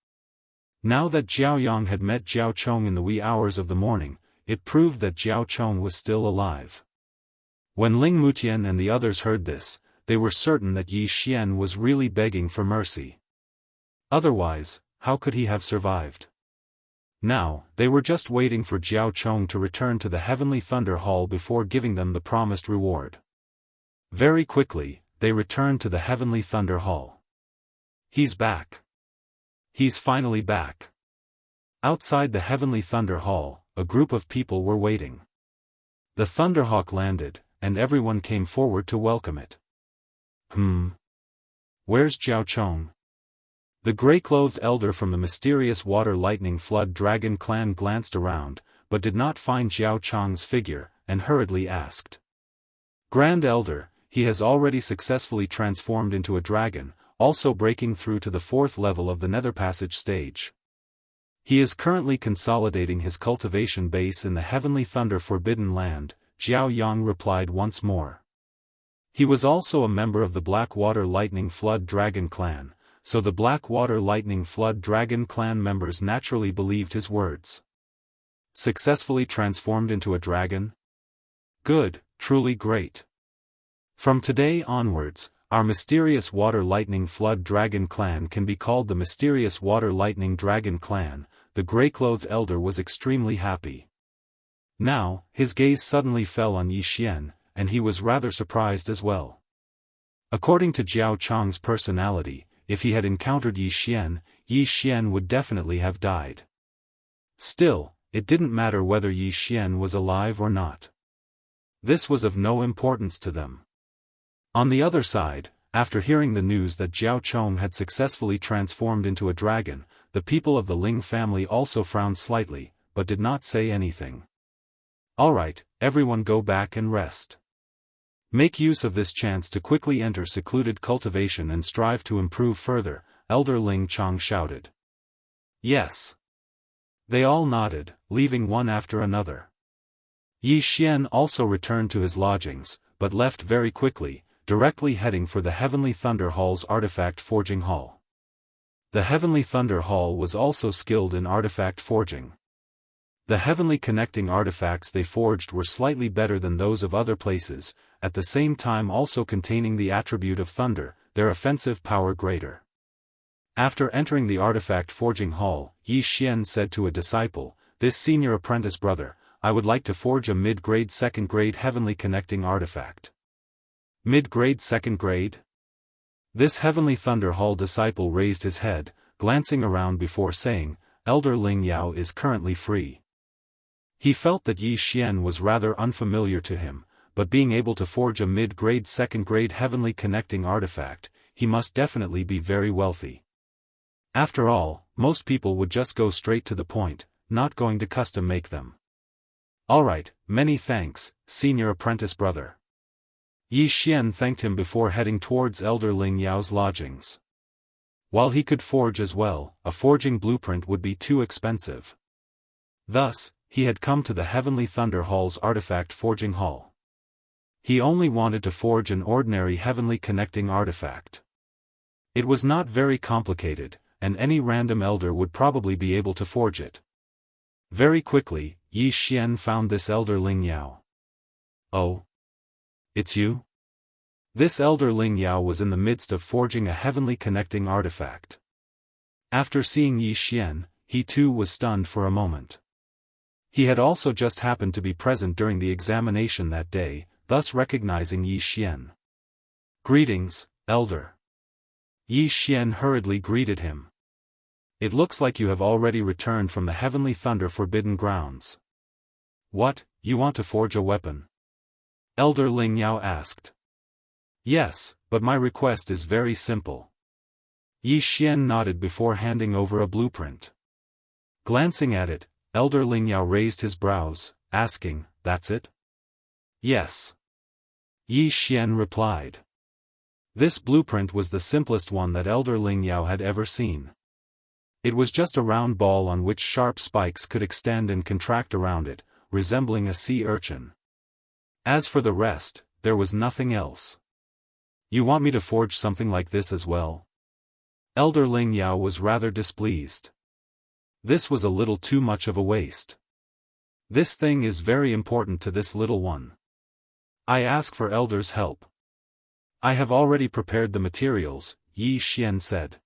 Now that Jiao Yang had met Jiao Chong in the wee hours of the morning, it proved that Jiao Chong was still alive. When Ling Mutian and the others heard this, they were certain that Yi Xian was really begging for mercy. Otherwise, how could he have survived? Now, they were just waiting for Jiao Chong to return to the Heavenly Thunder Hall before giving them the promised reward. Very quickly, they returned to the Heavenly Thunder Hall. He's back. He's finally back. Outside the Heavenly Thunder Hall, a group of people were waiting. The Thunderhawk landed, and everyone came forward to welcome it. Where's Jiao Chong? The gray-clothed elder from the mysterious water lightning flood dragon clan glanced around, but did not find Jiao Chong's figure, and hurriedly asked. Grand Elder, he has already successfully transformed into a dragon, also breaking through to the 4th level of the Nether Passage stage. He is currently consolidating his cultivation base in the Heavenly Thunder Forbidden Land, Jiao Yang replied once more. He was also a member of the Blackwater Lightning Flood Dragon Clan, so the Blackwater Lightning Flood Dragon Clan members naturally believed his words. Successfully transformed into a dragon? Good, truly great. From today onwards, our mysterious Water Lightning Flood Dragon Clan can be called the Mysterious Water Lightning Dragon Clan. The gray-clothed elder was extremely happy. Now, his gaze suddenly fell on Yi Xian, and he was rather surprised as well. According to Jiao Chong's personality, if he had encountered Yi Xian would definitely have died. Still, it didn't matter whether Yi Xian was alive or not. This was of no importance to them. On the other side, after hearing the news that Jiao Chong had successfully transformed into a dragon, the people of the Ling family also frowned slightly, but did not say anything. Alright, everyone go back and rest. Make use of this chance to quickly enter secluded cultivation and strive to improve further, Elder Ling Chong shouted. Yes. They all nodded, leaving one after another. Yi Xian also returned to his lodgings, but left very quickly, directly heading for the Heavenly Thunder Hall's artifact forging hall. The Heavenly Thunder Hall was also skilled in artifact forging. The heavenly connecting artifacts they forged were slightly better than those of other places, at the same time also containing the attribute of thunder, their offensive power greater. After entering the artifact forging hall, Yi Xian said to a disciple, "This senior apprentice brother, I would like to forge a mid-grade 2nd grade heavenly connecting artifact." Mid-grade 2nd grade? This Heavenly Thunder Hall disciple raised his head, glancing around before saying, "Elder Ling Yao is currently free." He felt that Yi Xian was rather unfamiliar to him, but being able to forge a mid-grade 2nd grade heavenly connecting artifact, he must definitely be very wealthy. After all, most people would just go straight to the point, not going to custom make them. Alright, many thanks, senior apprentice brother. Yi Xian thanked him before heading towards Elder Ling Yao's lodgings. While he could forge as well, a forging blueprint would be too expensive. Thus, he had come to the Heavenly Thunder Hall's artifact forging hall. He only wanted to forge an ordinary heavenly connecting artifact. It was not very complicated, and any random elder would probably be able to forge it. Very quickly, Yi Xian found this Elder Ling Yao. Oh? It's you? This Elder Ling Yao was in the midst of forging a heavenly connecting artifact. After seeing Yi Xian, he too was stunned for a moment. He had also just happened to be present during the examination that day, thus recognizing Yi Xian. "Greetings, Elder." Yi Xian hurriedly greeted him. "It looks like you have already returned from the Heavenly Thunder Forbidden Grounds. What, you want to forge a weapon?" Elder Ling Yao asked. "Yes, but my request is very simple." Yi Xian nodded before handing over a blueprint. Glancing at it, Elder Ling Yao raised his brows, asking, "That's it?" "Yes." Yi Xian replied. This blueprint was the simplest one that Elder Ling Yao had ever seen. It was just a round ball on which sharp spikes could extend and contract around it, resembling a sea urchin. As for the rest, there was nothing else. "You want me to forge something like this as well?" Elder Ling Yao was rather displeased. This was a little too much of a waste. This thing is very important to this little one. I ask for Elder's help. I have already prepared the materials, Yi Xian said.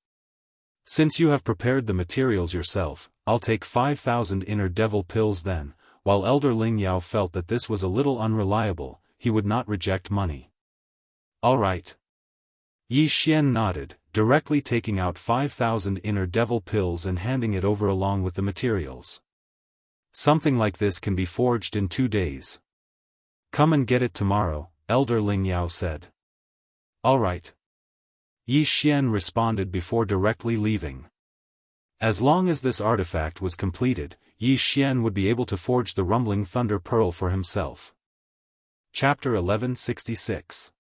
Since you have prepared the materials yourself, I'll take 5,000 inner devil pills then. While Elder Ling Yao felt that this was a little unreliable, he would not reject money. All right. Yi Xian nodded, directly taking out 5,000 inner devil pills and handing it over along with the materials. Something like this can be forged in 2 days. Come and get it tomorrow, Elder Ling Yao said. All right. Yi Xian responded before directly leaving. As long as this artifact was completed, Yi Xian would be able to forge the rumbling thunder pearl for himself. Chapter 1166.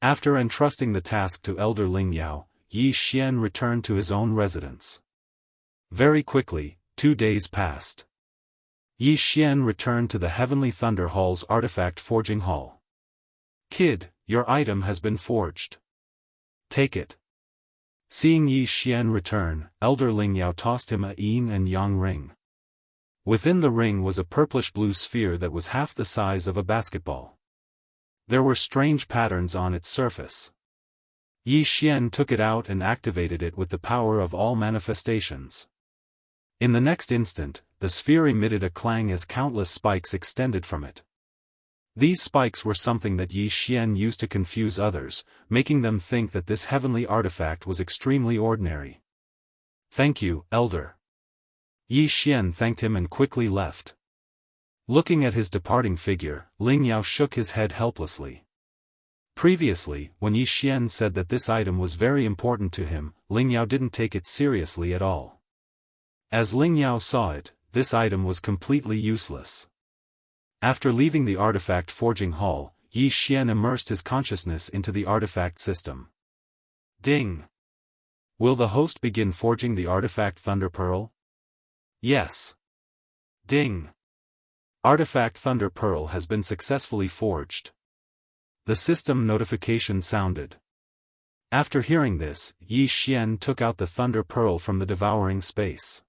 After entrusting the task to Elder Ling Yao, Yi Xian returned to his own residence. Very quickly, 2 days passed. Yi Xian returned to the Heavenly Thunder Hall's artifact forging hall. Kid, your item has been forged. Take it. Seeing Yi Xian return, Elder Ling Yao tossed him a yin and yang ring. Within the ring was a purplish-blue sphere that was half the size of a basketball. There were strange patterns on its surface. Yi Xian took it out and activated it with the power of all manifestations. In the next instant, the sphere emitted a clang as countless spikes extended from it. These spikes were something that Yi Xian used to confuse others, making them think that this heavenly artifact was extremely ordinary. Thank you, Elder. Yi Xian thanked him and quickly left. Looking at his departing figure, Ling Yao shook his head helplessly. Previously, when Yi Xian said that this item was very important to him, Ling Yao didn't take it seriously at all. As Ling Yao saw it, this item was completely useless. After leaving the artifact forging hall, Yi Xian immersed his consciousness into the artifact system. Ding! Will the host begin forging the artifact Thunder Pearl? Yes. Ding! Artifact Thunder Pearl has been successfully forged. The system notification sounded. After hearing this, Yi Xian took out the Thunder Pearl from the Devouring space.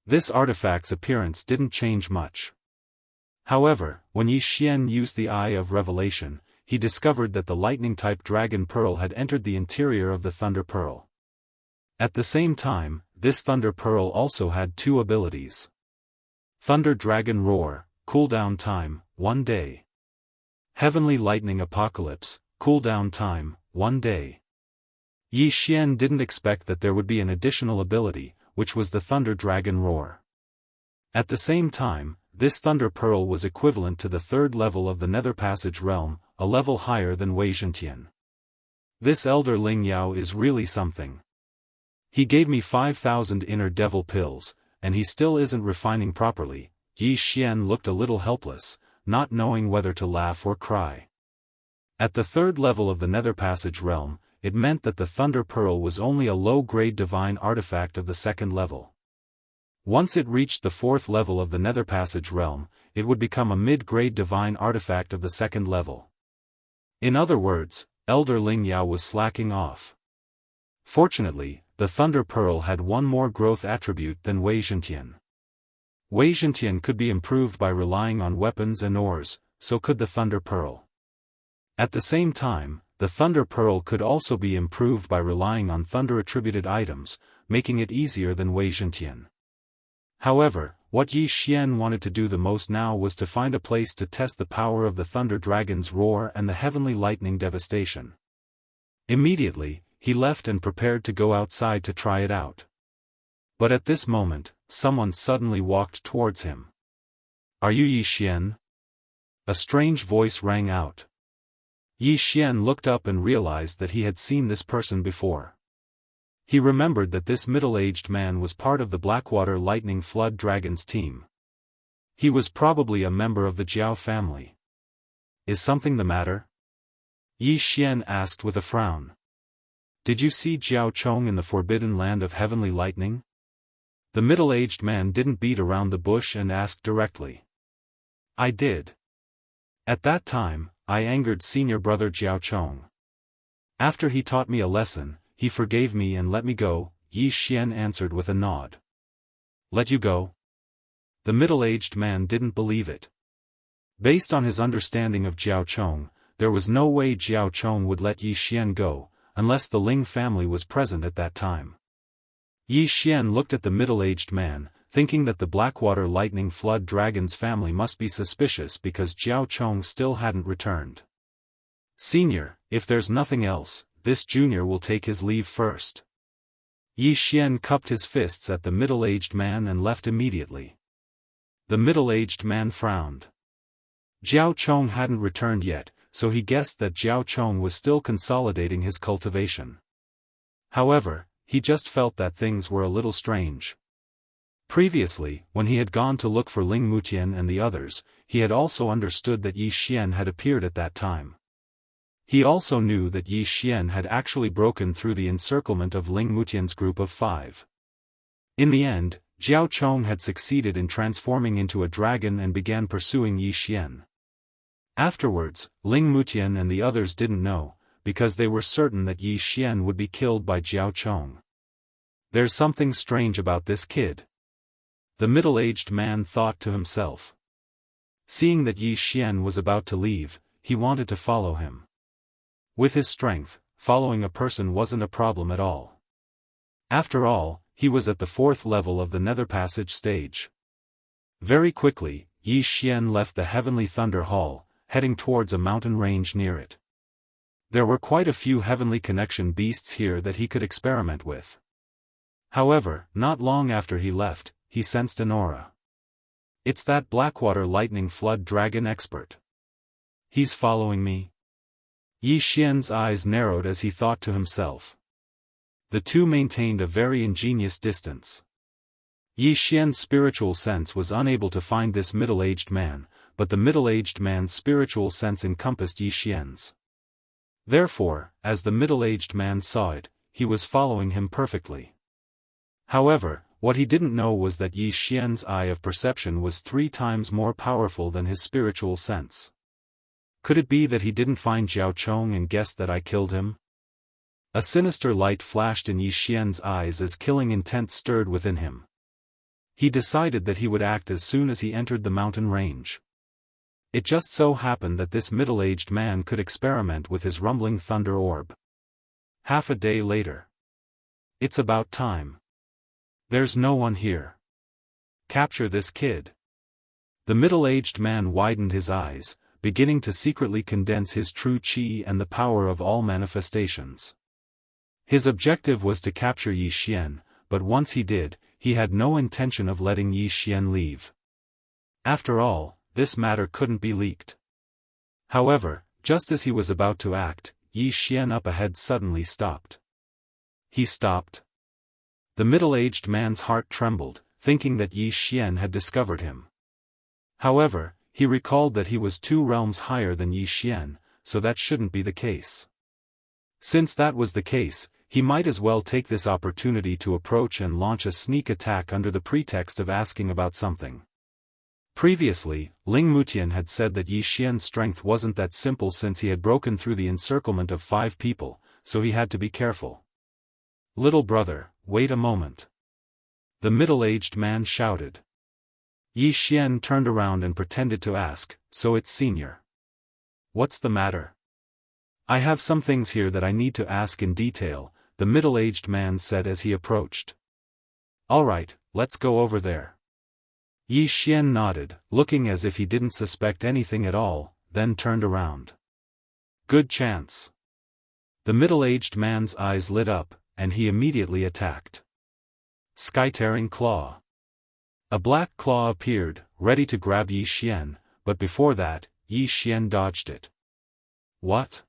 This artifact's appearance didn't change much. However, when Yi Xian used the Eye of Revelation, he discovered that the lightning-type Dragon Pearl had entered the interior of the Thunder Pearl. At the same time, this Thunder Pearl also had 2 abilities. Thunder Dragon Roar, cooldown time, 1 day. Heavenly Lightning Apocalypse, cooldown time, 1 day. Yi Xian didn't expect that there would be an additional ability, which was the Thunder Dragon Roar. At the same time, this Thunder Pearl was equivalent to the 3rd level of the Nether Passage realm, a level higher than Wei Zhentian. This Elder Ling Yao is really something. He gave me 5,000 inner devil pills, and he still isn't refining properly. Yi Xian looked a little helpless, not knowing whether to laugh or cry. At the 3rd level of the Nether Passage realm, it meant that the Thunder Pearl was only a low-grade divine artifact of the 2nd level. Once it reached the 4th level of the Nether Passage realm, it would become a mid-grade divine artifact of the 2nd level. In other words, Elder Ling Yao was slacking off. Fortunately, the Thunder Pearl had one more growth attribute than Wei Zhentian. Wei Zhentian could be improved by relying on weapons and ores, so could the Thunder Pearl. At the same time, the Thunder Pearl could also be improved by relying on thunder-attributed items, making it easier than Wei Zhentian. However, what Yi Xian wanted to do the most now was to find a place to test the power of the Thunder Dragon's Roar and the Heavenly Lightning Devastation. Immediately, he left and prepared to go outside to try it out. But at this moment, someone suddenly walked towards him. Are you Yi Xian? A strange voice rang out. Yi Xian looked up and realized that he had seen this person before. He remembered that this middle-aged man was part of the Blackwater Lightning Flood Dragons team. He was probably a member of the Jiao family. Is something the matter? Yi Xian asked with a frown. Did you see Jiao Chong in the Forbidden Land of Heavenly Lightning? The middle-aged man didn't beat around the bush and asked directly. I did. At that time, I angered senior brother Jiao Chong. After he taught me a lesson, he forgave me and let me go, Yi Xian answered with a nod. Let you go? The middle-aged man didn't believe it. Based on his understanding of Jiao Chong, there was no way Jiao Chong would let Yi Xian go, unless the Ling family was present at that time. Yi Xian looked at the middle-aged man, thinking that the Blackwater Lightning Flood Dragon's family must be suspicious because Jiao Chong still hadn't returned. "Senior, if there's nothing else, this junior will take his leave first." Yi Xian cupped his fists at the middle-aged man and left immediately. The middle-aged man frowned. Jiao Chong hadn't returned yet, so he guessed that Jiao Chong was still consolidating his cultivation. However, he just felt that things were a little strange. Previously, when he had gone to look for Ling Mutian and the others, he had also understood that Yi Xian had appeared at that time. He also knew that Yi Xian had actually broken through the encirclement of Ling Mutian's group of 5. In the end, Jiao Chong had succeeded in transforming into a dragon and began pursuing Yi Xian. Afterwards, Ling Mutian and the others didn't know, because they were certain that Yi Xian would be killed by Jiao Chong. "There's something strange about this kid," the middle-aged man thought to himself. Seeing that Yi Xian was about to leave, he wanted to follow him. With his strength, following a person wasn't a problem at all. After all, he was at the 4th level of the Nether Passage stage. Very quickly, Yi Xian left the Heavenly Thunder Hall, heading towards a mountain range near it. There were quite a few heavenly connection beasts here that he could experiment with. However, not long after he left, he sensed an aura. "It's that Blackwater Lightning Flood Dragon expert. He's following me." Yi Xian's eyes narrowed as he thought to himself. The two maintained a very ingenious distance. Yi Xian's spiritual sense was unable to find this middle-aged man, but the middle-aged man's spiritual sense encompassed Yi Xian's. Therefore, as the middle-aged man saw it, he was following him perfectly. However, what he didn't know was that Yi Xian's eye of perception was 3 times more powerful than his spiritual sense. Could it be that he didn't find Jiao Chong and guessed that I killed him? A sinister light flashed in Yi Xian's eyes as killing intent stirred within him. He decided that he would act as soon as he entered the mountain range. It just so happened that this middle-aged man could experiment with his rumbling thunder orb. Half a day later. "It's about time. There's no one here. Capture this kid." The middle-aged man widened his eyes, beginning to secretly condense his true qi and the power of all manifestations. His objective was to capture Yi Xian, but once he did, he had no intention of letting Yi Xian leave. After all, this matter couldn't be leaked. However, just as he was about to act, Yi Xian up ahead suddenly stopped. He stopped. The middle-aged man's heart trembled, thinking that Yi Xian had discovered him. However, he recalled that he was 2 realms higher than Yi Xian, so that shouldn't be the case. Since that was the case, he might as well take this opportunity to approach and launch a sneak attack under the pretext of asking about something. Previously, Ling Mutian had said that Yi Xian's strength wasn't that simple since he had broken through the encirclement of 5 people, so he had to be careful. "Little brother, wait a moment," the middle-aged man shouted. Yi Xian turned around and pretended to ask, "So it's senior. What's the matter?" "I have some things here that I need to ask in detail," the middle-aged man said as he approached. "All right, let's go over there." Yi Xian nodded, looking as if he didn't suspect anything at all, then turned around. "Good chance." The middle-aged man's eyes lit up, and he immediately attacked. Sky-tearing claw. A black claw appeared, ready to grab Yi Xian, but before that, Yi Xian dodged it. "What?"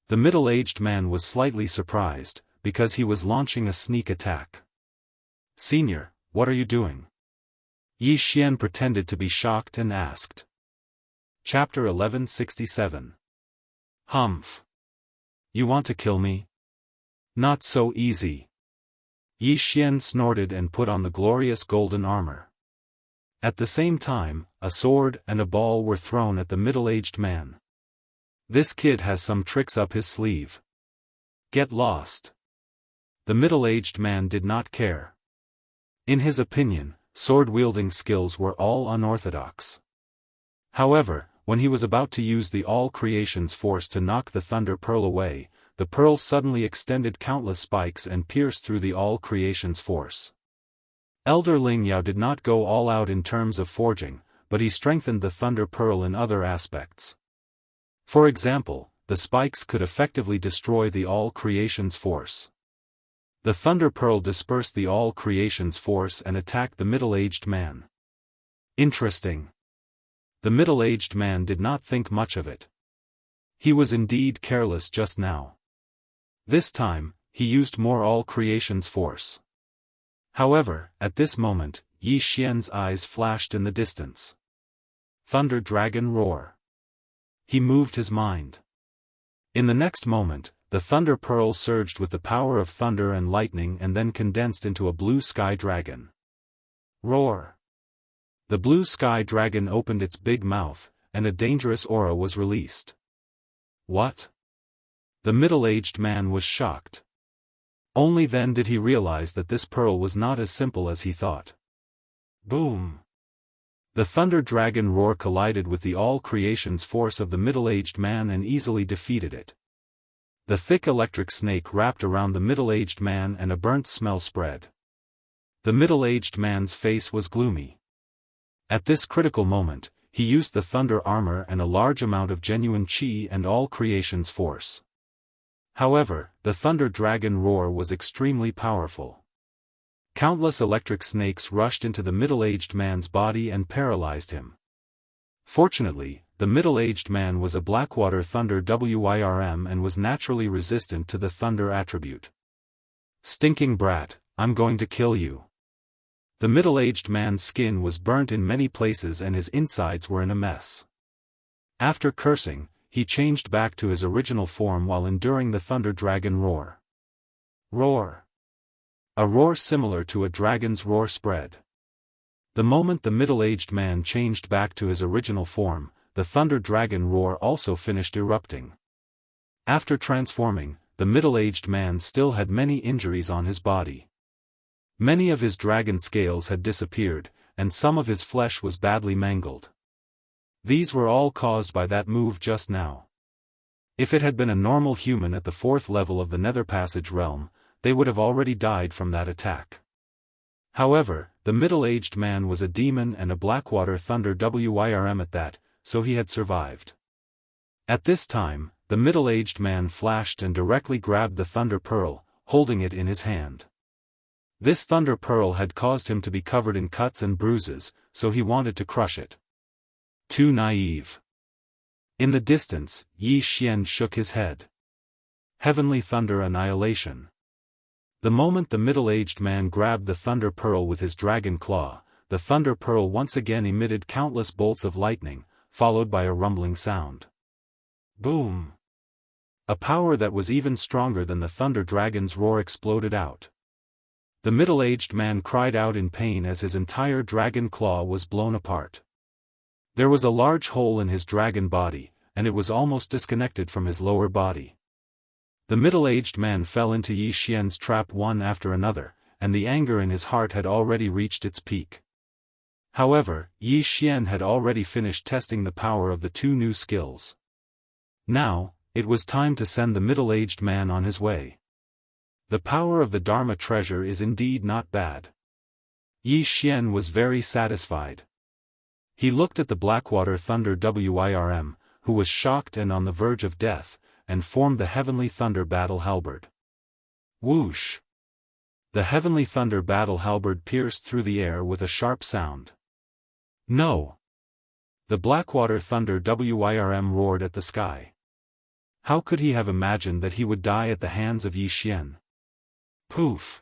The middle-aged man was slightly surprised, because he was launching a sneak attack. "Senior, what are you doing?" Yi Xian pretended to be shocked and asked. Chapter 1167. Humph. You want to kill me? Not so easy. Yi Xian snorted and put on the glorious golden armor. At the same time, a sword and a ball were thrown at the middle-aged man. This kid has some tricks up his sleeve. Get lost. The middle-aged man did not care. In his opinion, sword-wielding skills were all unorthodox. However, when he was about to use the all-creation's force to knock the thunder pearl away, the pearl suddenly extended countless spikes and pierced through the all-creation's force. Elder Ling Yao did not go all out in terms of forging, but he strengthened the thunder pearl in other aspects. For example, the spikes could effectively destroy the all-creation's force. The thunder pearl dispersed the all-creation's force and attacked the middle-aged man. Interesting. The middle-aged man did not think much of it. He was indeed careless just now. This time, he used more all-creation's force. However, at this moment, Yi Xian's eyes flashed in the distance. Thunder Dragon Roar. He moved his mind. In the next moment, the thunder pearl surged with the power of thunder and lightning and then condensed into a blue sky dragon. Roar. The blue sky dragon opened its big mouth, and a dangerous aura was released. What? The middle-aged man was shocked. Only then did he realize that this pearl was not as simple as he thought. Boom! The thunder dragon roar collided with the all-creation's force of the middle-aged man and easily defeated it. The thick electric snake wrapped around the middle-aged man and a burnt smell spread. The middle-aged man's face was gloomy. At this critical moment, he used the thunder armor and a large amount of genuine qi and all creation's force. However, the thunder dragon roar was extremely powerful. Countless electric snakes rushed into the middle-aged man's body and paralyzed him. Fortunately, the middle-aged man was a Blackwater Thunder Wyrm and was naturally resistant to the thunder attribute. Stinking brat, I'm going to kill you. The middle-aged man's skin was burnt in many places and his insides were in a mess. After cursing, he changed back to his original form while enduring the thunder dragon roar. Roar. A roar similar to a dragon's roar spread. The moment the middle-aged man changed back to his original form, the thunder dragon roar also finished erupting. After transforming, the middle-aged man still had many injuries on his body. Many of his dragon scales had disappeared, and some of his flesh was badly mangled. These were all caused by that move just now. If it had been a normal human at the 4th level of the Nether Passage realm, they would have already died from that attack. However, the middle-aged man was a demon and a Blackwater Thunder Wyrm at that, so he had survived. At this time, the middle-aged man flashed and directly grabbed the thunder pearl, holding it in his hand. This thunder pearl had caused him to be covered in cuts and bruises, so he wanted to crush it. Too naive. In the distance, Yi Xian shook his head. Heavenly Thunder Annihilation. The moment the middle-aged man grabbed the thunder pearl with his dragon claw, the thunder pearl once again emitted countless bolts of lightning, followed by a rumbling sound. Boom! A power that was even stronger than the thunder dragon's roar exploded out. The middle-aged man cried out in pain as his entire dragon claw was blown apart. There was a large hole in his dragon body, and it was almost disconnected from his lower body. The middle-aged man fell into Yi Xian's trap one after another, and the anger in his heart had already reached its peak. However, Yi Xian had already finished testing the power of the 2 new skills. Now, it was time to send the middle-aged man on his way. The power of the Dharma treasure is indeed not bad. Yi Xian was very satisfied. He looked at the Blackwater Thunder Wyrm, who was shocked and on the verge of death, and formed the Heavenly Thunder Battle Halberd. Whoosh! The Heavenly Thunder Battle Halberd pierced through the air with a sharp sound. No! The Blackwater Thunder Wyrm roared at the sky. How could he have imagined that he would die at the hands of Yi Xian? Poof!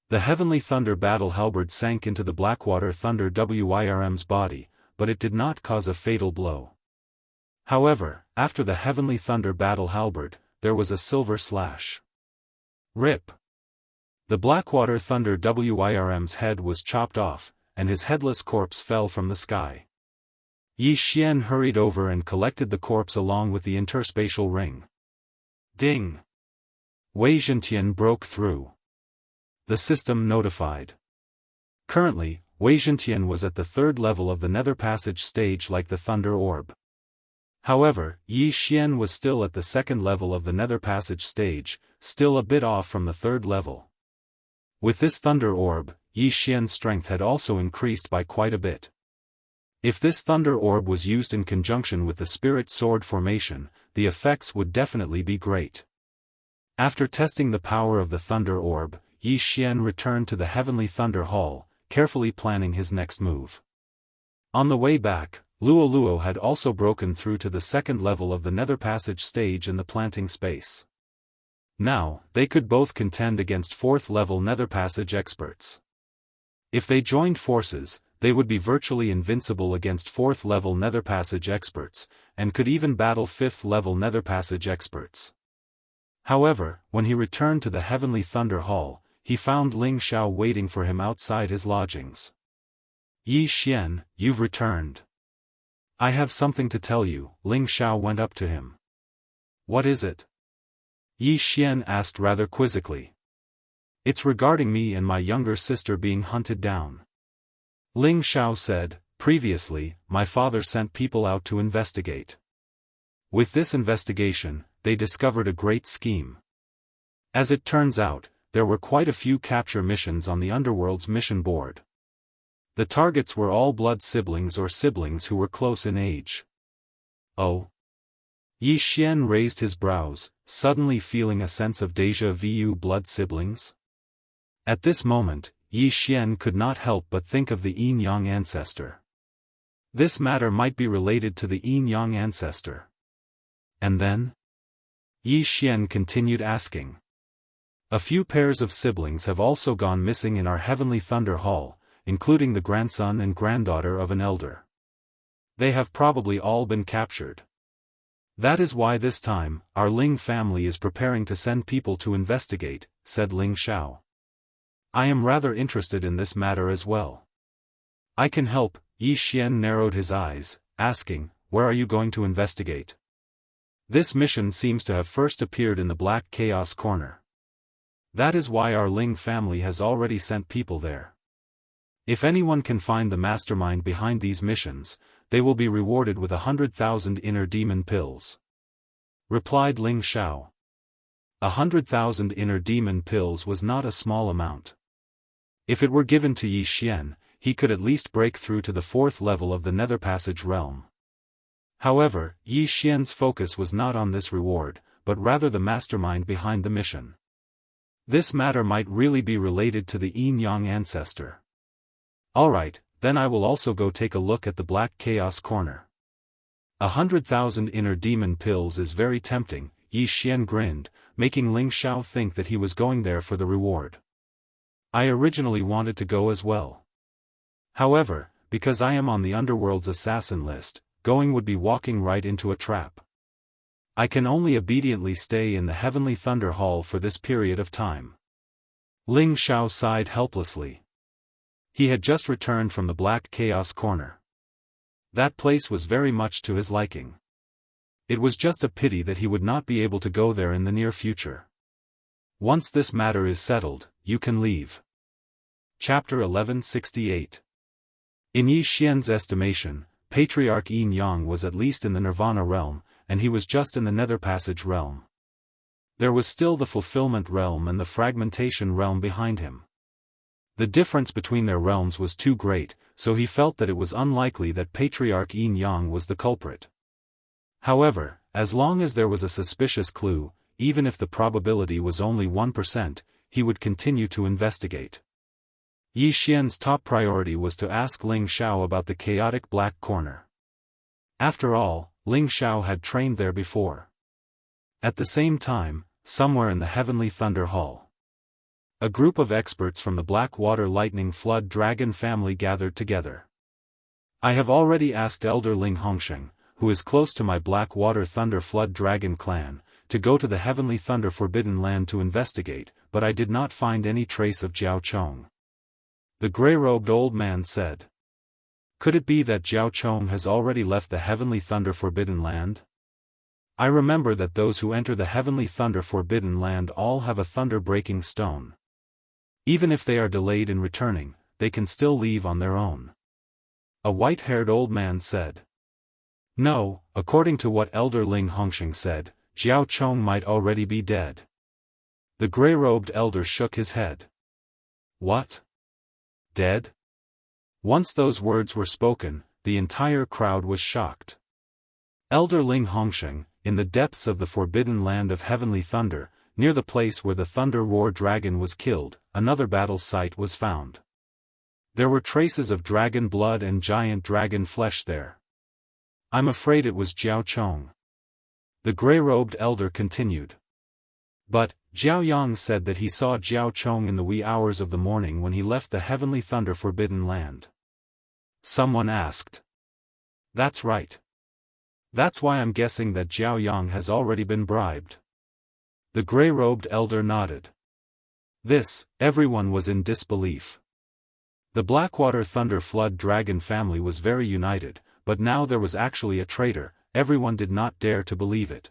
The Heavenly Thunder Battle Halberd sank into the Blackwater Thunder Wyrm's body, but it did not cause a fatal blow. However, after the Heavenly Thunder Battle Halberd, there was a silver slash. Rip! The Blackwater Thunder Wyrm's head was chopped off, and his headless corpse fell from the sky. Yi Xian hurried over and collected the corpse along with the interspatial ring. Ding! Wei Zhentian broke through. The system notified. Currently, Wei Zhentian was at the third level of the Nether Passage stage like the Thunder Orb. However, Yi Xian was still at the second level of the Nether Passage stage, still a bit off from the third level. With this Thunder Orb, Yi Xian's strength had also increased by quite a bit. If this Thunder Orb was used in conjunction with the Spirit Sword formation, the effects would definitely be great. After testing the power of the Thunder Orb, Yi Xian returned to the Heavenly Thunder Hall, carefully planning his next move. On the way back, Luo Luo had also broken through to the second level of the Nether Passage stage in the planting space. Now, they could both contend against fourth-level Nether Passage experts. If they joined forces, they would be virtually invincible against fourth-level Nether Passage experts, and could even battle fifth-level Nether Passage experts. However, when he returned to the Heavenly Thunder Hall, he found Ling Xiao waiting for him outside his lodgings. Yi Xian, you've returned. I have something to tell you, Ling Xiao went up to him. What is it? Yi Xian asked rather quizzically. It's regarding me and my younger sister being hunted down. Ling Xiao said, previously, my father sent people out to investigate. With this investigation, they discovered a great scheme. As it turns out, there were quite a few capture missions on the Underworld's mission board. The targets were all blood siblings or siblings who were close in age. Oh? Yi Xian raised his brows, suddenly feeling a sense of déjà vu. Blood siblings? At this moment, Yi Xian could not help but think of the Yin Yang ancestor. This matter might be related to the Yin Yang ancestor. And then? Yi Xian continued asking. A few pairs of siblings have also gone missing in our Heavenly Thunder Hall, including the grandson and granddaughter of an elder. They have probably all been captured. That is why this time, our Ling family is preparing to send people to investigate, said Ling Xiao. I am rather interested in this matter as well. I can help. Yi Xian narrowed his eyes, asking, where are you going to investigate? This mission seems to have first appeared in the Black Chaos Corner. That is why our Ling family has already sent people there. If anyone can find the mastermind behind these missions, they will be rewarded with 100,000 inner demon pills. Replied Ling Xiao. 100,000 inner demon pills was not a small amount. If it were given to Yi Xian, he could at least break through to the fourth level of the Nether Passage realm. However, Yi Xian's focus was not on this reward, but rather the mastermind behind the mission. This matter might really be related to the Yin Yang ancestor. Alright, then I will also go take a look at the Black Chaos Corner. 100,000 inner demon pills is very tempting, Yi Xian grinned, making Ling Xiao think that he was going there for the reward. I originally wanted to go as well. However, because I am on the Underworld's assassin list, going would be walking right into a trap. I can only obediently stay in the Heavenly Thunder Hall for this period of time. Ling Xiao sighed helplessly. He had just returned from the Black Chaos Corner. That place was very much to his liking. It was just a pity that he would not be able to go there in the near future. Once this matter is settled, you can leave. Chapter 1168. In Yi Xian's estimation, Patriarch Yin Yang was at least in the Nirvana realm, and he was just in the Nether Passage realm. There was still the Fulfillment realm and the Fragmentation realm behind him. The difference between their realms was too great, so he felt that it was unlikely that Patriarch Yin Yang was the culprit. However, as long as there was a suspicious clue, even if the probability was only 1%, he would continue to investigate. Yi Xian's top priority was to ask Ling Xiao about the chaotic Black Corner. After all, Ling Xiao had trained there before. At the same time, somewhere in the Heavenly Thunder Hall, a group of experts from the Blackwater Lightning Flood Dragon family gathered together. I have already asked Elder Ling Hongsheng, who is close to my Blackwater Thunder Flood Dragon clan, to go to the Heavenly Thunder Forbidden Land to investigate, but I did not find any trace of Jiao Chong. The gray-robed old man said. Could it be that Jiao Chong has already left the Heavenly Thunder Forbidden Land? I remember that those who enter the Heavenly Thunder Forbidden Land all have a thunder-breaking stone. Even if they are delayed in returning, they can still leave on their own. A white-haired old man said. No, according to what Elder Ling Hongxing said, Jiao Chong might already be dead. The gray-robed elder shook his head. What? Dead? Once those words were spoken, the entire crowd was shocked. Elder Ling Hongxing, in the depths of the forbidden land of heavenly thunder, near the place where the Thunder War dragon was killed, another battle site was found. There were traces of dragon blood and giant dragon flesh there. I'm afraid it was Jiao Chong. The gray-robed elder continued. But, Jiao Yang said that he saw Jiao Chong in the wee hours of the morning when he left the heavenly thunder forbidden land. Someone asked. That's right. That's why I'm guessing that Jiao Yang has already been bribed. The gray-robed elder nodded. This, everyone was in disbelief. The Blackwater Thunder Flood Dragon family was very united, but now there was actually a traitor. Everyone did not dare to believe it.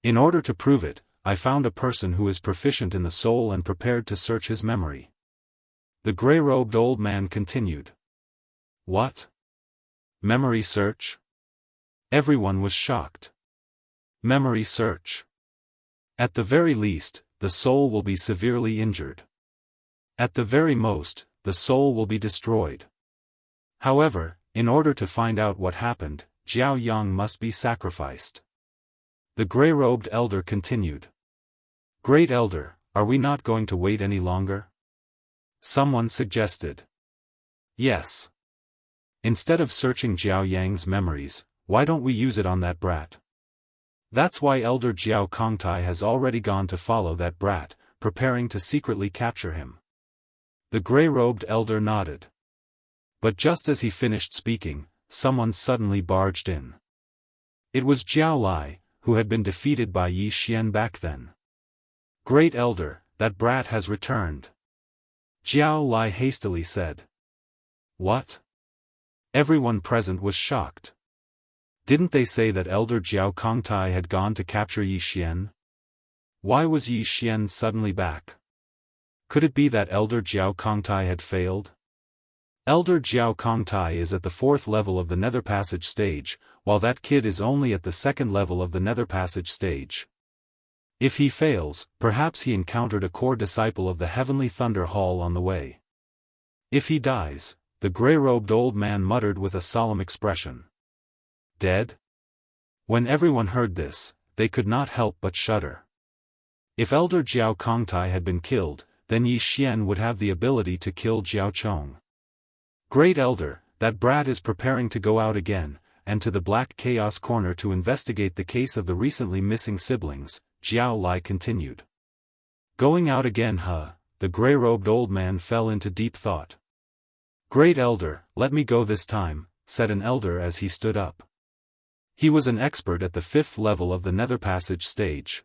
In order to prove it, I found a person who is proficient in the soul and prepared to search his memory. The gray-robed old man continued. What? Memory search? Everyone was shocked. Memory search. At the very least, the soul will be severely injured. At the very most, the soul will be destroyed. However, in order to find out what happened, Jiao Yang must be sacrificed. The gray-robed elder continued. Great Elder, are we not going to wait any longer? Someone suggested. Yes. Instead of searching Jiao Yang's memories, why don't we use it on that brat? That's why Elder Jiao Kongtai has already gone to follow that brat, preparing to secretly capture him. The gray-robed elder nodded. But just as he finished speaking, someone suddenly barged in. It was Jiao Lai, who had been defeated by Yi Xian back then. Great Elder, that brat has returned. Jiao Lai hastily said. What? Everyone present was shocked. Didn't they say that Elder Jiao Kongtai had gone to capture Yi Xian? Why was Yi Xian suddenly back? Could it be that Elder Jiao Kongtai had failed? Elder Jiao Kongtai is at the 4th level of the Nether Passage stage, while that kid is only at the 2nd level of the Nether Passage stage. If he fails, perhaps he encountered a core disciple of the Heavenly Thunder Hall on the way. If he dies, the gray-robed old man muttered with a solemn expression. Dead? When everyone heard this, they could not help but shudder. If Elder Jiao Kongtai had been killed, then Yi Xian would have the ability to kill Jiao Chong. Great Elder, that brat is preparing to go out again, and to the Black Chaos Corner to investigate the case of the recently missing siblings, Jiao Lai continued. Going out again, huh? The gray-robed old man fell into deep thought. Great Elder, let me go this time, said an elder as he stood up. He was an expert at the 5th level of the Nether Passage stage.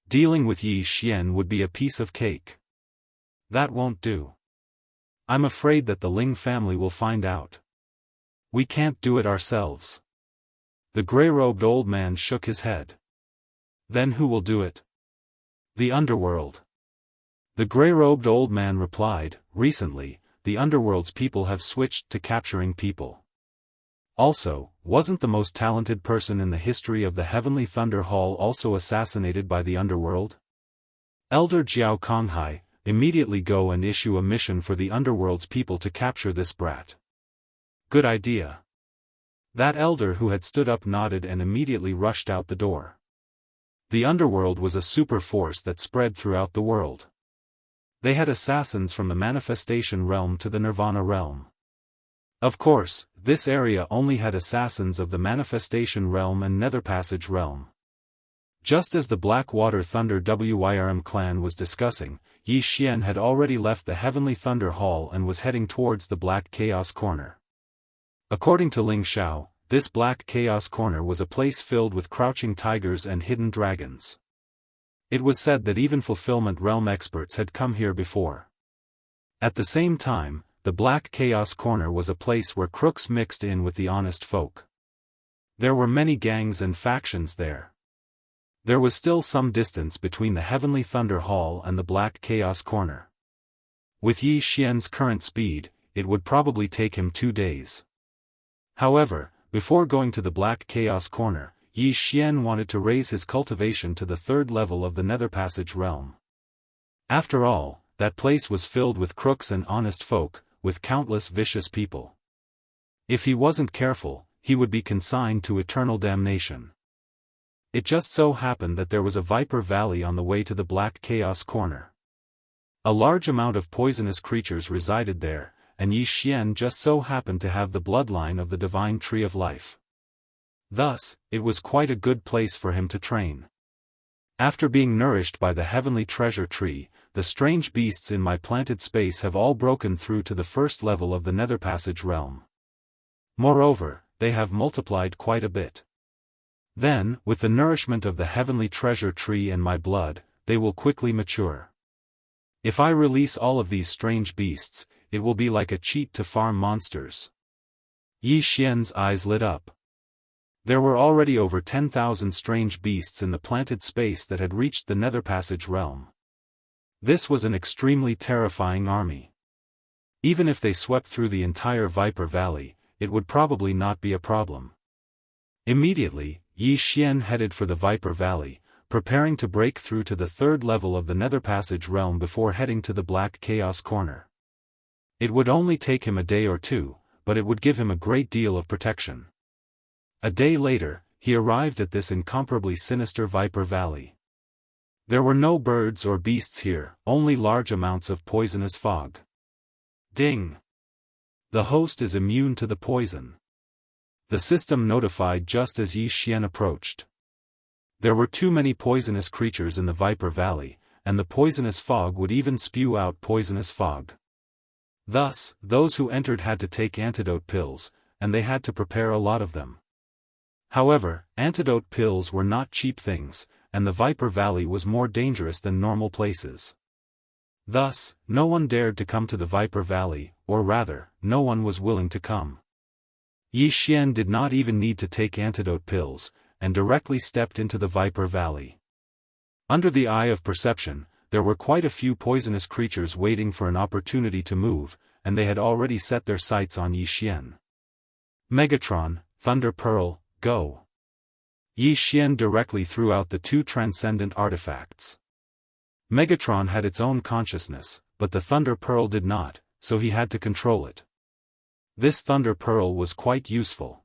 Dealing with Yi Xian would be a piece of cake. That won't do. I'm afraid that the Ling family will find out. We can't do it ourselves. The gray-robed old man shook his head. Then who will do it? The underworld. The gray-robed old man replied, recently, the underworld's people have switched to capturing people. Also, wasn't the most talented person in the history of the Heavenly Thunder Hall also assassinated by the underworld? Elder Jiao Konghai, immediately go and issue a mission for the underworld's people to capture this brat. Good idea. That elder who had stood up nodded and immediately rushed out the door. The underworld was a super force that spread throughout the world. They had assassins from the manifestation realm to the nirvana realm. Of course, this area only had assassins of the manifestation realm and nether passage realm. Just as the Blackwater Thunder Wyrm clan was discussing, Yi Xian had already left the Heavenly Thunder Hall and was heading towards the Black Chaos Corner. According to Ling Xiao, this Black Chaos Corner was a place filled with crouching tigers and hidden dragons. It was said that even Fulfillment Realm experts had come here before. At the same time, the Black Chaos Corner was a place where crooks mixed in with the honest folk. There were many gangs and factions there. There was still some distance between the Heavenly Thunder Hall and the Black Chaos Corner. With Yi Xian's current speed, it would probably take him 2 days. However, before going to the Black Chaos Corner, Yi Xian wanted to raise his cultivation to the 3rd level of the Nether Passage realm. After all, that place was filled with crooks and honest folk, with countless vicious people. If he wasn't careful, he would be consigned to eternal damnation. It just so happened that there was a Viper Valley on the way to the Black Chaos Corner. A large amount of poisonous creatures resided there, and Yi Xian just so happened to have the bloodline of the divine tree of life. Thus, it was quite a good place for him to train. After being nourished by the heavenly treasure tree, the strange beasts in my planted space have all broken through to the 1st level of the Nether Passage realm. Moreover, they have multiplied quite a bit. Then, with the nourishment of the heavenly treasure tree and my blood, they will quickly mature. If I release all of these strange beasts, it will be like a cheat to farm monsters. Yi Xian's eyes lit up. There were already over 10,000 strange beasts in the planted space that had reached the Nether Passage realm. This was an extremely terrifying army. Even if they swept through the entire Viper Valley, it would probably not be a problem. Immediately, Yi Xian headed for the Viper Valley, preparing to break through to the 3rd level of the Nether Passage realm before heading to the Black Chaos Corner. It would only take him a day or 2, but it would give him a great deal of protection. A day later, he arrived at this incomparably sinister Viper Valley. There were no birds or beasts here, only large amounts of poisonous fog. Ding! The host is immune to the poison. The system notified just as Yi Xian approached. There were too many poisonous creatures in the Viper Valley, and the poisonous fog would even spew out poisonous fog. Thus, those who entered had to take antidote pills, and they had to prepare a lot of them. However, antidote pills were not cheap things, and the Viper Valley was more dangerous than normal places. Thus, no one dared to come to the Viper Valley, or rather, no one was willing to come. Yi Xian did not even need to take antidote pills, and directly stepped into the Viper Valley. Under the eye of perception, there were quite a few poisonous creatures waiting for an opportunity to move, and they had already set their sights on Yi Xian. Megatron, Thunder Pearl, go! Yi Xian directly threw out the 2 transcendent artifacts. Megatron had its own consciousness, but the Thunder Pearl did not, so he had to control it. This Thunder Pearl was quite useful.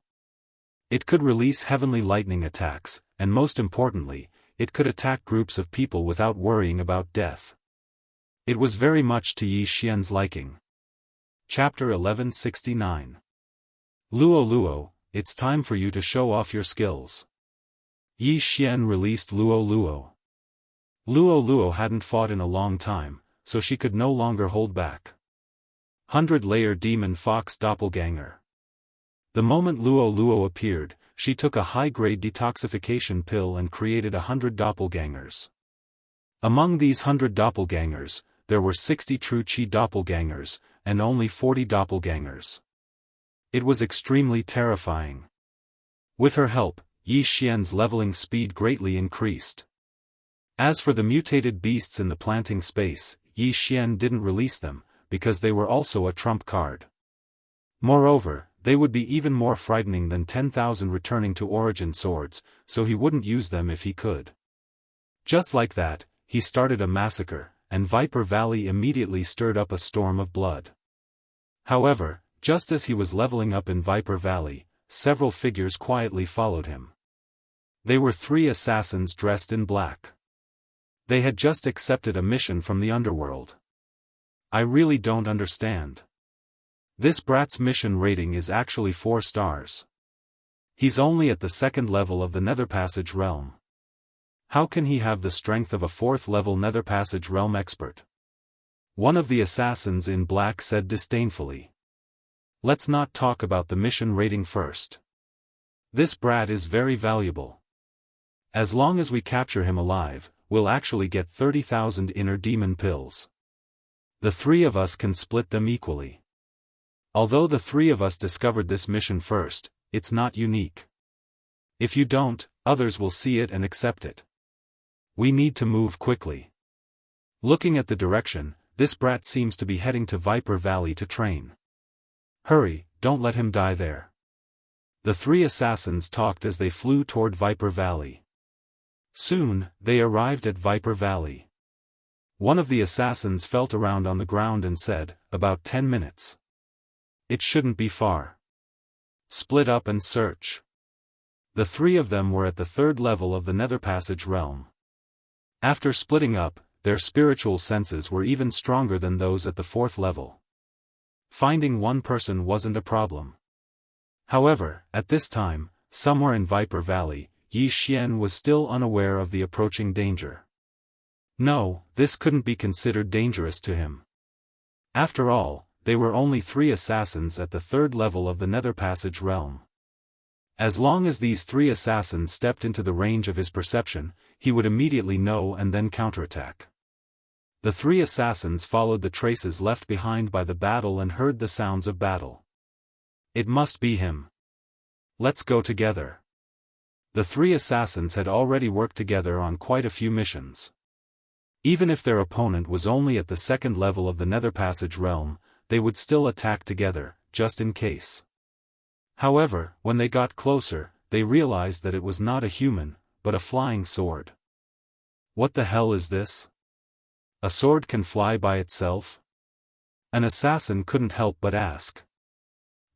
It could release heavenly lightning attacks, and most importantly, it could attack groups of people without worrying about death. It was very much to Yi Xian's liking. Chapter 1169. Luo Luo, it's time for you to show off your skills. Yi Xian released Luo Luo. Luo Luo hadn't fought in a long time, so she could no longer hold back. 100-layer Demon Fox Doppelganger. The moment Luo Luo appeared, she took a high-grade detoxification pill and created 100 doppelgangers. Among these 100 doppelgangers, there were 60 true Qi doppelgangers, and only 40 doppelgangers. It was extremely terrifying. With her help, Yi Xian's leveling speed greatly increased. As for the mutated beasts in the planting space, Yi Xian didn't release them, because they were also a trump card. Moreover, they would be even more frightening than 10,000 returning to origin swords, so he wouldn't use them if he could. Just like that, he started a massacre, and Viper Valley immediately stirred up a storm of blood. However, just as he was leveling up in Viper Valley, several figures quietly followed him. They were 3 assassins dressed in black. They had just accepted a mission from the underworld. I really don't understand. This brat's mission rating is actually 4 stars. He's only at the 2nd level of the Nether Passage realm. How can he have the strength of a 4th level Nether Passage realm expert? One of the assassins in black said disdainfully. Let's not talk about the mission rating first. This brat is very valuable. As long as we capture him alive, we'll actually get 30,000 inner demon pills. The 3 of us can split them equally. Although the 3 of us discovered this mission first, it's not unique. If you don't, others will see it and accept it. We need to move quickly. Looking at the direction, this brat seems to be heading to Viper Valley to train. Hurry, don't let him die there. The three assassins talked as they flew toward Viper Valley. Soon, they arrived at Viper Valley. One of the assassins felt around on the ground and said, "About 10 minutes. It shouldn't be far. Split up and search." The three of them were at the third level of the Nether Passage realm. After splitting up, their spiritual senses were even stronger than those at the fourth level. Finding one person wasn't a problem. However, at this time, somewhere in Viper Valley, Yi Xian was still unaware of the approaching danger. No, this couldn't be considered dangerous to him. After all, they were only three assassins at the third level of the Nether Passage realm. As long as these three assassins stepped into the range of his perception, he would immediately know and then counterattack. The three assassins followed the traces left behind by the battle and heard the sounds of battle. It must be him. Let's go together. The three assassins had already worked together on quite a few missions. Even if their opponent was only at the second level of the Nether Passage realm, they would still attack together, just in case. However, when they got closer, they realized that it was not a human, but a flying sword. What the hell is this? A sword can fly by itself? An assassin couldn't help but ask.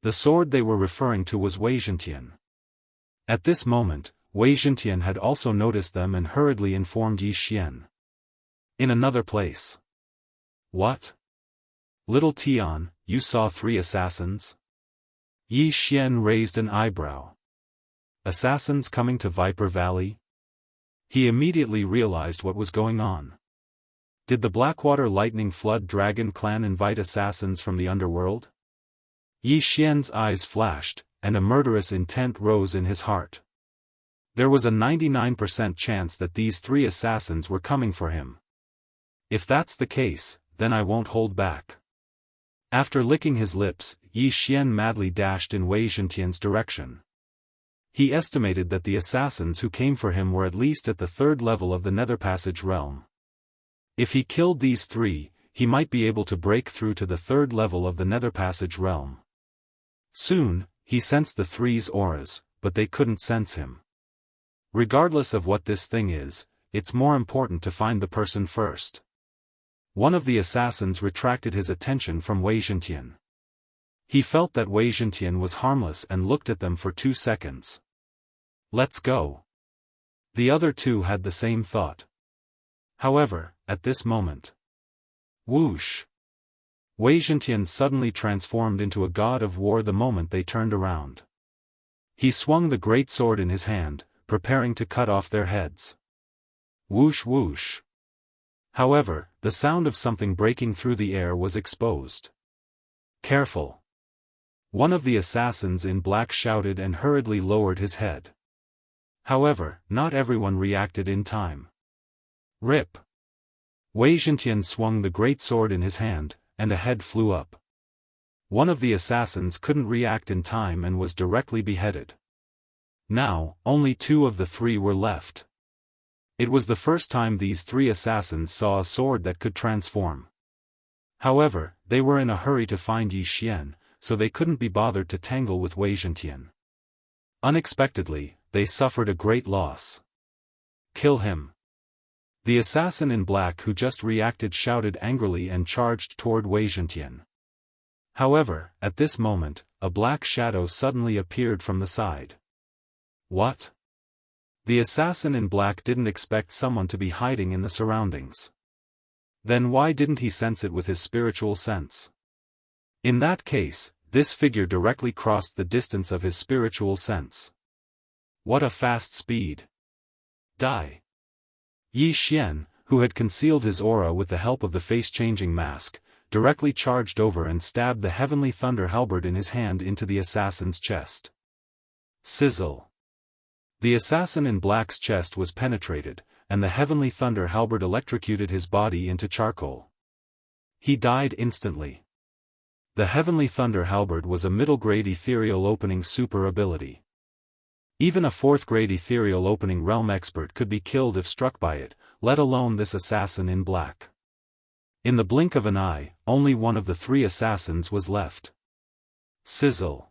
The sword they were referring to was Wei Zhentian. At this moment, Wei Zhentian had also noticed them and hurriedly informed Yi Xian. In another place. What? Little Tian, you saw three assassins? Yi Xian raised an eyebrow. Assassins coming to Viper Valley? He immediately realized what was going on. Did the Blackwater Lightning Flood Dragon clan invite assassins from the underworld? Yi Xian's eyes flashed, and a murderous intent rose in his heart. There was a 99% chance that these three assassins were coming for him. If that's the case, then I won't hold back. After licking his lips, Yi Xian madly dashed in Wei Zhentian's direction. He estimated that the assassins who came for him were at least at the third level of the Nether Passage realm. If he killed these three, he might be able to break through to the third level of the Nether Passage realm. Soon, he sensed the three's auras, but they couldn't sense him. Regardless of what this thing is, it's more important to find the person first. One of the assassins retracted his attention from Wei Zhentian. He felt that Wei Zhentian was harmless and looked at them for 2 seconds. Let's go. The other two had the same thought. However, at this moment. Whoosh! Wei Zhentian suddenly transformed into a god of war the moment they turned around. He swung the great sword in his hand, preparing to cut off their heads. Whoosh whoosh! However, the sound of something breaking through the air was exposed. Careful! One of the assassins in black shouted and hurriedly lowered his head. However, not everyone reacted in time. Rip! Wei Zhentian swung the great sword in his hand, and a head flew up. One of the assassins couldn't react in time and was directly beheaded. Now, only 2 of the 3 were left. It was the first time these 3 assassins saw a sword that could transform. However, they were in a hurry to find Yi Xian, so they couldn't be bothered to tangle with Wei Zhentian. Unexpectedly, they suffered a great loss. Kill him! The assassin in black who just reacted shouted angrily and charged toward Wei Zhentian. However, at this moment, a black shadow suddenly appeared from the side. What? The assassin in black didn't expect someone to be hiding in the surroundings. Then why didn't he sense it with his spiritual sense? In that case, this figure directly crossed the distance of his spiritual sense. What a fast speed! Die! Yi Xian, who had concealed his aura with the help of the face-changing mask, directly charged over and stabbed the heavenly thunder halberd in his hand into the assassin's chest. Sizzle! The assassin in black's chest was penetrated, and the heavenly thunder halberd electrocuted his body into charcoal. He died instantly. The heavenly thunder halberd was a middle-grade ethereal opening super ability. Even a 4th-grade ethereal opening realm expert could be killed if struck by it, let alone this assassin in black. In the blink of an eye, only one of the 3 assassins was left. Sizzle.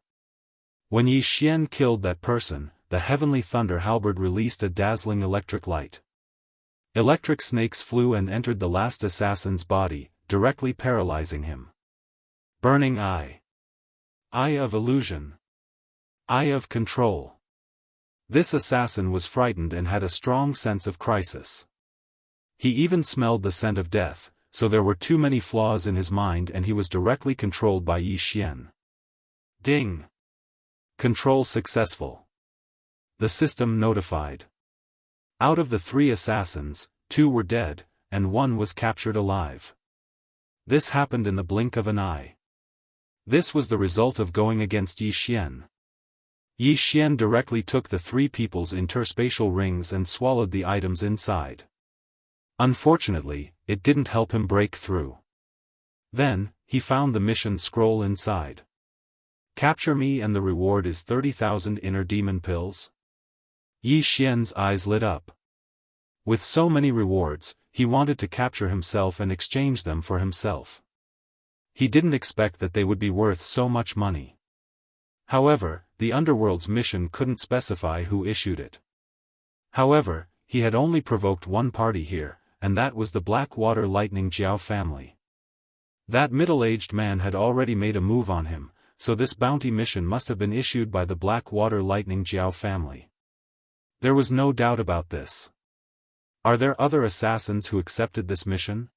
When Yi Xian killed that person, the heavenly thunder halberd released a dazzling electric light. Electric snakes flew and entered the last assassin's body, directly paralyzing him. Burning eye. Eye of illusion. Eye of control. This assassin was frightened and had a strong sense of crisis. He even smelled the scent of death, so there were too many flaws in his mind and he was directly controlled by Yi Xian. Ding! Control successful. The system notified. Out of the 3 assassins, 2 were dead, and 1 was captured alive. This happened in the blink of an eye. This was the result of going against Yi Xian. Yi Xian directly took the 3 people's interspatial rings and swallowed the items inside. Unfortunately, it didn't help him break through. Then, he found the mission scroll inside. Capture me and the reward is 30,000 inner demon pills. Yi Xian's eyes lit up. With so many rewards, he wanted to capture himself and exchange them for himself. He didn't expect that they would be worth so much money. However, the Underworld's mission couldn't specify who issued it. However, he had only provoked one party here, and that was the Blackwater Lightning Jiao family. That middle-aged man had already made a move on him, so this bounty mission must have been issued by the Blackwater Lightning Jiao family. There was no doubt about this. Are there other assassins who accepted this mission?